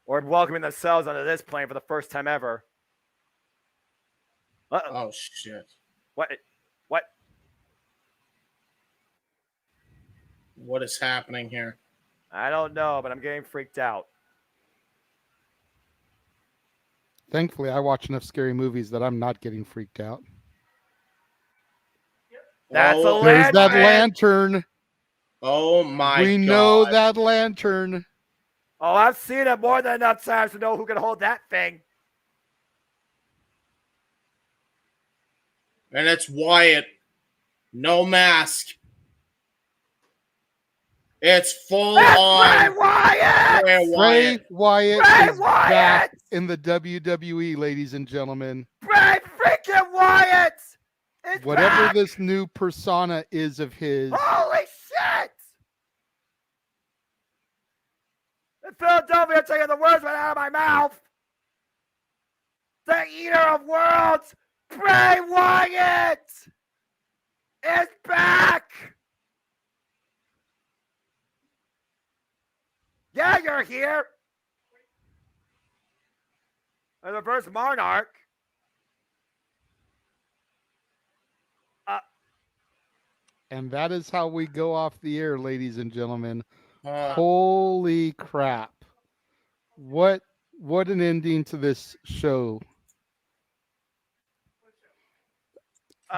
or welcoming themselves onto this plane for the first time ever. Oh, shit. What? What is happening here? I don't know, but I'm getting freaked out. Thankfully, I watch enough scary movies that I'm not getting freaked out. That's a lantern. There's that lantern. Oh my God. We know that lantern. Oh, I've seen it more than enough times to know who can hold that thing. And it's Wyatt. No mask. It's full on. Bray Wyatt! Bray Wyatt Bray is Wyatt! back in the WWE, ladies and gentlemen. Bray freaking Wyatt! It's Whatever back! this new persona is of his. Holy shit! In Philadelphia, taking the words right out of my mouth. The Eater of Worlds, Bray Wyatt, is back. Yeah, you're here. The reverse monarch. And that is how we go off the air, ladies and gentlemen. Uh, Holy crap. What an ending to this show.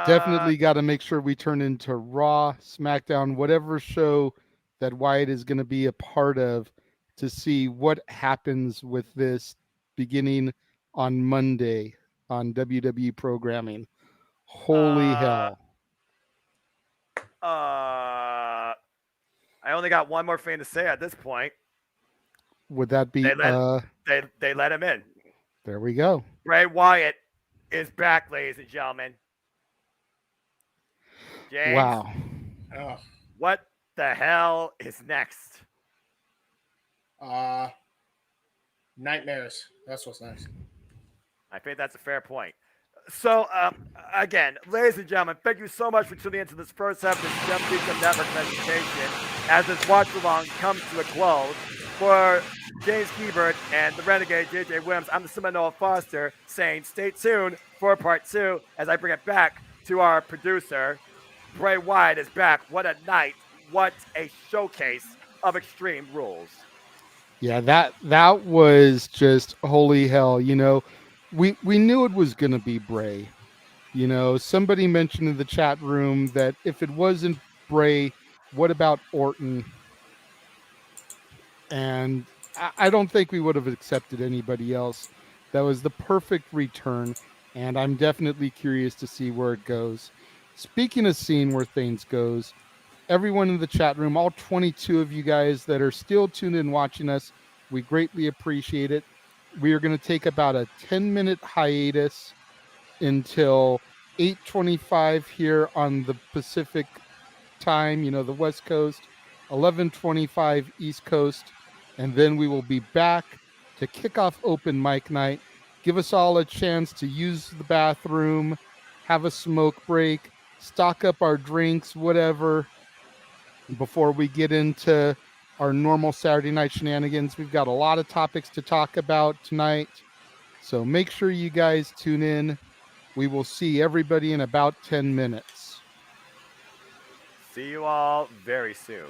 Definitely got to make sure we turn into Raw, SmackDown, whatever show that Wyatt is going to be a part of to see what happens with this beginning on Monday on WWE programming. Holy hell. I only got one more thing to say at this point. Would that be they let him in. There we go. Bray Wyatt is back, ladies and gentlemen. James, Wow. oh, what the hell is next? nightmares. That's what's next. I think that's a fair point. So, again, ladies and gentlemen, thank you so much for tuning into this first episode of Jump Kingdom Network presentation as this watch-along comes to a close. For James Hebert and the Renegade JJ Williams, I'm the Seminole Foster saying stay tuned for part 2 as I bring it back to our producer. Bray Wyatt is back. What a night. What a showcase of Extreme Rules. Yeah, that was just holy hell. You know, we knew it was going to be Bray. You know, somebody mentioned in the chat room that if it wasn't Bray, what about Orton? And I don't think we would have accepted anybody else. That was the perfect return, and I'm definitely curious to see where it goes. Speaking of seeing where things goes, everyone in the chat room, all 22 of you guys that are still tuned in watching us, we greatly appreciate it. We are going to take about a 10-minute hiatus until 8:25 here on the Pacific time, you know, the West Coast. 11:25 East Coast, and then we will be back to kick off open mic night. Give us all a chance to use the bathroom, have a smoke break, stock up our drinks, whatever, before we get into our normal Saturday night shenanigans. We've got a lot of topics to talk about tonight, so make sure you guys tune in. We will see everybody in about 10 minutes. See you all very soon.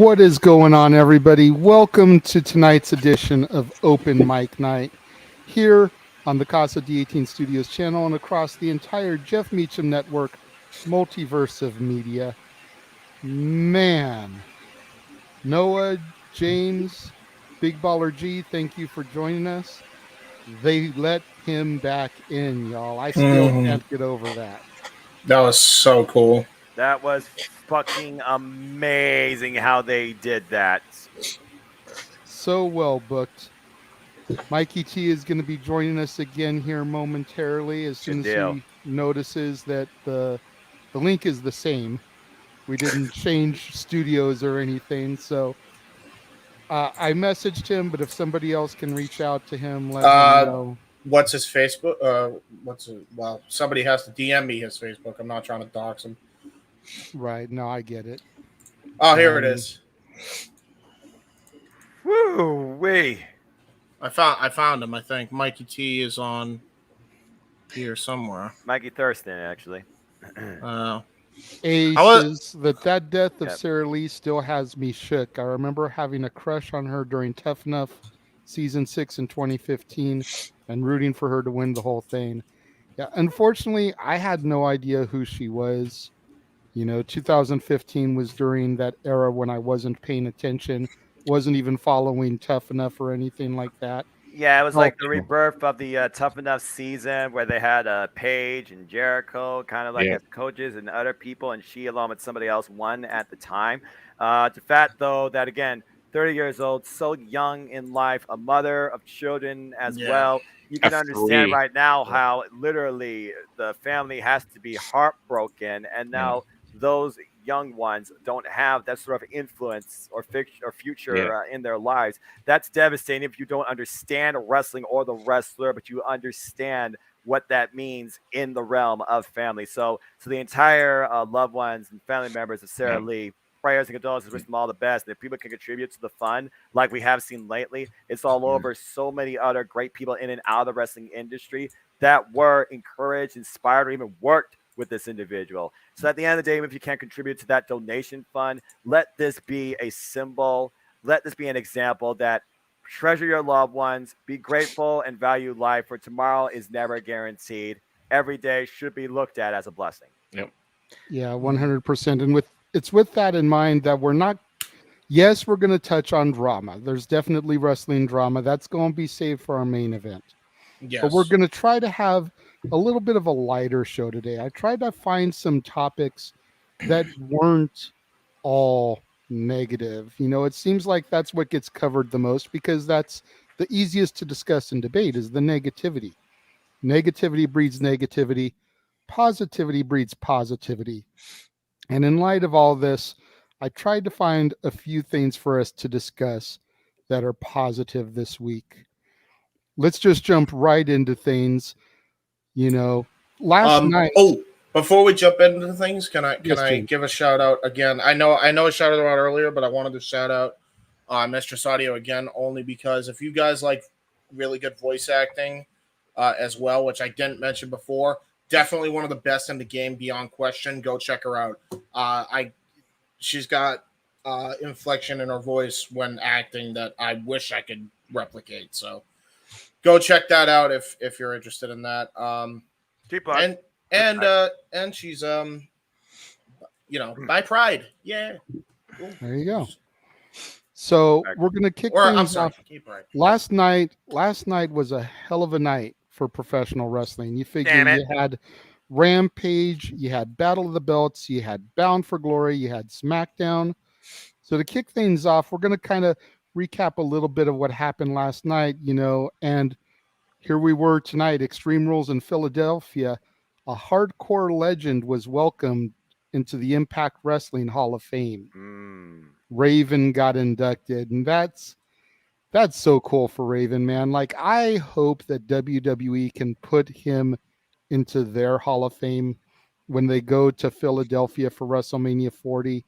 What is going on, everybody? Welcome to tonight's edition of Open Mic Night here on the Casa D18 Studios channel and across the entire Jeff Meacham Network Multiverse of Media. Man, Noah, James, Big Baller G, thank you for joining us. They let him back in, y'all. I still can't get over that. That was so cool. That was fucking amazing how they did that. So well booked. Mikey T is going to be joining us again here momentarily as soon as he notices that the link is the same. We didn't change studios or anything. So I messaged him, but if somebody else can reach out to him, let him know. What's his Facebook? Well, somebody has to DM me his Facebook. I'm not trying to dox him. Right. No, I get it. Oh, here it is. Woo wee. I found him, I think. Mikey T is on here somewhere. Mikey Thurston, actually. A says that death of Sarah Lee still has me shook. I remember having a crush on her during Tough Enough season 6 in 2015 and rooting for her to win the whole thing. Yeah, unfortunately, I had no idea who she was. 2015 was during that era when I wasn't paying attention, wasn't even following Tough Enough or anything like that. Yeah, it was like the rebirth of the Tough Enough season where they had Paige and Jericho kind of like as coaches and other people, and she, along with somebody else, won at the time. The fact, though, that again, 30 years old, so young in life, a mother of children as well. You can understand right now how literally the family has to be heartbroken, and now those young ones don't have that sort of influence or future in their lives. That's devastating if you don't understand wrestling or the wrestler, but you understand what that means in the realm of family. So the entire loved ones and family members of Sarah Lee, prayers and condolences, wish them all the best. And if people can contribute to the fun, like we have seen lately, it's all over so many other great people in and out of the wrestling industry that were encouraged, inspired, or even worked with this individual. So at the end of the day, if you can't contribute to that donation fund, let this be a symbol. Let this be an example that treasure your loved ones, be grateful and value life, for tomorrow is never guaranteed. Every day should be looked at as a blessing. Yep. Yeah, 100%. And it's with that in mind that we're not, yes, we're going to touch on drama. There's definitely wrestling drama. That's going to be saved for our main event. Yes. But we're going to try to have a little bit of a lighter show today. I tried to find some topics that weren't all negative. It seems like that's what gets covered the most because that's the easiest to discuss and debate is the negativity. Negativity breeds negativity. Positivity breeds positivity. And in light of all this, I tried to find a few things for us to discuss that are positive this week. Let's just jump right into things. Last night. Oh, before we jump into things, can I give a shout out again? I know I shouted out earlier, but I wanted to shout out Mistress Audio again, only because if you guys like really good voice acting as well, which I didn't mention before, definitely one of the best in the game, beyond question. Go check her out. She's got inflection in her voice when acting that I wish I could replicate. So go check that out if you're interested in that. Keep on. And she's by Pride. Yeah. There you go. So we're gonna kick things off. Last night was a hell of a night for professional wrestling. You figure you had Rampage, you had Battle of the Belts, you had Bound for Glory, you had SmackDown. So to kick things off, we're gonna kind of recap a little bit of what happened last night, and here we were tonight, Extreme Rules in Philadelphia. A hardcore legend was welcomed into the Impact Wrestling Hall of Fame. Raven got inducted, and that's so cool for Raven, man. Like, I hope that WWE can put him into their Hall of Fame when they go to Philadelphia for WrestleMania 40.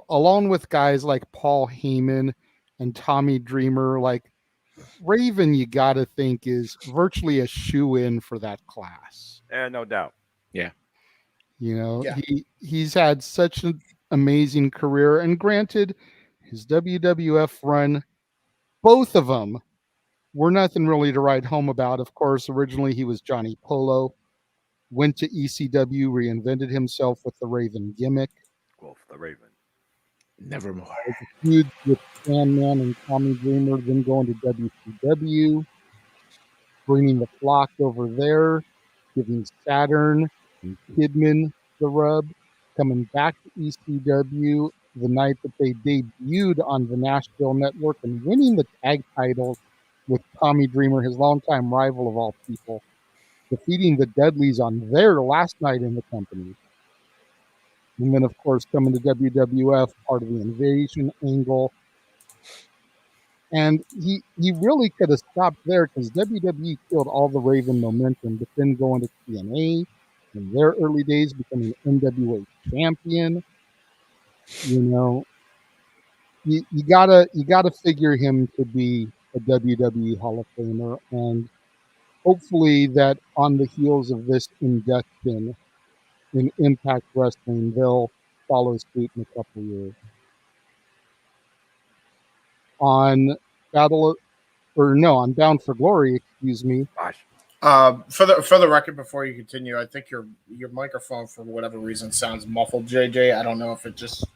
Along with guys like Paul Heyman and Tommy Dreamer, like, Raven, you got to think, is virtually a shoe-in for that class. No doubt. Yeah. He's had such amazing career. And granted, his WWF run, both of them were nothing really to write home about. Of course, originally he was Johnny Polo, went to ECW, reinvented himself with the Raven gimmick. Wolf the Raven. Nevermore. Feud with Sandman and Tommy Dreamer, then going to WCW, bringing the Flock over there, giving Saturn and Kidman the rub, coming back to ECW the night that they debuted on the Nashville Network and winning the tag titles with Tommy Dreamer, his longtime rival of all people, defeating the Dudleys on their last night in the company. And then, of course, coming to WWF, part of the Invasion angle. And he really could have stopped there because WWE killed all the Raven momentum, but then going to TNA in their early days, becoming NWA champion. You know, you gotta figure him to be a WWE Hall of Famer, and hopefully that on the heels of this induction in Impact Wrestling, they'll follow suit in a couple years. On on Bound for Glory, excuse me. Gosh. For the record, before you continue, I think your microphone for whatever reason sounds muffled, JJ. I don't know if it just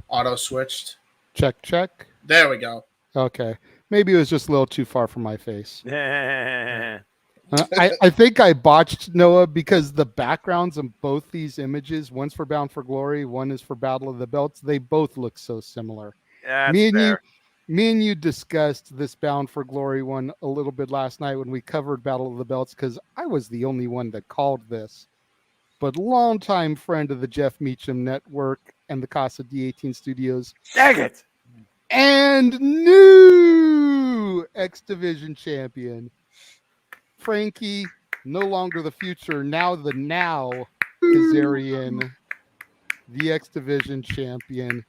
auto switched. Check. There we go. Okay, maybe it was just a little too far from my face. Yeah. I think I botched, Noah, because the backgrounds of both these images, one's for Bound for Glory, one is for Battle of the Belts, they both look so similar. Me and you discussed this Bound for Glory one a little bit last night when we covered Battle of the Belts, because I was the only one that called this. But longtime friend of the Jeff Meacham Network and the Casa D18 Studios. Dang it! And new X Division champion, Frankie, no longer the future, now the Kazarian, the X Division champion.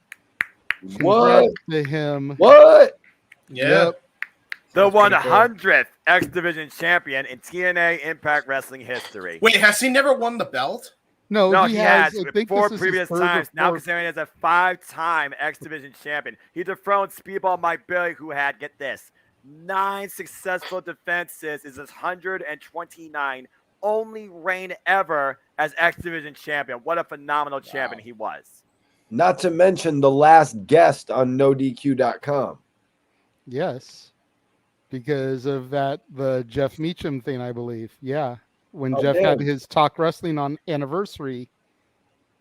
Congrats to him. What? Yeah. Yep. The 100th X Division champion in TNA Impact Wrestling history. Wait, has he never won the belt? No, he has. I think Four this is previous his third or times. Now fourth. Kazarian is a 5-time X Division champion. He dethroned Speedball Mike Bailey, who had, get this, 9 successful defenses. Is his 129 only reign ever as X Division champion. What a phenomenal champion he was. Not to mention the last guest on NoDQ.com. Yes, because of the Jeff Meacham thing, I believe. Yeah, when Jeff had his Talk Wrestling on anniversary,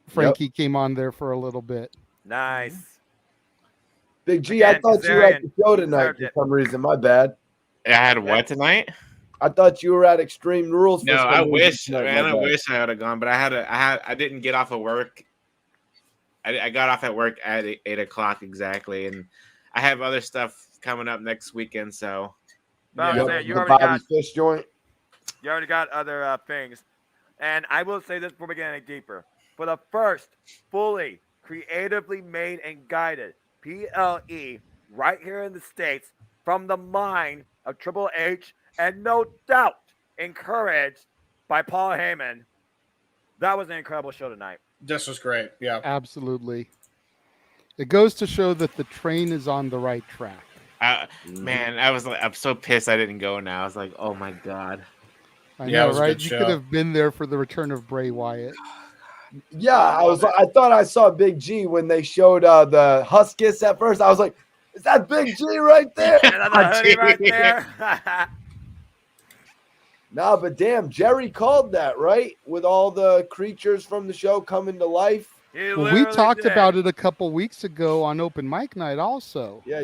Frankie came on there for a little bit. Nice. Big G, I thought you were at the show tonight for some reason. My bad. I had what tonight? I thought you were at Extreme Rules. No, I wish, man. I wish I would have gone, but I didn't get off of work. I got off at work at 8 o'clock exactly, and I have other stuff coming up next weekend. So, you already Fish joint. You already got other things, and I will say this before we get any deeper. For the first fully creatively made and guided PLE right here in the States from the mind of Triple H, and no doubt encouraged by Paul Heyman. That was an incredible show tonight. This was great. Yeah, absolutely. It goes to show that the train is on the right track. Man, I'm so pissed I didn't go now. I was like, oh my God. I know, right? You could have been there for the return of Bray Wyatt. Yeah, I thought I saw Big G when they showed the Huskus at first. I was like, is that Big G right there? Right there. Nah, but damn, Jerry called that, right? With all the creatures from the show coming to life. Well, we talked about it a couple weeks ago on Open Mic Night also. Yeah,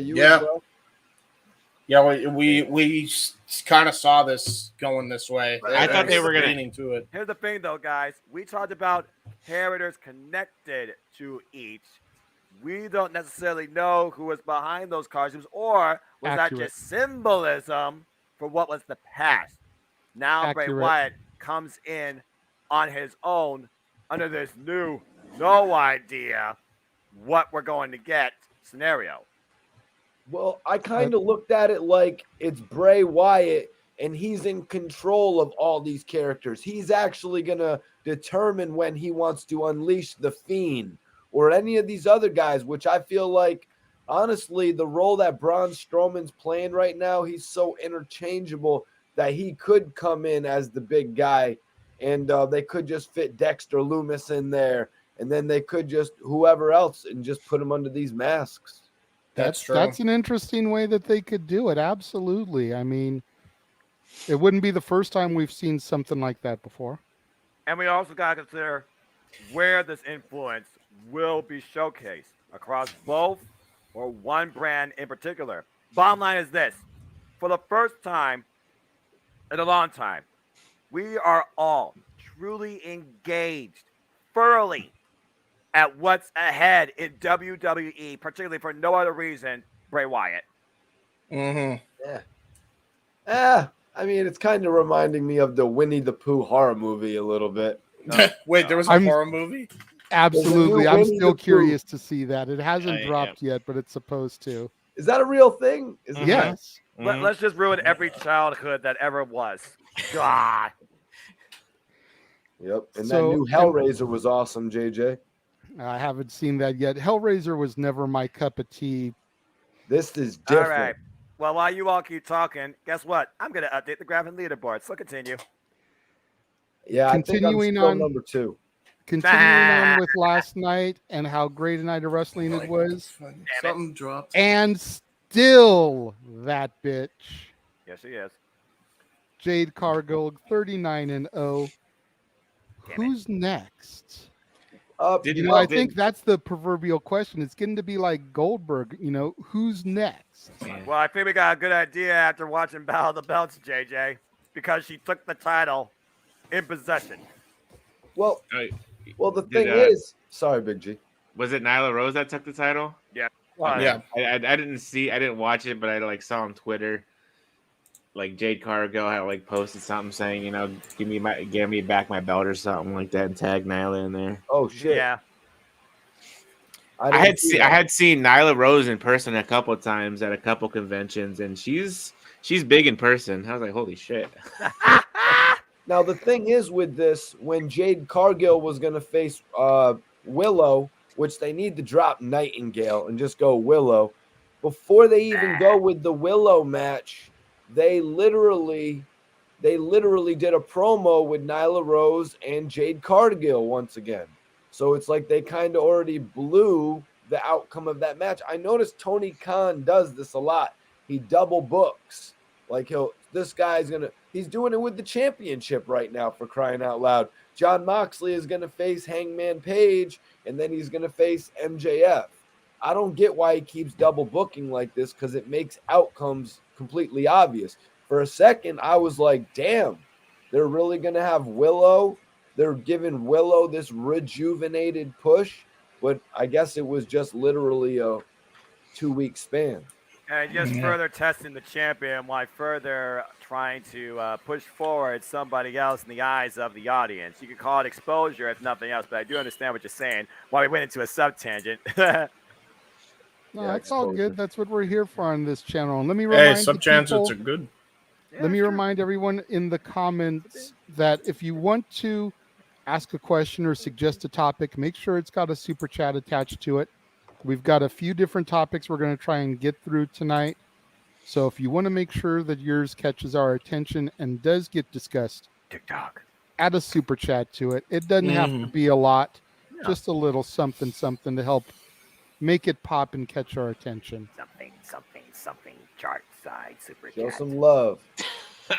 we kind of saw this going this way. I thought they were leaning to it. Here's the thing, though, guys. We talked about characters connected to each. We don't necessarily know who was behind those costumes, or was that just symbolism for what was the past? Now Bray Wyatt comes in on his own under this new, no idea what we're going to get scenario. Well, I kind of looked at it like it's Bray Wyatt and he's in control of all these characters. He's actually going to determine when he wants to unleash the Fiend or any of these other guys, which I feel like, honestly, the role that Braun Strowman's playing right now, he's so interchangeable that he could come in as the big guy, and they could just fit Dexter Loomis in there, and then they could just whoever else and just put him under these masks. That's true. That's an interesting way that they could do it. Absolutely. I mean, it wouldn't be the first time we've seen something like that before. And we also got to consider where this influence will be showcased across both or one brand in particular. Bottom line is this. For the first time in a long time, we are all truly engaged thoroughly at what's ahead in WWE, particularly for no other reason, Bray Wyatt. Yeah. I mean, it's kind of reminding me of the Winnie the Pooh horror movie a little bit. Wait, there was a horror movie? Absolutely. I'm Winnie still the Pooh. curious to see that. It hasn't dropped yet, but it's supposed to. Is that a real thing? Is it Yes. Let's just ruin every childhood that ever was. God. Yep. And So- that new Hellraiser was awesome, JJ. I haven't seen that yet. Hellraiser was never my cup of tea. This is All different. right. Well, while you all keep talking, guess what? I'm going to update the graph and leaderboard. So continue. Yeah, I think I'm Continuing still on- number 2. Continuing on with last night and how great a night of wrestling it was. Something dropped. And still that bitch. Yes, she is. Jade Cargill, 39-0. Who's next? Did You know, I think that's the proverbial question. It's getting to be like Goldberg. You know, who's next? Well, I think we got a good idea after watching Battle of the Belts, JJ, because she took the title in possession. Well, the Did, thing is, sorry, Big G. Was it Nyla Rose that took the title? Yeah. Yeah. I didn't watch it, but I saw on Twitter, like Jade Cargill had posted something saying, give me back my belt or something like that, and tag Nyla in there. Oh shit! Yeah. I had seen Nyla Rose in person a couple of times at a couple conventions, and she's big in person. I was like, holy shit. Now the thing is with this, when Jade Cargill was gonna face Willow, which they need to drop Nightingale and just go Willow, before they even go with the Willow match, they literally did a promo with Nyla Rose and Jade Cargill once again. So it's like they kind of already blew the outcome of that match. I noticed Tony Khan does this a lot. He double books. Like he's doing it with the championship right now, for crying out loud. Jon Moxley is going to face Hangman Page, and then he's going to face MJF. I don't get why he keeps double booking like this, because it makes outcomes completely obvious. For a second, I was like, damn, they're really going to have Willow. They're giving Willow this rejuvenated push, but I guess it was just literally a 2-week span. And just further testing the champion while further trying to push forward somebody else in the eyes of the audience. You could call it exposure if nothing else, but I do understand what you're saying. Why we went into a sub-tangent. No, that's all good. That's what we're here for on this channel. And let me remind sub-tangents are good. Let me remind everyone in the comments that if you want to ask a question or suggest a topic, make sure it's got a super chat attached to it. We've got a few different topics we're going to try and get through tonight. So if you want to make sure that yours catches our attention and does get discussed, TikTok, add a super chat to it. It doesn't have to be a lot, just a little something to help make it pop and catch our attention. Something, chart side, super Show chat. some love.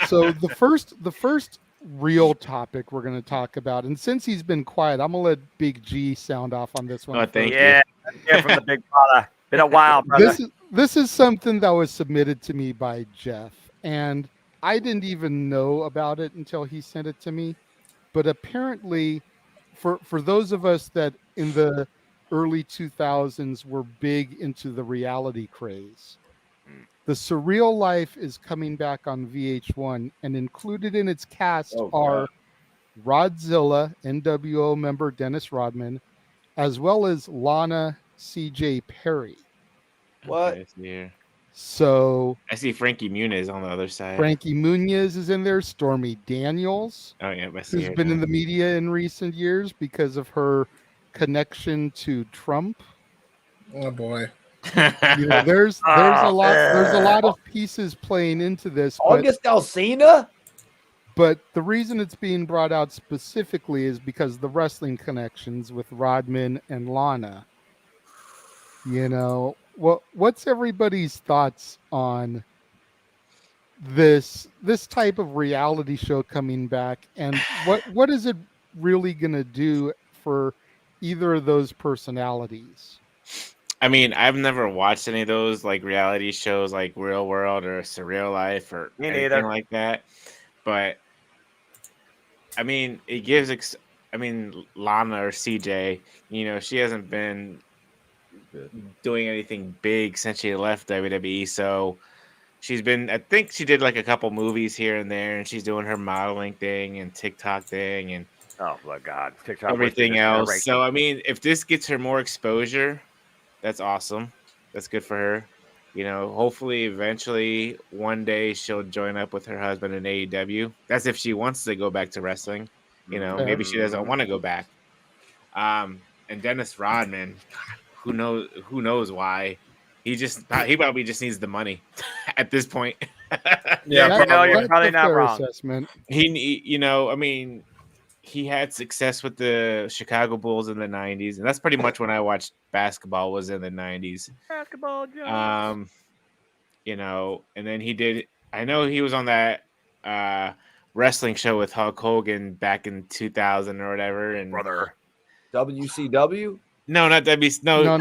So the first real topic we're going to talk about, and since he's been quiet, I'm going to let Big G sound off on this one. Oh, thank you. Yeah, from the big brother. Been a while, brother. This is something that was submitted to me by Jeff, and I didn't even know about it until he sent it to me. But apparently, for those of us that in the early 2000s were big into the reality craze, The Surreal Life is coming back on VH1, and included in its cast are Rodzilla, NWO member Dennis Rodman, as well as Lana C.J. Perry. What? Okay, yeah. So I see Frankie Muniz on the other side. Frankie Muniz is in there. Stormy Daniels, Oh yeah, I see who's her been now. in the media in recent years because of her connection to Trump. Oh boy. You know, there's a lot of pieces playing into this, but August Alsina? the reason it's being brought out specifically is because the wrestling connections with Rodman and Lana. You know, what's everybody's thoughts on this type of reality show coming back, and what is it really going to do for either of those personalities? I mean, I've never watched any of those like reality shows like Real World or Surreal Life or Me anything neither. like that. But I mean, it gives. Lana or CJ, you know, she hasn't been doing anything big since she left WWE. So she's been. I think she did like a couple movies here and there, and she's doing her modeling thing and TikTok thing and Oh my God, TikTok everything else. So I mean, if this gets her more exposure, that's awesome. That's good for her. You know, hopefully, eventually, one day she'll join up with her husband in AEW. That's if she wants to go back to wrestling. You know, maybe she doesn't want to go back. And Dennis Rodman, God, who knows why? He probably just needs the money at this point. Yeah, you're probably not wrong. Assessment. You know, I mean, he had success with the Chicago Bulls in the 90s, and that's pretty much when I watched basketball was in the 90s. Basketball jokes. You know, and then I know he was on that wrestling show with Hulk Hogan back in 2000 or whatever, and Brother. WCW? No, not WC. No.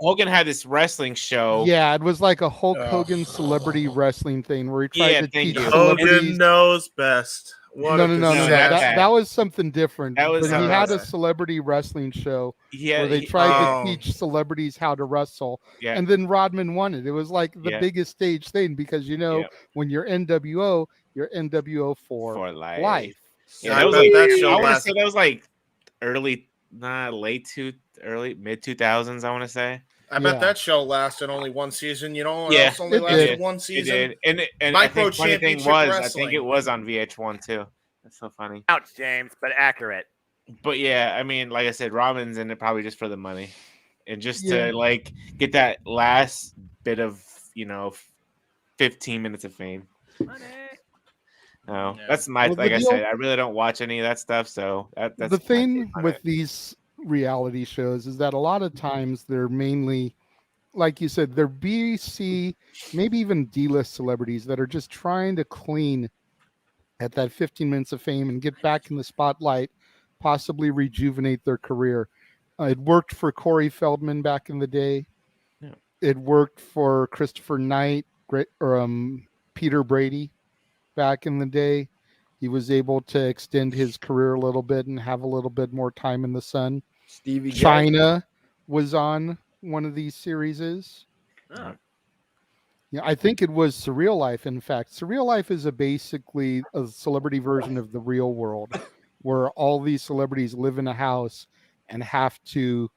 Hogan had this wrestling show. Yeah, it was like a Hulk Hogan celebrity wrestling thing where he tried to teach Hogan celebrities. knows best. No. That was something different. But he had a celebrity wrestling show where they tried to teach celebrities how to wrestle. Yeah. And then Rodman won it. It was like the biggest stage thing because, you know, when you're NWO, you're NWO for life. Yeah, that was like, I want to say that was like mid 2000s, I want to say. I bet that show lasted only one season. You know, it only lasted one season. It did. And Micro I think funny thing Championship was, Wrestling. I think it was on VH1 too. That's so funny. Ouch, James, but accurate. But yeah, I mean, like I said, Robin's in it probably just for the money, and just to like get that last bit of 15 minutes of fame. Money. No, that's my. Like I said, I really don't watch any of that stuff. So that's the thing with these reality shows is that a lot of times they're mainly, like you said, they're B, C, maybe even D-list celebrities that are just trying to clean at that 15 minutes of fame and get back in the spotlight, possibly rejuvenate their career. It worked for Corey Feldman back in the day. Yeah. It worked for Christopher Knight, Peter Brady back in the day. He was able to extend his career a little bit and have a little bit more time in the sun. Stevie China was on one of these series. Oh. Yeah, I think it was Surreal Life. In fact, Surreal Life is basically a celebrity version of the real world, where all these celebrities live in a house and have to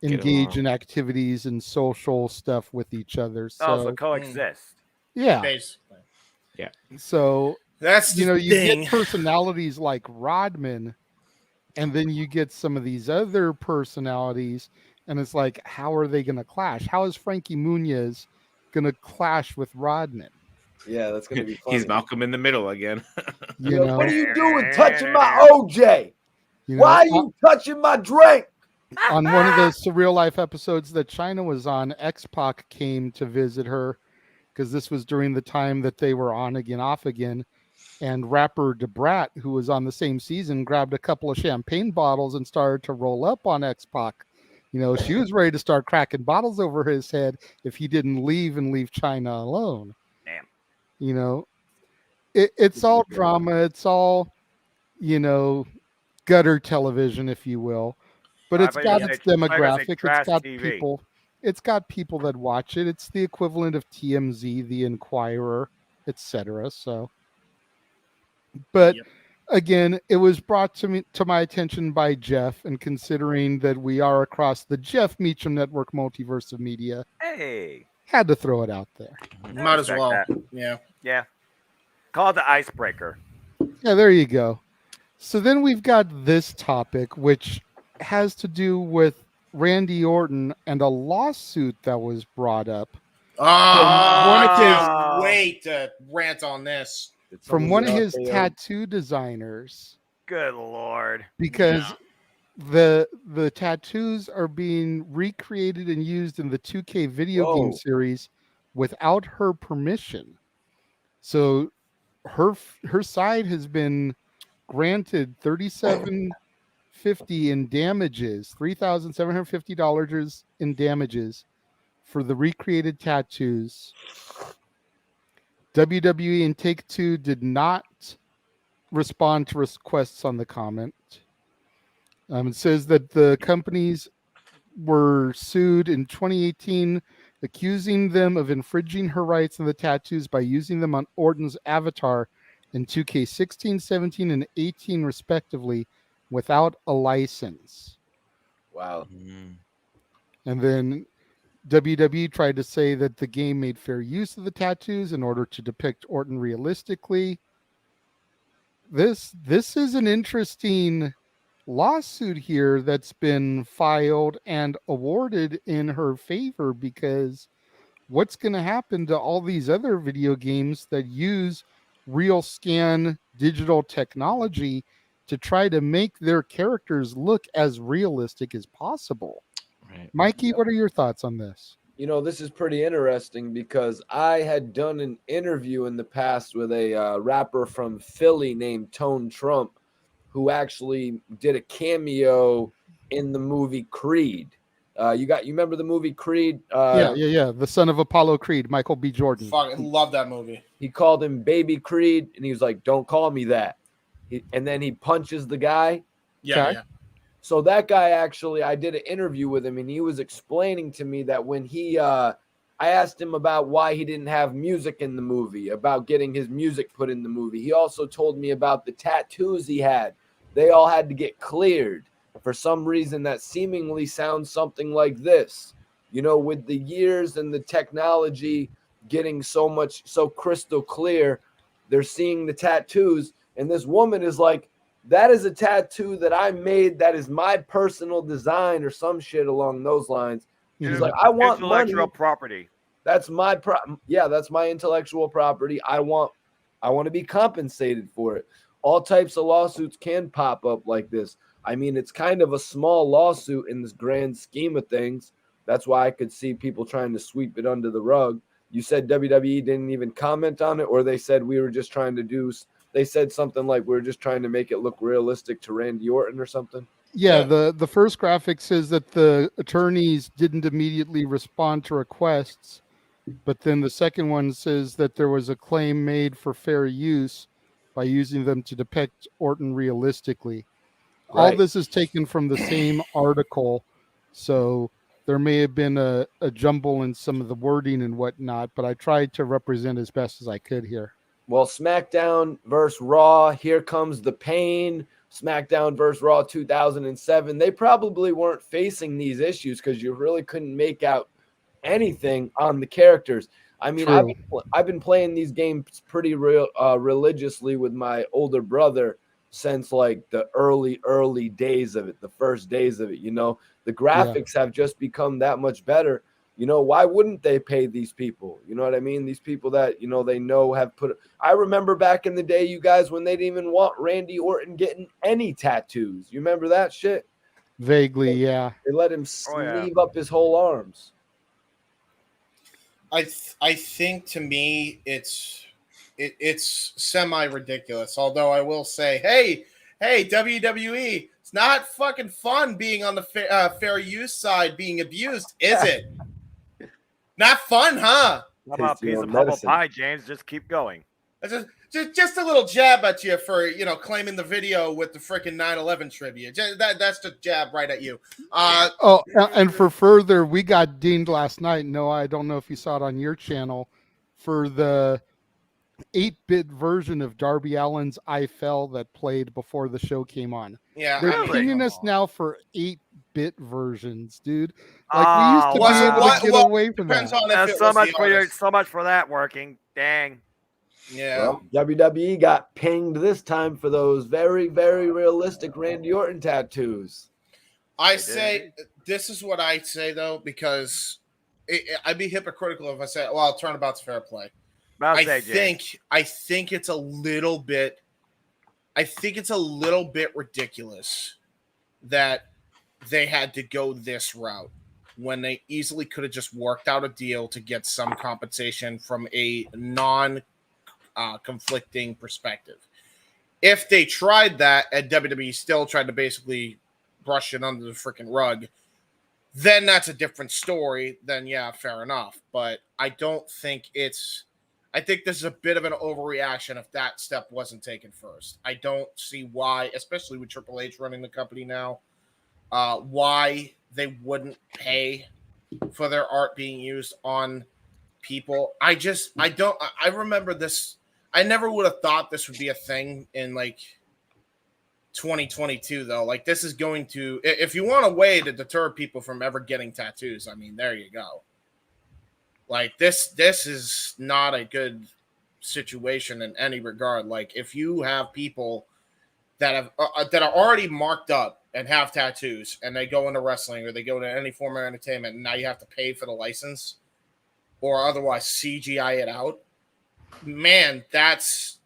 engage in activities and social stuff with each other. So coexist. Yeah. Basically. Yeah. So that's you get personalities like Rodman, and then you get some of these other personalities, and it's like, how are they going to clash? How is Frankie Muniz going to clash with Rodman? Yeah, that's going to be funny. He's Malcolm in the Middle again. You know? What are you doing touching my OJ? Why are you touching my drink? On one of the Surreal Life episodes that China was on, X-Pac came to visit her because this was during the time that they were on again, off again. And rapper DeBrat, who was on the same season, grabbed a couple of champagne bottles and started to roll up on X-Pac. You know, she was ready to start cracking bottles over his head if he didn't leave China alone. Damn. You know, it's all drama. It's all, gutter television, if you will. But it's got its demographic. It's got people. It's got people that watch it. It's the equivalent of TMZ, The Inquirer, etc. So, but again, it was brought to my attention by Jeff, and considering that we are across the Jeff Meacham Network Multiverse of Media, had to throw it out there. Might as well. Yeah. Call it the icebreaker. Yeah, there you go. So then we've got this topic, which has to do with Randy Orton and a lawsuit that was brought up Oh, one I of can't wait to rant on this. from one of his tattoo designers. Good Lord. Because the tattoos are being recreated and used in the 2K video game series without her permission. So her side has been granted $37.50 in damages, $3,750 in damages for the recreated tattoos. WWE and Take-Two did not respond to requests on the comment. It says that the companies were sued in 2018, accusing them of infringing her rights in the tattoos by using them on Orton's avatar in 2K16, 17, and 18, respectively, without a license. Wow. And then WWE tried to say that the game made fair use of the tattoos in order to depict Orton realistically. This is an interesting lawsuit here that's been filed and awarded in her favor, because what's going to happen to all these other video games that use real scan digital technology to try to make their characters look as realistic as possible? Right. Mikey, what are your thoughts on this? You know, this is pretty interesting because I had done an interview in the past with a rapper from Philly named Tone Trump, who actually did a cameo in the movie Creed. You remember the movie Creed? Yeah. The son of Apollo Creed, Michael B. Jordan. Fucking love that movie. He called him Baby Creed, and he was like, "Don't call me that." And then he punches the guy. Yeah. So that guy actually, I did an interview with him, and he was explaining to me that when I asked him about why he didn't have music in the movie, about getting his music put in the movie. He also told me about the tattoos he had. They all had to get cleared for some reason that seemingly sounds something like this. You know, with the years and the technology getting so crystal clear, they're seeing the tattoos, and this woman is like, that is a tattoo that I made. That is my personal design or some shit along those lines. She's like, I want intellectual money. property. That's my that's my intellectual property. I want to be compensated for it. All types of lawsuits can pop up like this. I mean, it's kind of a small lawsuit in this grand scheme of things. That's why I could see people trying to sweep it under the rug. You said WWE didn't even comment on it, or they said we were just trying to do. They said something like we're just trying to make it look realistic to Randy Orton or something. Yeah. The first graphic says that the attorneys didn't immediately respond to requests, but then the second one says that there was a claim made for fair use by using them to depict Orton realistically. Right. All this is taken from the same article, so there may have been a jumble in some of the wording and whatnot, but I tried to represent as best as I could here. Well, SmackDown versus Raw, here comes the pain. SmackDown versus Raw 2007. They probably weren't facing these issues because you really couldn't make out anything on the characters. I mean, I've been playing these games pretty religiously with my older brother since like the early days of it, the first days of it. You know, the graphics have just become that much better. You know, why wouldn't they pay these people? You know what I mean? These people that, you know, they know have put. I remember back in the day, you guys, when they didn't even want Randy Orton getting any tattoos. You remember that shit? Vaguely, yeah. They let him sleeve up his whole arms. I think to me it's semi ridiculous. Although I will say, hey, WWE, it's not fucking fun being on the fair use side being abused, is it? Not fun, huh? How about a piece of humble pie, James? Just keep going. Just a little jab at you for, you know, claiming the video with the freaking 9/11 tribute. That's the jab right at you. And for further, we got dinged last night. No, I don't know if you saw it on your channel, for the 8-bit version of Darby Allin's "I Fell" that played before the show came on. Yeah, they're pinging us now for 8-bit versions, dude. Like we used to be able to get away from that. So much for that working. Dang. Yeah. Well, WWE got pinged this time for those very, very realistic Randy Orton tattoos. I say this is what I say though, because I'd be hypocritical if I said, "Well, turnabout's fair play." I think it's a little bit. I think it's a little bit ridiculous that they had to go this route when they easily could have just worked out a deal to get some compensation from a non-conflicting perspective. If they tried that and WWE still tried to basically brush it under the freaking rug, then that's a different story. Then, yeah, fair enough. But I don't think it's... I think this is a bit of an overreaction if that step wasn't taken first. I don't see why, especially with Triple H running the company now, why they wouldn't pay for their art being used on people. I remember this. I never would have thought this would be a thing in like 2022 though. Like this is going to, if you want a way to deter people from ever getting tattoos, I mean, there you go. Like this is not a good situation in any regard. Like if you have people that have that are already marked up and have tattoos and they go into wrestling or they go to any form of entertainment and now you have to pay for the license or otherwise CGI it out, man, that's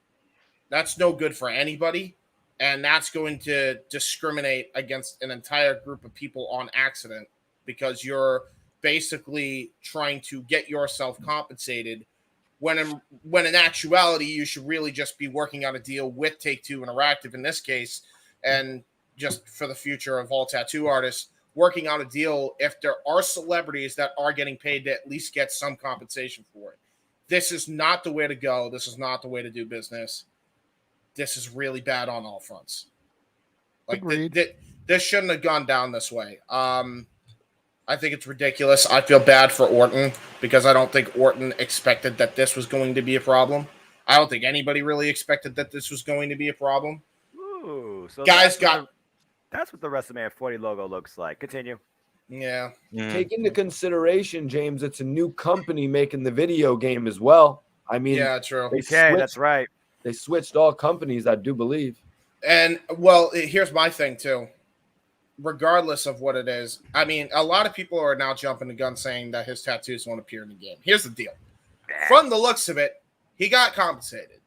no good for anybody. And that's going to discriminate against an entire group of people on accident because you're basically trying to get yourself compensated when in actuality you should really just be working out a deal with Take-Two Interactive in this case, and just for the future of all tattoo artists, working out a deal if there are celebrities that are getting paid to at least get some compensation for it. This is not the way to go. This is not the way to do business. This is really bad on all fronts. Like this shouldn't have gone down this way. I think it's ridiculous. I feel bad for Orton because I don't think Orton expected that this was going to be a problem. I don't think anybody really expected that this was going to be a problem. Ooh, so that's what the WrestleMania 40 logo looks like. Continue. Yeah. Take into consideration, James, it's a new company making the video game as well. I mean, yeah, true. That's right. They switched all companies, I do believe. And, well, here's my thing, too. Regardless of what it is, I mean, a lot of people are now jumping the gun saying that his tattoos won't appear in the game. Here's the deal. From the looks of it, he got compensated,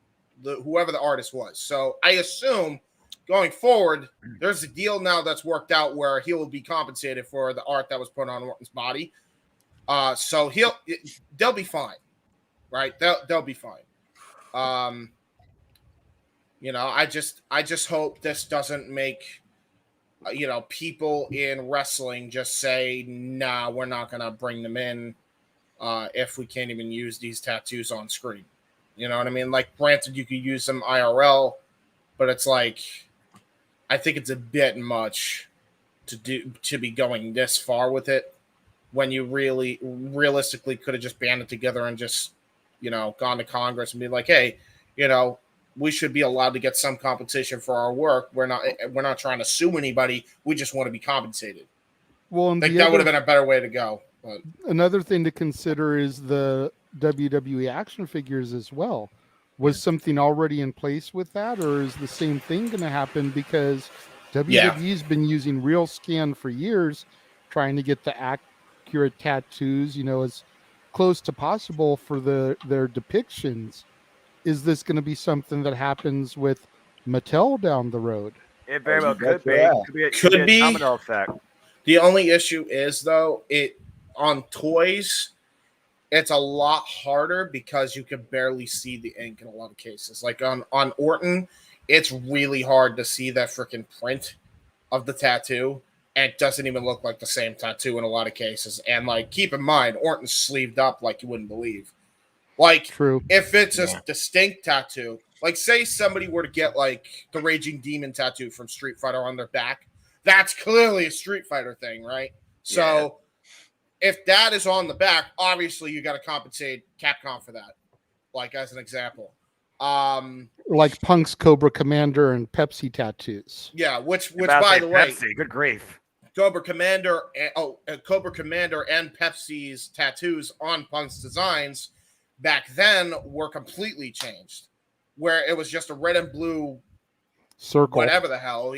whoever the artist was. So I assume going forward, there's a deal now that's worked out where he will be compensated for the art that was put on Orton's body. So they'll be fine, right? They'll be fine. You know, I just hope this doesn't make people in wrestling just say, nah, we're not going to bring them in if we can't even use these tattoos on screen. You know what I mean? Like, granted, you could use them IRL, but it's like, I think it's a bit much to be going this far with it when you realistically could have just banded together and just, gone to Congress and be like, hey, we should be allowed to get some compensation for our work. We're not trying to sue anybody. We just want to be compensated. Well, I think that would have been a better way to go. But another thing to consider is the WWE action figures as well. Was something already in place with that, or is the same thing going to happen? Because WWE's been using Real Scan for years, trying to get the accurate tattoos, as close to possible for their depictions. Is this going to be something that happens with Mattel down the road? It very well could be. Yeah. Could be a domino effect. The only issue is, though, on toys, it's a lot harder because you can barely see the ink in a lot of cases. Like on Orton, it's really hard to see that freaking print of the tattoo. And it doesn't even look like the same tattoo in a lot of cases. And, like, keep in mind, Orton's sleeved up like you wouldn't believe. Like, true. If it's a distinct tattoo, like say somebody were to get like the Raging Demon tattoo from Street Fighter on their back, that's clearly a Street Fighter thing, right? So if that is on the back, obviously you got to compensate Capcom for that, like as an example. Like Punk's Cobra Commander and Pepsi tattoos. Yeah, which by the way, Pepsi, good grief. Cobra Commander and Pepsi's tattoos on Punk's designs back then were completely changed, where it was just a red and blue circle, whatever the hell,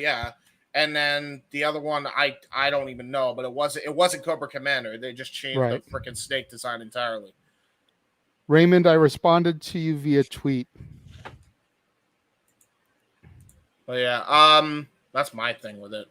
And then the other one, I don't even know, but it wasn't Cobra Commander. They just changed the freaking snake design entirely. Raymond, I responded to you via tweet. But yeah, that's my thing with it.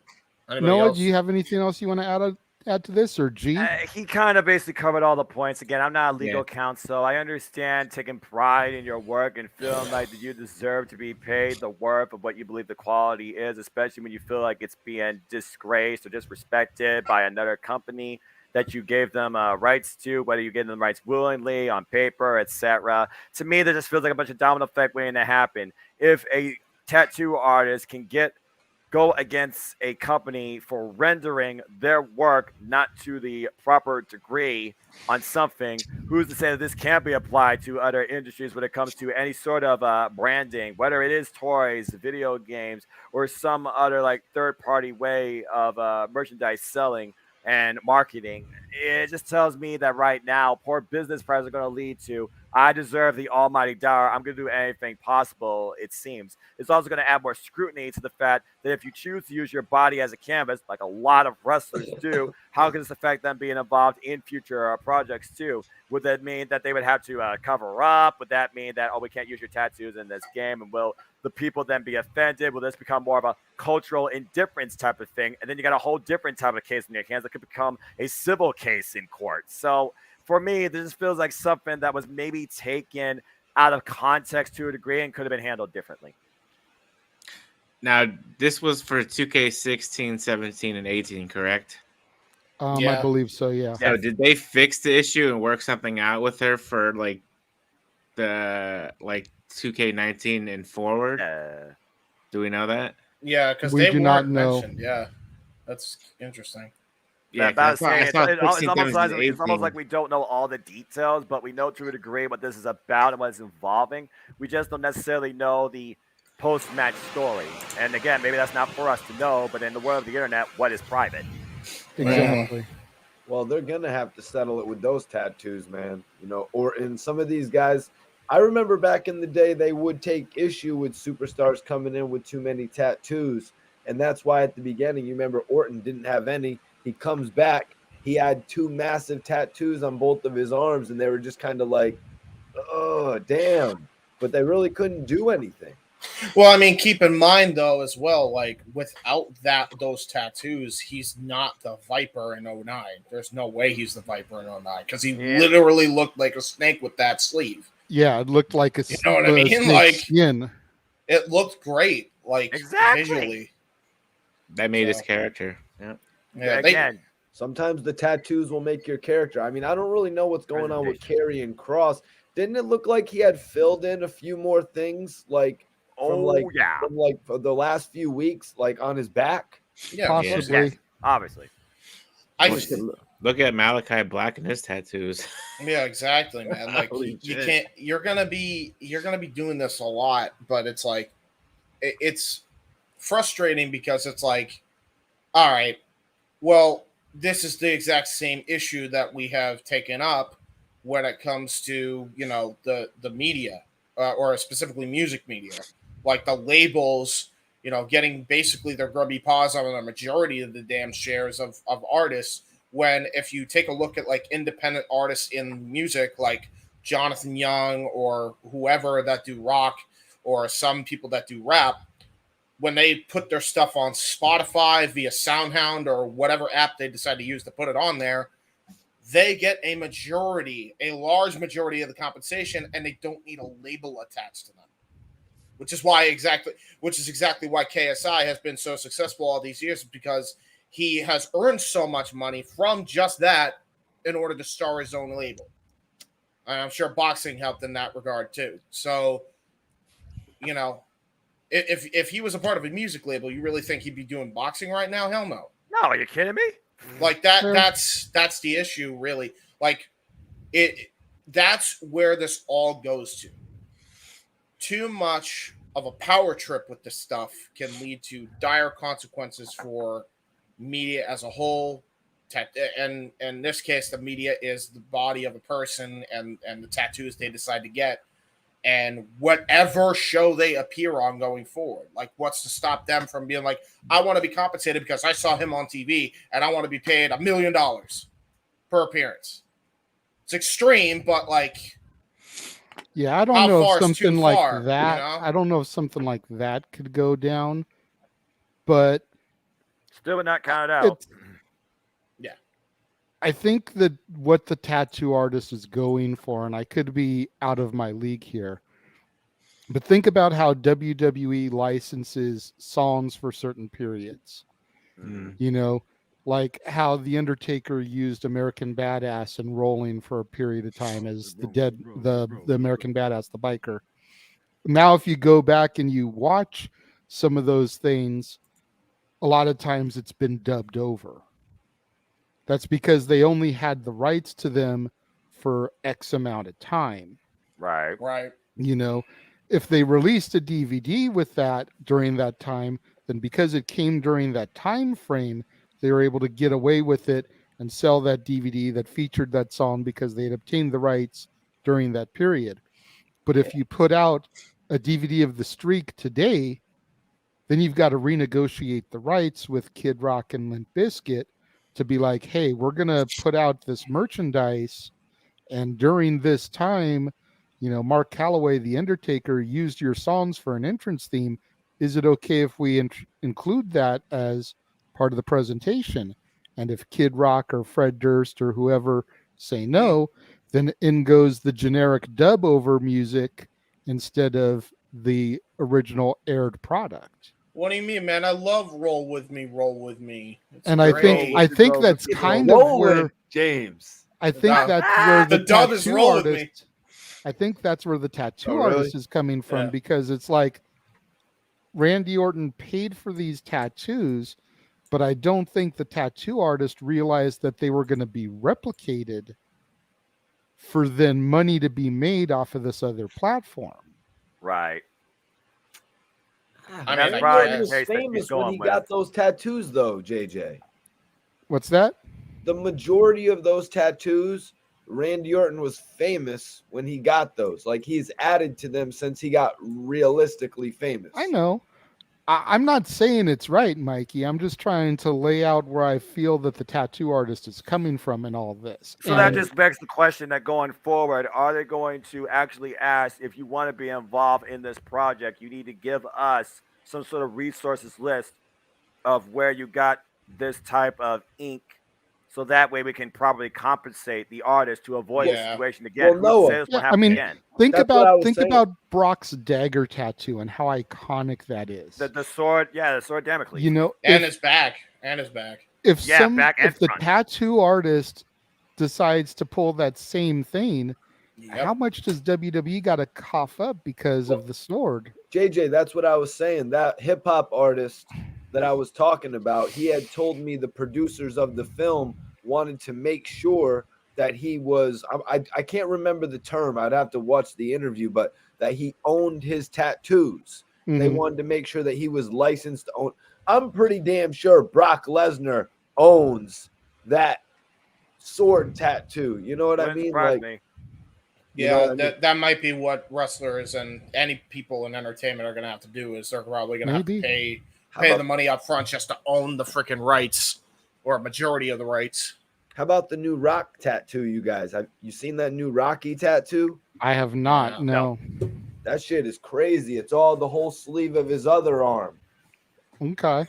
Anybody Noah, else? do you have anything else you want to add to this, or G? He kind of basically covered all the points. Again, I'm not a legal counsel. I understand taking pride in your work and feeling like that you deserve to be paid the worth of what you believe the quality is, especially when you feel like it's being disgraced or disrespected by another company that you gave them rights to, whether you gave them rights willingly, on paper, etc. To me, that just feels like a bunch of domino effect waiting to happen. If a tattoo artist can go against a company for rendering their work not to the proper degree on something, who's to say that this can't be applied to other industries when it comes to any sort of branding, whether it is toys, video games, or some other like third-party way of merchandise selling and marketing? It just tells me that right now, poor business practices are going to lead to, I deserve the almighty dollar. I'm going to do anything possible, it seems. It's also going to add more scrutiny to the fact that if you choose to use your body as a canvas, like a lot of wrestlers do, how can this affect them being involved in future projects too? Would that mean that they would have to cover up? Would that mean that, oh, we can't use your tattoos in this game? And will the people then be offended? Will this become more of a cultural indifference type of thing? And then you got a whole different type of case in your hands that could become a civil case in court. So for me, this feels like something that was maybe taken out of context to a degree and could have been handled differently. Now, this was for 2K16, 17, and 18, correct? I believe so, yeah. So did they fix the issue and work something out with her for like the 2K19 and forward? Do we know that? Yeah, because we they do not weren't know. mentioned. Yeah, that's interesting. Yeah, it's almost like we don't know all the details, but we know to a degree what this is about and what it's involving. We just don't necessarily know the post-match story. And again, maybe that's not for us to know, but in the world of the internet, what is private? Exactly. Well, they're going to have to settle it with those tattoos, man. You know, or in some of these guys, I remember back in the day, they would take issue with superstars coming in with too many tattoos. And that's why at the beginning, you remember Orton didn't have any. He comes back. He had 2 massive tattoos on both of his arms, and they were just kind of like, oh, damn. But they really couldn't do anything. Well, I mean, keep in mind, though, as well, like, without those tattoos, he's not the Viper in 09. There's no way he's the Viper in 09, because he literally looked like a snake with that sleeve. Yeah, it looked like a, you know what I mean? Like, skin. It looked great, like, visually. That made his character. Yeah, again. Sometimes the tattoos will make your character. I mean, I don't really know what's going on with Karrion Kross. Didn't it look like he had filled in a few more things, like from the last few weeks, like on his back? Yeah, possibly. Yes, obviously. Look at Malachi Black and his tattoos. Yeah, exactly, man. Like you can't. You're gonna be doing this a lot, but it's like it's frustrating because it's like, all right, well, this is the exact same issue that we have taken up when it comes to, you know, the media or specifically music media, like the labels, you know, getting basically their grubby paws on the majority of the damn shares of artists. When if you take a look at like independent artists in music, like Jonathan Young or whoever that do rock, or some people that do rap, when they put their stuff on Spotify via SoundHound or whatever app they decide to use to put it on there, they get a large majority of the compensation, and they don't need a label attached to them. Which is exactly why KSI has been so successful all these years, because he has earned so much money from just that in order to start his own label. And I'm sure boxing helped in that regard too. So, you know, if he was a part of a music label, you really think he'd be doing boxing right now? Hell no. No, are you kidding me? Like that's the issue, really. Like that's where this all goes to. Too much of a power trip with this stuff can lead to dire consequences for media as a whole. And in this case, the media is the body of a person and the tattoos they decide to get. and whatever show they appear on going forward. Like, what's to stop them from being like, I want to be compensated because I saw him on TV and I want to be paid $1 million per appearance. It's extreme, but like, yeah, I don't how know if far is something too like far, you that. know? I don't know if something like that could go down, but Still would not count it out. it's, I think that what the tattoo artist is going for, and I could be out of my league here, but think about how WWE licenses songs for certain periods. You know, like how The Undertaker used American Badass and Rolling for a period of time as the American Badass, the biker. Now, if you go back and you watch some of those things, a lot of times it's been dubbed over. That's because they only had the rights to them for X amount of time. Right. You know, if they released a DVD with that during that time, then because it came during that time frame, they were able to get away with it and sell that DVD that featured that song because they had obtained the rights during that period. But if you put out a DVD of The Streak today, then you've got to renegotiate the rights with Kid Rock and Limp Bizkit to be like, hey, we're going to put out this merchandise. And during this time, you know, Mark Calloway, The Undertaker, used your songs for an entrance theme. Is it okay if we include that as part of the presentation? And if Kid Rock or Fred Durst or whoever say no, then in goes the generic dub over music instead of the original aired product. What do you mean, man? I love Roll With Me, Roll With Me. It's And great. I think that's kind of where James. I think that's where the dub is tattoo Roll With Me. artist. I think that's where the tattoo artist is coming from, because it's like Randy Orton paid for these tattoos, but I don't think the tattoo artist realized that they were going to be replicated for then money to be made off of this other platform. Right. I That's mean, probably he the was case that he's famous when going he with. got those tattoos, though, JJ. What's that? The majority of those tattoos, Randy Orton was famous when he got those. Like, he's added to them since he got realistically famous. I know. I'm not saying it's right, Mikey. I'm just trying to lay out where I feel that the tattoo artist is coming from in all this. So that just begs the question that going forward, are they going to actually ask, if you want to be involved in this project, you need to give us some sort of resources list of where you got this type of ink, so that way we can probably compensate the artist to avoid the situation again. Well, think about Brock's dagger tattoo and how iconic that is. The sword, the sword Damocles. You know, and his back. If back and if the front. tattoo artist decides to pull that same thing, how much does WWE got to cough up because of the sword? JJ, that's what I was saying. That hip hop artist that I was talking about, he had told me the producers of the film wanted to make sure that he was, I can't remember the term, I'd have to watch the interview, but that he owned his tattoos. They wanted to make sure that he was licensed to own. I'm pretty damn sure Brock Lesnar owns that sword tattoo. You know what I mean? That might be what wrestlers and any people in entertainment are going to have to do, is they're probably going to have to pay the money up front just to own the freaking rights, or a majority of the rights. How about the new Rock tattoo, you guys? Have you seen that new Rocky tattoo? I have not. No. That shit is crazy. It's all the whole sleeve of his other arm. Okay.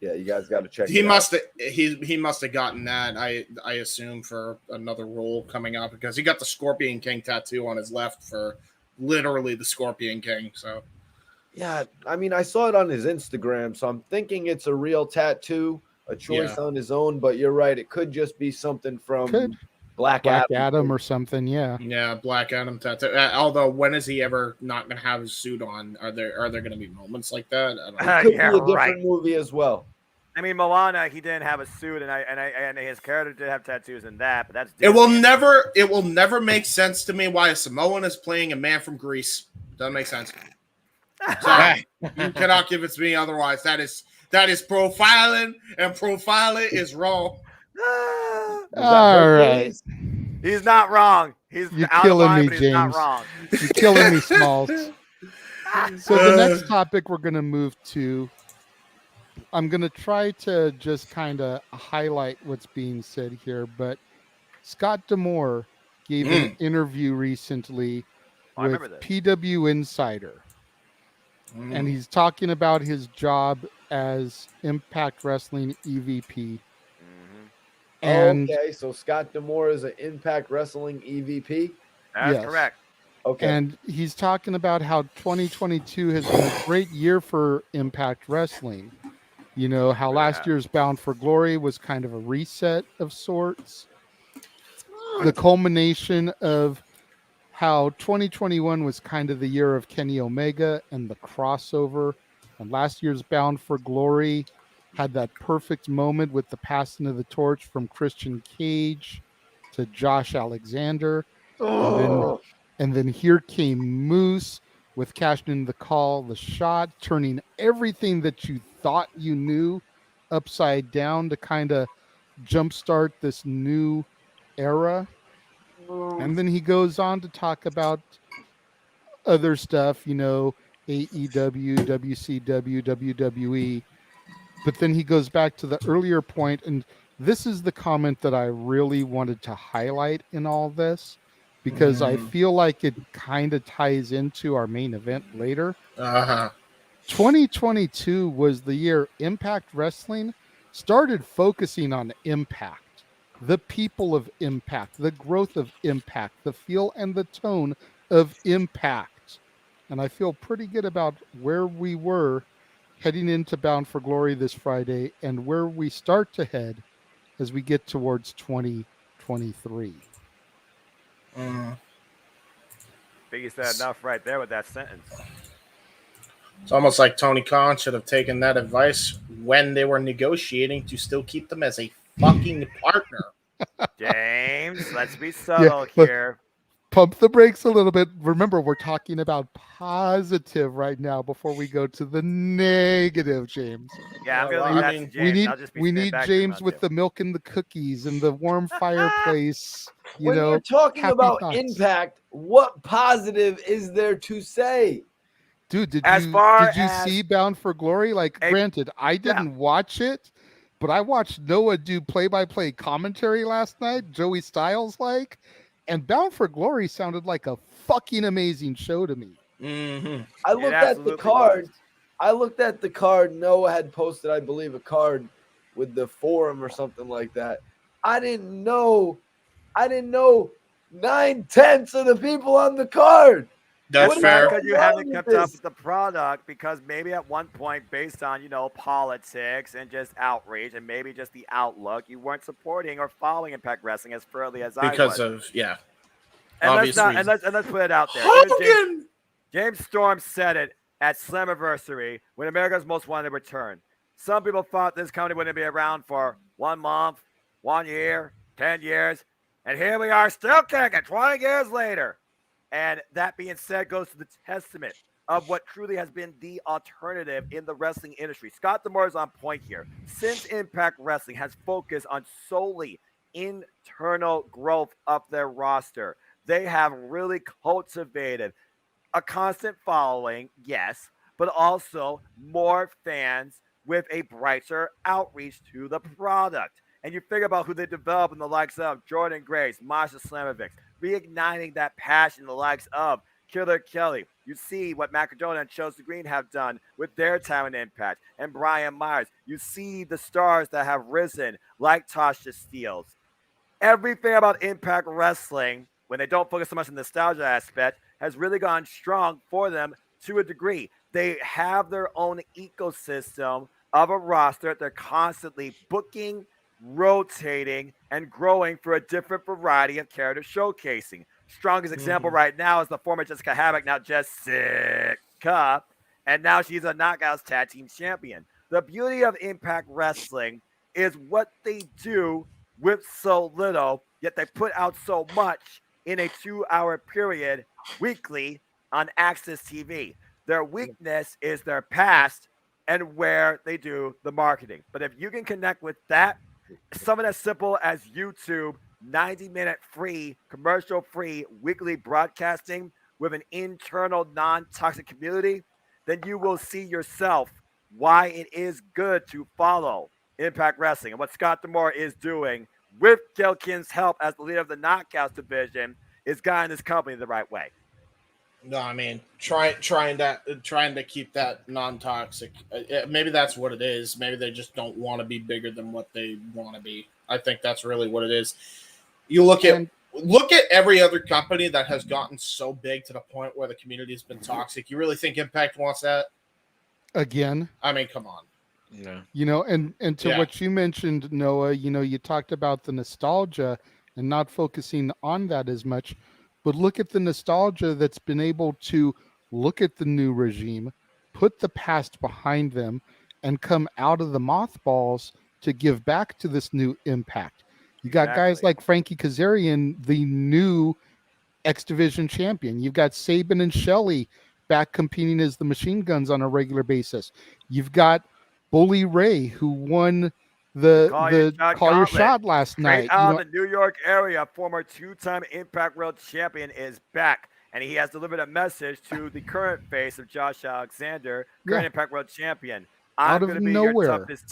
Yeah, you guys got to check. He must have gotten that. I assume for another role coming up, because he got the Scorpion King tattoo on his left for literally the Scorpion King. So. Yeah, I mean, I saw it on his Instagram, so I'm thinking it's a real tattoo, a choice on his own. But you're right; it could just be something from Black Adam or something. Yeah, Black Adam tattoo. Although, when is he ever not going to have his suit on? Are there going to be moments like that? I don't know. It could be a different movie as well. I mean, Moana, he didn't have a suit, and his character did have tattoos in that, but that's different. It will never make sense to me why a Samoan is playing a man from Greece. Doesn't make sense. Sorry, you cannot give it to me otherwise. That is profiling, and profiling is wrong. All right. He's not wrong. He's You're out of killing line, me, but he's not James. wrong. You're killing me, Smalls. So the next topic we're going to move to, I'm going to try to just kind of highlight what's being said here, but Scott Demore gave an interview recently I with remember this. PW Insider, and he's talking about his job as Impact Wrestling EVP. Mhm. And Okay, so Scott Demore is an Impact Wrestling EVP. That's yes. correct. Okay. And he's talking about how 2022 has been a great year for Impact Wrestling. You know, how Really last has. year's Bound for Glory was kind of a reset of sorts. The culmination of how 2021 was kind of the year of Kenny Omega and the crossover. And last year's Bound for Glory had that perfect moment with the passing of the torch from Christian Cage to Josh Alexander. And then here came Moose with cashing in the call, the shot, turning everything that you thought you knew upside down to kind of jumpstart this new era. And then he goes on to talk about other stuff, you know, AEW, WCW, WWE. But then he goes back to the earlier point, and this is the comment that I really wanted to highlight in all this because I feel like it kind of ties into our main event later. 2022 was the year Impact Wrestling started focusing on Impact, the people of Impact, the growth of Impact, the feel and the tone of Impact. And I feel pretty good about where we were heading into Bound for Glory this Friday and where we start to head as we get towards 2023. think you said enough right there with that sentence. It's almost like Tony Khan should have taken that advice when they were negotiating to still keep them as a fucking partner. James, let's be subtle here. Pump the brakes a little bit. Remember, we're talking about positive right now before we go to the negative, James. Yeah, I'm Yeah, gonna well, leave I that mean, to James. I'll just be We spinning need back James around with you. the milk and the cookies and the warm fireplace. You When know, you're talking happy about thoughts. Impact, what positive is there to say? Dude, did As you far see as Bound for Glory? Like, granted, I didn't watch it, but I watched Noah do play-by-play commentary last night, Joey Styles like, and Bound for Glory sounded like a fucking amazing show to me. I it looked at the absolutely card. was. I looked at the card. Noah had posted, I believe, a card with the forum or something like that. I didn't know 9/10 of the people on the card. That's That's fair. because you haven't kept up with the product, because maybe at one point, based on, you know, politics and just outrage and maybe just the outlook, you weren't supporting or following Impact Wrestling as thoroughly as I was. Because of, and obvious let's reasons. let's put it out there. Hogan! James Storm said it at Slammiversary when America's Most Wanted returned. Some people thought this company wouldn't be around for 1 month, 1 year, 10 years, and here we are still kicking 20 years later. And that being said, goes to the testament of what truly has been the alternative in the wrestling industry. Scott Demore is on point here. Since Impact Wrestling has focused on solely internal growth of their roster, they have really cultivated a constant following, yes, but also more fans with a brighter outreach to the product. And you figure about who they develop in the likes of Jordan Grace, Masha Slamovic, reigniting that passion in the likes of Killer Kelly. You see what Macadona and Chelsea Green have done with their time and impact, and Brian Myers. You see the stars that have risen, like Tasha Steeles. Everything about Impact Wrestling, when they don't focus so much on the nostalgia aspect, has really gone strong for them to a degree. They have their own ecosystem of a roster they're constantly booking, rotating, and growing for a different variety of character showcasing. Strongest example right now is the former Jessica Havoc, now Jessica, and now she's a Knockouts Tag Team Champion. The beauty of Impact Wrestling is what they do with so little, yet they put out so much in a 2-hour period weekly on Access TV. Their weakness is their past and where they do the marketing. But if you can connect with that, something as simple as YouTube 90-minute free, commercial-free weekly broadcasting with an internal non-toxic community, then you will see yourself why it is good to follow Impact Wrestling and what Scott D'Amore is doing with Gail Kim's help as the leader of the Knockouts division is guiding this company the right way. No, I mean trying to keep that non-toxic. Maybe that's what it is. Maybe they just don't want to be bigger than what they want to be. I think that's really what it is. You look at every other company that has gotten so big to the point where the community has been toxic. You really think Impact wants that? Again, I mean, come on. Yeah. And to what you mentioned, Noah, you talked about the nostalgia and not focusing on that as much, but look at the nostalgia that's been able to look at the new regime, put the past behind them, and come out of the mothballs to give back to this new Impact. You got guys like Frankie Kazarian, the new X Division champion. You've got Sabin and Shelley back competing as the Machine Guns on a regular basis. You've got Bully Ray, who won the Call Your Shot last night. Out of the New York area, former two-time Impact World Champion is back, and he has delivered a message to the current face of Josh Alexander, current Impact World Champion. I'm going to be your toughest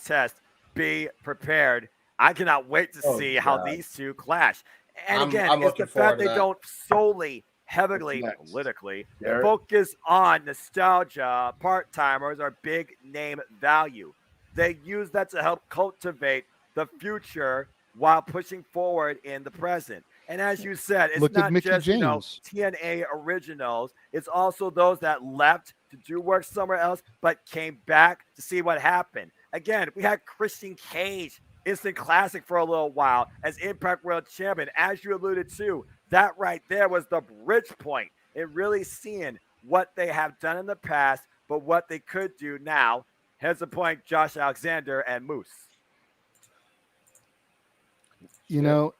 test. Be prepared. I cannot wait to see how these two clash. And again, it's the fact they don't solely heavily politically focus on nostalgia, part-timers, or big name value. They use that to help cultivate the future while pushing forward in the present. And as you said, it's not just TNA originals. It's also those that left to do work somewhere else but came back to see what happened. Again, we had Christian Cage, instant classic for a little while as Impact World Champion. As you alluded to, that right there was the bridge point in really seeing what they have done in the past, but what they could do now. Here's the point, Josh Alexander and Moose.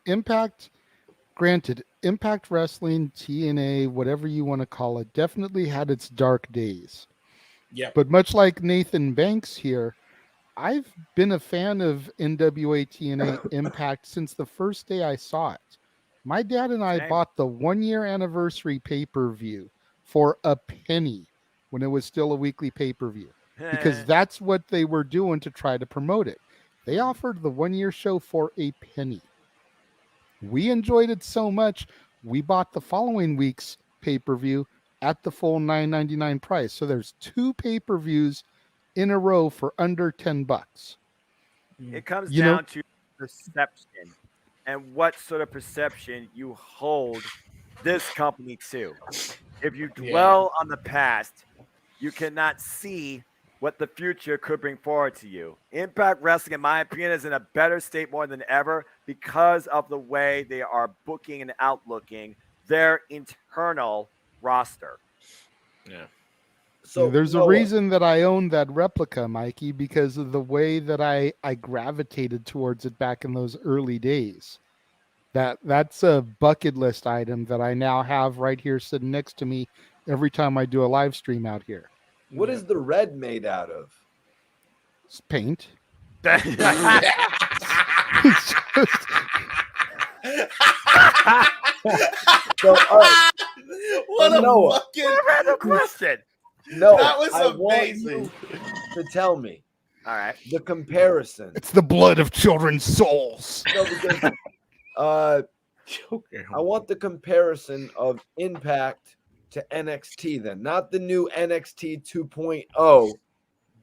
Impact, granted, Impact Wrestling, TNA, whatever you want to call it, definitely had its dark days. Yeah. But much like Nathan Banks here, I've been a fan of NWA TNA Impact since the first day I saw it. My dad and I bought the 1-year anniversary pay-per-view for a penny when it was still a weekly pay-per-view because that's what they were doing to try to promote it. They offered the 1-year show for a penny. We enjoyed it so much, we bought the following week's pay-per-view at the full $9.99 price. So there's 2 pay-per-views in a row for under $10. It comes down to perception and what sort of perception you hold this company to. If you dwell on the past, you cannot see what the future could bring forward to you. Impact Wrestling, in my opinion, is in a better state more than ever because of the way they are booking and outlooking their internal roster. Yeah. So there's a reason that I own that replica, Mikey, because of the way that I gravitated towards it back in those early days. That's a bucket list item that I now have right here sitting next to me every time I do a live stream out here. What is the red made out of? It's paint. What a fucking random question. No, that was I amazing. Want you to tell me. All right. The comparison. It's the blood of children's souls. No, because I want the comparison of Impact to NXT then. Not the new NXT 2.0,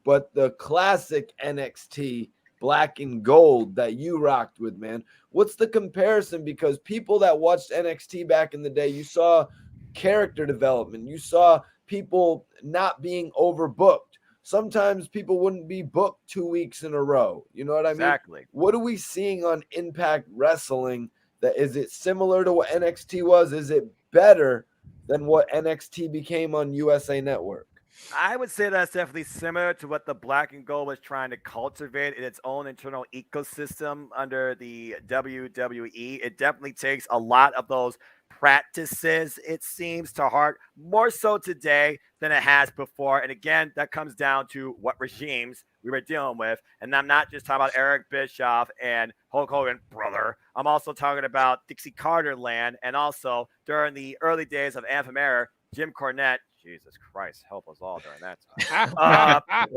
but the classic NXT black and gold that you rocked with, man. What's the comparison? Because people that watched NXT back in the day, you saw character development. You saw people not being overbooked. Sometimes people wouldn't be booked 2 weeks in a row. You know what I mean? Exactly. What are we seeing on Impact Wrestling? That is it similar to what NXT was? Is it better than what NXT became on USA Network? I would say that's definitely similar to what the Black and Gold was trying to cultivate in its own internal ecosystem under the WWE. It definitely takes a lot of those practices, it seems, to heart more so today than it has before. And again, that comes down to what regimes we were dealing with. And I'm not just talking about Eric Bischoff and Hulk Hogan, brother. I'm also talking about Dixie Carter land, and also during the early days of Anthem era, Jim Cornette. Jesus Christ, help us all during that time.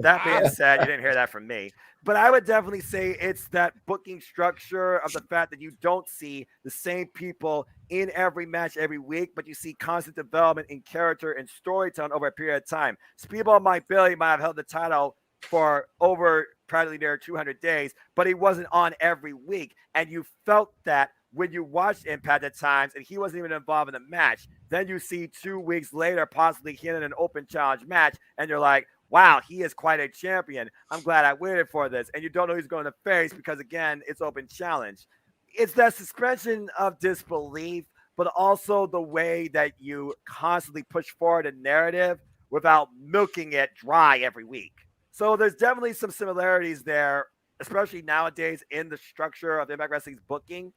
That being said, you didn't hear that from me. But I would definitely say it's that booking structure of the fact that you don't see the same people in every match every week, but you see constant development in character and storytelling over a period of time. Speedball Mike Bailey might have held the title for over practically near 200 days, but he wasn't on every week. And you felt that when you watched Impact at times and he wasn't even involved in the match. Then you see 2 weeks later, possibly him in an open challenge match, and you're like, wow, he is quite a champion. I'm glad I waited for this. And you don't know who's going to face because, again, it's open challenge. It's that suspension of disbelief, but also the way that you constantly push forward a narrative without milking it dry every week. So there's definitely some similarities there, especially nowadays in the structure of Impact Wrestling's booking.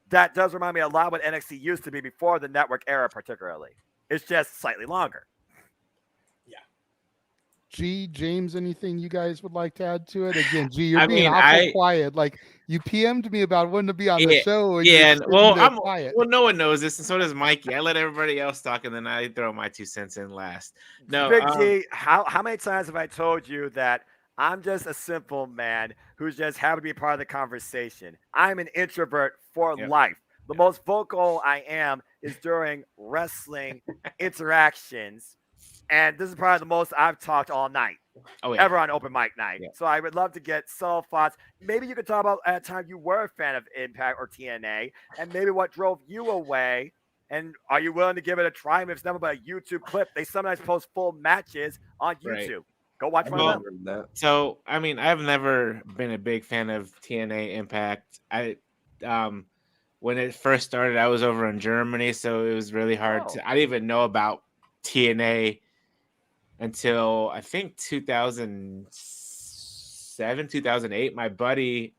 That does remind me a lot of what NXT used to be before the network era, particularly. It's just slightly longer. G, James, anything you guys would like to add to it? Again, G, you're being awful quiet. Like, you PM'd me about wanting to be on the show. And well, no one knows this, and so does Mikey. I let everybody else talk, and then I throw my 2 cents in last. No, Big G, how many times have I told you that I'm just a simple man who's just happy to be part of the conversation? I'm an introvert for life. The most vocal I am is during wrestling interactions. And this is probably the most I've talked all night, ever on open mic night. Yeah. So I would love to get some thoughts. Maybe you could talk about at a time you were a fan of Impact or TNA, and maybe what drove you away. And are you willing to give it a try? If it's never but a YouTube clip, they sometimes post full matches on YouTube. Right. Go watch one of them. So, I mean, I've never been a big fan of TNA Impact. When it first started, I was over in Germany, so it was really hard to. I didn't even know about TNA until I think 2007, 2008. My buddy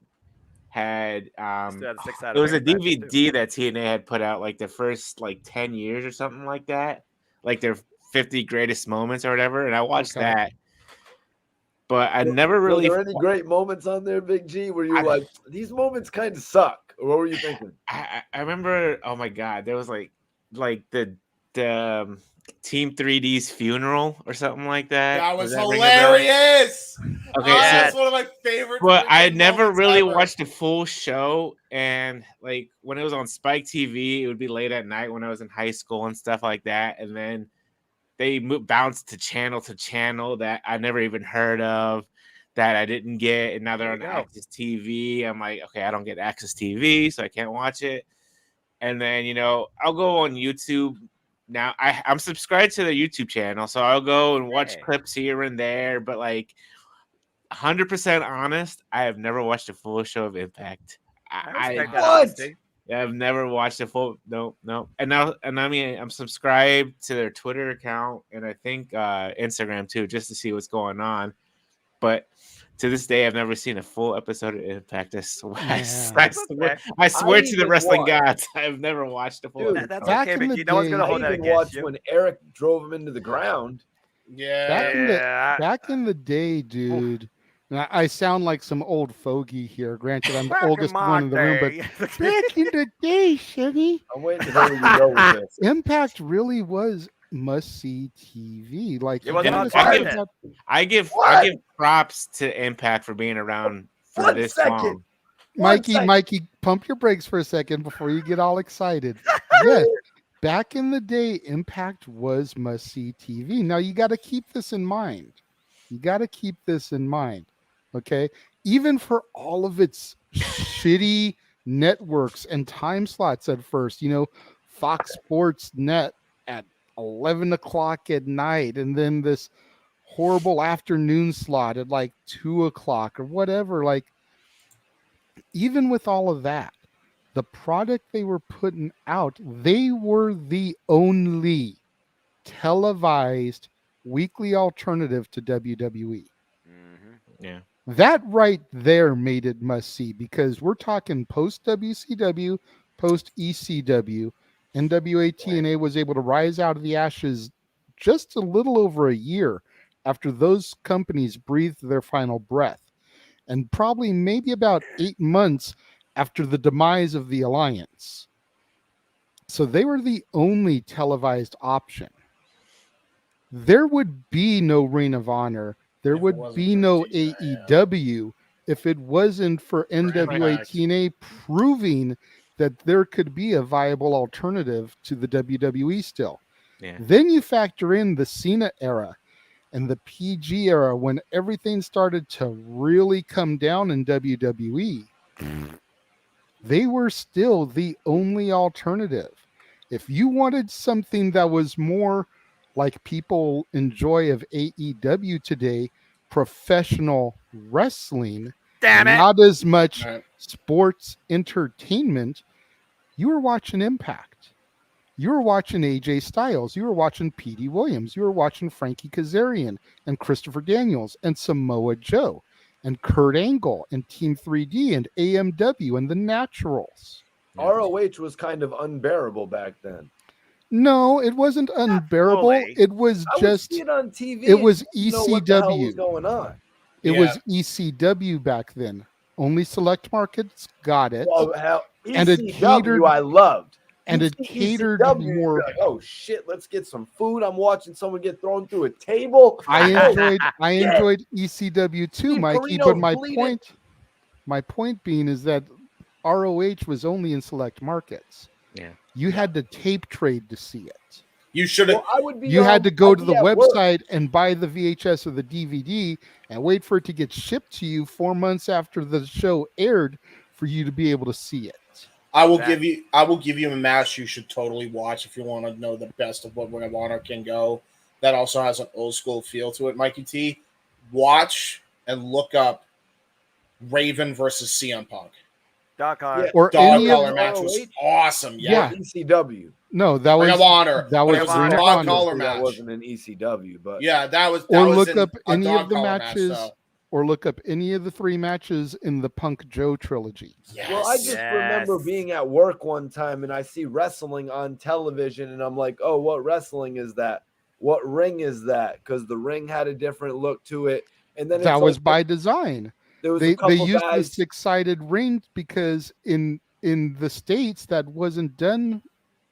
had it was a DVD that TNA had put out like the first 10 years or something like that, like their 50 greatest moments or whatever, and I watched that. But I never really. Were there any great moments on there, Big G? Were you like, these moments kind of suck? Or what were you thinking? I remember. Oh my God, there was like the Team 3D's funeral or something like that. That was hilarious. Okay, that's one of my favorite. But I never really watched the full show, and like when it was on Spike TV, it would be late at night when I was in high school and stuff like that. And then they bounced to channel that I never even heard of, that I didn't get, and now they're on Access TV. I'm like, okay, I don't get Access TV, so I can't watch it. And then I'll go on YouTube. Now I'm subscribed to the YouTube channel, so I'll go and watch clips here and there. But 100% honest, I have never watched a full show of Impact. I've never watched a full. No. And I mean, I'm subscribed to their Twitter account and I think Instagram too, just to see what's going on. But to this day, I've never seen a full episode of Impact. I swear to the wrestling gods, I've never watched a full. Dude, that's okay, but no one's gonna hold that against you. When Eric drove him into the ground. Yeah. Back in the day, dude. And I sound like some old fogey here. Granted, I'm the oldest one in the room, but back in the day, Chevy. I'm waiting to know where you go with this. Impact really was must-see TV. Like, I give props to Impact for being around for this long. Mikey, pump your brakes for a second before you get all excited. Yes, back in the day, Impact was must-see TV. Now, you got to keep this in mind. Okay? Even for all of its shitty networks and time slots at first, Fox Sports Net at 11 o'clock at night, and then this horrible afternoon slot at 2 o'clock or whatever. Even with all of that, the product they were putting out, they were the only televised weekly alternative to WWE. Mm-hmm. Yeah. That right there made it must see, because we're talking post WCW, post ECW, NWA TNA was able to rise out of the ashes just a little over a year after those companies breathed their final breath, and probably maybe about 8 months after the demise of the Alliance. So they were the only televised option. There would be no Ring of Honor. There If it would wasn't be for no TNA, AEW if it wasn't for NWA Correct. TNA proving that there could be a viable alternative to the WWE still. Yeah. Then you factor in the Cena era and the PG era when everything started to really come down in WWE. They were still the only alternative. If you wanted something that was more like people enjoy of AEW today, professional wrestling, Damn and it. not as much Right. sports entertainment, you were watching Impact. You were watching AJ Styles. You were watching Petey Williams. You were watching Frankie Kazarian and Christopher Daniels and Samoa Joe and Kurt Angle and Team 3D and AMW and the Naturals. ROH was kind of unbearable back then. No, it wasn't unbearable. fully. It was I would just see it on TV. it was and you know what the hell was ECW. going on. It Yeah. was ECW back then. Only select markets got it. Well, hell, And it ECW catered- I loved. and You'd it see catered ECW, you'd be more. like, oh shit, let's get some food. I'm watching someone get thrown through a table. I enjoyed Yeah. enjoyed ECW too, Steve Mikey. Corino's But bleeding. my point being is that ROH was only in select markets. Yeah. You had to tape trade to see it. You should have. Well, I would be. You had to go I'd to be the at work. website and buy the VHS or the DVD and wait for it to get shipped to you 4 months after the show aired for you to be able to see it. I will give you a match you should totally watch if you want to know the best of what Ring of Honor can go. That also has an old school feel to it, Mikey T. Watch and look up Raven versus CM Punk. Doc Hart. Yeah. Or Dog any of collar match was ROH? awesome. Yeah. ECW. no, that Ring was of Honor. that but was it was Ring a of dog Honor. collar That match. wasn't an ECW, but Yeah, that was. Or was look in up a any dog of the collar matches, Match, so. or look up any of the 3 matches in the Punk Joe trilogy. Yes. Well, I just remember Yes. being at work one time and I see wrestling on television and I'm like, oh, what wrestling is that? What ring is that? Because the ring had a different look to it. And then That it's was like, by design. there was They a couple used the guys. 6-sided ring because in the States that wasn't done.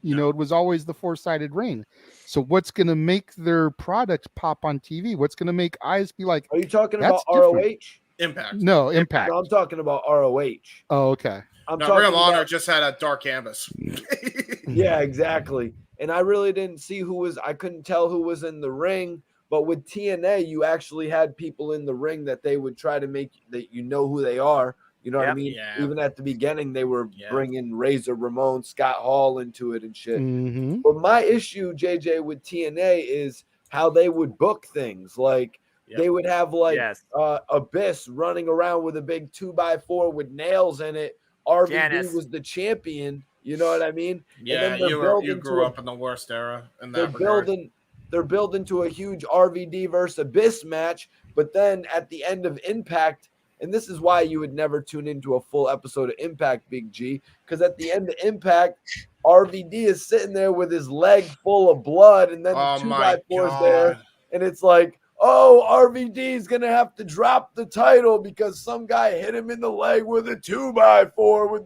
You know, it was always the 4-sided ring. So what's going to make their product pop on TV? What's going to make eyes be like, Are you talking That's about ROH? Impact. no, Impact? No, I'm talking about ROH. Oh, okay. I'm No, talking Ring of Honor about, just had a dark canvas. yeah, exactly. And I really didn't see who was. I couldn't tell who was in the ring. But with TNA, you actually had people in the ring that they would try to make that you know who they are. You know what I Yep. mean? Yeah. Even at the beginning, they were Yeah. bringing Razor Ramon, Scott Hall into it and shit. Hmm. But my issue, JJ, with TNA is how they would book things. Like Yep. they would have like Yes. Abyss running around with a big 2x4 with nails in it. RVD Janice. was the champion. You know what I mean? Yeah, then they're you building grew to up in the worst era in They're that regard. building to a huge RVD versus Abyss match. But then at the end of Impact, and this is why you would never tune into a full episode of Impact, Big G, because at the end of Impact, RVD is sitting there with his leg full of blood, and then Oh the 2x4 my is there, god! and it's like, oh, RVD is gonna have to drop the title because some guy hit him in the leg with a 2x4 with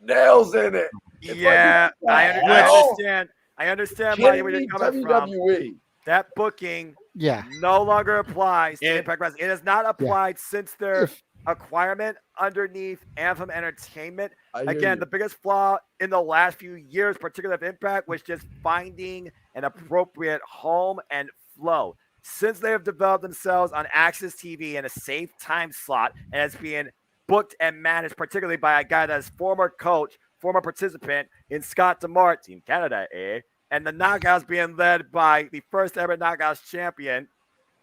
nails in it. It's Yeah, like, what the I hell? understand. I understand Kidding where you're me, coming from. WWE. That booking Yeah. no longer applies to It- Impact Wrestling. It has not applied since their If- acquirement underneath Anthem Entertainment. I hear Again, you. the biggest flaw in the last few years, particularly of Impact, was just finding an appropriate home and flow. Since they have developed themselves on Access TV in a safe time slot and it's being booked and managed, particularly by a guy that is former coach, former participant in Scott DeMar, Team Canada, and the Knockouts being led by the first ever Knockouts champion,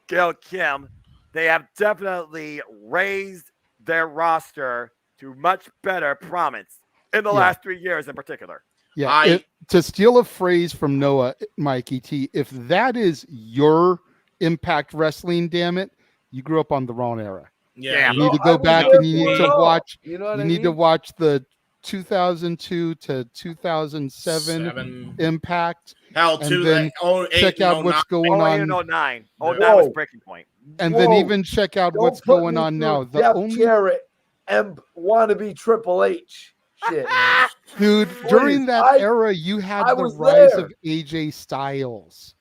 Gail Kim, they have definitely raised their roster to much better prominence in the Yeah. last 3 years in particular. Yeah. To steal a phrase from Noah, Mikey T, if that is your Impact Wrestling, damn it, you grew up on the wrong era. Yeah, You need to I go was back there and you for need it to all. watch. You know what You I need to mean? watch the 2002 to 2007 Impact. Hell, And then check out what's going 08 on. and 09. 09 was breaking point. And then even check out Don't what's put going me on through now. The Jeff only Jarrett and wannabe Triple H shit. dude, during that era, you had I the was rise there. of AJ Styles.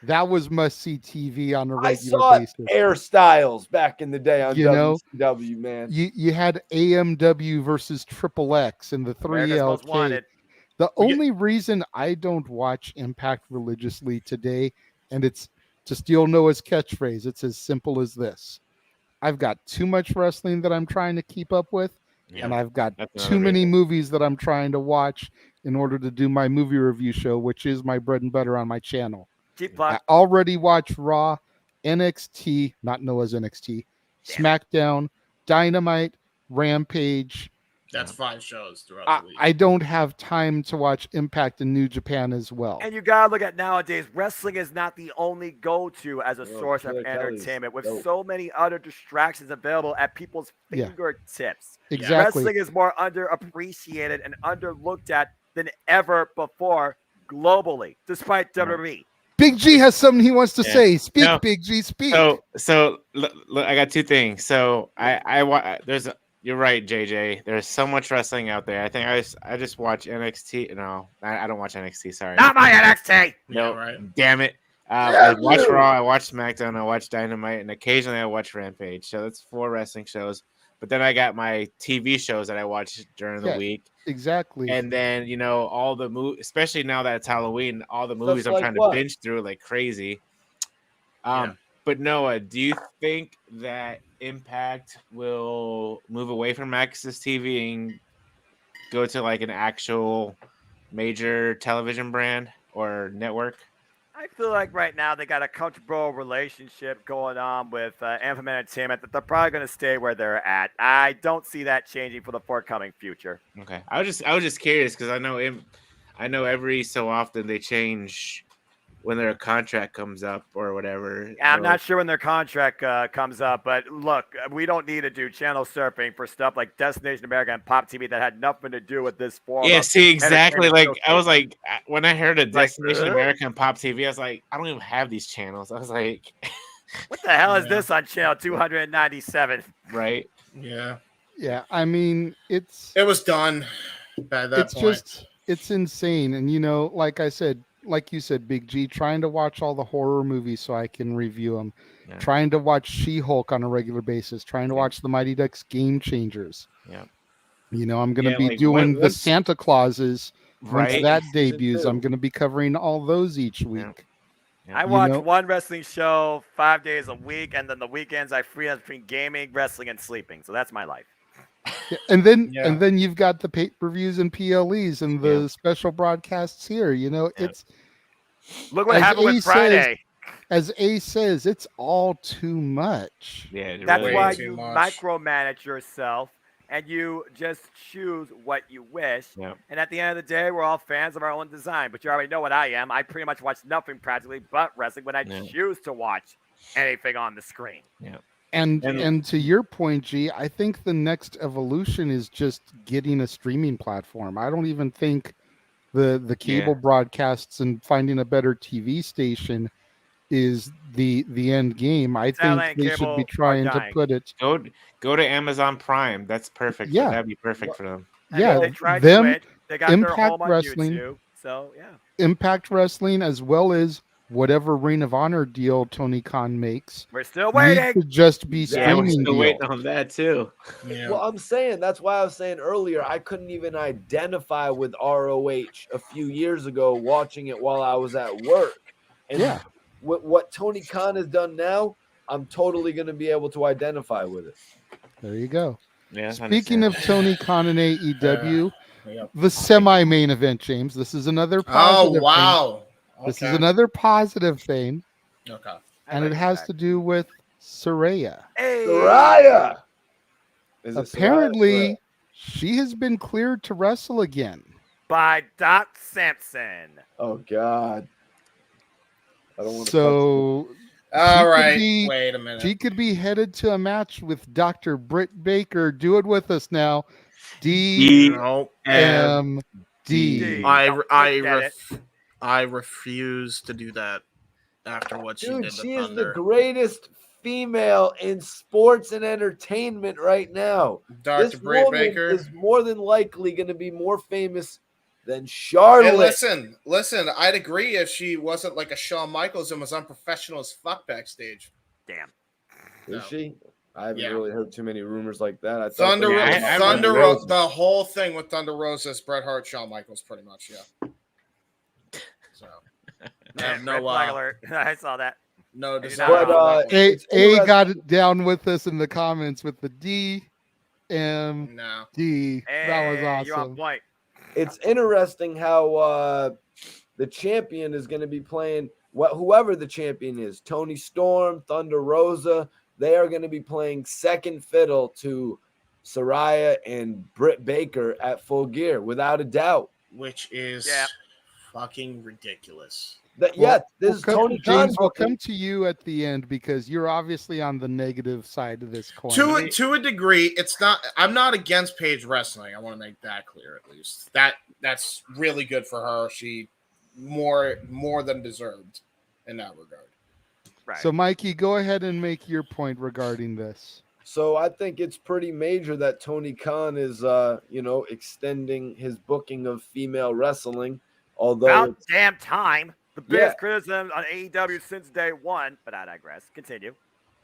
That was must-see TV on a I regular saw basis. Air Styles back in the day on You know, WCW, man. You had AMW versus Triple X and the America's Most 3LK. Wanted. The only reason I don't watch Impact religiously today, and it's to steal Noah's catchphrase, it's as simple as this. I've got too much wrestling that I'm trying to keep up with, and I've got too many movies that I'm trying to watch in order to do my movie review show, which is my bread and butter on my channel. I already watch Raw, NXT, not Noah's NXT, SmackDown, Dynamite, Rampage. That's 5 shows throughout the week. I don't have time to watch Impact and New Japan as well. And you gotta look at nowadays, wrestling is not the only go-to as a source of entertainment, with so many other distractions available at people's fingertips. Exactly. Wrestling is more underappreciated and underlooked at than ever before globally, despite WWE. Big G has something he wants to say. Speak, Big G, speak. So look, I got two things. So you're right, JJ. There's so much wrestling out there. I think I just watch NXT. No, I don't watch NXT. Sorry, not my NXT. No, right. Damn it. I watch Raw. I watch SmackDown. I watch Dynamite, and occasionally I watch Rampage. So that's 4 wrestling shows. But then I got my TV shows that I watch during the week. Exactly. And then all the movies, especially now that it's Halloween, all the movies I'm trying to binge through like crazy. But Noah, do you think that Impact will move away from Access TV and go to like an actual major television brand or network? I feel like right now they got a comfortable relationship going on with Anthem Entertainment that they're probably going to stay where they're at. I don't see that changing for the forthcoming future. Okay, I was just curious because I know every so often they change when their contract comes up or whatever. Yeah, I'm not sure when their contract comes up, but look, we don't need to do channel surfing for stuff like Destination America and Pop TV that had nothing to do with this form. Yeah, see, exactly. Like I was like, when I heard of Destination America and Pop TV, I was like, I don't even have these channels. I was like, what the hell is this on channel 297? Right? Yeah. Yeah, I mean, it was done by that point. It's insane. And like you said, Big G, trying to watch all the horror movies so I can review them, trying to watch She-Hulk on a regular basis, trying to watch the Mighty Ducks Game Changers. Yeah. I'm going to be doing the Santa Clauses once that debuts. I'm going to be covering all those each week. Yeah. I watch one wrestling show 5 days a week, and then the weekends I free between gaming, wrestling, and sleeping. So that's my life. Yeah, and then you've got the pay-per-views and PLEs and the special broadcasts here. It's look what happened with Friday. As Ace says, it's all too much. Yeah, that's why you micromanage yourself and you just choose what you wish. Yep. And at the end of the day, we're all fans of our own design. But you already know what I am. I pretty much watch nothing practically but wrestling when I choose to watch anything on the screen. Yeah. And to your point, G, I think the next evolution is just getting a streaming platform. I don't even think the cable broadcasts and finding a better TV station is the end game. I think they should be trying to put it. Go to Amazon Prime. That's perfect. Yeah, that'd be perfect for them. Yeah, they tried Twitch. They got Impact their home on Wrestling. YouTube, so yeah. Impact Wrestling, as well as whatever Ring of Honor deal Tony Khan makes. We're still waiting. To just be streaming. We're still waiting on that too. Yeah. Well, I'm saying that's why I was saying earlier I couldn't even identify with ROH a few years ago watching it while I was at work. And what Tony Khan has done now, I'm totally going to be able to identify with it. There you go. Yeah. Speaking of Tony Khan and AEW, the semi-main event, James. This is another positive. Oh wow. Thing. This is another positive thing. Okay. And it has to do with Saraya. Hey. Saraya! Apparently, she has been cleared to wrestle again. By Doc Sampson. Oh, God. I don't want to. So, all right. Wait a minute. She could be headed to a match with Dr. Britt Baker. Do it with us now. DMD. I refuse to do that after what she Dude, did to she is the Thunder. greatest female in sports and entertainment right now. Dr. This Britt woman Baker is more than likely going to be more famous than Charlotte. Hey, listen, I'd agree if she wasn't like a Shawn Michaels and was unprofessional as fuck backstage. Damn. Is she? I haven't really heard too many rumors like that. I thought Thunder Rosa. The whole thing with Thunder Rosa is Bret Hart, Shawn Michaels, pretty much, yeah. So, no flag alert. I saw that. No, but A got it down with us in the comments with the DMD. That was awesome. You're on point. It's interesting how the champion is going to be playing. Whoever the champion is, Toni Storm, Thunder Rosa, they are going to be playing second fiddle to Saraya and Britt Baker at Full Gear, without a doubt. Which is fucking ridiculous. This is Tony James. We'll come to you at the end because you're obviously on the negative side of this coin. To a degree, it's not. I'm not against Paige wrestling. I want to make that clear. At least that's really good for her. She more than deserved in that regard. Right. So, Mikey, go ahead and make your point regarding this. So I think it's pretty major that Tony Khan is, extending his booking of female wrestling. Although about damn time. The biggest criticism on AEW since day one, but I digress. Continue.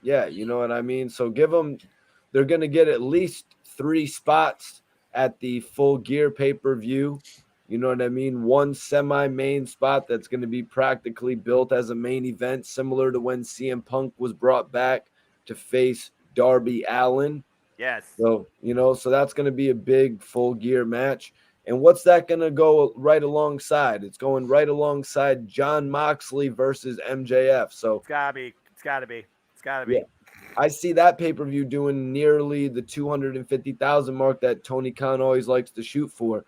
Yeah, you know what I mean? So they're going to get at least 3 spots at the Full Gear pay-per-view. You know what I mean? 1 semi-main spot that's going to be practically built as a main event, similar to when CM Punk was brought back to face Darby Allin. Yes. So, so that's going to be a big Full Gear match. And what's that going to go right alongside? It's going right alongside Jon Moxley versus MJF. So it's gotta be. Yeah. I see that pay-per-view doing nearly the 250,000 mark that Tony Khan always likes to shoot for.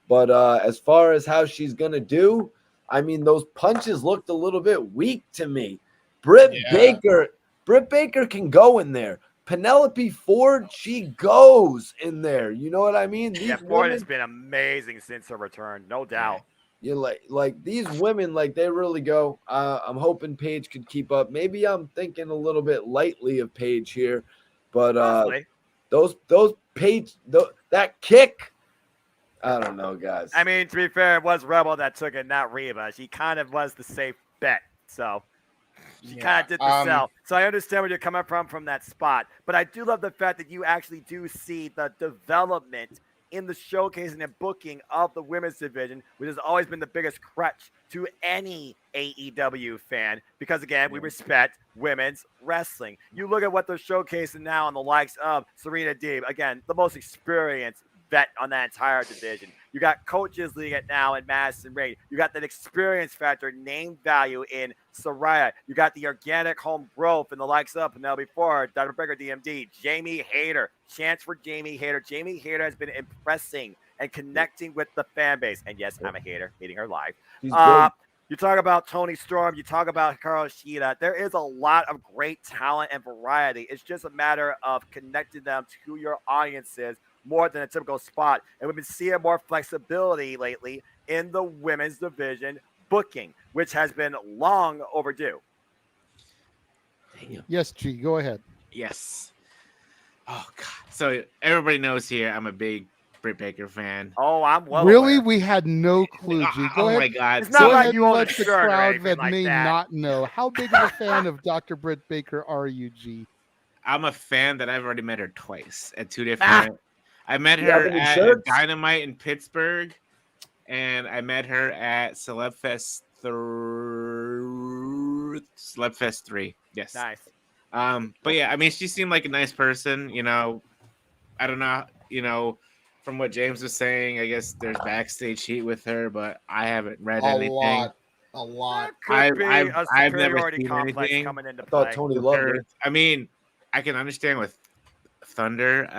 But as far as how she's going to do, I mean, those punches looked a little bit weak to me. Britt Baker can go in there. Penelope Ford, she goes in there. You know what I mean? Ford has been amazing since her return, no doubt. You like these women, like they really go. I'm hoping Paige could keep up. Maybe I'm thinking a little bit lightly of Paige here, but those Paige, that kick, I don't know, guys. I mean, to be fair, it was Rebel that took it, not Reba. She kind of was the safe bet, so. She kind of did the sell. So I understand where you're coming from that spot. But I do love the fact that you actually do see the development in the showcasing and booking of the women's division, which has always been the biggest crutch to any AEW fan. Because, again, we respect women's wrestling. You look at what they're showcasing now on the likes of Serena Deeb. Again, the most experienced vet on that entire division. You got coaches leading it now in Madison Rayne. You got that experience factor, name value in Saraya. You got the organic home growth in the likes of Penelope Ford, Dr. Baker, DMD, Jamie Hayter. Chance for Jamie Hayter. Jamie Hayter has been impressing and connecting with the fan base. And yes, I'm a hater, meeting her live. You talk about Toni Storm. You talk about Hikaru Shida. There is a lot of great talent and variety. It's just a matter of connecting them to your audiences more than a typical spot. And we've been seeing more flexibility lately in the women's division booking, which has been long overdue. Yes, G, go ahead. Yes. Oh, God. So everybody knows here I'm a big Britt Baker fan. Oh, I'm well Really? aware. We had no clue, G. Go ahead. My God. It's not like you own let a the shirt or crowd anything that like may that. not know. How big of a fan of Dr. Britt Baker are you, G? I'm a fan that I've already met her twice at 2 different. I met her at Dynamite in Pittsburgh, and I met her at Celebfest 3. Yes. Nice. But yeah, I mean, she seemed like a nice person. I don't know. From what James was saying, I guess there's backstage heat with her, but I haven't read anything. A lot. Could be a I've never superiority seen complex anything. coming into I play. thought Tony loved her. I mean, I can understand with Thunder.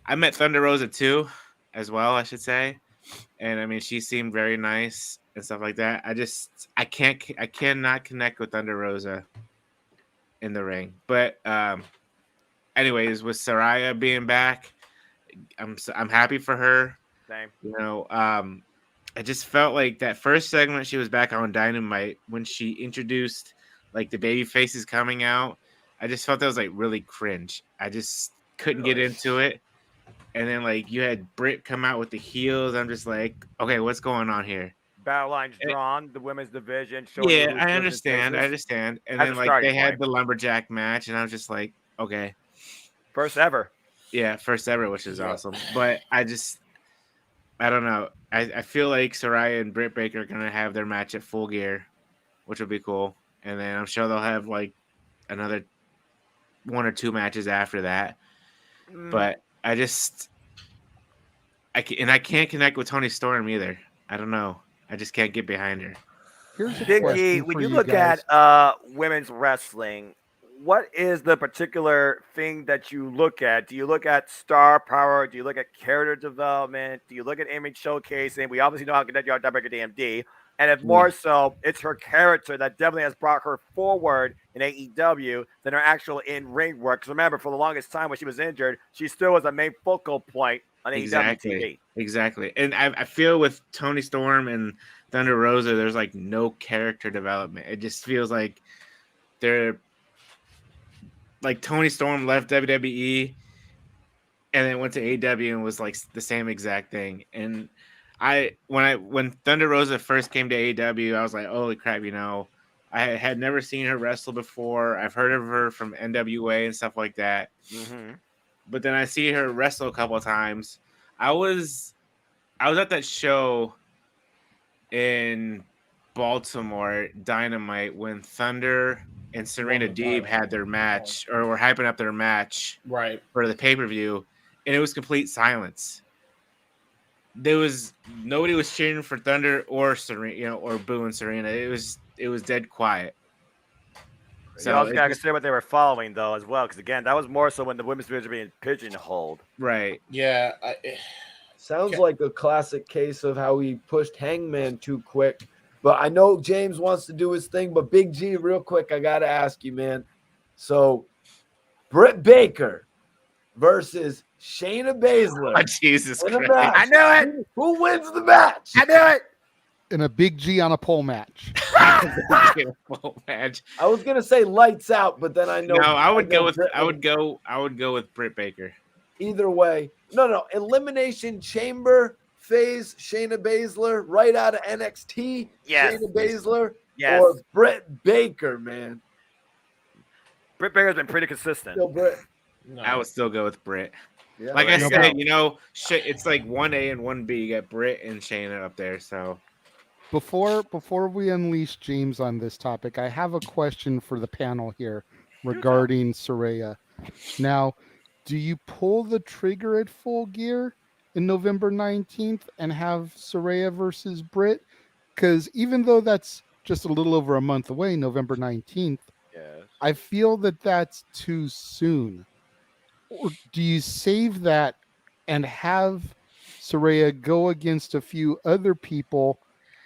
I met Thunder Rosa too, as well, I should say. And I mean, she seemed very nice and stuff like that. I cannot connect with Thunder Rosa in the ring. But anyways, with Saraya being back, I'm happy for her. Same. You know, I just felt like that first segment she was back on Dynamite when she introduced like the baby faces coming out. I just felt that was like really cringe. I just couldn't get into it. And then like you had Britt come out with the heels. I'm just like, okay, what's going on here? Battle lines drawn, the women's division showing Yeah, you who's I good understand. I faces. understand. And That's then a like starting they had point. the lumberjack match, and I was just like, okay, First ever. yeah, first ever, which is Yeah. awesome. But I don't know. I feel like Saraya and Britt Baker are gonna have their match at Full Gear, which would be cool. And then I'm sure they'll have like another 1 or 2 matches after that. But I can't connect with Tony Storm either. I don't know. I just can't get behind her. Here's a Big G, question when for you you look guys. at women's wrestling, what is the particular thing that you look at? Do you look at star power? Do you look at character development? Do you look at image showcasing? We obviously know how good you are at WDMD. And if more so, it's her character that definitely has brought her forward in AEW than her actual in-ring work. Because remember, for the longest time when she was injured, she still was a main focal point on AEW TV. Exactly. And I feel with Tony Storm and Thunder Rosa, there's like no character development. It just feels like they're like Tony Storm left WWE and then went to AEW and was like the same exact thing. And when Thunder Rosa first came to AEW, I was like, holy crap, you know, I had never seen her wrestle before. I've heard of her from NWA and stuff like that. Mm-hmm. But then I see her wrestle a couple of times. I was at that show in Baltimore, Dynamite, when Thunder and Serena Deeb had their match, or were hyping up their match Right. for the pay-per-view, and it was complete silence. There was nobody was cheering for Thunder or Serena, you know, or booing Serena. It was dead quiet. So you also got to consider what they were following, though, as well. Because, again, that was more so when the women's division being pigeonholed. Right. Yeah. Sounds like a classic case of how he pushed Hangman too quick. But I know James wants to do his thing. But Big G, real quick, I got to ask you, man. So, Britt Baker versus Shayna Baszler. Oh, Jesus in a Christ. match. I knew it. Who wins the match? I knew it. In a Big G on a pole match. Match. I was gonna say lights out, but then I know. No, I would go with Britt Baker. Either way, no. Elimination Chamber phase Shayna Baszler right out of NXT. Yes. Shayna Baszler Yes. or Britt Baker, man. Britt Baker's been pretty consistent. Still Britt. No. I would still go with Britt. Yeah. Like I No said, doubt. you know, it's like 1A and 1B. You got Britt and Shayna up there. So Before we unleash James on this topic, I have a question for the panel here regarding Saraya. Now, do you pull the trigger at Full Gear in November 19th and have Saraya versus Britt? Because even though that's just a little over a month away, November 19th, Yes. I feel that that's too soon. Or do you save that and have Saraya go against a few other people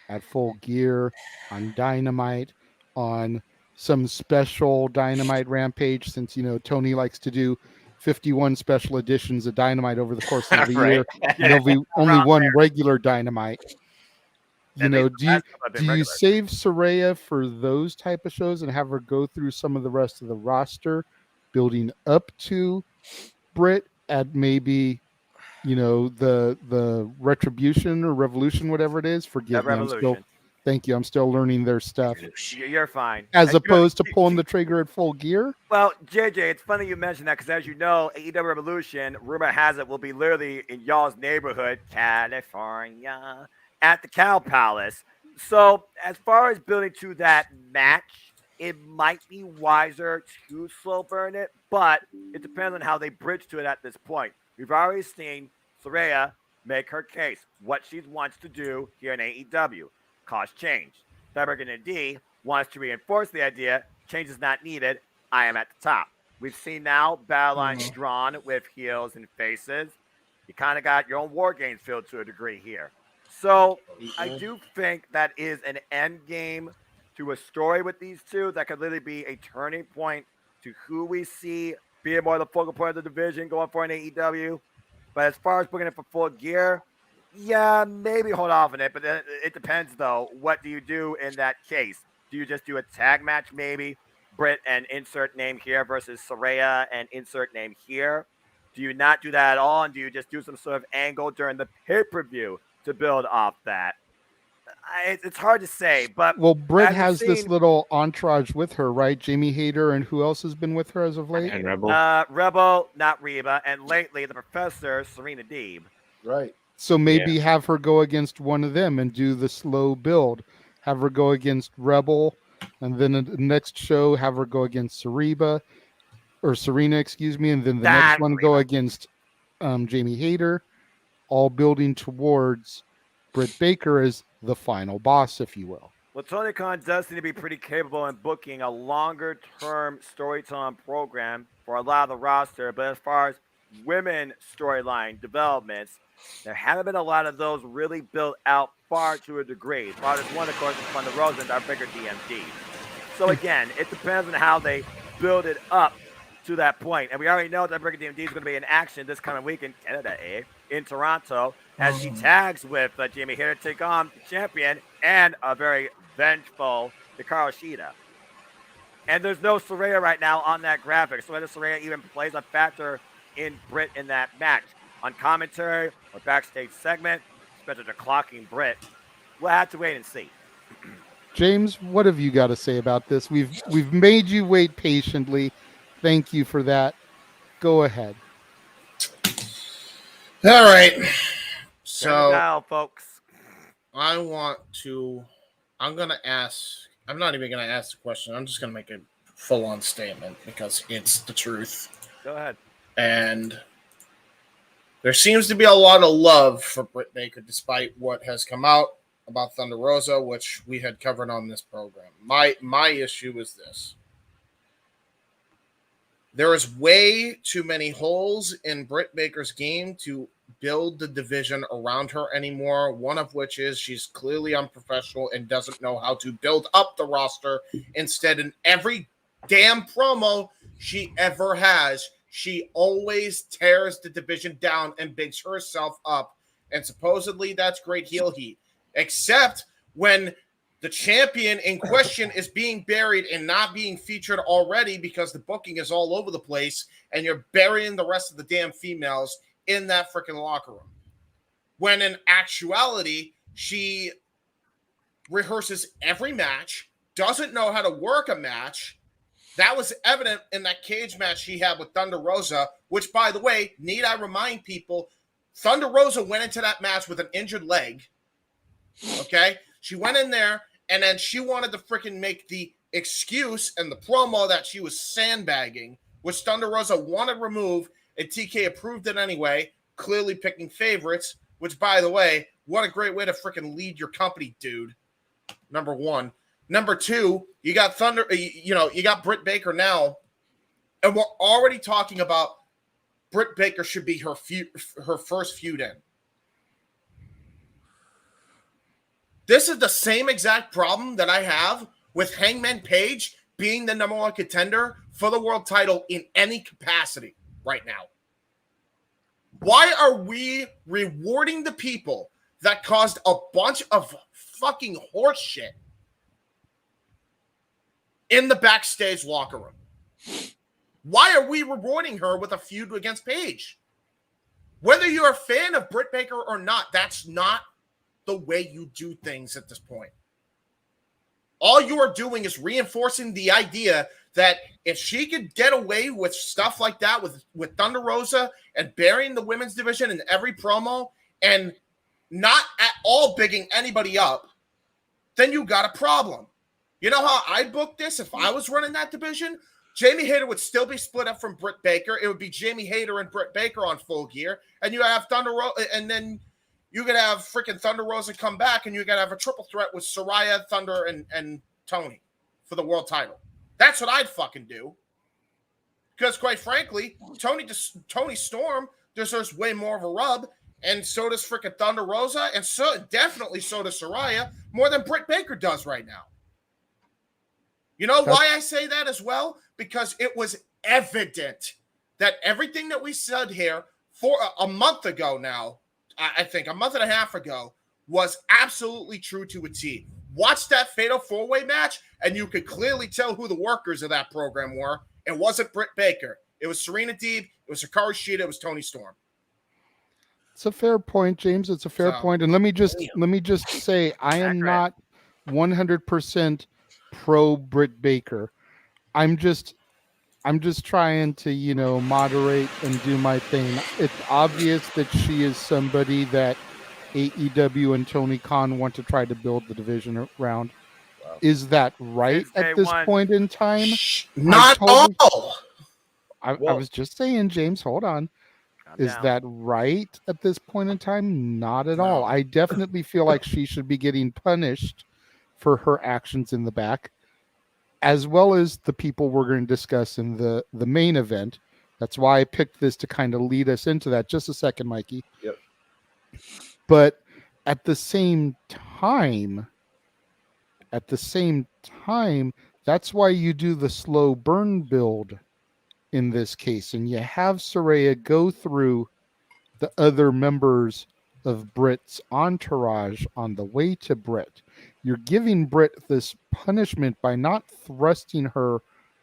at Full Gear, on Dynamite, on some special Dynamite Rampage, since, you know, Tony likes to do 51 special editions of Dynamite over the course of the Right. year. And there'll be only one regular Dynamite. You And know, the last couple have been do you regular. save Saraya for those type of shows and have her go through some of the rest of the roster, building up to Britt at maybe, you know, the Retribution or Revolution, whatever it is? Forgive me, Revolution. thank you. I'm still learning their stuff. You're fine. As And you know, opposed to pulling the trigger at Full Gear. Well, JJ, it's funny you mentioned that because, as you know, AEW Revolution, rumor has it, will be literally in y'all's neighborhood, California, at the Cow Palace. So, as far as building to that match, it might be wiser to slow burn it, but it depends on how they bridge to it at this point. We've already seen Saraya make her case, what she wants to do here in AEW. Cost change. Cyborg and D wants to reinforce the idea, change is not needed, I am at the top. We've seen now battle lines drawn with heels and faces. You kind of got your own war games filled to a degree here. So I do think that is an end game to a story with these two that could literally be a turning point to who we see being more the focal point of the division going for an AEW. But as far as booking it for Full Gear, yeah, maybe hold off on it. But then it depends, though. What do you do in that case? Do you just do a tag match, maybe? Britt and insert name here versus Saraya and insert name here? Do you not do that at all? And do you just do some sort of angle during the pay-per-view to build off that? It's hard to say, but Well, Britt as we've has this seen, little entourage with her, right? Jamie Hayter, and who else has been with her as of late? And Rebel. Rebel, not Reba, and lately the Professor, Serena Deeb. Right. So maybe have her go against one of them and do the slow build. Have her go against Rebel, and then the next show have her go against Serena, excuse me, and then the next one go against Jamie Hayter, all building towards Britt Baker as the final boss, if you will. Well, Tony Khan does seem to be pretty capable in booking a longer-term storytelling program for a lot of the roster, but as far as women storyline developments, there haven't been a lot of those really built out far to a degree. Farthest one, of course, is Thunder Rosa and our bigger DMD. So again, it depends on how they build it up to that point. And we already know that Bigger DMD is going to be in action this coming week in Canada, in Toronto, as he tags with Jamie here to take on the champion and a very vengeful Hikaru Shida. And there's no Saraya right now on that graphic, so whether Saraya even plays a factor in Britt in that match. On commentary or backstage segment, Spencer clocking Britt. We'll have to wait and see. James, what have you got to say about this? We've made you wait patiently. Thank you for that. Go ahead. All right. So, dial, folks. I'm not even going to ask the question. I'm just going to make a full-on statement because it's the truth. Go ahead. And there seems to be a lot of love for Britt Baker, despite what has come out about Thunder Rosa, which we had covered on this program. My issue is this. There is way too many holes in Britt Baker's game to build the division around her anymore, one of which is she's clearly unprofessional and doesn't know how to build up the roster. Instead, in every damn promo she ever has, she always tears the division down and bigs herself up. And supposedly that's great heel heat. Except when the champion in question is being buried and not being featured already because the booking is all over the place and you're burying the rest of the damn females in that freaking locker room. When in actuality, she rehearses every match, doesn't know how to work a match. That was evident in that cage match she had with Thunder Rosa, which, by the way, need I remind people, Thunder Rosa went into that match with an injured leg. Okay? She went in there, and then she wanted to freaking make the excuse and the promo that she was sandbagging, which Thunder Rosa wanted removed, and TK approved it anyway, clearly picking favorites, which, by the way, what a great way to freaking lead your company, dude. Number one. Number two, you got you got Britt Baker now, and we're already talking about Britt Baker should be her first feud in. This is the same exact problem that I have with Hangman Page being the number one contender for the world title in any capacity right now. Why are we rewarding the people that caused a bunch of fucking horse shit in the backstage locker room? Why are we rewarding her with a feud against Paige? Whether you're a fan of Britt Baker or not, that's not the way you do things at this point. All you are doing is reinforcing the idea that if she could get away with stuff like that with Thunder Rosa and burying the women's division in every promo and not at all bigging anybody up, then you got a problem. You know how I'd book this if I was running that division? Jamie Hayter would still be split up from Britt Baker. It would be Jamie Hayter and Britt Baker on Full Gear. And you have Thunder Rosa, and then you could have freaking Thunder Rosa come back, and you got to have a triple threat with Saraya, Thunder, and Tony for the world title. That's what I'd fucking do. Because quite frankly, Tony Storm deserves way more of a rub, and so does freaking Thunder Rosa, and so definitely so does Saraya, more than Britt Baker does right now. You know why I say that as well? Because it was evident that everything that we said here for a month ago now, I think a month and a half ago, was absolutely true to a T. Watch that Fatal 4-Way match, and you could clearly tell who the workers of that program were. It wasn't Britt Baker. It was Serena Deeb. It was Hikaru Shida. It was Toni Storm. It's a fair point, James. It's a fair point. And let me just say, I am not 100% pro Britt Baker. I'm just trying to, moderate and do my thing. It's obvious that she is somebody that AEW and Tony Khan want to try to build the division around. Wow. Is that right at this point in time? Not all. I was just saying, James, hold on. Is that right at this point in time? Not at all. I definitely feel like she should be getting punished for her actions in the back, as well as the people we're going to discuss in the main event. That's why I picked this to kind of lead us into that. Just a second, Mikey. Yep. But at the same time, that's why you do the slow burn build in this case, and you have Saraya go through the other members of Britt's entourage on the way to Britt. You're giving Britt this punishment by not thrusting her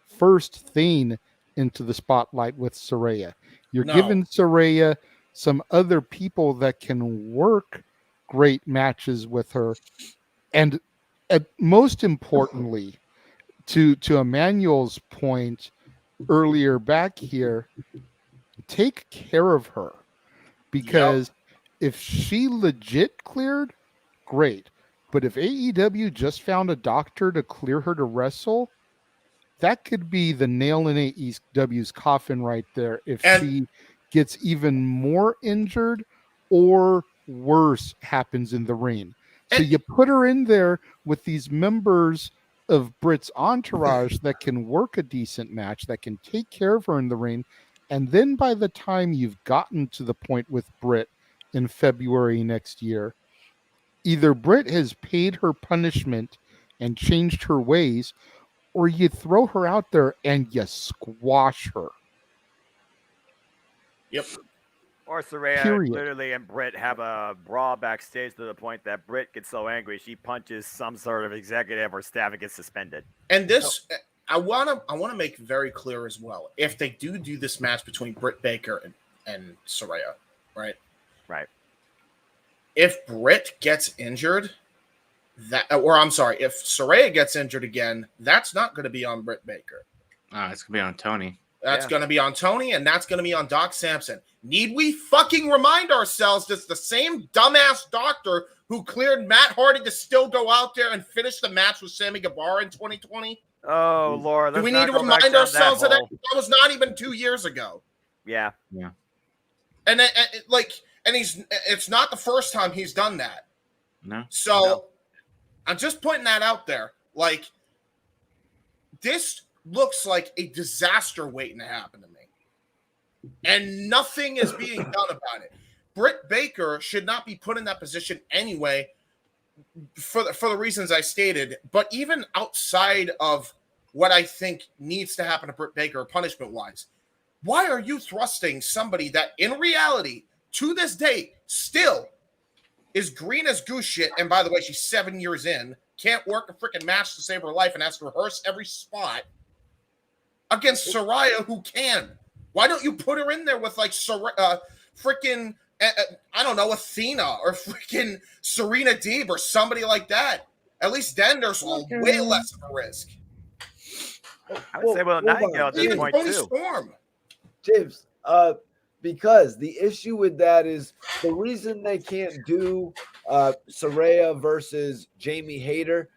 first thing into the spotlight with Saraya. You're giving Saraya some other people that can work great matches with her. And most importantly, to Emmanuel's point earlier back here, take care of her, because if she legit cleared, great. But if AEW just found a doctor to clear her to wrestle, that could be the nail in AEW's coffin right there. If she gets even more injured or worse happens in the ring. So you put her in there with these members of Britt's entourage that can work a decent match, that can take care of her in the ring. And then by the time you've gotten to the point with Britt in February next year, either Britt has paid her punishment and changed her ways, or you throw her out there and you squash her. Yep. Or Saraya literally and Britt have a brawl backstage to the point that Britt gets so angry she punches some sort of executive or staff and gets suspended. And this, I want to make very clear as well. If they do this match between Britt Baker and Saraya, right? Right. If Britt gets injured, if Saraya gets injured again, that's not going to be on Britt Baker. It's going to be on Tony. That's going to be on Tony, and that's going to be on Doc Sampson. Need we fucking remind ourselves that's the same dumbass doctor who cleared Matt Hardy to still go out there and finish the match with Sammy Guevara in 2020? Oh, Lord. Do we need to remind ourselves of that? That was not even 2 years ago. Yeah. Yeah. And it's not the first time he's done that. No. So I'm just pointing that out there. Like, this looks like a disaster waiting to happen to me. And nothing is being done about it. Britt Baker should not be put in that position anyway for the reasons I stated. But even outside of what I think needs to happen to Britt Baker punishment-wise, why are you thrusting somebody that in reality, to this day, still is green as goose shit, and by the way, she's 7 years in, can't work a freaking match to save her life and has to rehearse every spot, against Saraya, who can? Why don't you put her in there with like freaking I don't know, Athena or freaking Serena Deeb or somebody like that? At least then there's way less of a risk. I would say Nightingale at this point too. Storm. James, because the issue with that is the reason they can't do Saraya versus Jamie Hayter,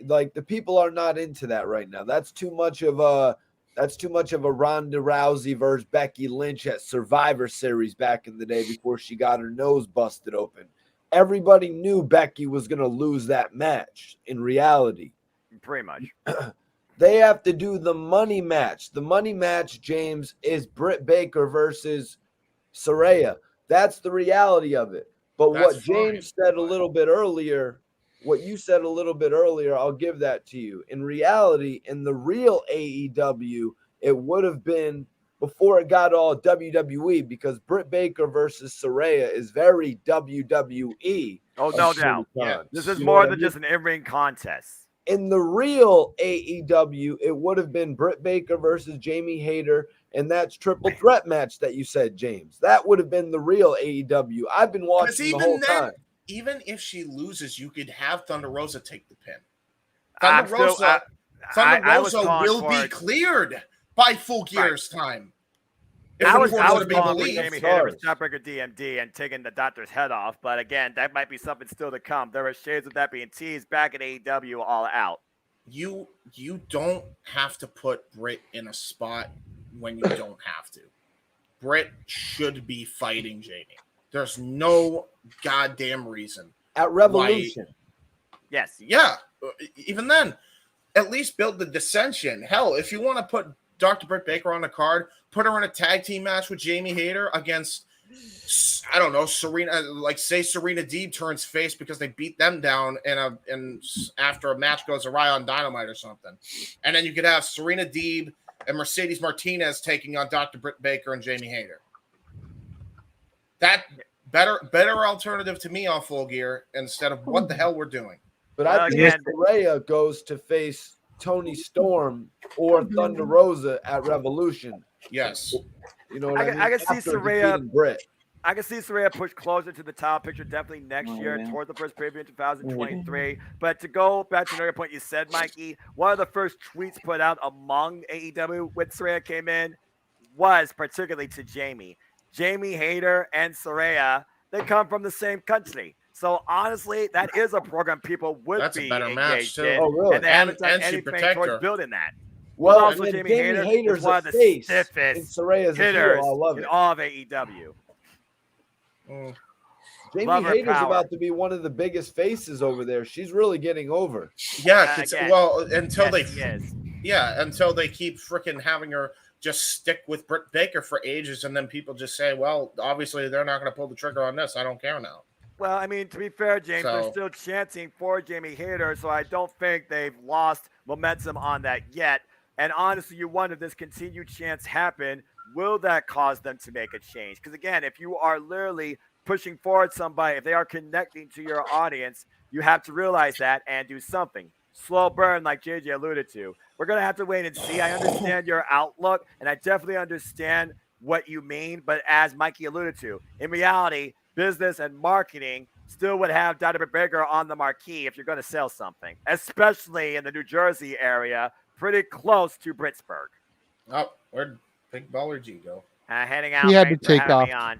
like the people are not into that right now. That's too much of a Ronda Rousey versus Becky Lynch at Survivor Series back in the day before she got her nose busted open. Everybody knew Becky was going to lose that match in reality. Pretty much. They have to do the money match. The money match, James, is Britt Baker versus Saraya. That's the reality of it. But what James said a little bit earlier, what you said a little bit earlier, I'll give that to you. In reality, in the real AEW, it would have been before it got all WWE, because Britt Baker versus Saraya is very WWE. Oh, no doubt. Yeah. This is You know more what I than mean? just an in-ring contest. In the real AEW, it would have been Britt Baker versus Jamie Hayter, and that's triple threat match that you said, James. That would have been the real AEW. I've been watching the whole time. Even if she loses, you could have Thunder Rosa take the pin. I'm Thunder Rosa, I was will be cleared by Full Gear's time. If I was reports are to be calling for believed. Jamie Hayter with Jawbreaker DMD and taking the doctor's head off, but again, that might be something still to come. There were shades of that being teased back at AEW All Out. You don't have to put Britt in a spot when you don't have to. Britt should be fighting Jamie. There's no goddamn reason. At Revolution. Yes. Yeah. Even then, at least build the dissension. Hell, if you want to put Dr. Britt Baker on the card, put her in a tag team match with Jamie Hayter against, I don't know, Serena. Like, say Serena Deeb turns face because they beat them down and after a match goes awry on Dynamite or something. And then you could have Serena Deeb and Mercedes Martinez taking on Dr. Britt Baker and Jamie Hayter. That better alternative to me on Full Gear instead of what the hell we're doing. But I think Saraya goes to face Tony Storm or Thunder Rosa at Revolution. Yes. You know what I mean? I can see After Saraya. defeating Britt. I can see Saraya push closer to the top picture definitely next year towards the first pay-per-view in 2023. But to go back to another point you said, Mikey, one of the first tweets put out among AEW when Saraya came in was particularly to Jamie. Jamie Hayter and Saraya, they come from the same country. So honestly, that is a program people would be engaged in. Oh, really? And they haven't done anything towards building that. Well, also and Jamie Hayter's is one of the face stiffest and Saraya's hitters I love in it. all of AEW. Jamie Love her Hayter's power. about to be one of the biggest faces over there. She's really getting over. Yeah, Again, until yes, they keep freaking having her just stick with Britt Baker for ages, and then people just say, well, obviously they're not going to pull the trigger on this. I don't care now. Well, I mean, to be fair, James, they're still chanting for Jamie Hayter, so I don't think they've lost momentum on that yet. And honestly, you wonder if this continued chance happen, will that cause them to make a change? Because again, if you are literally pushing forward somebody, if they are connecting to your audience, you have to realize that and do something. Slow burn, like JJ alluded to. We're going to have to wait and see. I understand your outlook, and I definitely understand what you mean. But as Mikey alluded to, in reality, business and marketing still would have Dr. Britt Baker on the marquee if you're going to sell something, especially in the New Jersey area, pretty close to Pittsburgh. Oh, where'd Big Baller G go? Heading out. He had to Thanks for take having off. me on.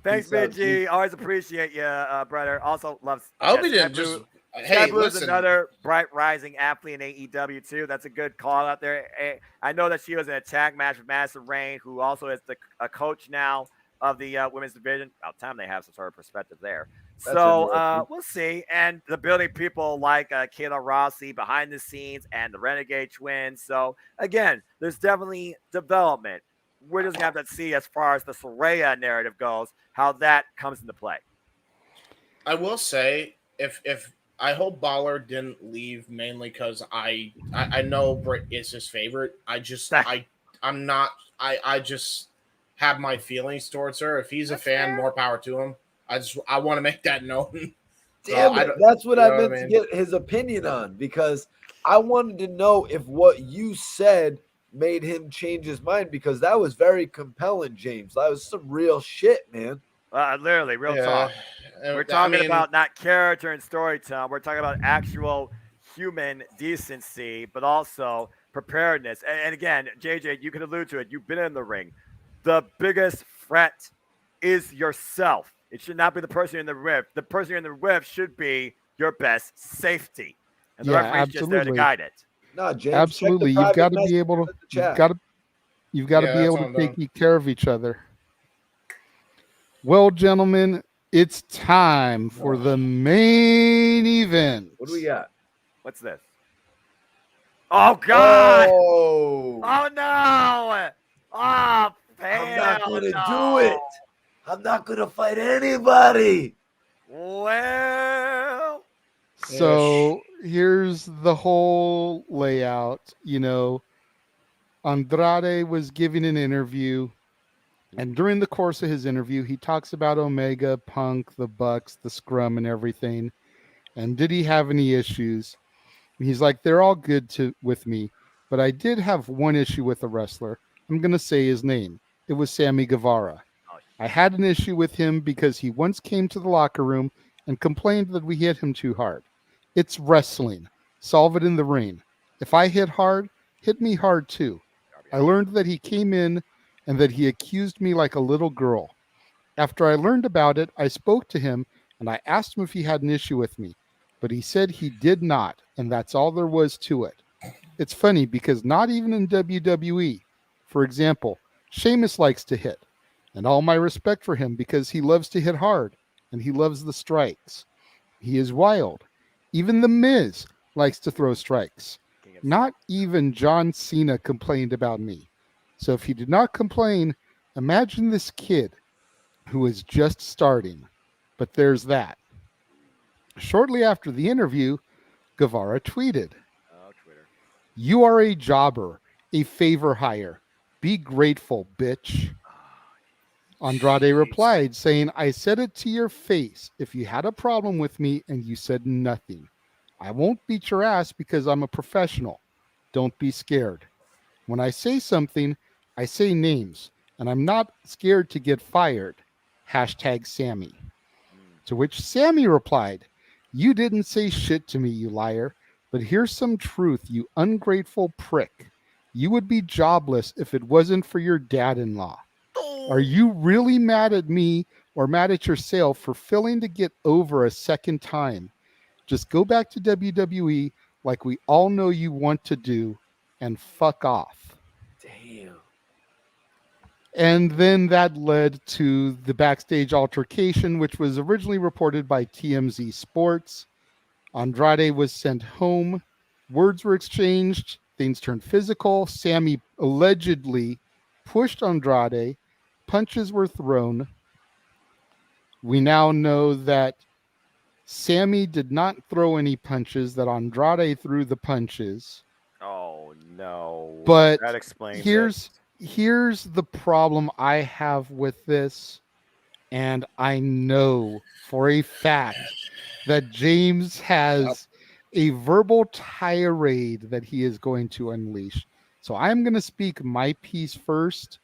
Thanks, BG. Always appreciate you, brother. Also loves. I hope he didn't just. Sky Hey, Blue is listen. another bright rising athlete in AEW too. That's a good call out there. I know that she was in a tag match with Madison Rain, who also is a coach now of the women's division. About time they have some sort of perspective there. So we'll see. And the building people like Kayla Rossi behind the scenes and the Renegade twins. So again, there's definitely development. We're just gonna have to see as far as the Saraya narrative goes, how that comes into play. I will say, if I hope Baller didn't leave mainly because I know Britt is his favorite. I just have my feelings towards her. If he's a fan, more power to him. I want to make that known. Damn it. That's what I meant to get his opinion on, because I wanted to know if what you said made him change his mind, because that was very compelling, James. That was some real shit, man. Literally, real talk. We're talking about not character and storytelling. We're talking about actual human decency, but also preparedness. And again, JJ, you can allude to it. You've been in the ring. The biggest threat is yourself. It should not be the person you're in the with. The person you're in the with should be your best safety. And the referee's just there to guide it. No, James, absolutely. You've got to be able to. You've got to be able to take care of each other. Well, gentlemen, it's time for the main event. What do we got? What's this? Oh, God! Oh, no! Oh, I'm not going to do it. I'm not going to fight anybody. Well. So here's the whole layout. You know, Andrade was giving an interview, and during the course of his interview, he talks about Omega, Punk, the Bucks, the Scrum, and everything. And did he have any issues? He's like, they're all good with me, but I did have one issue with a wrestler. I'm going to say his name. It was Sammy Guevara. I had an issue with him because he once came to the locker room and complained that we hit him too hard. It's wrestling. Solve it in the ring. If I hit hard, hit me hard too. I learned that he came in and that he accused me like a little girl. After I learned about it, I spoke to him and I asked him if he had an issue with me, but he said he did not, and that's all there was to it. It's funny because not even in WWE, for example, Sheamus likes to hit, and all my respect for him because he loves to hit hard and he loves the strikes. He is wild. Even The Miz likes to throw strikes. Not even John Cena complained about me. So if he did not complain, imagine this kid who is just starting. But there's that. Shortly after the interview, Guevara tweeted, "You are a jobber, a favor hire. Be grateful, bitch." Andrade replied, saying, "I said it to your face if you had a problem with me and you said nothing. I won't beat your ass because I'm a professional. Don't be scared. When I say something, I say names, and I'm not scared to get fired. Hashtag Sammy." To which Sammy replied, "You didn't say shit to me, you liar. But here's some truth, you ungrateful prick. You would be jobless if it wasn't for your dad-in-law. Are you really mad at me or mad at yourself for failing to get over a second time? Just go back to WWE like we all know you want to do and fuck off." Damn. And then that led to the backstage altercation, which was originally reported by TMZ Sports. Andrade was sent home. Words were exchanged. Things turned physical. Sammy allegedly pushed Andrade. Punches were thrown. We now know that Sammy did not throw any punches, that Andrade threw the punches. Oh, no. But that explains here's the problem I have with this, and I know for a fact that James has a verbal tirade that he is going to unleash. So I'm going to speak my piece first.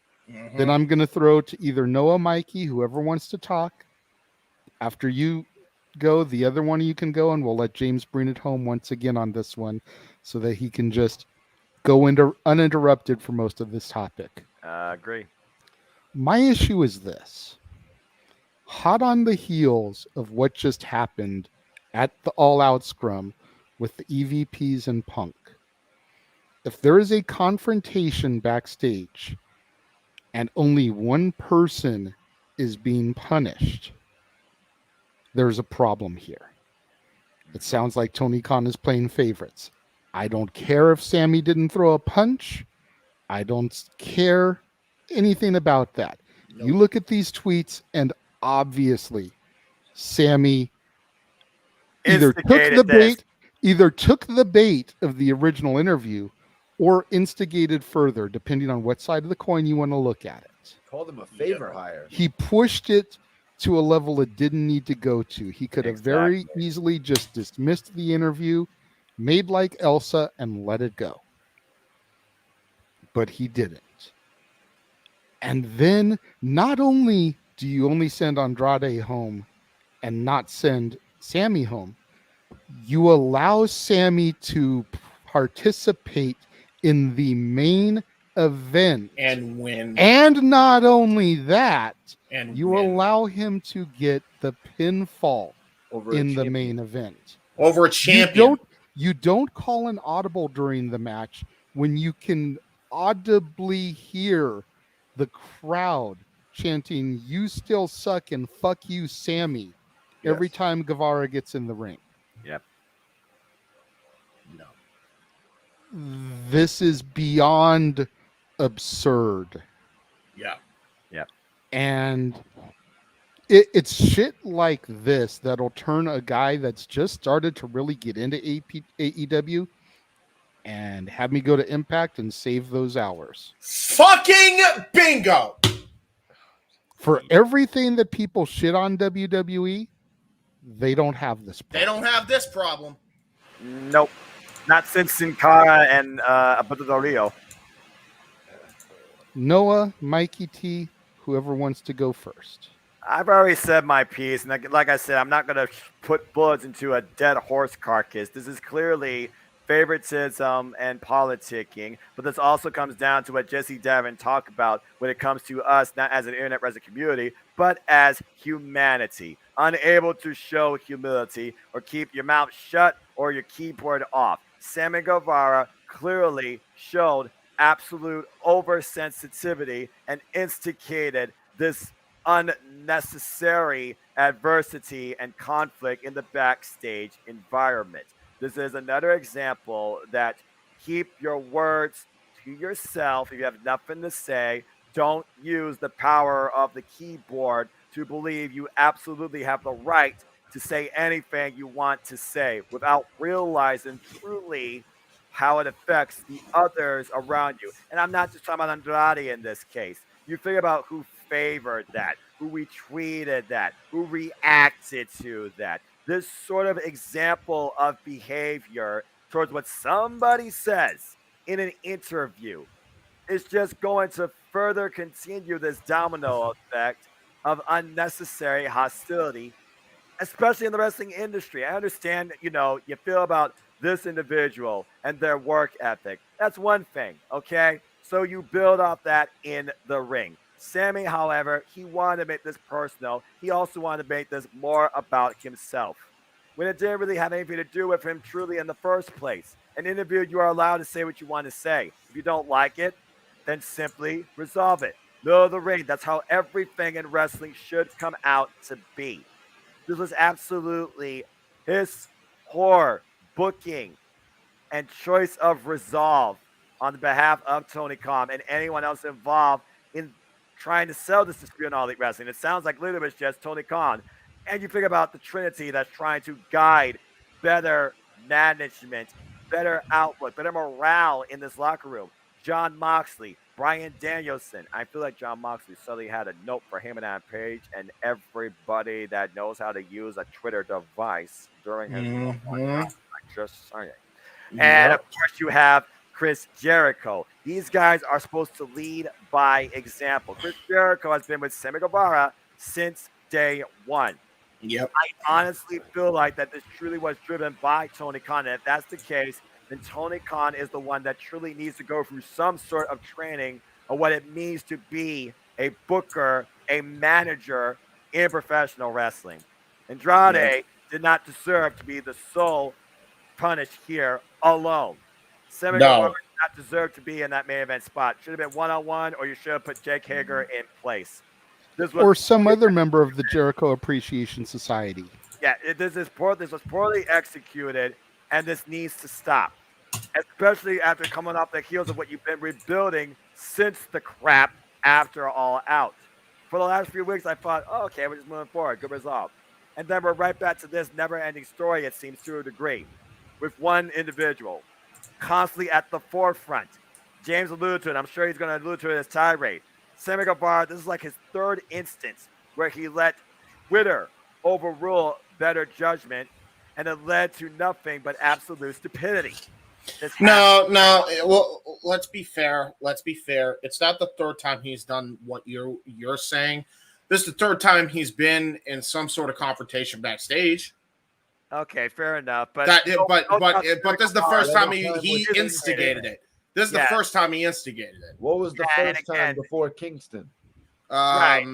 Then I'm going to throw to either Noah, Mikey, whoever wants to talk. After you go, the other one of you can go, and we'll let James bring it home once again on this one so that he can just go into uninterrupted for most of this topic. Agree. My issue is this. Hot on the heels of what just happened at the all-out scrum with the EVPs and Punk, if there is a confrontation backstage and only one person is being punished, there's a problem here. It sounds like Tony Khan is playing favorites. I don't care if Sammy didn't throw a punch. I don't care anything about that. Nope. You look at these tweets, and obviously Sammy either took the bait of the original interview or instigated further, depending on what side of the coin you want to look at it. Called him a favor hire. He pushed it to a level it didn't need to go to. He could have very easily just dismissed the interview, made like Elsa, and let it go. But he didn't. And then not only do you only send Andrade home and not send Sammy home, you allow Sammy to participate in the main event and win. And not only that, you allow him to get the pinfall in the main event. Over a champion. You don't call an audible during the match when you can audibly hear the crowd chanting, "You still suck" and "fuck you, Sammy," every time Guevara gets in the ring. Yep. No. This is beyond absurd. Yeah. Yep. And it's shit like this that'll turn a guy that's just started to really get into AEW and have me go to Impact and save those hours. Fucking bingo. For everything that people shit on WWE, they don't have this problem. They don't have this problem. Nope. Not since Sin Cara and Alberto Del Rio. Noah, Mikey T, whoever wants to go first. I've already said my piece, and like I said, I'm not going to put bullets into a dead horse carcass. This is clearly favoritism and politicking, but this also comes down to what Jesse Davin talked about when it comes to us, not as an internet wrestling community, but as humanity. Unable to show humility or keep your mouth shut or your keyboard off. Sammy Guevara clearly showed absolute oversensitivity and instigated this unnecessary adversity and conflict in the backstage environment. This is another example that keep your words to yourself. If you have nothing to say, don't use the power of the keyboard to believe you absolutely have the right to say anything you want to say without realizing truly how it affects the others around you. And I'm not just talking about Andrade in this case. You think about who favored that, who retweeted that, who reacted to that. This sort of example of behavior towards what somebody says in an interview is just going to further continue this domino effect of unnecessary hostility, especially in the wrestling industry. I understand, you feel about this individual and their work ethic. That's one thing, okay? So you build off that in the ring. Sammy, however, he wanted to make this personal. He also wanted to make this more about himself, when it didn't really have anything to do with him truly in the first place. An interview, you are allowed to say what you want to say. If you don't like it, then simply resolve it. Middle of the ring. That's how everything in wrestling should come out to be. This was absolutely his poor booking and choice of resolve on behalf of Tony Khan and anyone else involved in trying to sell this dispute on All Elite Wrestling. It sounds like literally it's just Tony Khan. And you think about the Trinity that's trying to guide better management, better outlook, better morale in this locker room. John Moxley, Bryan Danielson. I feel like John Moxley suddenly had a note for him and Adam Page and everybody that knows how to use a Twitter device during his just saying. And of course, you have Chris Jericho. These guys are supposed to lead by example. Chris Jericho has been with Sammy Guevara since day one. Yep. I honestly feel like that this truly was driven by Tony Khan. And if that's the case, then Tony Khan is the one that truly needs to go through some sort of training of what it means to be a booker, a manager in professional wrestling. Andrade did not deserve to be the sole punished here alone. Sammy Guevara did not deserve to be in that main event spot. Should have been one-on-one, or you should have put Jake Hager in place. Or some other member of the Jericho Appreciation Society. Yeah, this was poorly executed, and this needs to stop. Especially after coming off the heels of what you've been rebuilding since the crap after All Out. For the last few weeks, I thought, oh, okay, we're just moving forward. Good resolve. And then we're right back to this never-ending story, it seems, to a degree, with one individual constantly at the forefront. James alluded to it. I'm sure he's going to allude to it as tirade. Sammy Guevara, this is like his third instance where he let Twitter overrule better judgment, and it led to nothing but absolute stupidity. No. Well, let's be fair. It's not the third time he's done what you're saying. This is the third time he's been in some sort of confrontation backstage. Okay, fair enough. But this is the first time he instigated it. This is the first time he instigated it. What was the first time before Kingston? Right.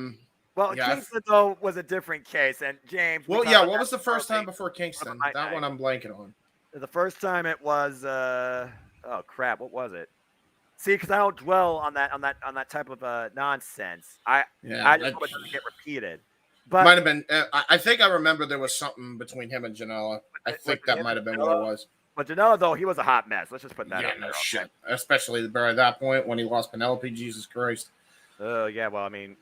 Well, Kingston, though, was a different case. And James... Well, yeah, what was the first time before Kingston? That one I'm blanking on. The first time it was... oh, crap. What was it? See, because I don't dwell on that type of nonsense. I just hope it doesn't get repeated. But might have been... I think I remember there was something between him and Janela. I think that might have been what it was. But Janela, though, he was a hot mess. Let's just put that out there. Shit. Especially by that point when he lost Penelope. Jesus Christ. Oh, yeah. Well, I mean,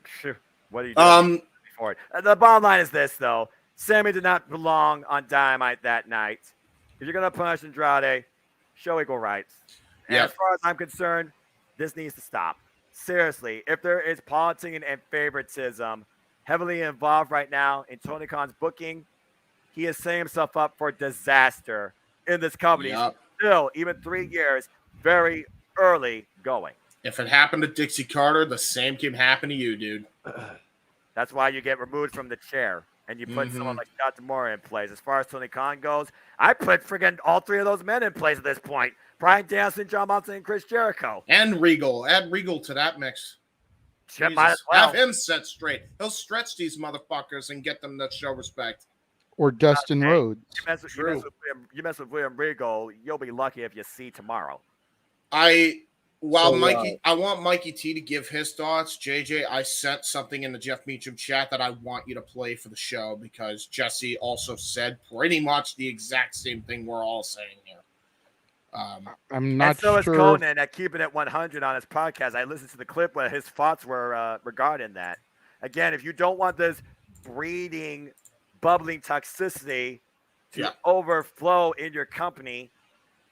what are you doing before it? The bottom line is this, though. Sammy did not belong on Dynamite that night. If you're going to punish Andrade, show equal rights. And Yep. as far as I'm concerned, this needs to stop. Seriously, if there is politicking and favoritism heavily involved right now in Tony Khan's booking, he is setting himself up for disaster in this company. Yep. Still, even 3 years, very early going. If it happened to Dixie Carter, the same can happen to you, dude. That's why you get removed from the chair and you put someone like Scott Demore in place. As far as Tony Khan goes, I put friggin' all 3 of those men in place at this point. Bryan Danielson, John Moxley, and Chris Jericho. And Regal. Add Regal to that mix. Shit, might as well. Have him set straight. He'll stretch these motherfuckers and get them to show respect. Or Dustin Rhodes. You mess with William Regal, you'll be lucky if you see tomorrow. I want Mikey T to give his thoughts. JJ, I sent something in the Jeff Meacham chat that I want you to play for the show because Jesse also said pretty much the exact same thing we're all saying here. I'm not and so sure. is Conan at Keeping It 100 on his podcast. I listened to the clip where his thoughts were regarding that. Again, if you don't want this breeding, bubbling toxicity to overflow in your company,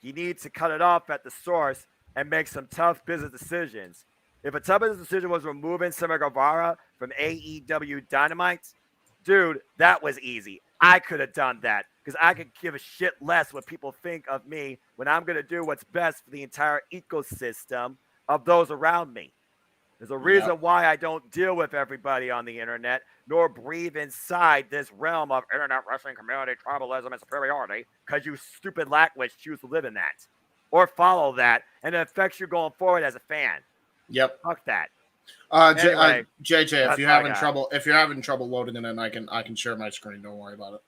you need to cut it off at the source and make some tough business decisions. If a tough business decision was removing Sammy Guevara from AEW Dynamite, dude, that was easy. I could have done that because I could give a shit less what people think of me when I'm going to do what's best for the entire ecosystem of those around me. There's a reason why I don't deal with everybody on the internet, nor breathe inside this realm of internet wrestling community, tribalism, and superiority, because you stupid lackwits choose to live in that or follow that, and it affects you going forward as a fan. Yep. Fuck that. Anyway, JJ, if you're having trouble loading it in, I can share my screen. Don't worry about it.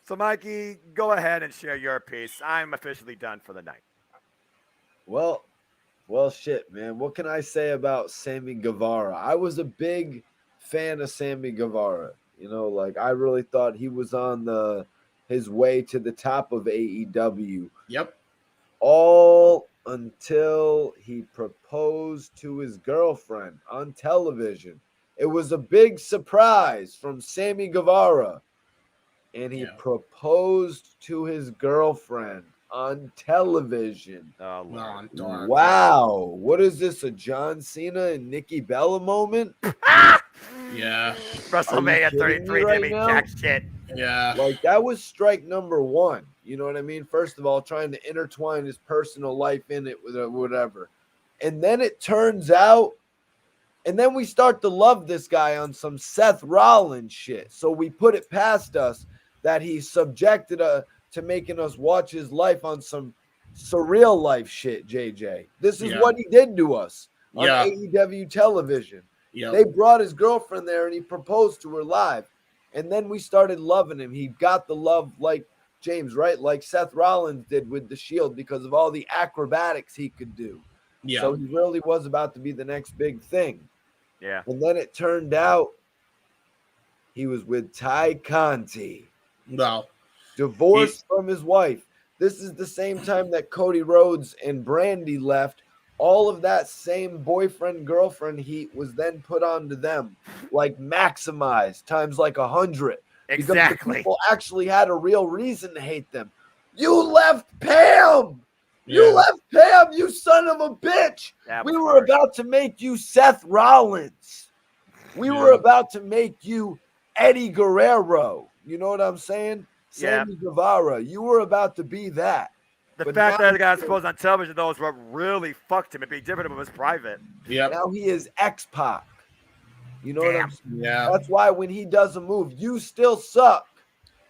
So, Mikey, go ahead and share your piece. I'm officially done for the night. Well, shit, man. What can I say about Sammy Guevara? I was a big fan of Sammy Guevara. You know, like I really thought he was on his way to the top of AEW. Yep. All until he proposed to his girlfriend on television. It was a big surprise from Sammy Guevara. And he proposed to his girlfriend on television. Oh, wow. What is this, a John Cena and Nikki Bella moment? Yeah. WrestleMania 33 didn't mean jack shit. Yeah. Like, that was strike number one. You know what I mean? First of all, trying to intertwine his personal life in it with whatever. And then it turns out, and then we start to love this guy on some Seth Rollins shit. So we put it past us that he subjected to making us watch his life on some surreal life shit, JJ. This is what he did to us on AEW television. Yep. They brought his girlfriend there and he proposed to her live. And then we started loving him. He got the love like James, right? Like Seth Rollins did with the Shield because of all the acrobatics he could do. Yeah. So he really was about to be the next big thing. Yeah. And then it turned out he was with Ty Conti. No. Divorced from his wife. This is the same time that Cody Rhodes and Brandy left. All of that same boyfriend-girlfriend heat was then put onto them, like maximized times like 100. Exactly. Because the people actually had a real reason to hate them. You left Pam! You left Pam, you son of a bitch! We were about to make you Seth Rollins. We were about to make you Eddie Guerrero. You know what I'm saying? Sammy Guevara. You were about to be that. The fact that the guy exposed on television, though, is what really fucked him. It'd be different if it was private. Yeah. Now he is X-Pac. You know what I'm saying? Yeah. That's why when he does a move, you still suck.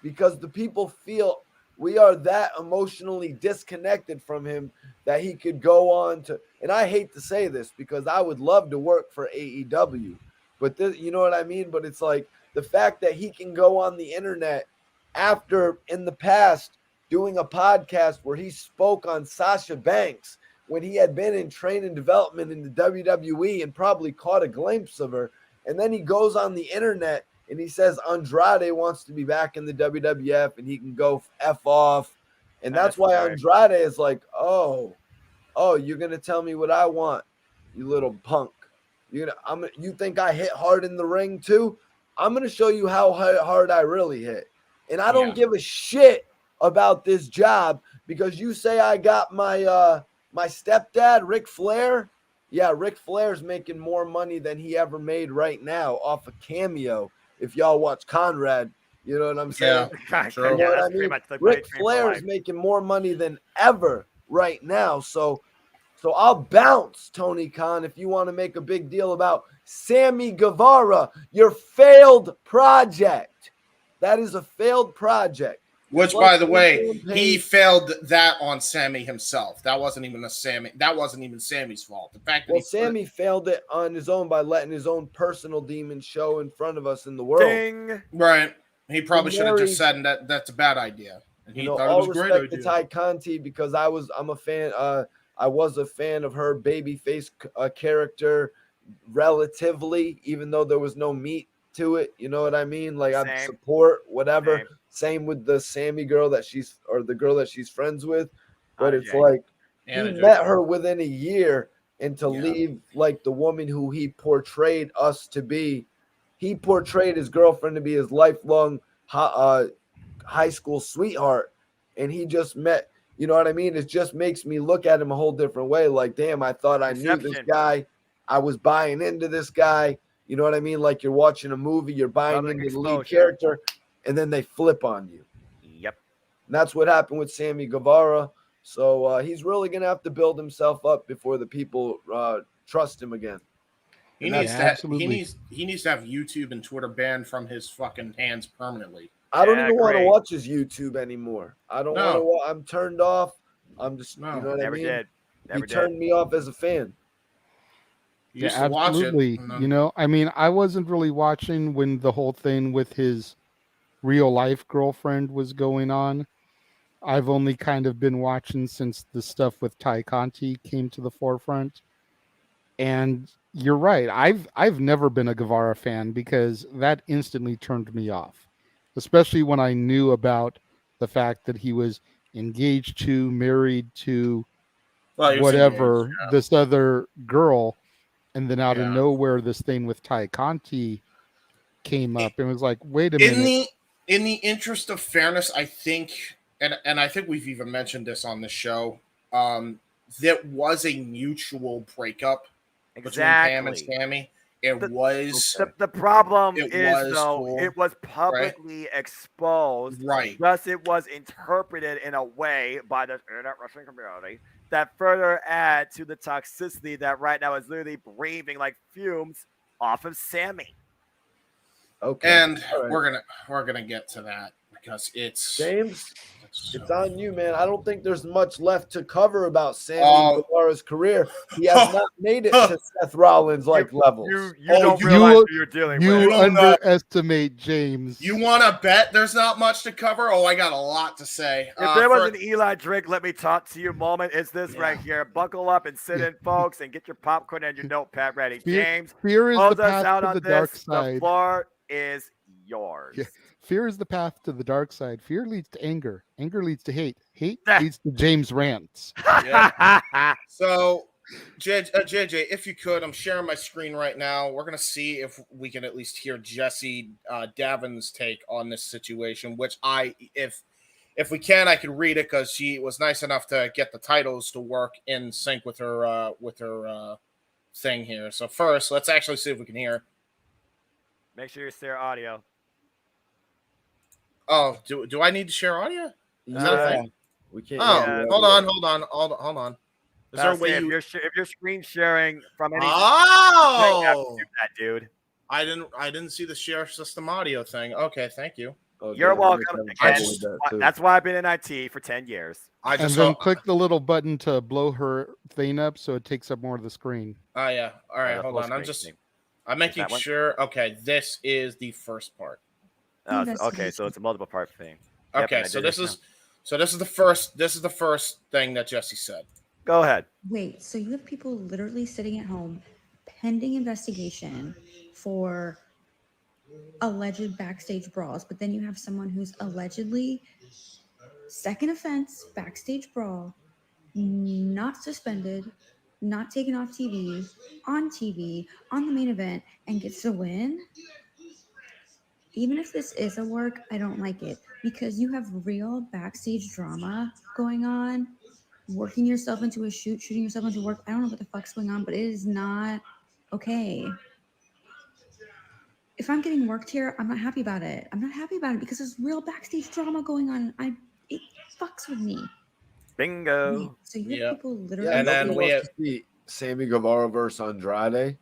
Because the people feel we are that emotionally disconnected from him that he could go on to. And I hate to say this because I would love to work for AEW. But this, you know what I mean? But it's like the fact that he can go on the internet after in the past doing a podcast where he spoke on Sasha Banks when he had been in training development in the WWE and probably caught a glimpse of her. And then he goes on the internet and he says Andrade wants to be back in the WWF and he can go F off. And that's why Andrade is like, oh, you're going to tell me what I want, you little punk. You think I hit hard in the ring too? I'm going to show you how hard I really hit. And I don't give a shit about this job because you say I got my my stepdad, Ric Flair. Yeah, Ric Flair's making more money than he ever made right now off a cameo. If y'all watch Conrad, you know what I'm saying? Yeah, true. You know Yeah, what that's I pretty mean? much the Ric money train for Flair's life. making more money than ever right now. So I'll bounce, Tony Khan, if you want to make a big deal about Sammy Guevara, your failed project. That is a failed project. Which, Plus, by the way, Ethan he Page- failed that on Sammy himself. That wasn't even Sammy's fault. The fact that well, Sammy failed it on his own by letting his own personal demon show in front of us in the world. Ding. right, he probably should have Mary- just said that's a bad idea, and he You know, thought it all was a great respect to idea. Ty Conti because I'm a fan. I was a fan of her babyface character, relatively, even though there was no meat to it. You know what I mean? Like I Same. support whatever. Same. Same with the Sammy girl the girl that she's friends with. But Anna it's Jay. like Anna he Jay. met her within a year, and to Yeah. leave like the woman who he portrayed us to be, he portrayed his girlfriend to be his lifelong high school sweetheart, and he just met. You know what I mean? It just makes me look at him a whole different way. Like, damn, I thought I knew this Inception. guy. I was buying into this guy. You know what I mean? Like you're watching a movie, you're buying Public into the lead exposure. character, and then they flip on you. Yep. And that's what happened with Sammy Guevara. So he's really gonna have to build himself up before the people trust him again. He And needs that's- to. absolutely. He needs to have YouTube and Twitter banned from his fucking hands permanently. I don't Yeah, even want to great. watch his YouTube anymore. I don't No. want to. I'm turned off. I'm just, No. you know what Never I mean? did. Never He did. turned me off as a fan. You used to watch it. absolutely. and then- You know, I mean, I wasn't really watching when the whole thing with his real life girlfriend was going on. I've only kind of been watching since the stuff with Ty Conti came to the forefront. And you're right. I've never been a Guevara fan because that instantly turned me off. Especially when I knew about the fact that he was engaged to, married to well, he was whatever engaged, this other girl, and then out of Yeah. nowhere this thing with Ty Conti came up and was like, wait a in minute. the interest of fairness, I think, and I think we've even mentioned this on the show. There was a mutual breakup between Pam and Exactly. Sammy. It was The problem It is, was though, cool, it was publicly exposed. right. Thus, it was interpreted in a way by the internet wrestling community that further add to the toxicity that right now is literally breathing like fumes off of Sammy. Okay. And All right. we're gonna get to that because it's James, so- it's on you, man. I don't think there's much left to cover about Sammy Oh. Guevara's career. He has not made it to Seth Rollins like levels. You Oh, don't you- realize who you're dealing You with. don't, underestimate James. You want to bet there's not much to cover? Oh, I got a lot to say. If there was for- an Eli Drake, let me talk to you moment, it's this Yeah. right here. Buckle up and sit in, folks, and get your popcorn and your notepad ready. Fear- James, Fear is close the us path out to on the this. dark The side. floor is yours. Yeah. Fear is the path to the dark side. Fear leads to anger. Anger leads to hate. Hate Ah. leads to James rants. So, JJ, if you could, I'm sharing my screen right now. We're gonna see if we can at least hear Jesse Davin's take on this situation. Which if we can, I can read it because she was nice enough to get the titles to work in sync with her thing here. So first, let's actually see if we can hear. Make sure you share audio. Oh, do I need to share audio? Is that a Yeah. thing? We can't. Oh, Yeah. hold on. Is there a way if you? you're screen sharing from any Oh, that dude. I didn't see the share system audio thing. Okay, thank you. Oh, You're damn, we welcome. have Again, trouble with that, too. that's why I've been in IT for 10 years. I And just then saw. click the little button to blow her thing up so it takes up more of the screen. Oh yeah. All right, the hold full on. I'm screen thing. I'm making that one? sure. Okay, this is the first part. Okay, so it's a multiple part thing. Yep, Okay, and I so did this it is the first thing that Jesse said. Go ahead. Wait, so you have people literally sitting at home pending investigation for alleged backstage brawls, but then you have someone who's allegedly second offense, backstage brawl, not suspended, not taken off TV, on the main event, and gets to win? even if this is a work, I don't like it because you have real backstage drama going on, working yourself into a shoot, shooting yourself into work. I don't know what the fuck's going on, but it is not okay. If I'm getting worked here, I'm not happy about it. I'm not happy about it because there's real backstage drama going on. It fucks with me. Bingo. So you have people literally. Yeah, And then we have to see Sammy Guevara versus Andrade.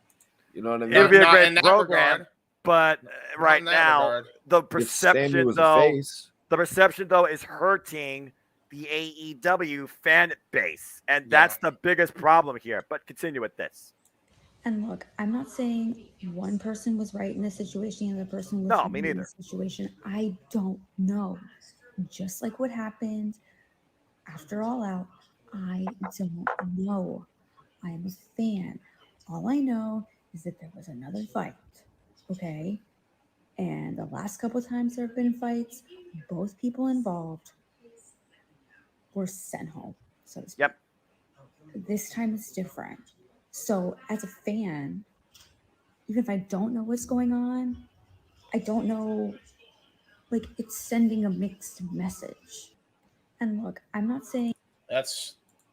You know what I mean? It would be a Not great in that program, regard. but right in that now regard. the If Sammy perception was a though, face, the perception though is hurting the AEW fan base, and that's the biggest problem here. But continue with this. And look, I'm not saying one person was right in this situation and the other person was No, wrong me in neither. this situation. I don't know. Just like what happened after All Out, I don't know. I am a fan. All I know is that there was another fight. Okay. And the last couple times there have been fights, both people involved were sent home, so to speak. Yep. This time it's different. So as a fan, even if I don't know what's going on, I don't know, like, it's sending a mixed message. And look, I'm not saying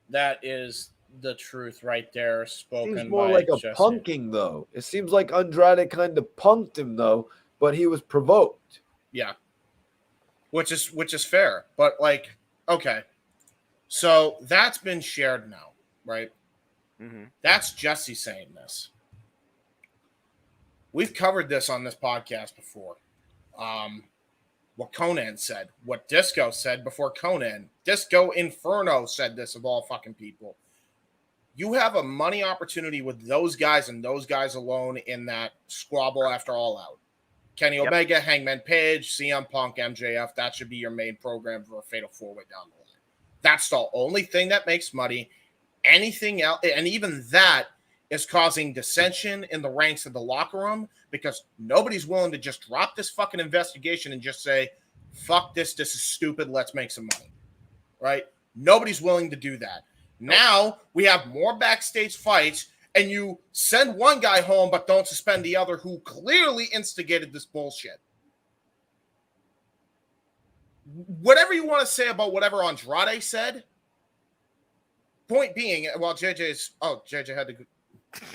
that is the truth right there, spoken seems more by like a Jesse. punking though. It seems like Andrade kind of punked him though, but he was provoked. Yeah, which is fair, but like, okay, so that's been shared now, right? Mm-hmm. That's Jesse saying this. We've covered this on this podcast before. What Conan said, what Disco said before Conan. Disco Inferno said this of all fucking people. You have a money opportunity with those guys and those guys alone in that squabble after All Out. Kenny Omega, Hangman Page, CM Punk, MJF, that should be your main program for a fatal four-way down the line. That's the only thing that makes money. Anything else, and even that is causing dissension in the ranks of the locker room because nobody's willing to just drop this fucking investigation and just say, fuck this is stupid, let's make some money, right? Nobody's willing to do that. Now we have more backstage fights and you send one guy home but don't suspend the other who clearly instigated this bullshit. Whatever you want to say about whatever Andrade said, point being, well, JJ had to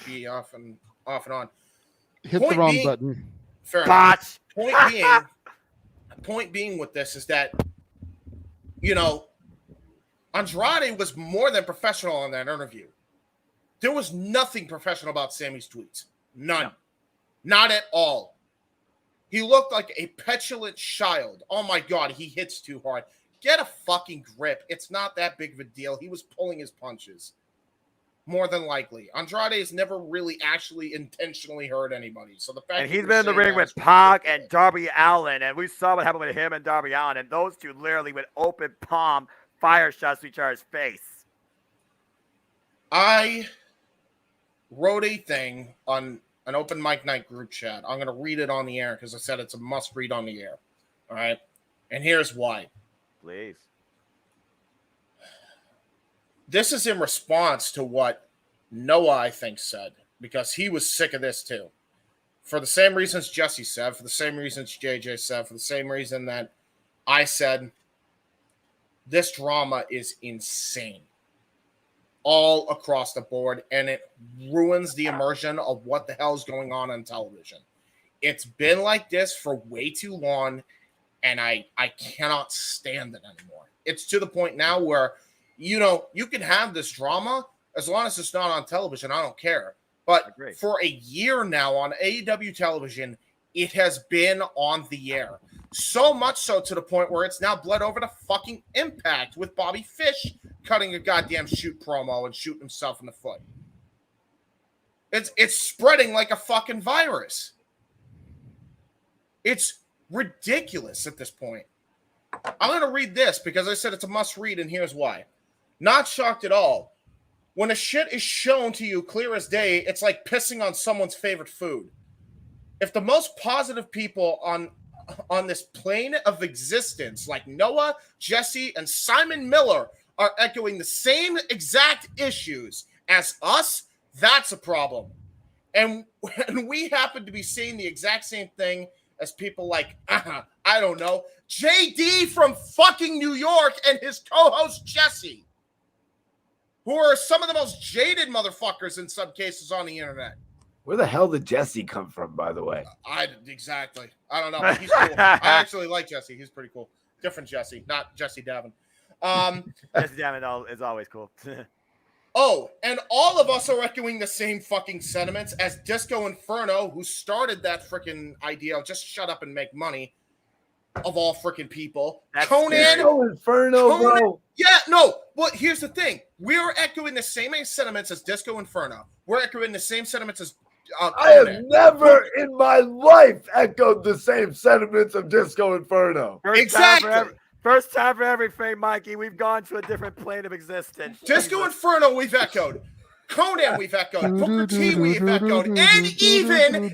be off and on. Hit the wrong button. Fair enough. Point being with this is that, you know, Andrade was more than professional in that interview. There was nothing professional about Sammy's tweets. None. No. Not at all. He looked like a petulant child. Oh my God, he hits too hard. Get a fucking grip. It's not that big of a deal. He was pulling his punches. More than likely. Andrade has never really actually intentionally hurt anybody. So the fact and he's been in the ring with Pac and Darby Allin, and we saw what happened with him and Darby Allin, and those two literally with open palm fire shots to each other's face. I wrote a thing on an open mic night group chat. I'm going to read it on the air because I said it's a must read on the air. All right. And here's why. Please. This is in response to what Noah, I think, said, because he was sick of this too. For the same reasons Jesse said, for the same reasons JJ said, for the same reason that I said, this drama is insane. All across the board, and it ruins the immersion of what the hell is going on television. It's been like this for way too long, and I cannot stand it anymore. It's to the point now where, you know, you can have this drama as long as it's not on television. I don't care. But for a year now on AEW television, it has been on the air. So much so to the point where it's now bled over to fucking Impact with Bobby Fish cutting a goddamn shoot promo and shooting himself in the foot. It's spreading like a fucking virus. It's ridiculous at this point. I'm going to read this because I said it's a must read, and here's why. Not shocked at all. When a shit is shown to you clear as day, it's like pissing on someone's favorite food. If the most positive people on this plane of existence, like Noah, Jesse, and Simon Miller, are echoing the same exact issues as us, that's a problem. And we happen to be seeing the exact same thing as people like, I don't know, JD from fucking New York and his co-host Jesse, who are some of the most jaded motherfuckers in some cases on the internet. Where the hell did Jesse come from, by the way? Exactly. I don't know, but he's cool. I actually like Jesse. He's pretty cool. Different Jesse, not Jesse Davin. Jesse Davin is always cool. Oh, and all of us are echoing the same fucking sentiments as Disco Inferno, who started that freaking idea of just shut up and make money, of all freaking people. That's Conan. Disco Inferno, bro. Yeah, no. Well, here's the thing. We're echoing the same sentiments as Disco Inferno. We're echoing the same sentiments as I have never in my life echoed the same sentiments of Disco Inferno. First time for everything, Mikey. We've gone to a different plane of existence. Disco Inferno, we've echoed. Conan, we've echoed. Booker T, we've echoed. And even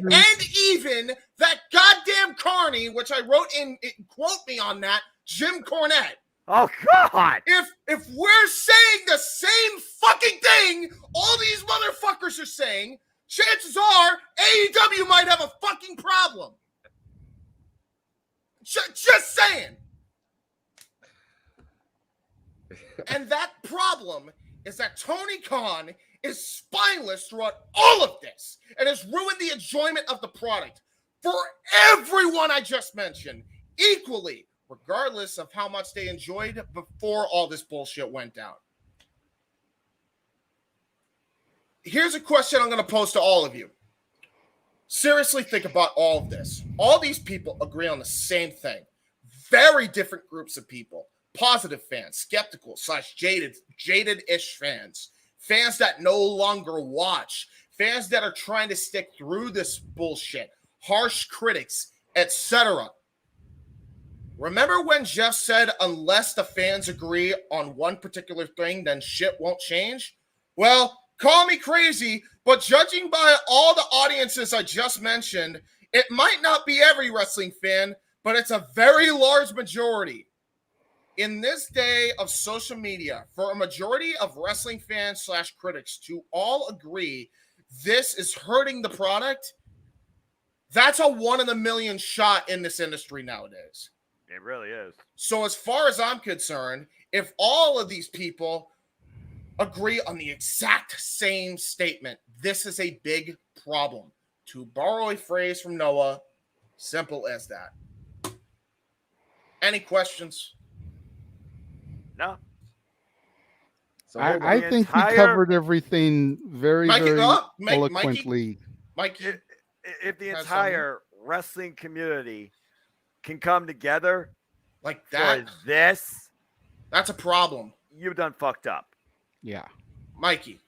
that goddamn Carney, which I wrote in, quote me on that, Jim Cornette. Oh, God. If we're saying the same fucking thing all these motherfuckers are saying, chances are AEW might have a fucking problem. Just saying. And that problem is that Tony Khan is spineless throughout all of this and has ruined the enjoyment of the product for everyone I just mentioned equally, regardless of how much they enjoyed before all this bullshit went down. Here's a question I'm going to pose to all of you. Seriously think about all of this. All these people agree on the same thing. Very different groups of people. Positive fans, skeptical / jaded-ish fans, fans that no longer watch, fans that are trying to stick through this bullshit, harsh critics, etc. Remember when Jeff said, unless the fans agree on one particular thing, then shit won't change? Well, call me crazy, but judging by all the audiences I just mentioned, it might not be every wrestling fan, but it's a very large majority. In this day of social media, for a majority of wrestling fans / critics to all agree this is hurting the product, that's a 1 in a million shot in this industry nowadays. It really is. So as far as I'm concerned, if all of these people agree on the exact same statement, this is a big problem. To borrow a phrase from Noah, simple as that. Any questions? No. So I think we covered everything very, very eloquently. Mikey, if the entire wrestling community can come together like that, for this, that's a problem. You've done fucked up. Yeah. Mikey.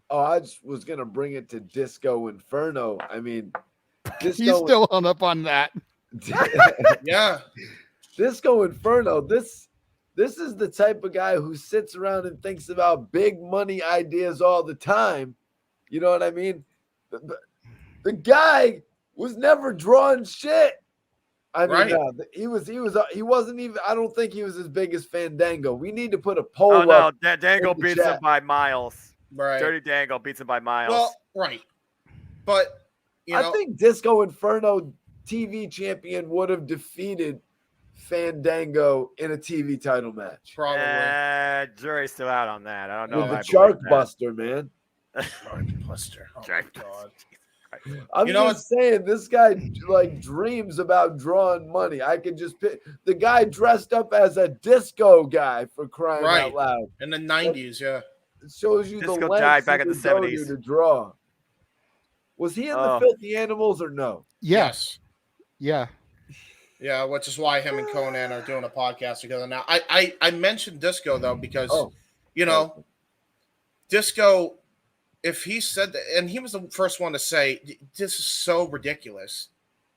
Oh, I just was going to bring it to Disco Inferno. I mean, He's still hung up on that. Yeah. Disco Inferno, this is the type of guy who sits around and thinks about big money ideas all the time. You know what I mean? The guy was never drawing shit. I mean, he wasn't even. I don't think he was as big as Fandango. We need to put a poll up. Oh no, Dango beats him by miles. Right. Dirty Dango beats him by miles. Well, right. But I think Disco Inferno TV champion would have defeated Fandango in a TV title match. Probably. Jury's still out on that. I don't know. With the Shark Buster, man. Shark Buster. Oh my God. I'm just saying, this guy like dreams about drawing money. I could just pick the guy dressed up as a disco guy, for crying out loud. In the 90s, yeah. It shows you Disco the lengths died back in the 70s to draw. Was he in the Filthy Animals or no? Yes. Yeah. Yeah, which is why him and Conan are doing a podcast together now. I mentioned Disco though because Disco, if he said that, and he was the first one to say, this is so ridiculous.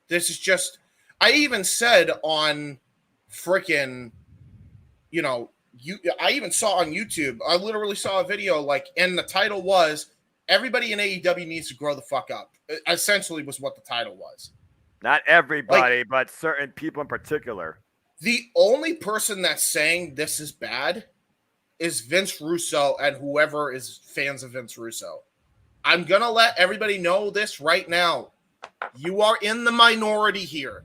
This is just, I even said on freaking, I even saw on YouTube, I literally saw a video and the title was, everybody in AEW needs to grow the fuck up. Essentially was what the title was. Not everybody, but certain people in particular. The only person that's saying this is bad is Vince Russo and whoever is fans of Vince Russo. I'm going to let everybody know this right now. You are in the minority here.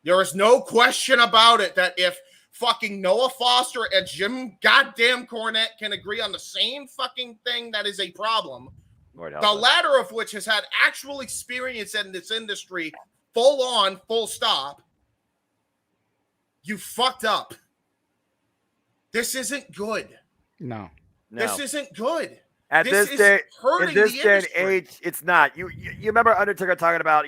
There is no question about it that if fucking Noah Foster and Jim goddamn Cornette can agree on the same fucking thing, that is a problem. The latter of which has had actual experience in this industry, full on, full stop. You fucked up. This isn't good. No. This isn't good. At this day and age, it's not. You remember Undertaker talking about,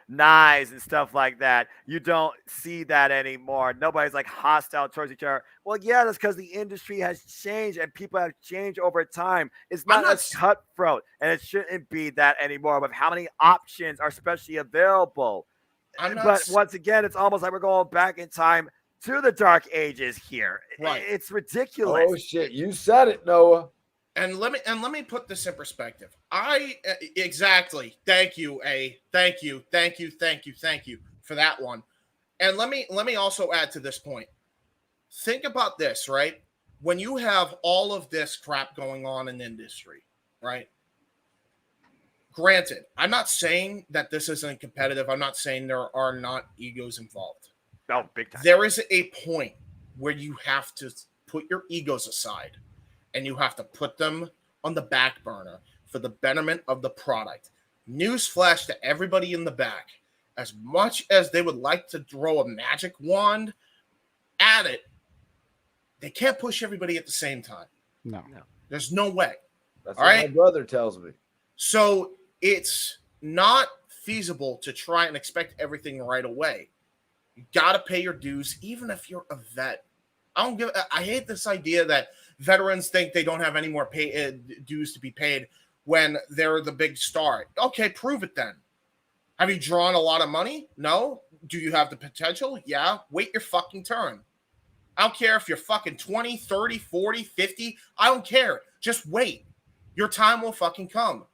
knives and stuff like that. You don't see that anymore. Nobody's like hostile towards each other. Well, yeah, that's because the industry has changed and people have changed over time. It's not as cutthroat, and it shouldn't be that anymore with how many options are especially available. But once again, it's almost like we're going back in time to the dark ages here. Right. It's ridiculous. Oh shit, you said it, Noah. And let me put this in perspective. Exactly. Thank you, A. Thank you for that one. And let me also add to this point. Think about this, right? When you have all of this crap going on in the industry, right? Granted, I'm not saying that this isn't competitive. I'm not saying there are not egos involved. Oh, big time. There is a point where you have to put your egos aside and you have to put them on the back burner for the betterment of the product. Newsflash to everybody in the back. As much as they would like to throw a magic wand at it, they can't push everybody at the same time. No. There's no way. That's all what right? my brother tells me. So it's not feasible to try and expect everything right away. You got to pay your dues, even if you're a vet. I hate this idea that veterans think they don't have any more dues to be paid when they're the big star. Okay, prove it then. Have you drawn a lot of money? No. Do you have the potential? Yeah. Wait your fucking turn. I don't care if you're fucking 20, 30, 40, 50. I don't care. Just wait. Your time will fucking come.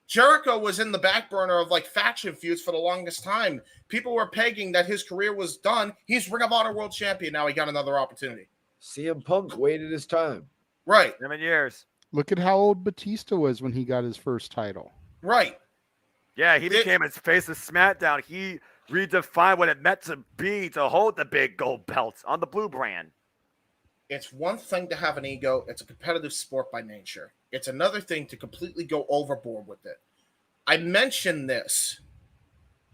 Jericho was in the back burner of like faction feuds for the longest time. People were pegging that his career was done. He's Ring of Honor World Champion. Now he got another opportunity. CM Punk waited his time. Right. 7 years. Look at how old Batista was when he got his first title. Right. Yeah, he became his face of SmackDown. He redefined what it meant to be to hold the big gold belts on the blue brand. It's one thing to have an ego. It's a competitive sport by nature. It's another thing to completely go overboard with it. I mentioned this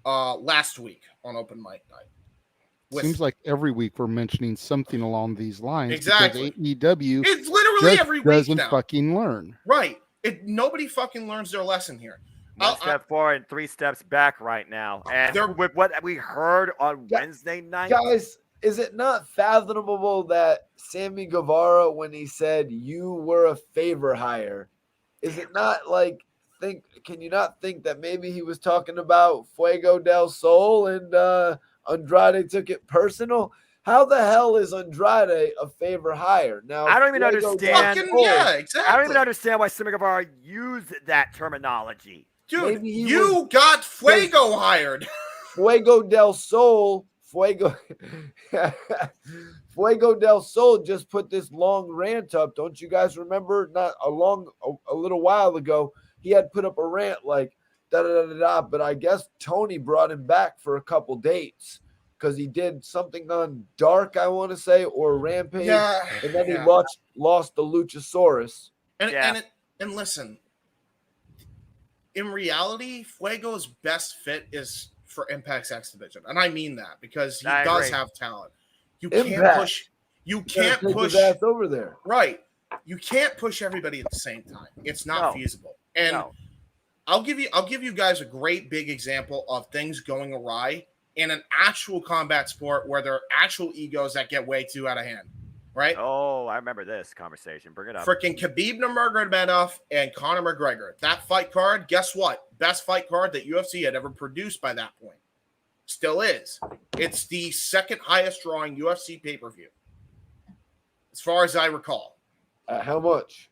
last week on Open Mic Night. Seems like every week we're mentioning something along these lines. Exactly. Because AEW it's literally every week doesn't now. fucking learn. Right. Nobody fucking learns their lesson here. 1 step forward and 3 steps back right now. And with what we heard on Wednesday night. Guys, is it not fathomable that Sammy Guevara, when he said you were a favor hire, is it not like, can you not think that maybe he was talking about Fuego del Sol and Andrade took it personal? How the hell is Andrade a favor hire? Now I don't even understand. Yeah, exactly. I don't even understand why Sammy Guevara used that terminology. Dude, you got Fuego hired. Fuego del Sol. Fuego del Sol just put this long rant up. Don't you guys remember? Not a little while ago, he had put up a rant like da da da da. But I guess Tony brought him back for a couple dates because he did something on Dark, I want to say, or Rampage, and then he lost the Luchasaurus. And listen, in reality, Fuego's best fit is for Impact's X Division, and I mean that because he does have talent. You can't push his ass over there. Right. You can't push everybody at the same time. It's not feasible. And I'll give you guys a great big example of things going awry in an actual combat sport where there are actual egos that get way too out of hand. Right? Oh, I remember this conversation. Bring it up. Freaking Khabib Nurmagomedov and Conor McGregor. That fight card, guess what? Best fight card that UFC had ever produced by that point. Still is. It's the second highest drawing UFC pay-per-view. As far as I recall. How much?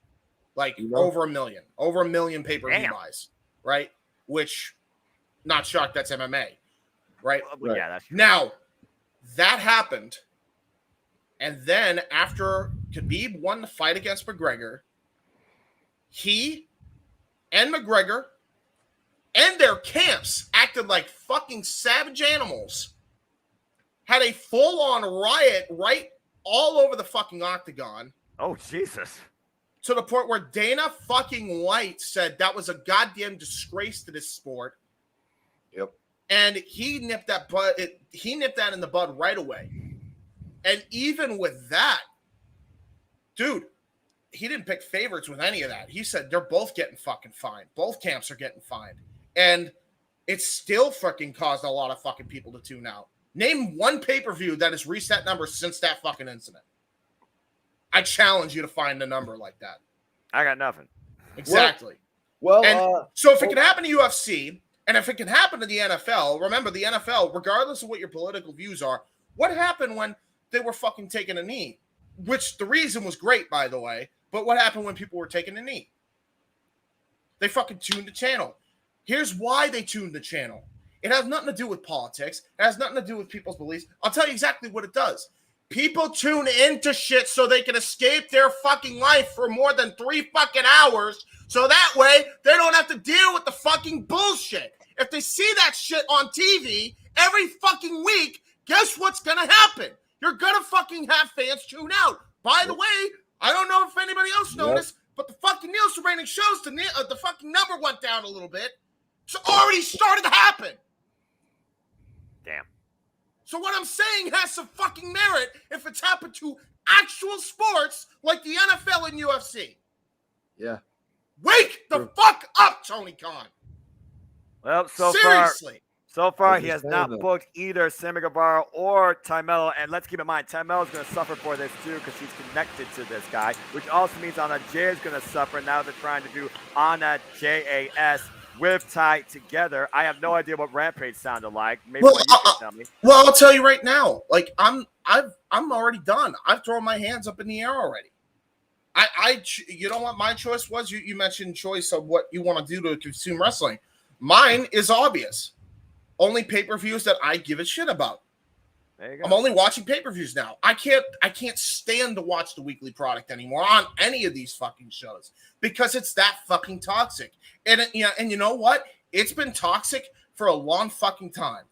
Like over 1 million. Over 1 million pay-per-view buys. Right? Which, not shocked, that's MMA. Right? Well, yeah, that's true. Now, that happened. And then after Khabib won the fight against McGregor, he and McGregor and their camps acted like fucking savage animals had a full-on riot right all over the fucking octagon. Oh, Jesus. To the point where Dana fucking White said that was a goddamn disgrace to this sport. Yep. And he nipped that in the bud right away. And even with that, dude, he didn't pick favorites with any of that. He said they're both getting fucking fined. Both camps are getting fined. And it's still fucking caused a lot of fucking people to tune out. Name one pay-per-view that has reached that number since that fucking incident. I challenge you to find a number like that. I got nothing. Exactly. Well, so if it can happen to UFC, and if it can happen to the NFL, remember the NFL, regardless of what your political views are, what happened when they were fucking taking a knee? Which the reason was great, by the way, but what happened when people were taking a knee? They fucking tuned the channel. Here's why they tuned the channel. It has nothing to do with politics. It has nothing to do with people's beliefs. I'll tell you exactly what it does. People tune into shit so they can escape their fucking life for more than 3 fucking hours, so that way they don't have to deal with the fucking bullshit. If they see that shit on TV every fucking week, guess what's gonna happen? You're gonna fucking have fans tune out. By the way, I don't know if anybody else noticed, but the fucking Nielsen rating shows the fucking number went down a little bit. It's already started to happen. Damn. So what I'm saying has some fucking merit if it's happened to actual sports like the NFL and UFC. Yeah. Wake the fuck up, Tony Khan. Well, Seriously. So far, he has not booked either Sammy Guevara or Tymelo. And let's keep in mind, Tymelo is going to suffer for this too because he's connected to this guy, which also means Anna J is going to suffer. Now they're trying to do Anna JAS with Ty together. I have no idea what Rampage sounded like. Maybe you can tell me. Well, I'll tell you right now. Like I'm already done. I've thrown my hands up in the air already. You know what my choice was? You mentioned choice of what you want to do to consume wrestling. Mine is obvious. Only pay-per-views that I give a shit about. There you go. I'm only watching pay-per-views now. I can't stand to watch the weekly product anymore on any of these fucking shows because it's that fucking toxic. And you know what? It's been toxic for a long fucking time.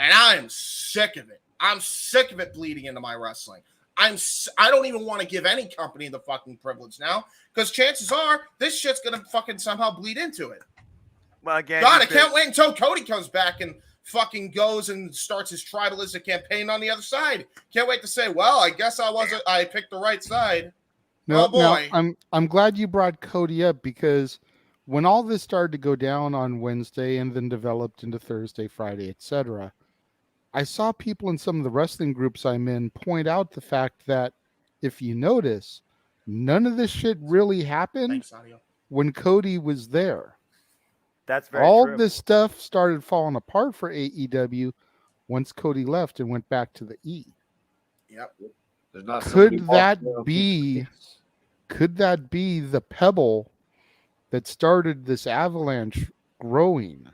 And I'm sick of it. I'm sick of it bleeding into my wrestling. I don't even want to give any company the fucking privilege now because chances are this shit's going to fucking somehow bleed into it. Well, again, God, I can't wait until Cody comes back and fucking goes and starts his tribalistic campaign on the other side. Can't wait to say, well, I guess I picked the right side. No, oh boy. No, I'm glad you brought Cody up because when all this started to go down on Wednesday and then developed into Thursday, Friday, etc., I saw people in some of the wrestling groups I'm in point out the fact that if you notice, none of this shit really happened when Cody was there. That's very all true. this stuff started falling apart for AEW once Cody left and went back to the E. Yep. There's not could that be the pebble that started this avalanche growing?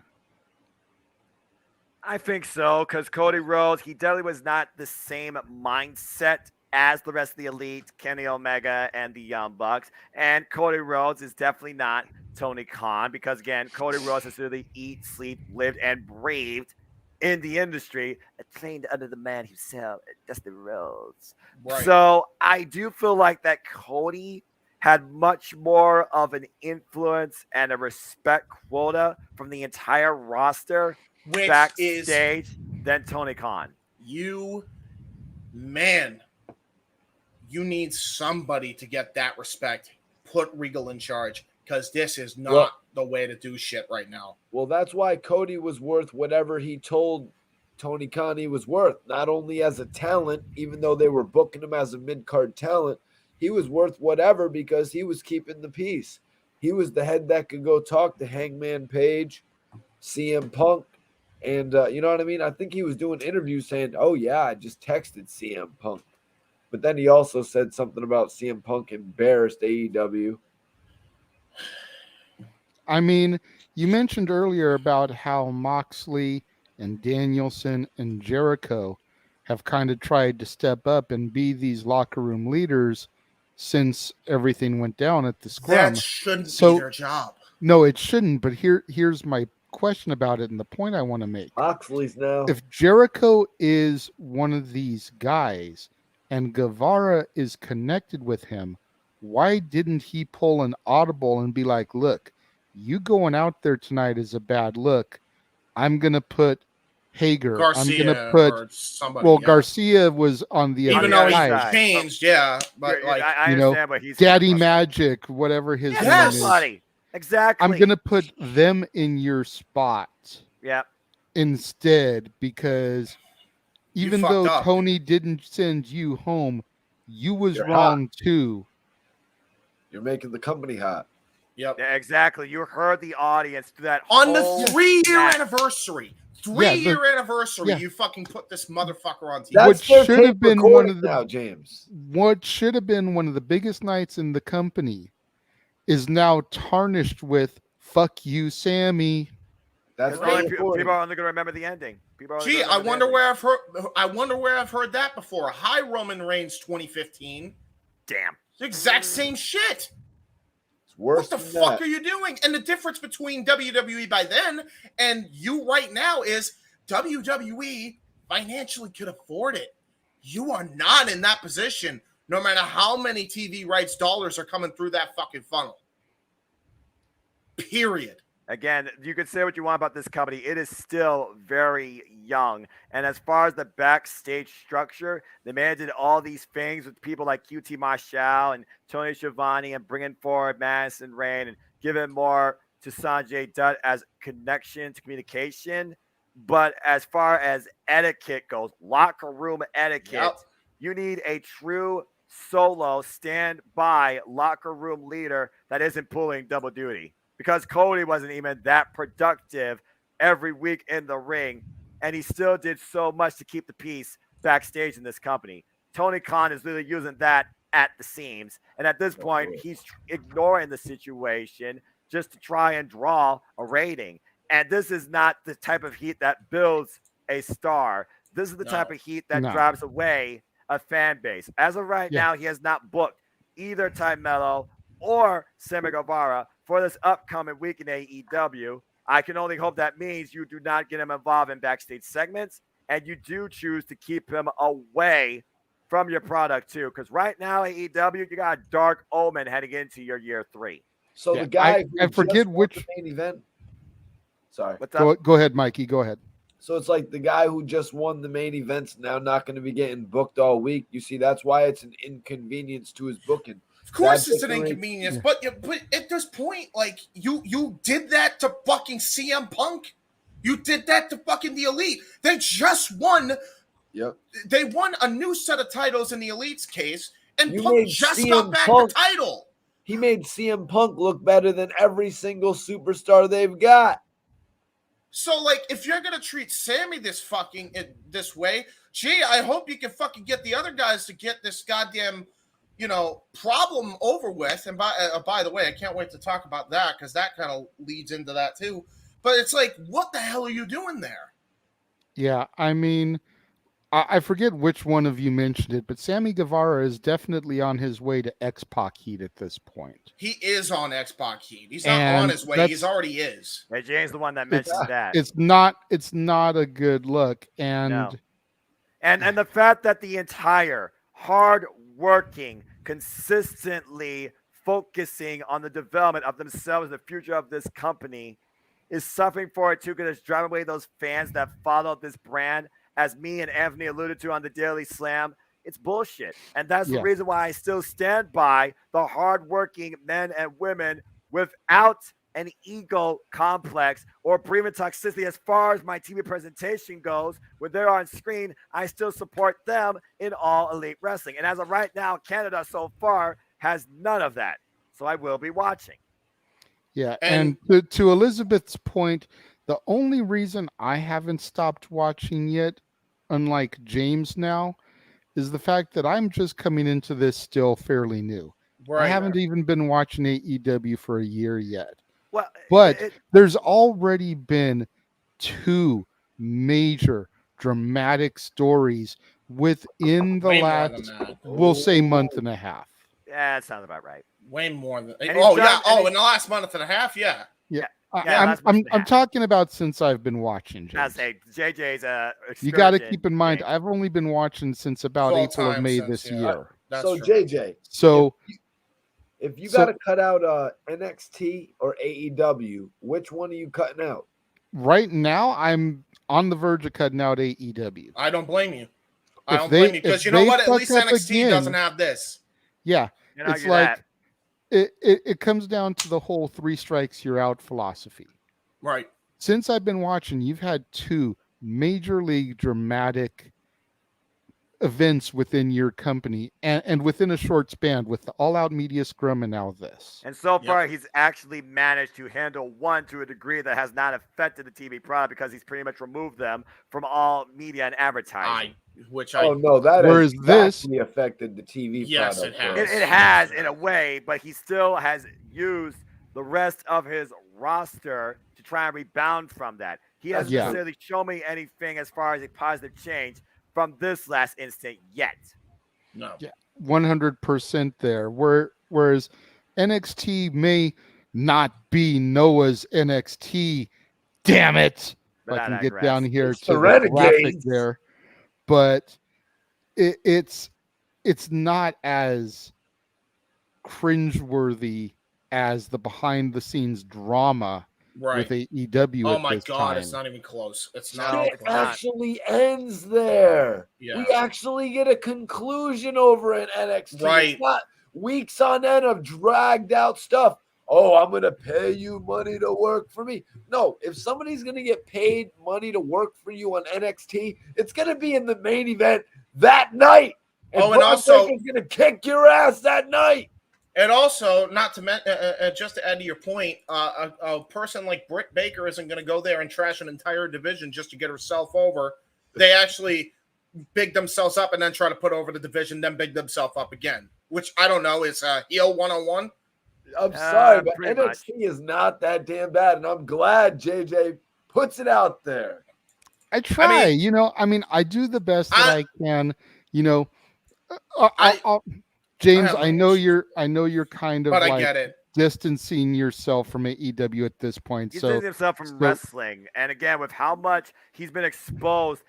I think so, because Cody Rhodes, he definitely was not the same mindset as the rest of the Elite, Kenny Omega, and the Young Bucks. And Cody Rhodes is definitely not Tony Khan because, again, Cody Rhodes has literally eat, sleep, lived, and breathed in the industry, trained under the man himself, Dusty Rhodes. Right. So I do feel like that Cody had much more of an influence and a respect quota from the entire roster backstage than Tony Khan. You need somebody to get that respect. Put Regal in charge because this is not the way to do shit right now. Well, that's why Cody was worth whatever he told Tony Khan he was worth. Not only as a talent, even though they were booking him as a mid-card talent, he was worth whatever because he was keeping the peace. He was the head that could go talk to Hangman Page, CM Punk, and you know what I mean? I think he was doing interviews saying, oh, yeah, I just texted CM Punk. But then he also said something about CM Punk embarrassed AEW. I mean, you mentioned earlier about how Moxley and Danielson and Jericho have kind of tried to step up and be these locker room leaders since everything went down at the Scrum. That shouldn't be their job. No, it shouldn't. But here's my question about it, and the point I want to make. Moxley's now. If Jericho is one of these guys and Guevara is connected with him, why didn't he pull an audible and be like, look, you going out there tonight is a bad look. I'm going to put Hager. I'm going to Garcia put or somebody. well, yeah. Garcia was on the Even other though side. he changed, yeah, but like I you know, understand what he's Daddy saying. Magic, whatever his name Yes. is. Somebody. Exactly. I'm going to put them in your spot Yeah. instead, because even fucked though up, Tony didn't send you home, you was You're wrong too. You're making the company hot. Yep. Yeah, exactly. You heard the audience through that On the whole 3-year match. anniversary. Yeah, 3-year anniversary, yeah. you fucking put this motherfucker on TV. That's What their should have tape been one recording of the now, James. what should have been one of the biggest nights in the company is now tarnished with "fuck you, Sammy." That's People their recording. are only going to remember the ending. People are only Gee, gonna I remember the wonder where I've heard that before. Hi, Roman Reigns 2015. ending. Damn. The exact same shit. It's worse What the than fuck that. are you doing? And the difference between WWE by then and you right now is WWE financially could afford it. You are not in that position, no matter how many TV rights dollars are coming through that fucking funnel. Period. Again, you can say what you want about this company. It is still very young. And as far as the backstage structure, they managed all these things with people like QT Marshall and Tony Schiavone and bringing forward Madison Rain and giving more to Sanjay Dutt as connection to communication. But as far as etiquette goes, locker room etiquette, Yep. you need a true solo stand-by locker room leader that isn't pulling double duty. Because Cody wasn't even that productive every week in the ring, and he still did so much to keep the peace backstage in this company. Tony Khan is literally using that at the seams, and at this point, he's ignoring the situation just to try and draw a rating. And this is not the type of heat that builds a star. This is the type of heat that drives away a fan base. As of right now, he has not booked either Ty Mello or Sammy Guevara for this upcoming week in AEW. I can only hope that means you do not get him involved in backstage segments, and you do choose to keep him away from your product too. Because right now, AEW, you got a dark omen heading into your year 3. So the guy I forget which the main event. Sorry. What's up? Go ahead, Mikey. Go ahead. So it's like the guy who just won the main event's now not going to be getting booked all week. You see, that's why it's an inconvenience to his booking. Of course, it's an inconvenience, but at this point, like you did that to fucking CM Punk, you did that to fucking the Elite. They just won. Yep. They won a new set of titles in the Elite's case, and You Punk made just CM got back Punk- the title. He made CM Punk look better than every single superstar they've got. So, like, if you're gonna treat Sammy this way, gee, I hope you can fucking get the other guys to get this goddamn, problem over with. And by the way, I can't wait to talk about that because that kind of leads into that too. But it's like, what the hell are you doing there? Yeah, I mean, I forget which one of you mentioned it, but Sammy Guevara is definitely on his way to X-Pac heat at this point. He is on X-Pac heat. He's not on his way. He's already is. Hey, James, the one that mentioned that. It's not a good look. And No. And the fact that the entire hard-working, consistently focusing on the development of themselves, the future of this company, is suffering for it too, because it's driving away those fans that follow this brand, as me and Anthony alluded to on the Daily Slam. It's bullshit. And that's the reason why I still stand by the hardworking men and women without an ego complex or breathing toxicity. As far as my TV presentation goes, when they're on screen, I still support them in All Elite Wrestling. And as of right now, Canada so far has none of that. So I will be watching. Yeah, and to Elizabeth's point, the only reason I haven't stopped watching yet, unlike James now, is the fact that I'm just coming into this still fairly new. Right. I haven't even been watching AEW for a year yet. Well, but there's already been 2 major dramatic stories within the last, we'll say, month and a half. Yeah, that sounds about right. Way more than. And in the last month and a half, yeah. Yeah. Yeah, I'm talking about since I've been watching, I James. say JJ's You got to keep in mind, I've only been watching since about Full April or time May since, this yeah. year. That's so true. JJ, So if you got to cut out NXT or AEW, which one are you cutting out? Right now, I'm on the verge of cutting out AEW. I don't blame you. I If don't they- blame you because if you know they what? At fuck least up NXT doesn't again- have this. Yeah, Can't it's argue like that. it comes down to the whole 3 strikes you're out philosophy. Right. Since I've been watching, you've had 2 major league dramatic events within your company and within a short span with the All Out Media Scrum and now this. And so far, he's actually managed to handle one to a degree that has not affected the TV product because he's pretty much removed them from all media and advertising. Oh no, that Whereas has this vastly affected the TV Yes, product. it has. It has in a way, but he still has used the rest of his roster to try and rebound from that. He hasn't Yeah. necessarily shown me anything as far as a positive change from this last instant yet. No. Yeah, 100% there. Whereas NXT may not be Noah's NXT. Damn it! If I can get down here It's to the the graphic Renegades. there, but it's not as cringeworthy as the behind the scenes drama Right. with AEW. Oh at my this God, time. it's not even close. It's No, not even It close. actually ends there. Yeah. We actually get a conclusion over in NXT. Right. It's not weeks on end of dragged out stuff. Oh, I'm going to pay you money to work for me. No, if somebody's going to get paid money to work for you on NXT, it's going to be in the main event that night. And Oh, and Braun also- Breaker's going to kick your ass that night. And also, not to just to add to your point, a person like Britt Baker isn't going to go there and trash an entire division just to get herself over. They actually big themselves up and then try to put over the division, then big themselves up again, which I don't know is heel 101. I'm sorry, but pretty NXT is not that damn bad, and I'm glad JJ puts it out there. I try, mean- I do the best that I can, James, have I know you're kind of But I like get it. distancing yourself from AEW at this point. He's So distancing himself from wrestling. And again, with how much he's been exposed,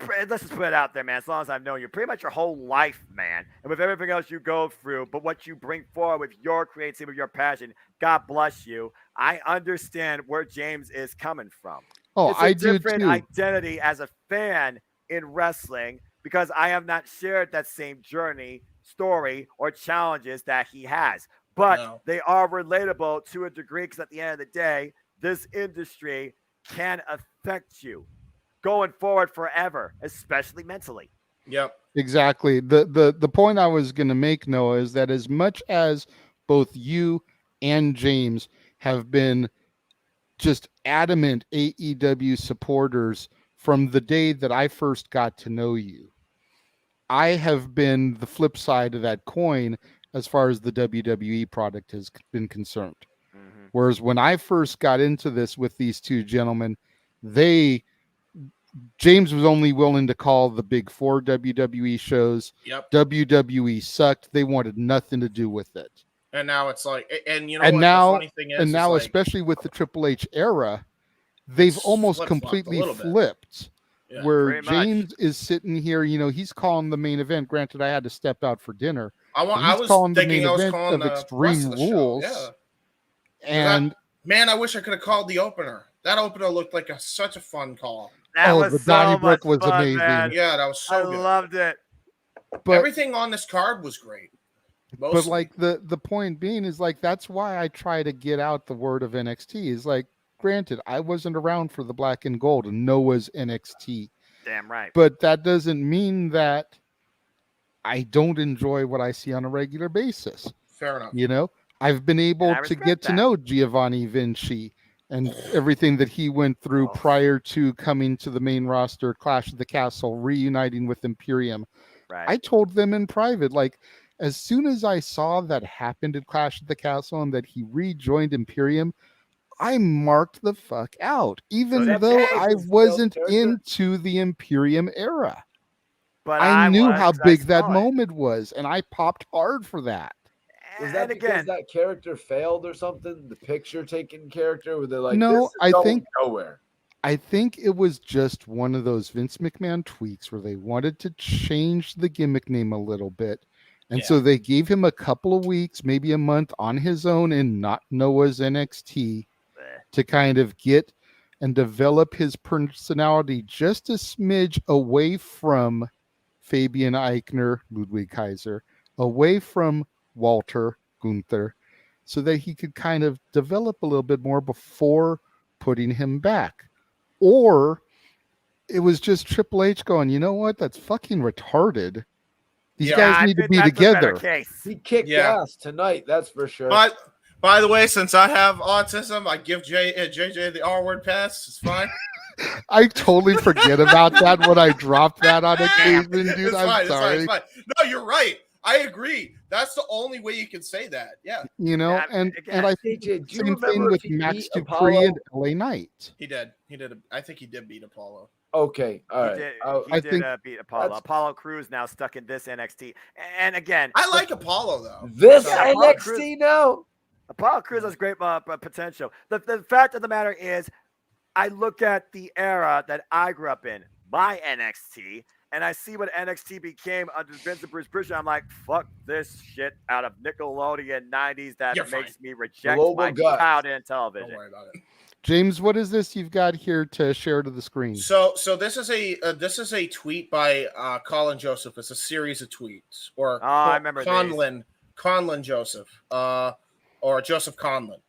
let's just put it out there, man. As long as I've known you, pretty much your whole life, man. And with everything else you go through, but what you bring forward with your creativity, with your passion, God bless you. I understand where James is coming from. Oh, It's I do different too. identity as a fan in wrestling because I have not shared that same journey, story, or challenges that he has. But they are relatable to a degree because at the end of the day, this industry can affect you going forward forever, especially mentally. Yep. Exactly. The point I was going to make, Noah, is that as much as both you and James have been just adamant AEW supporters from the day that I first got to know you, I have been the flip side of that coin as far as the WWE product has been concerned. Mm-hmm. Whereas when I first got into this with these 2 gentlemen, James was only willing to call the big 4 WWE shows. Yep. WWE sucked. They wanted nothing to do with it. And now it's like, and you know And what now, the funny thing is? and now, like, especially with the Triple H era, they've almost flip-flopped a completely little bit. flipped. Yeah, where pretty much. James is sitting here, he's calling the main event. Granted, I had to step out for dinner. I He's was calling the thinking main I was event calling of the rest Extreme of the show. Rules. Yeah. And Man, I wish I could have called the opener. That opener looked like such a fun call. That was the so Donnybrook much was fun, amazing. man. Yeah, that was so I good. loved it. But Everything on this card was great. but Mostly. like the point being is like that's why I try to get out the word of NXT is like granted I wasn't around for the black and gold and Noah's NXT. Damn right. But that doesn't mean that I don't enjoy what I see on a regular basis. Fair enough. I've been able I to respect get to that. know Giovanni Vinci and everything that he went through prior to coming to the main roster, Clash of the Castle, reuniting with Imperium. Right. I told them in private, like, as soon as I saw that happened at Clash of the Castle and that he rejoined Imperium, I marked the fuck out, even did though James. I wasn't into the Imperium era. But I knew was, how I big that saw it. moment was, and I popped hard for that. Was that because again, that character failed or something? The picture taking character where they're like, No, this is I going think- nowhere. I think it was just one of those Vince McMahon tweaks where they wanted to change the gimmick name a little bit. And so they gave him a couple of weeks, maybe a month on his own in Not Noah's NXT to kind of get and develop his personality just a smidge away from Fabian Eichner, Ludwig Kaiser, away from Walter Gunther, so that he could kind of develop a little bit more before putting him back. Or it was just Triple H going, you know what? That's fucking retarded. These guys need to be together. He kicked ass tonight, that's for sure. But by the way, since I have autism, I give JJ the R-word pass. It's fine. I totally forget about that when I drop that on occasion, dude. I'm sorry. It's fine. No, you're right. I agree. That's the only way you can say that. Yeah. You know, and I think JJ, do you same thing remember with if he Max beat Dupree Apollo? and LA Knight. He did. I think he did beat Apollo. Okay, all right. He did beat Apollo. Apollo Crews now stuck in this NXT. And again, I like Apollo though. This Apollo NXT Crews, now? Apollo Crews has great potential. The fact of the matter is, I look at the era that I grew up in, my NXT, and I see what NXT became under Vince and Bruce Prichard. I'm like, fuck this shit out of Nickelodeon 90s that makes me reject my child in television. Don't worry about it. James, what is this you've got here to share to the screen? So this is a tweet by Colin Joseph. It's a series of tweets, or I remember Conlon Joseph, or Joseph Conlon.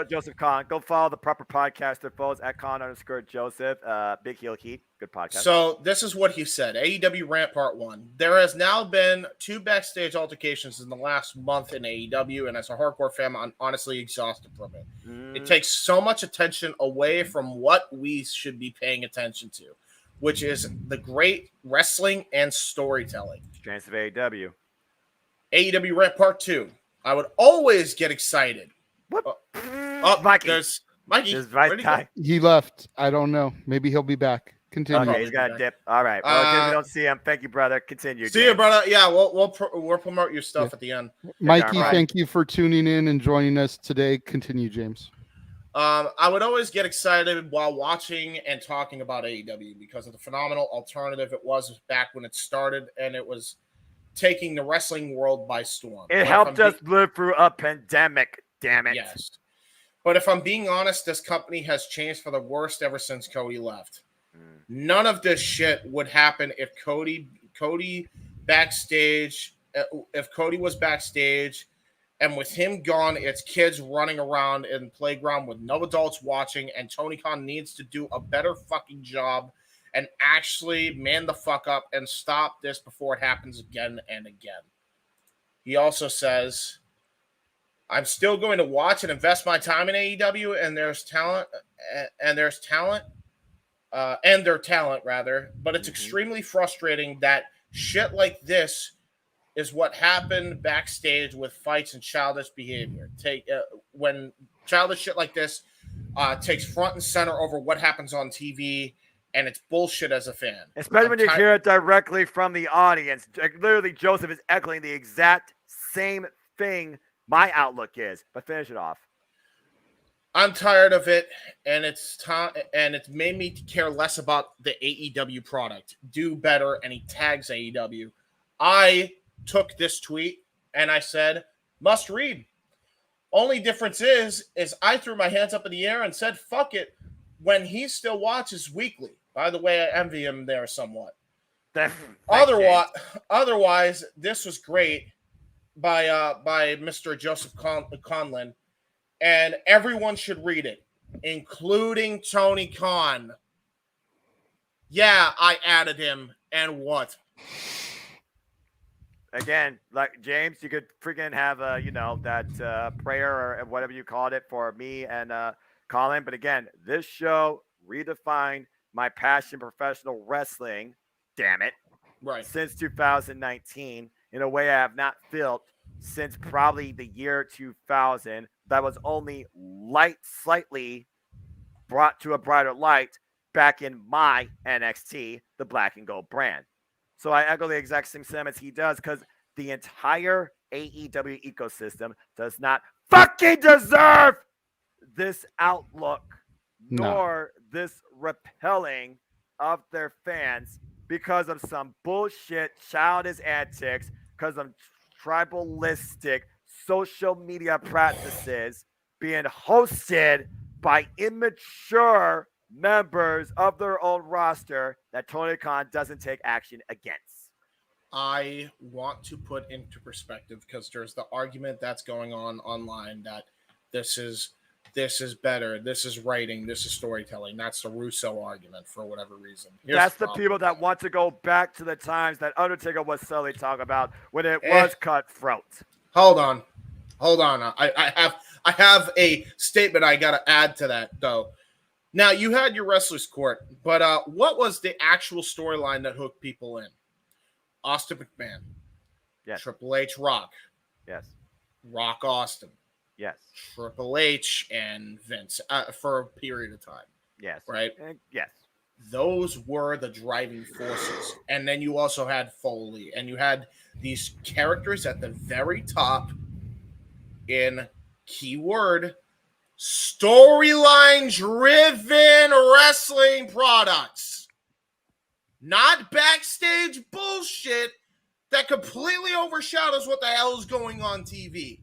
Joseph Con. Go follow the proper podcaster, folks, at Con_Joseph. Big Heel Heat. Good podcast. So this is what he said. AEW Rant Part 1. There has now been 2 backstage altercations in the last month in AEW, and as a hardcore fan, I'm honestly exhausted from it. It takes so much attention away from what we should be paying attention to, which is the great wrestling and storytelling. Strengths of AEW. AEW Rant Part 2. I would always get excited. Mikey. There's Mikey. He left. I don't know. Maybe he'll be back. Continue. Okay, he's got a dip. All right. Well, we don't see him. Thank you, brother. Continue. See you, brother. Yeah, we'll promote your stuff at the end. Mikey, thank you for tuning in and joining us today. Continue, James. I would always get excited while watching and talking about AEW because of the phenomenal alternative it was back when it started, and it was taking the wrestling world by storm. It helped us live through a pandemic. Damn it. Yes. But if I'm being honest, this company has changed for the worst ever since Cody left. None of this shit would happen if Cody backstage, if Cody was backstage, and with him gone, it's kids running around in the playground with no adults watching, and Tony Khan needs to do a better fucking job and actually man the fuck up and stop this before it happens again and again. He also says, I'm still going to watch and invest my time in AEW, and their talent, but it's extremely frustrating that shit like this is what happened backstage with fights and childish behavior. When childish shit like this takes front and center over what happens on TV, and it's bullshit as a fan. Especially when you hear it directly from the audience. Literally, Joseph is echoing the exact same thing my outlook is. But finish it off. I'm tired of it, and it's time, and it's made me care less about the AEW product. Do better, and he tags AEW. I took this tweet and I said, must read. Only difference is I threw my hands up in the air and said, fuck it, when he still watches weekly. By the way, I envy him there somewhat. Otherwise, this was great by Mr. Joseph Conlon, and everyone should read it, including Tony Khan. Yeah, I added him, and what? Again, like James, you could freaking have that prayer or whatever you called it for me and Colin. But again, this show redefined my passion professional wrestling. Damn it. Right. Since 2019 in a way I have not felt since probably the year 2000. That was only slightly brought to a brighter light back in my NXT, the Black and Gold brand. So I echo the exact same sentiments he does, because the entire AEW ecosystem does not fucking deserve this outlook, nor this repelling of their fans because of some bullshit childish antics, because of tribalistic social media practices being hosted by immature members of their own roster that Tony Khan doesn't take action against. I want to put into perspective, because there's the argument that's going on online that this is better, this is writing, this is storytelling. That's the Russo argument for whatever reason. That's the people that want to go back to the times that Undertaker was silly talking about when it was cutthroat. Hold on. I have a statement I got to add to that, though. Now, you had your Wrestlers Court, but what was the actual storyline that hooked people in? Austin McMahon. Yes. Triple H Rock. Yes. Rock Austin. Yes. Triple H and Vince for a period of time. Yes. Right? Yes. Those were the driving forces. And then you also had Foley, and you had these characters at the very top in keyword storyline driven wrestling products. Not backstage bullshit that completely overshadows what the hell is going on TV.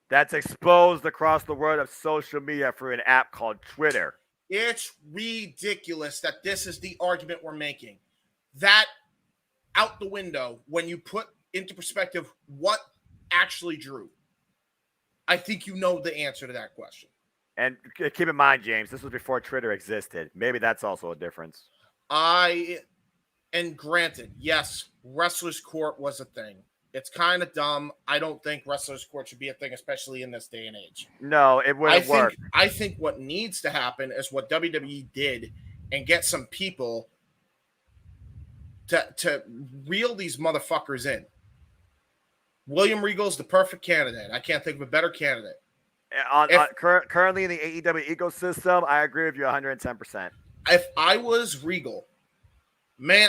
That's exposed across the world of social media through an app called Twitter. It's ridiculous that this is the argument we're making. That out the window when you put into perspective what actually drew. I think you know the answer to that question. And keep in mind, James, this was before Twitter existed. Maybe that's also a difference. And granted, yes, Wrestlers Court was a thing. It's kind of dumb. I don't think Wrestlers Court should be a thing, especially in this day and age. No, it wouldn't work. I think what needs to happen is what WWE did and get some people to reel these motherfuckers in. William Regal's the perfect candidate. I can't think of a better candidate. Currently in the AEW ecosystem, I agree with you 110%. If I was Regal, man,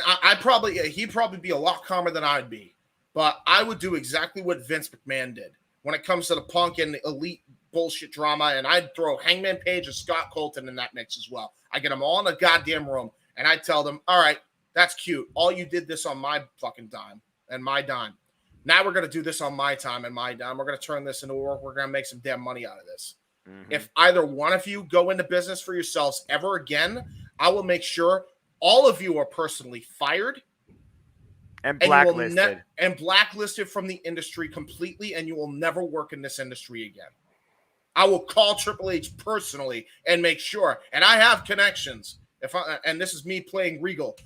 he'd probably be a lot calmer than I'd be. But I would do exactly what Vince McMahon did when it comes to the Punk and the Elite bullshit drama, and I'd throw Hangman Page and Scott Colton in that mix as well. I get them all in a goddamn room, and I tell them, all right, that's cute. All you did this on my fucking dime and my dime. Now we're going to do this on my time and my dime. We're going to turn this into work. We're going to make some damn money out of this. Mm-hmm. If either one of you go into business for yourselves ever again, I will make sure all of you are personally fired and blacklisted. And blacklisted from the industry completely, and you will never work in this industry again. I will call Triple H personally and make sure. And I have connections. And this is me playing Regal.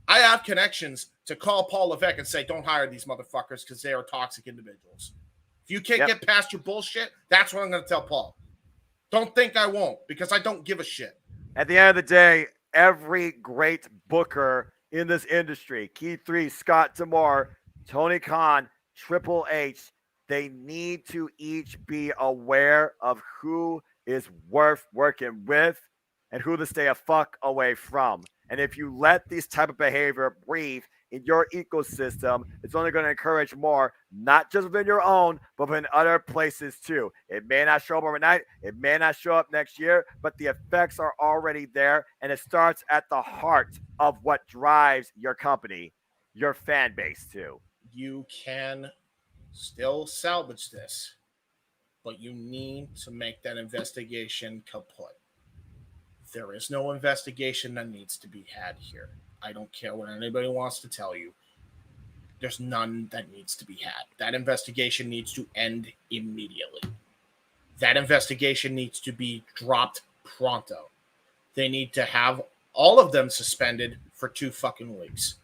I have connections to call Paul Levesque and say, don't hire these motherfuckers because they are toxic individuals. If you can't get past your bullshit, that's what I'm going to tell Paul. Don't think I won't, because I don't give a shit. At the end of the day, every great booker in this industry, Keith Lee, Scott D'Amore, Tony Khan, Triple H, they need to each be aware of who is worth working with and who to stay a fuck away from. And if you let this type of behavior breathe in your ecosystem, it's only going to encourage more, not just within your own, but within other places too. It may not show up overnight. It may not show up next year, but the effects are already there. And it starts at the heart of what drives your company, your fan base too. You can still salvage this, but you need to make that investigation kaput. There is no investigation that needs to be had here. I don't care what anybody wants to tell you. There's none that needs to be had. That investigation needs to end immediately. That investigation needs to be dropped pronto. They need to have all of them suspended for 2 fucking weeks.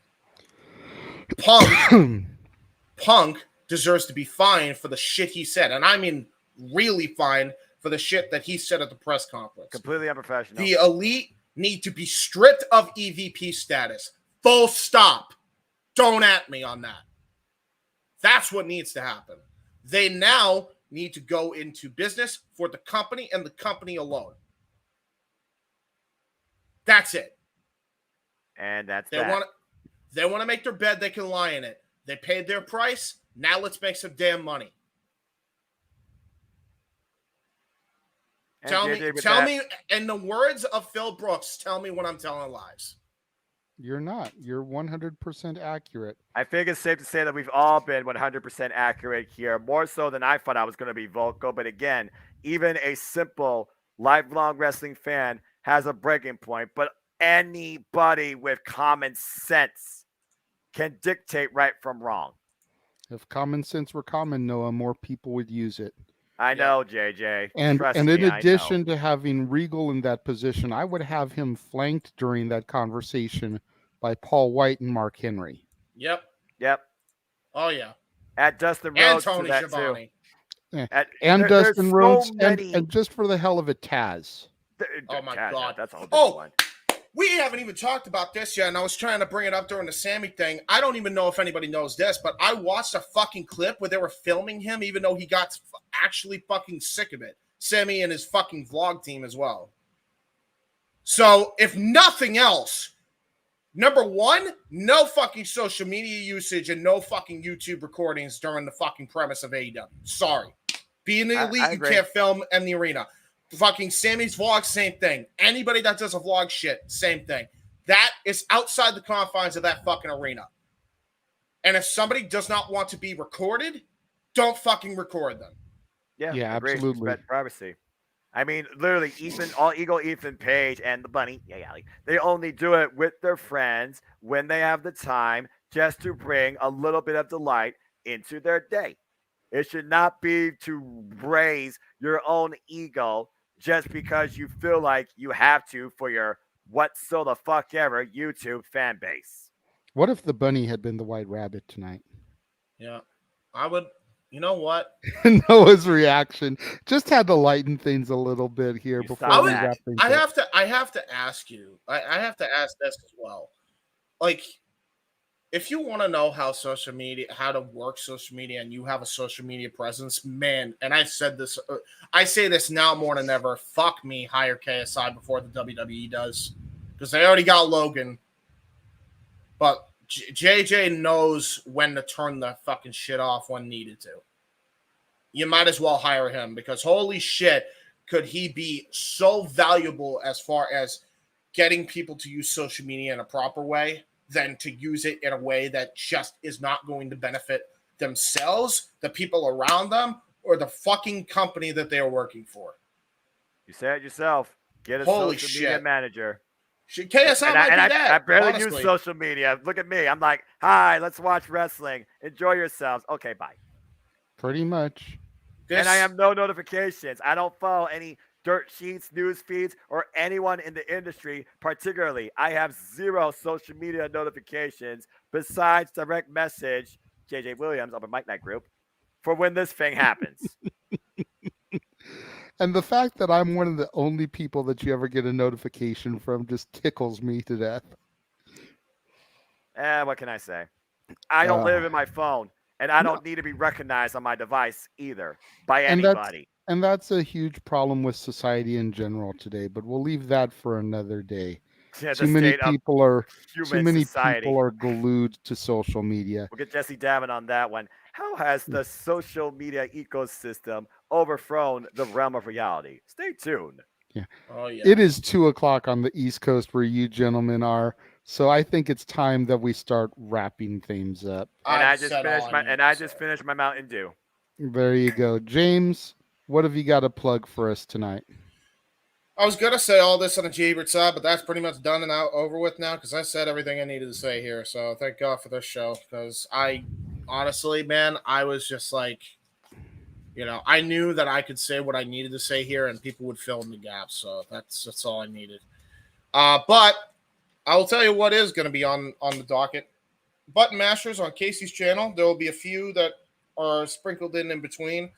Punk deserves to be fined for the shit he said. And I mean really fined for the shit that he said at the press conference. Completely unprofessional. The Elite need to be stripped of EVP status. Full stop. Don't at me on that. That's what needs to happen. They now need to go into business for the company and the company alone. That's it. And that's They want to make their bed, they can lie in it. They paid their price. Now let's make some damn money. And Tell JJ, me, in the words of Phil Brooks, tell me when I'm telling lies. You're not. You're 100% accurate. I think it's safe to say that we've all been 100% accurate here, more so than I thought I was going to be vocal. But again, even a simple lifelong wrestling fan has a breaking point. But anybody with common sense can dictate right from wrong. If common sense were common, Noah, more people would use it. I know, JJ. And Trust in me, addition to having Regal in that position, I would have him flanked during that conversation by Paul White and Mark Henry. Yep. Oh yeah. At Dustin And Rhodes Tony to that Schiavone. too. And Dustin Rhodes, so and just for the hell of it, Taz. Oh my God. That's a whole different one. We haven't even talked about this yet, and I was trying to bring it up during the Sammy thing. I don't even know if anybody knows this, but I watched a fucking clip where they were filming him, even though he got actually fucking sick of it. Sammy and his fucking vlog team as well. So, if nothing else, number one, no fucking social media usage and no fucking YouTube recordings during the fucking premise of AEW. Sorry. Being the elite, you can't film in the arena. Fucking Sammy's vlog, same thing. Anybody that does a vlog shit, same thing. That is outside the confines of that fucking arena. And if somebody does not want to be recorded, don't fucking record them. Yeah, absolutely. Respect privacy. I mean, literally, All Eagle, Ethan Page, and the Bunny, they only do it with their friends when they have the time, just to bring a little bit of delight into their day. It should not be to raise your own ego just because you feel like you have to for your what so the fuck ever YouTube fan base. What if the bunny had been the white rabbit tonight? Yeah, I would. You know what? Noah's reaction just had to lighten things a little bit here before we wrap things up. I have to ask you. I have to ask this as well. Like, if you want to know how to work social media, and you have a social media presence, man, and I said this, I say this now more than ever, fuck me, hire KSI before the WWE does, because they already got Logan, but JJ knows when to turn the fucking shit off when needed to. You might as well hire him, because holy shit, could he be so valuable as far as getting people to use social media in a proper way than to use it in a way that just is not going to benefit themselves, the people around them, or the fucking company that they are working for. You say it yourself. Get a social media manager. KSI might do that. I barely use social media. Look at me. I'm like, hi, let's watch wrestling. Enjoy yourselves. Okay, bye. Pretty much. And I have no notifications. I don't follow any dirt sheets, news feeds, or anyone in the industry particularly. I have 0 social media notifications besides direct message JJ Williams of a Mike Night group for when this thing happens. And the fact that I'm one of the only people that you ever get a notification from just tickles me to death. What can I say? I don't live in my phone, and I don't need to be recognized on my device either by anybody. And that's a huge problem with society in general today, but we'll leave that for another day. Yeah, too many people are society. Glued to social media. We'll get Jesse Davin on that one. How has the social media ecosystem overthrown the realm of reality? Stay tuned. Yeah. Oh, yeah. It is 2:00 on the East Coast where you gentlemen are. So I think it's time that we start wrapping things up. And I just finished my Mountain Dew. There you go. James, what have you got to plug for us tonight? I was going to say all this on the Hebert side, but that's pretty much done and over with now, because I said everything I needed to say here. So thank God for this show, because honestly, man, I was just like, I knew that I could say what I needed to say here and people would fill in the gaps. So that's all I needed. But I will tell you what is going to be on the docket. Button Mashers on Casey's channel. There will be a few that are sprinkled in between.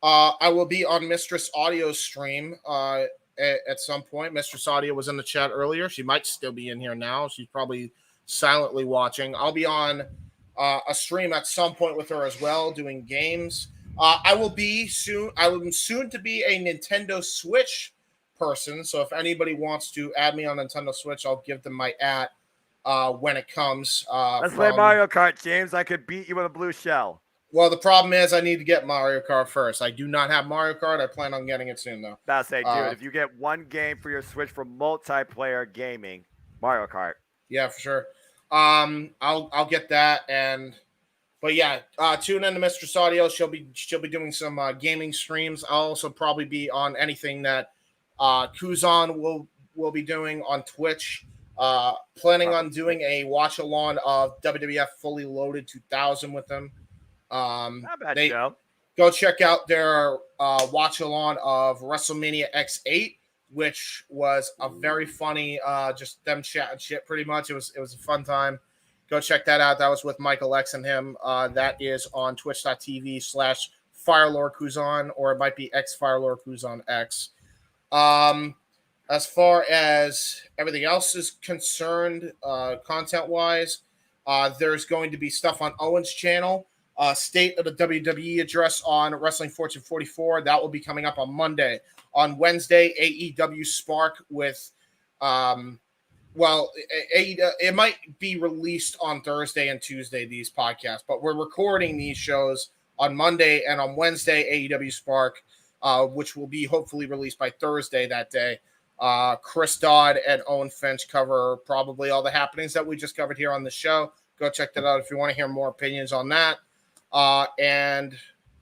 I will be on Mistress Audio's stream at some point. Mistress Audio was in the chat earlier. She might still be in here now. She's probably silently watching. I'll be on a stream at some point with her as well, doing games. I will soon to be a Nintendo Switch person. So if anybody wants to add me on Nintendo Switch, I'll give them my @ when it comes. Let's play Mario Kart, James. I could beat you with a blue shell. Well, the problem is I need to get Mario Kart first. I do not have Mario Kart. I plan on getting it soon, though. That's say, dude, if you get one game for your Switch for multiplayer gaming, Mario Kart. Yeah, for sure. I'll get that, but yeah, tune in to Mistress Audio. She'll be doing some gaming streams. I'll also probably be on anything that Kuzan will be doing on Twitch. Planning on doing a watch along of WWF Fully Loaded 2000 with them. Not bad show. Go check out their watch along of WrestleMania X8, which was a very funny, just them chatting shit pretty much. It was a fun time. Go check that out. That was with Michael X and him. That is on twitch.tv/FireLord Kuzan, or it might be XFireLord Kuzan X. As far as everything else is concerned, content-wise, there's going to be stuff on Owen's channel. State of the WWE address on Wrestling Fortune 44. That will be coming up on Monday. On Wednesday, AEW Spark with, it might be released on Thursday and Tuesday, these podcasts, but we're recording these shows on Monday, and on Wednesday, AEW Spark, which will be hopefully released by Thursday that day. Chris Dodd and Owen Finch cover probably all the happenings that we just covered here on the show. Go check that out if you want to hear more opinions on that. And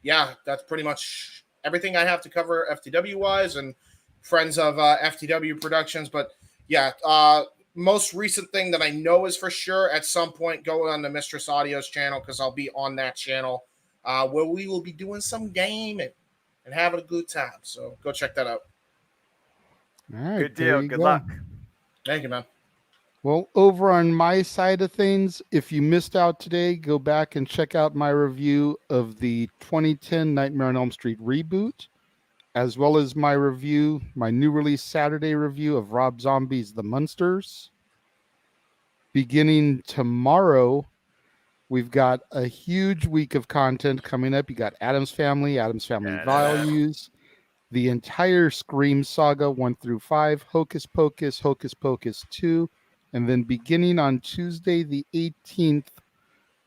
yeah, that's pretty much everything I have to cover FTW wise and friends of FTW Productions. But yeah, most recent thing that I know is for sure at some point go on the Mistress Audio's channel, because I'll be on that channel where we will be doing some gaming and having a good time. So go check that out. All right, good deal. Good luck. Thank you, man. Well, over on my side of things, if you missed out today, go back and check out my review of the 2010 Nightmare on Elm Street reboot, as well as my new release Saturday review of Rob Zombie's The Munsters. Beginning tomorrow, we've got a huge week of content coming up. You got Addams Family Values, the entire Scream saga 1 through 5, Hocus Pocus, Hocus Pocus 2, and then beginning on Tuesday the 18th,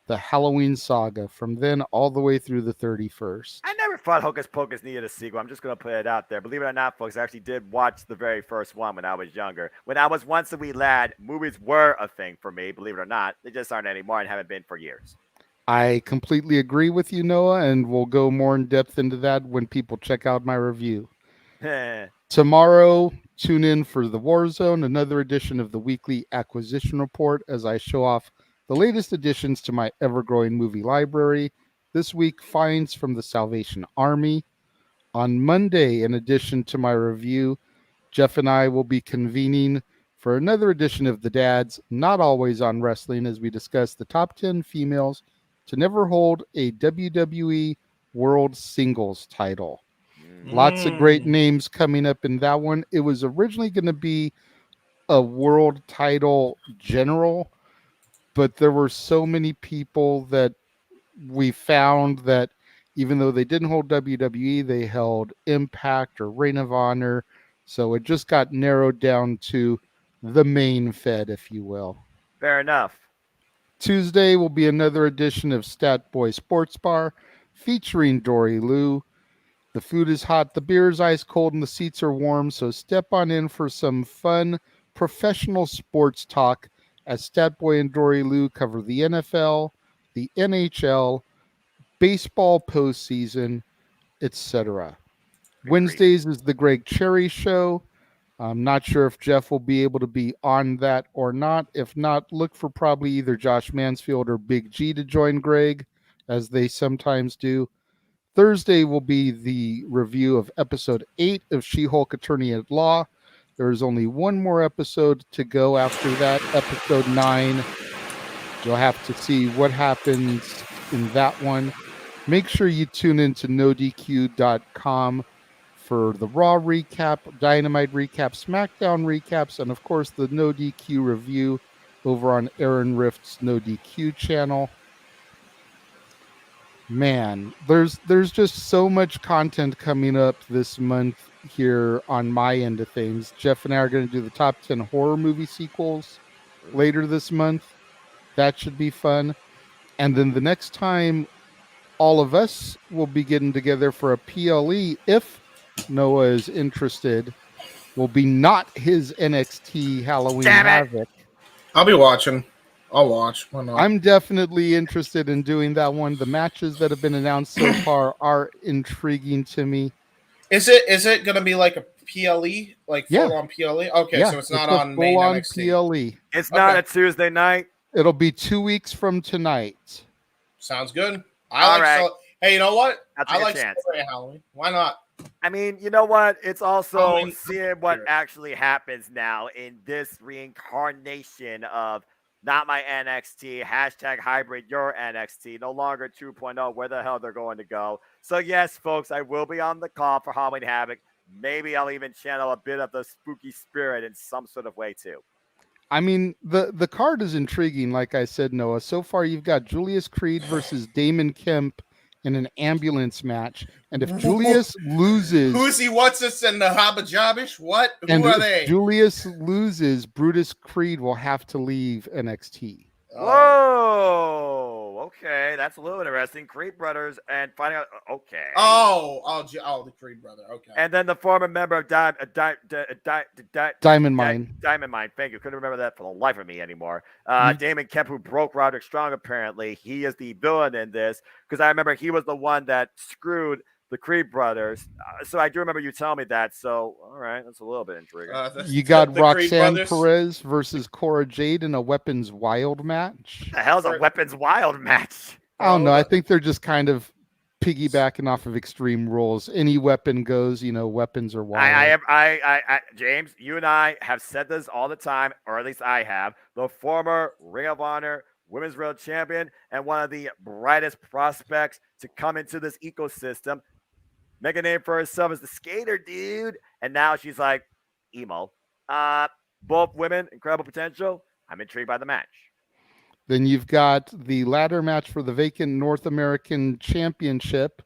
the Halloween saga, from then all the way through the 31st. I never thought Hocus Pocus needed a sequel. I'm just going to put it out there. Believe it or not, folks, I actually did watch the very first one when I was younger. When I was once a wee lad, movies were a thing for me, believe it or not. They just aren't anymore and haven't been for years. I completely agree with you, Noah, and we'll go more in depth into that when people check out my review. Tomorrow, tune in for the War Zone, another edition of the weekly acquisition report, as I show off the latest additions to my ever-growing movie library. This week, finds from the Salvation Army. On Monday, in addition to my review, Jeff and I will be convening for another edition of The Dads, Not Always on Wrestling, as we discuss the top 10 females to never hold a WWE World Singles title. Lots of great names coming up in that one. It was originally going to be a world title general, but there were so many people that we found that even though they didn't hold WWE, they held Impact or Reign of Honor. So it just got narrowed down to the main Fed, if you will. Fair enough. Tuesday will be another edition of Stat Boy Sports Bar featuring Dory Lou. The food is hot, the beer is ice cold, and the seats are warm, so step on in for some fun professional sports talk as Stat Boy and Dory Lou cover the NFL, the NHL, baseball postseason, etc. Wednesdays is the Greg Cherry Show. I'm not sure if Jeff will be able to be on that or not. If not, look for probably either Josh Mansfield or Big G to join Greg, as they sometimes do. Thursday will be the review of episode 8 of She-Hulk Attorney at Law. There is only one more episode to go after that, episode 9. You'll have to see what happens in that one. Make sure you tune in to NoDQ.com for the Raw recap, Dynamite recap, SmackDown recaps, and of course the No DQ review over on Aaron Rift's No DQ channel. Man, there's just so much content coming up this month here on my end of things. Jeff and I are going to do the top 10 horror movie sequels. later this month. That should be fun. And then the next time all of us will be getting together for a PLE, if Noah is interested, will be not his NXT Halloween Damn it. Havoc. I'll be watching. I'll watch. Why not? I'm definitely interested in doing that one. The matches that have been announced so far are intriguing to me. Is it going to be like a PLE, like Yeah. full on PLE? Okay, Yeah, so it's not a on main full-on NXT. PLE. It's not Okay. a Tuesday night. It'll be 2 weeks from tonight. Sounds good. All right. Hey, you know what? I'll I take a like chance. celebrating Halloween. Why not? I mean, you know what? It's also Halloween seeing what spirit. actually happens now in this reincarnation of not my NXT, hashtag hybrid your NXT, no longer 2.0, where the hell they're going to go. So yes, folks, I will be on the call for Halloween Havoc. Maybe I'll even channel a bit of the spooky spirit in some sort of way too. I mean, the card is intriguing, like I said, Noah. So far, you've got Julius Creed versus Damon Kemp in an ambulance match. And if Julius loses... Who's he? What's this and the Habajabish? What? And Who are if they? Julius loses, Brutus Creed will have to leave NXT. Whoa! Okay, that's a little interesting. Creed brothers and finding out. Okay. The Creed brother. Okay. And then the former member of Diamond Mine. Diamond Mine. Thank you. Couldn't remember that for the life of me anymore. Damon Kemp, who broke Roderick Strong, apparently. He is the villain in this because I remember he was the one that screwed the Creed brothers. So I do remember you telling me that. So, all right. That's a little bit intriguing. You got the Creed Roxanne brothers. Perez versus Cora Jade in a Weapons Wild match. The hell's a Weapons Wild match? I don't know. I think they're just kind of piggybacking off of Extreme Rules. Any weapon goes, weapons are wild. James, you and I have said this all the time, or at least I have. The former Ring of Honor Women's World Champion and one of the brightest prospects to come into this ecosystem. Make a name for herself as the skater, dude. And now she's like, emo. Both women, incredible potential. I'm intrigued by the match. Then you've got the ladder match for the vacant North American Championship.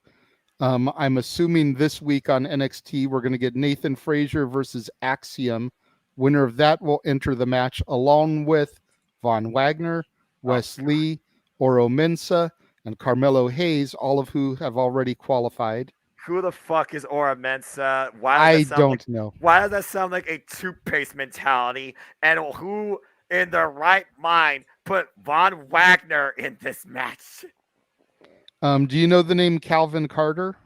I'm assuming this week on NXT, we're going to get Nathan Frazier versus Axiom. Winner of that will enter the match along with Von Wagner, Wes Lee, Oro Mensah, and Carmelo Hayes, all of who have already qualified. Who the fuck is Oro Mensah? I don't know. Why does that sound like a toothpaste mentality? And who in their right mind put Von Wagner in this match? Do you know the name Calvin Carter?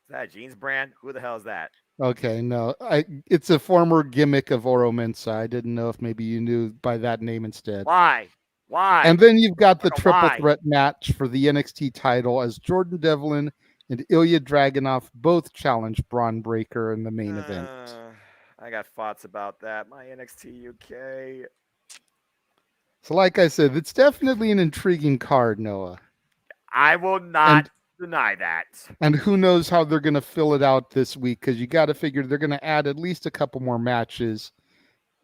Is that a jeans brand? Who the hell is that? Okay, no. It's a former gimmick of Oro Mensah. I didn't know if maybe you knew by that name instead. Why? And then you've got the triple Why? threat match for the NXT title as Jordan Devlin and Ilya Dragunov both challenge Braun Breaker in the main event. I got thoughts about that. My NXT UK. So like I said, it's definitely an intriguing card, Noah. I will not deny that. And who knows how they're going to fill it out this week, because you got to figure they're going to add at least a couple more matches.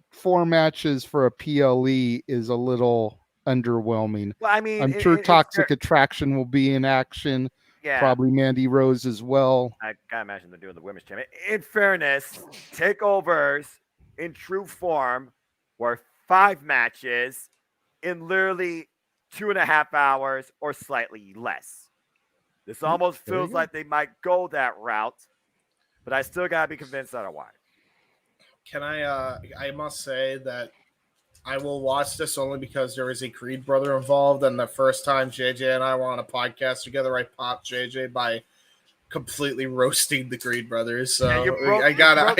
4 matches for a PLE is a little underwhelming. Well, I mean, I'm sure Toxic Attraction will be in action. Yeah. Probably Mandy Rose as well. I gotta imagine they're doing the women's champion. In fairness, takeovers in true form were 5 matches in literally 2.5 hours or slightly less. This almost feels like they might go that route, but I still gotta be convinced otherwise. Can I must say that I will watch this only because there is a Creed brother involved, and the first time JJ and I were on a podcast together, I popped JJ by completely roasting the Creed brothers. So I gotta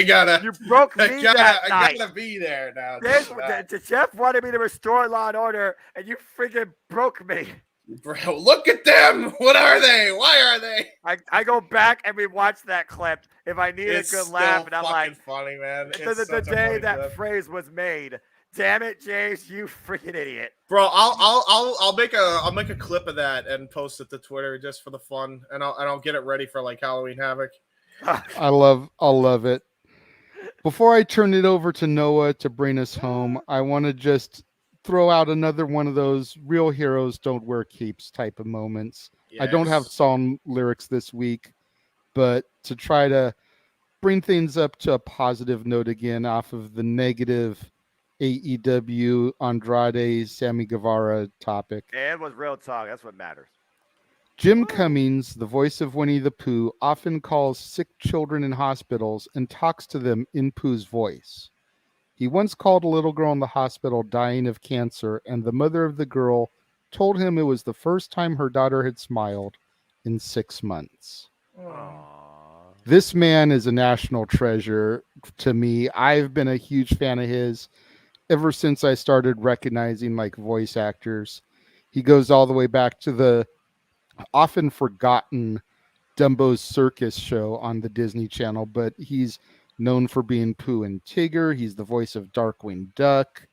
be there now. Jeff wanted me to restore Law and Order, and you freaking broke me. Bro, look at them. What are they? Why are they? I go back and we watch that clip if I need a good laugh, and I'm like, funny, man. The day that phrase was made. Damn it, James, you freaking idiot. Bro, I'll make a clip of that and post it to Twitter just for the fun, and I'll get it ready for like Halloween Havoc. I'll love it. Before I turn it over to Noah to bring us home, I want to just throw out another one of those real heroes don't wear capes type of moments. Yes. I don't have song lyrics this week, but to try to bring things up to a positive note again off of the negative AEW Andrade Sammy Guevara topic. It was real talk. That's what matters. Jim Cummings, the voice of Winnie the Pooh, often calls sick children in hospitals and talks to them in Pooh's voice. He once called a little girl in the hospital dying of cancer, and the mother of the girl told him it was the first time her daughter had smiled in 6 months. This man is a national treasure to me. I've been a huge fan of his ever since I started recognizing like voice actors. He goes all the way back to the often forgotten Dumbo's Circus show on the Disney Channel, but he's known for being Pooh and Tigger. He's the voice of Darkwing Duck.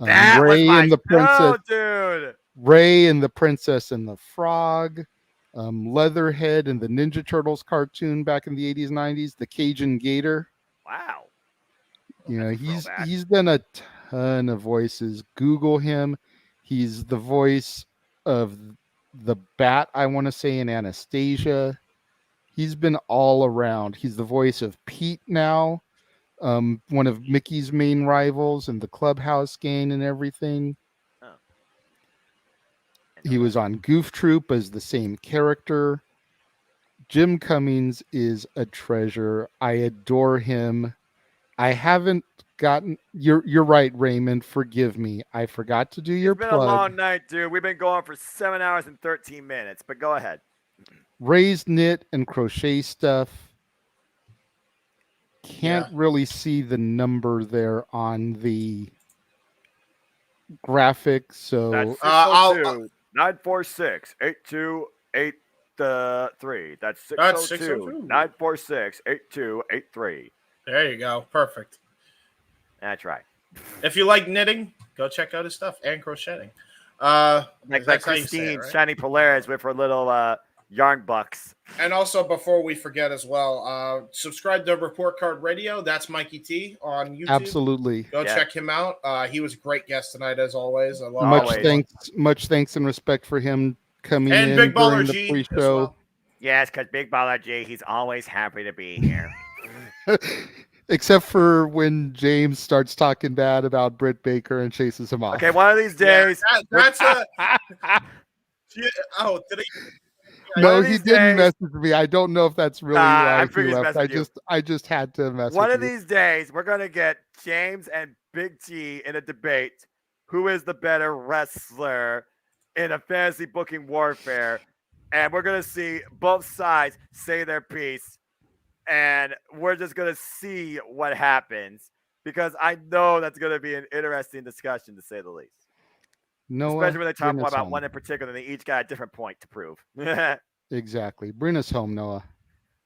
That Ray was my and the Princess. dude. Ray and the Princess and the Frog. Leatherhead and the Ninja Turtles cartoon back in the 80s, 90s. The Cajun Gator. Wow. You know, he's done a ton of voices. Google him. He's the voice of the Bat, I want to say, in Anastasia. He's been all around. He's the voice of Pete now, one of Mickey's main rivals in the Clubhouse Gang and everything. Oh. He was on Goof Troop as the same character. Jim Cummings is a treasure. I adore him. I haven't gotten. You're right, Raymond. Forgive me. I forgot to do your It's been plug. a long night, dude. We've been going for 7 hours and 13 minutes, but go ahead. Ray's knit and crochet stuff. Can't really see the number there on the graphic, so That's 602 946 8283. That's 602 946 8283. There you go. Perfect. That's right. If you like knitting, go check out his stuff and crocheting. Like Christine Shiny Polaris with her little yarn bucks. And also, before we forget as well, subscribe to Report Card Radio. That's Mikey T on YouTube. absolutely. Go check him out. He was a great guest tonight, as always. I love Much thanks and respect for him coming and in Big Baller during the G pre-show. as well. Yes, because Big Baller G, he's always happy to be here. Except for when James starts talking bad about Britt Baker and chases him off. Okay, one of these days. That's a. Oh, did he? No, he didn't message me. I don't know if that's really why he he's left. messaged you. I just had to message One of you. these days, we're gonna get James and Big T in a debate. Who is the better wrestler in a fantasy booking warfare? And we're gonna see both sides say their piece, and we're just gonna see what happens because I know that's gonna be an interesting discussion to say the least. Noah, especially when they talk bring us about home. one in particular, and they each got a different point to prove. Exactly. Bring us home, Noah.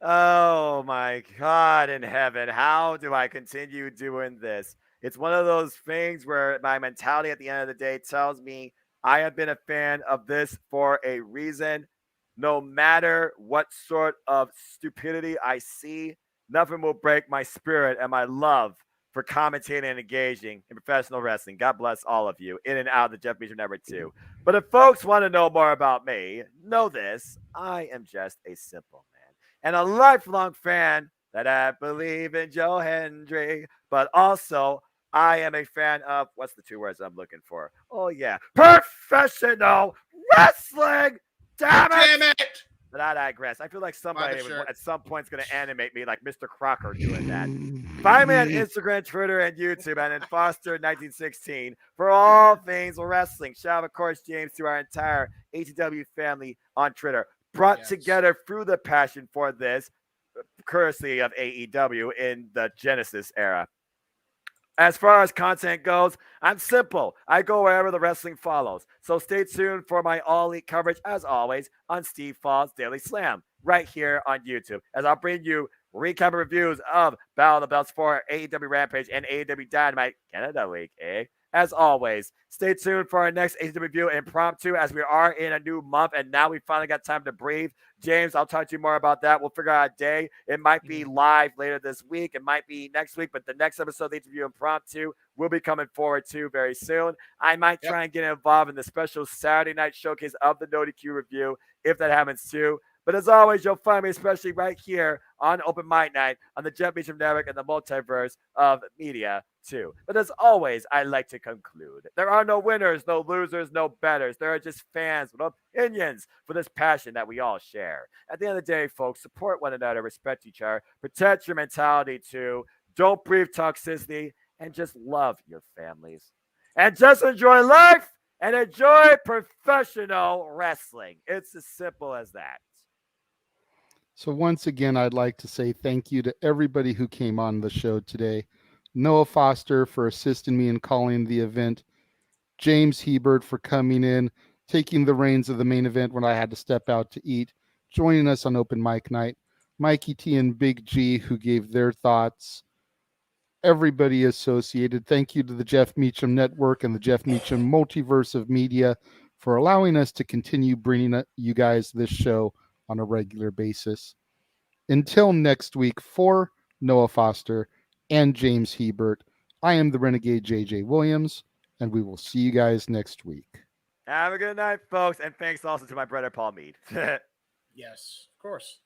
Oh my God in heaven. How do I continue doing this? It's one of those things where my mentality at the end of the day tells me I have been a fan of this for a reason. No matter what sort of stupidity I see, nothing will break my spirit and my love for commentating and engaging in professional wrestling. God bless all of you in and out of the Jeff Beacher Network too. But if folks want to know more about me, know this. I am just a simple man and a lifelong fan that I believe in Joe Hendry, but also I am a fan of, what's the two words I'm looking for? Oh, yeah. Professional wrestling. Damn it. But I digress. I feel like somebody at some point is going to animate me like Mr. Crocker doing that. Find me on Instagram, Twitter, and YouTube, and then Foster1916 for all things wrestling. Shout out, of course, James, to our entire ATW family on Twitter. Brought together through the passion for this, courtesy of AEW in the Genesis era. As far as content goes, I'm simple. I go wherever the wrestling follows. So stay tuned for my All Elite coverage, as always, on Steve Fall's Daily Slam, right here on YouTube, as I'll bring you recap reviews of Battle of the Belts for AEW Rampage and AEW Dynamite Canada Week, As always, stay tuned for our next AEW review impromptu, as we are in a new month, and now we finally got time to breathe. James, I'll talk to you more about that. We'll figure out a day. It might be live later this week. It might be next week, but the next episode of the interview impromptu will be coming forward to very soon. I might try and get involved in the special Saturday night showcase of the No DQ review, if that happens too. But as always, you'll find me especially right here on Open Mic Night on the JMN Network and the Multiverse of Media too. But as always, I like to conclude: there are no winners, no losers, no betters. There are just fans with opinions for this passion that we all share. At the end of the day, folks, support one another, respect each other, protect your mentality too. Don't breathe toxicity, and just love your families. And just enjoy life and enjoy professional wrestling. It's as simple as that. So once again, I'd like to say thank you to everybody who came on the show today. Noah Foster for assisting me in calling the event. James Hebert for coming in, taking the reins of the main event when I had to step out to eat, joining us on Open Mic Night. Mikey T and Big G who gave their thoughts. Everybody associated. Thank you to the Jeff Meacham Network and the Jeff Meacham Multiverse of Media for allowing us to continue bringing you guys this show on a regular basis. Until next week, for Noah Foster and James Hebert, I am the Renegade JJ Williams, and we will see you guys next week. Have a good night, folks, and thanks also to my brother Paul Mead. Yes, of course.